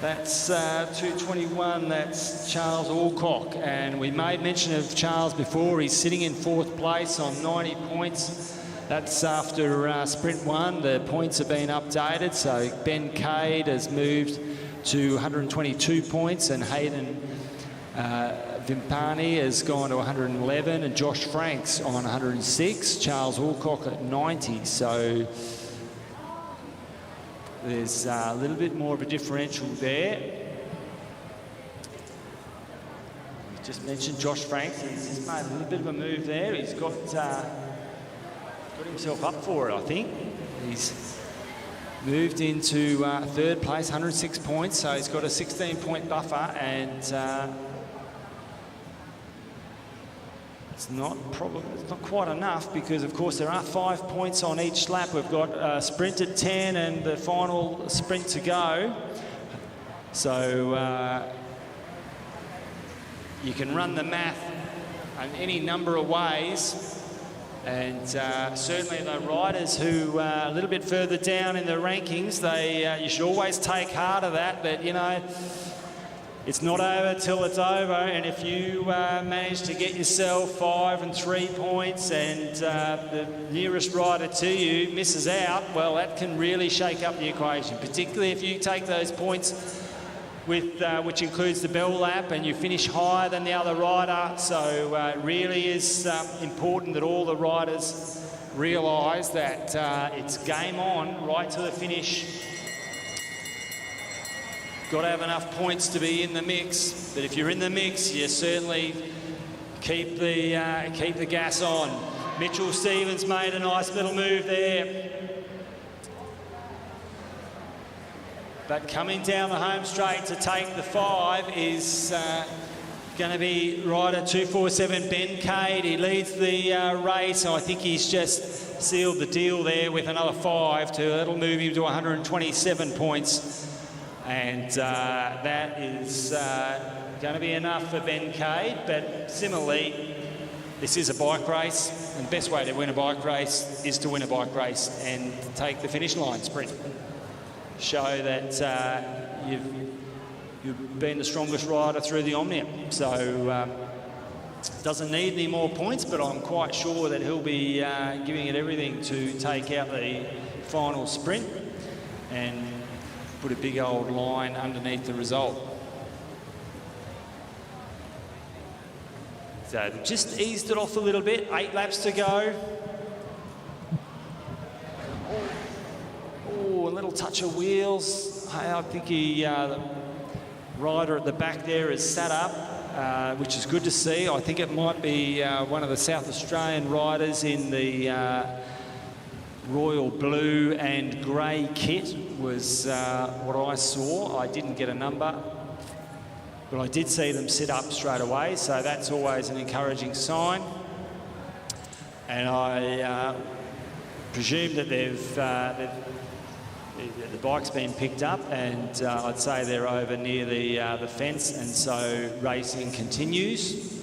That's 221, that's Charles Alcock. And we made mention of Charles before. He's sitting in 4th place on 90 points. That's after sprint 1. The points have been updated. So Ben Cade has moved to 122 points, and Hayden Vimpani has gone to 111, and Josh Franks on 106, Charles Alcock at 90. So there's a little bit more of a differential there. We just mentioned Josh Franks. He's just made a little bit of a move there. He's got himself up for it, I think. He's moved into 3rd place, 106 points, so he's got a 16-point buffer, and it's not quite enough, because of course there are 5 points on each lap. We've got a sprint at 10 and the final sprint to go. So you can run the math in any number of ways. And certainly the riders who are a little bit further down in the rankings, you should always take heart of that, you know, it's not over till it's over, and if you manage to get yourself 5 and 3 points and the nearest rider to you misses out, well, that can really shake up the equation, particularly if you take those points with which includes the bell lap and you finish higher than the other rider. So it really is important that all the riders realise that it's game on right to the finish. Got to have enough points to be in the mix, but if you're in the mix, you certainly keep the gas on. Mitchell Stevens made a nice little move there. But coming down the home straight to take the 5 is going to be rider 247, Ben Cade. He leads the race, and I think he's just sealed the deal there with another 5. That'll move him to 127 points. And that is going to be enough for Ben Cade. But similarly, this is a bike race, and the best way to win a bike race is to win a bike race and take the finish line sprint. Show that you've been the strongest rider through the Omnium. So doesn't need any more points, but I'm quite sure that he'll be giving it everything to take out the final sprint and put a big old line underneath the result. So just eased it off a little bit, 8 laps to go. Oh, a little touch of wheels. I think the rider at the back there is sat up, which is good to see. I think it might be one of the South Australian riders in the royal blue and grey kit was what I saw. I didn't get a number, but I did see them sit up straight away, so that's always an encouraging sign. And I presume that the bike's been picked up, and I'd say they're over near the fence, and so racing continues.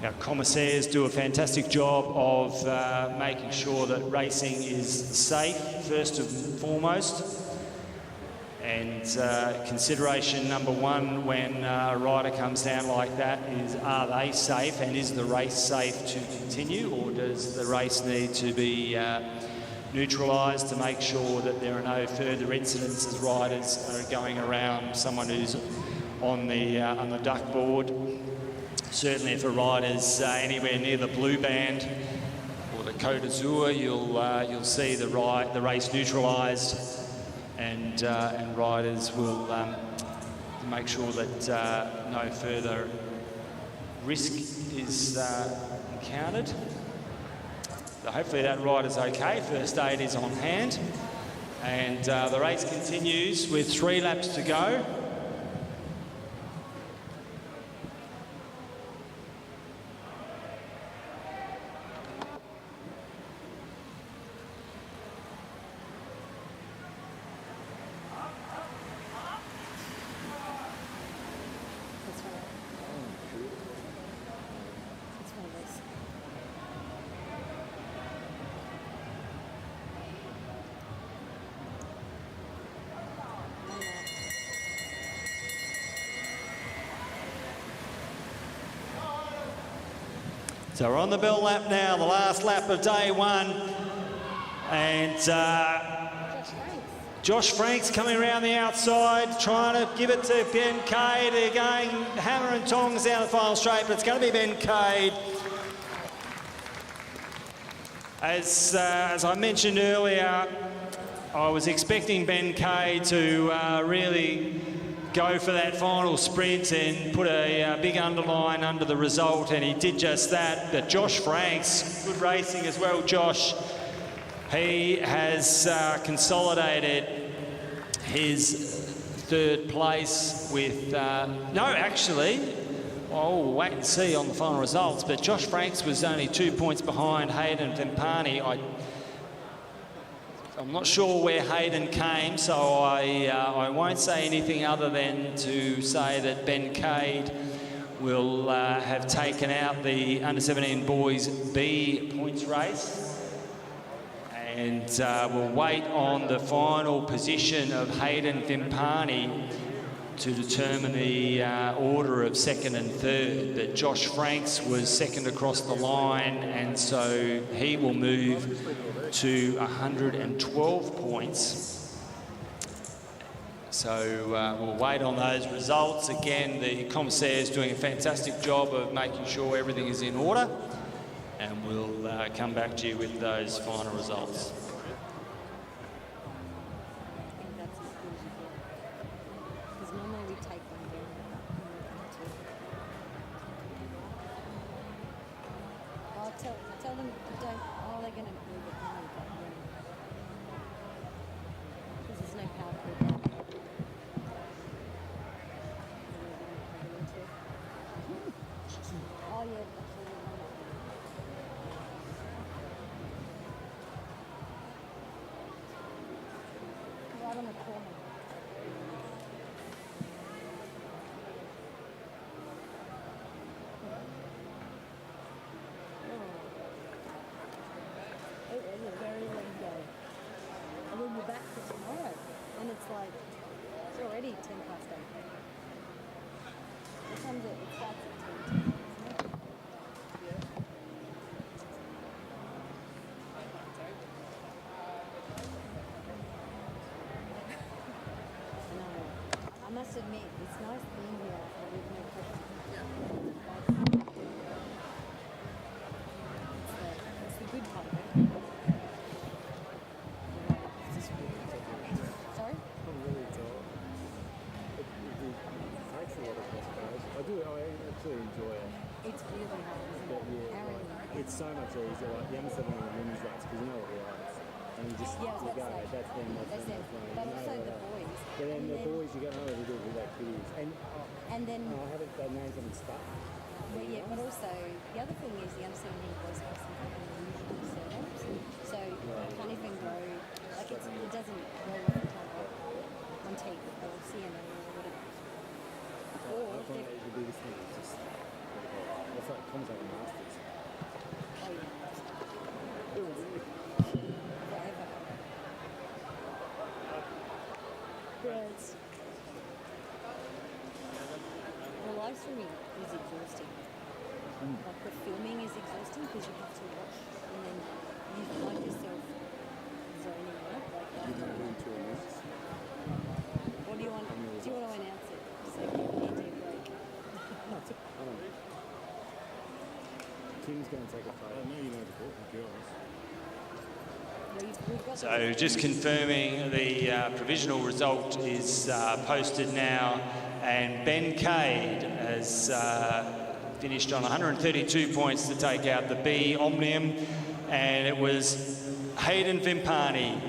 Our commissaires do a fantastic job of making sure that racing is safe, first and foremost. And consideration number one when a rider comes down like that is, are they safe, and is the race safe to continue, or does the race need to be neutralised to make sure that there are no further incidents as riders are going around someone who's on the duck board. Certainly if a rider's anywhere near the blue band or the Côte d'Azur, you'll see the race neutralised, and riders will make sure that no further risk is encountered. So hopefully that rider's okay. First aid is on hand, and the race continues with 3 laps to go. So we're on the bell lap now, the last lap of day one. And Josh Franks coming around the outside, trying to give it to Ben Cade. They're going hammer and tongs down the final straight, but it's going to be Ben Cade. As I mentioned earlier, I was expecting Ben Cade to really go for that final sprint and put a big underline under the result, and he did just that. But Josh Franks, good racing as well, Josh. He has consolidated his 3rd place with, we'll wait and see on the final results, but Josh Franks was only 2 points behind Hayden Vimpani. I'm not sure where Hayden came, so I won't say anything other than to say that Ben Cade will have taken out the under-17 boys B points race. And we'll wait on the final position of Hayden Vimpani to determine the order of 2nd and 3rd. But Josh Franks was 2nd across the line, and so he will move to 112 points. So we'll wait on those results. Again, the commissaire is doing a fantastic job of making sure everything is in order, and we'll come back to you with those final results. Tell them don't. Oh, they're going to move it now. Because there's no power for it. Oh yeah. Right on the corner. It was a very long day. And then we're back for tomorrow. And it's like, it's already 10 past 8. What time is it? It starts at 10, isn't it? No. I must admit, it's nice being here with no pressure. It's the good part of it. Sorry? I'm really tired. It takes a lot of concentration. I actually enjoy it. It's really hard, isn't But it? yeah, Aaron, it's so much easier. Like the under-17 women's race, because you know what the rides. And you just yeah, you go, that's that's them, that's that's it. them. But also the boys. But then And the boys, you go, oh, they do with activities. And then, I haven't, their names haven't stuck. but yeah, but also the other thing is the under-17 boys have some kind of unusual setups. So you kind of So just confirming the provisional result is posted now, and Ben Cade has finished on 132 points to take out the B Omnium, and it was Hayden Vimpani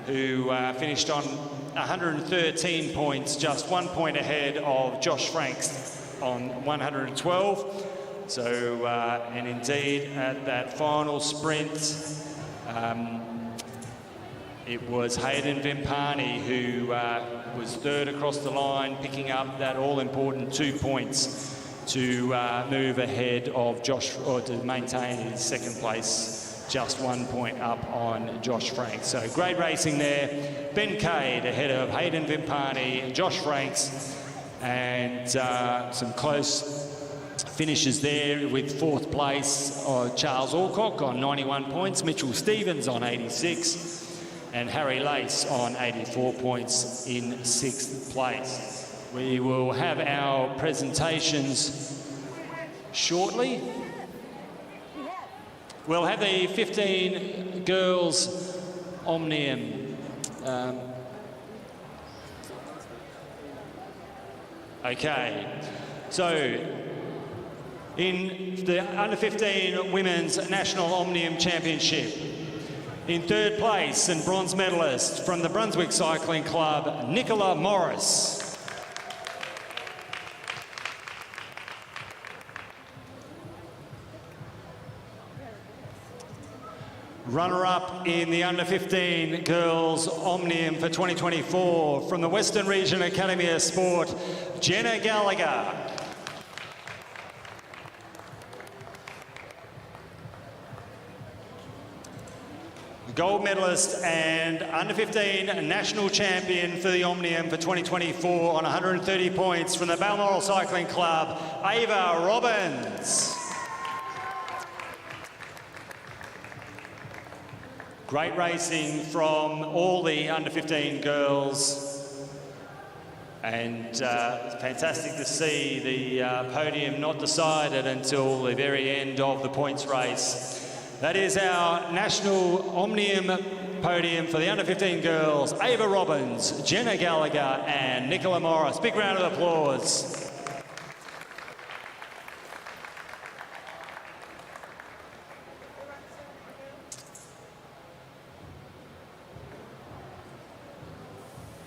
who finished on 113 points, just 1 point ahead of Josh Franks on 112. So, and indeed at that final sprint, it was Hayden Vimpani who was third across the line, picking up that all-important 2 points to move ahead of Josh, or to maintain his second place, just 1 point up on Josh Franks. So great racing there. Ben Cade ahead of Hayden Vimpani, Josh Franks, and some close finishes there with fourth place Charles Alcock on 91 points, Mitchell Stevens on 86, and Harry Lace on 84 points in sixth place. We will have our presentations shortly. We'll have the 15 girls Omnium. Okay, so in the under-15 Women's National Omnium Championship, in third place and bronze medalist from the Brunswick Cycling Club, Nicola Morris. Runner-up in the under-15 girls Omnium for 2024 from the Western Region Academy of Sport, Jenna Gallagher. Gold medalist and under-15 national champion for the Omnium for 2024 on 130 points from the Balmoral Cycling Club, Ava Robbins. Great racing from all the under-15 girls, and fantastic to see the podium not decided until the very end of the points race. That is our national Omnium podium for the under-15 girls, Ava Robbins, Jenna Gallagher and Nicola Morris. Big round of applause.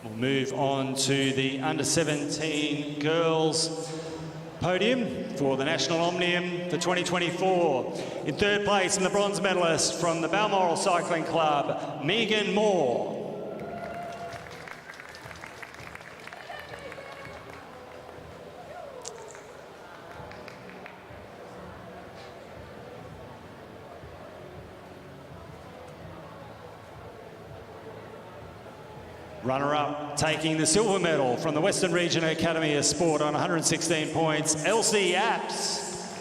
We'll move on to the under-17 girls podium for the National Omnium for 2024. In third place and the bronze medalist from the Balmoral Cycling Club, Megan Moore. Runner-up, taking the silver medal from the Western Region Academy of Sport on 116 points, Elsie Apps.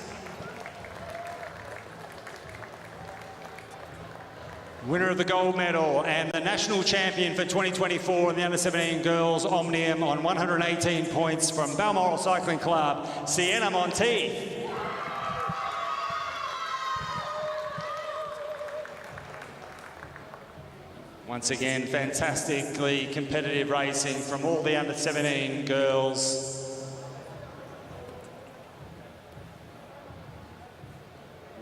Winner of the gold medal and the national champion for 2024 in the under-17 girls Omnium on 118 points from Balmoral Cycling Club, Sienna Monteith. Once again, fantastically competitive racing from all the under-17 girls.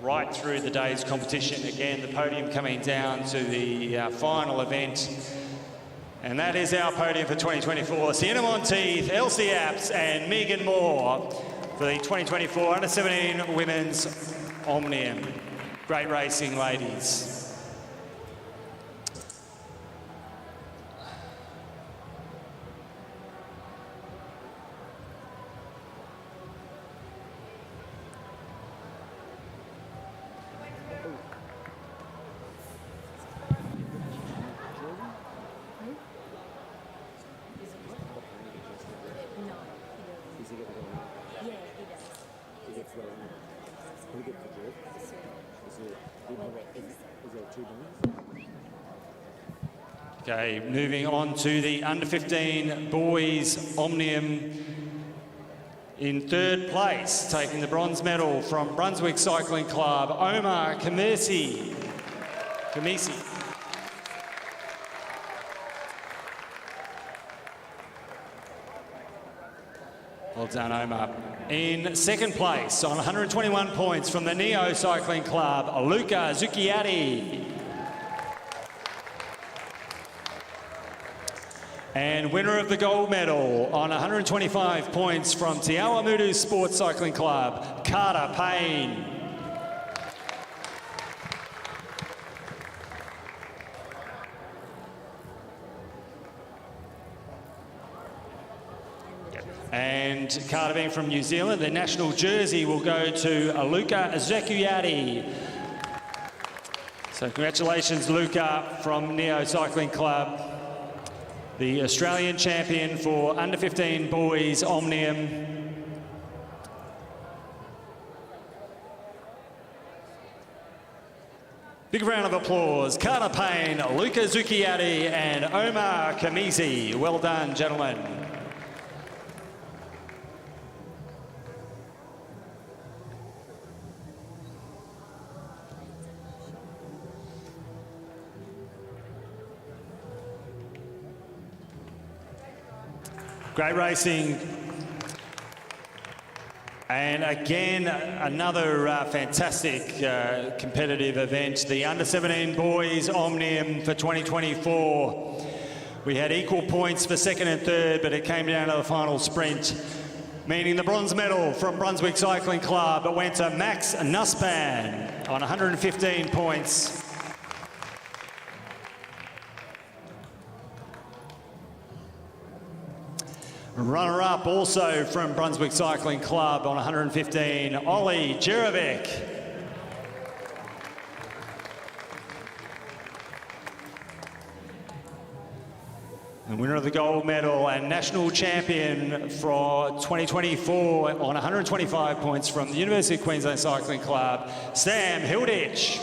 Right through the day's competition. Again, the podium coming down to the final event. And that is our podium for 2024. Sienna Monteith, Elsie Apps and Megan Moore for the 2024 under-17 Women's Omnium. Great racing, ladies. Okay, moving on to the under-15 boys Omnium. In third place, taking the bronze medal from Brunswick Cycling Club, Omar Kamisi. Well done, Omar. In second place, on 121 points from the Neo Cycling Club, Luca Zucchiatti. And winner of the gold medal on 125 points from Te Awamutu Sports Cycling Club, Carter Payne. And Carter being from New Zealand, the national jersey will go to Luca Zucchiatti. So congratulations, Luca, from Neo Cycling Club, the Australian champion for under 15 boys Omnium. Big round of applause. Carter Payne, Luca Zucchiatti and Omar Kamizi. Well done, gentlemen. Great racing. And again, another fantastic competitive event. The under-17 boys Omnium for 2024. We had equal points for second and third, but it came down to the final sprint, meaning the bronze medal from Brunswick Cycling Club went to Max Nussbaum on 115 points. Runner-up also from Brunswick Cycling Club on 115, Ollie Jerovic. The winner of the gold medal and national champion for 2024 on 125 points from the University of Queensland Cycling Club, Sam Hilditch.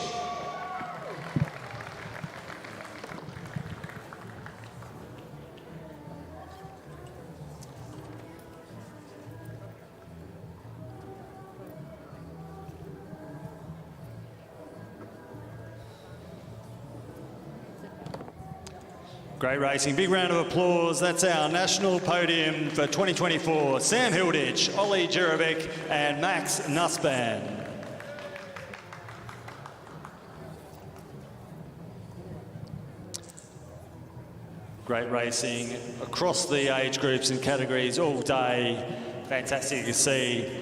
Great racing. Big round of applause. That's our national podium for 2024. Sam Hilditch, Ollie Jerovic and Max Nussbaum. Great racing across the age groups and categories all day. Fantastic to see.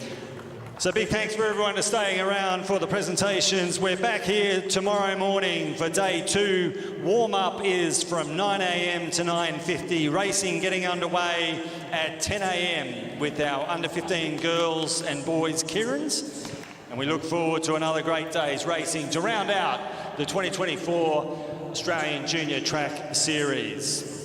So big thanks for everyone for staying around for the presentations. We're back here tomorrow morning for day 2. Warm-up is from 9 a.m. to 9:50. Racing getting underway at 10 a.m. with our under-15 girls and boys Kirans. And we look forward to another great day's racing to round out the 2024 Australian Junior Track Series.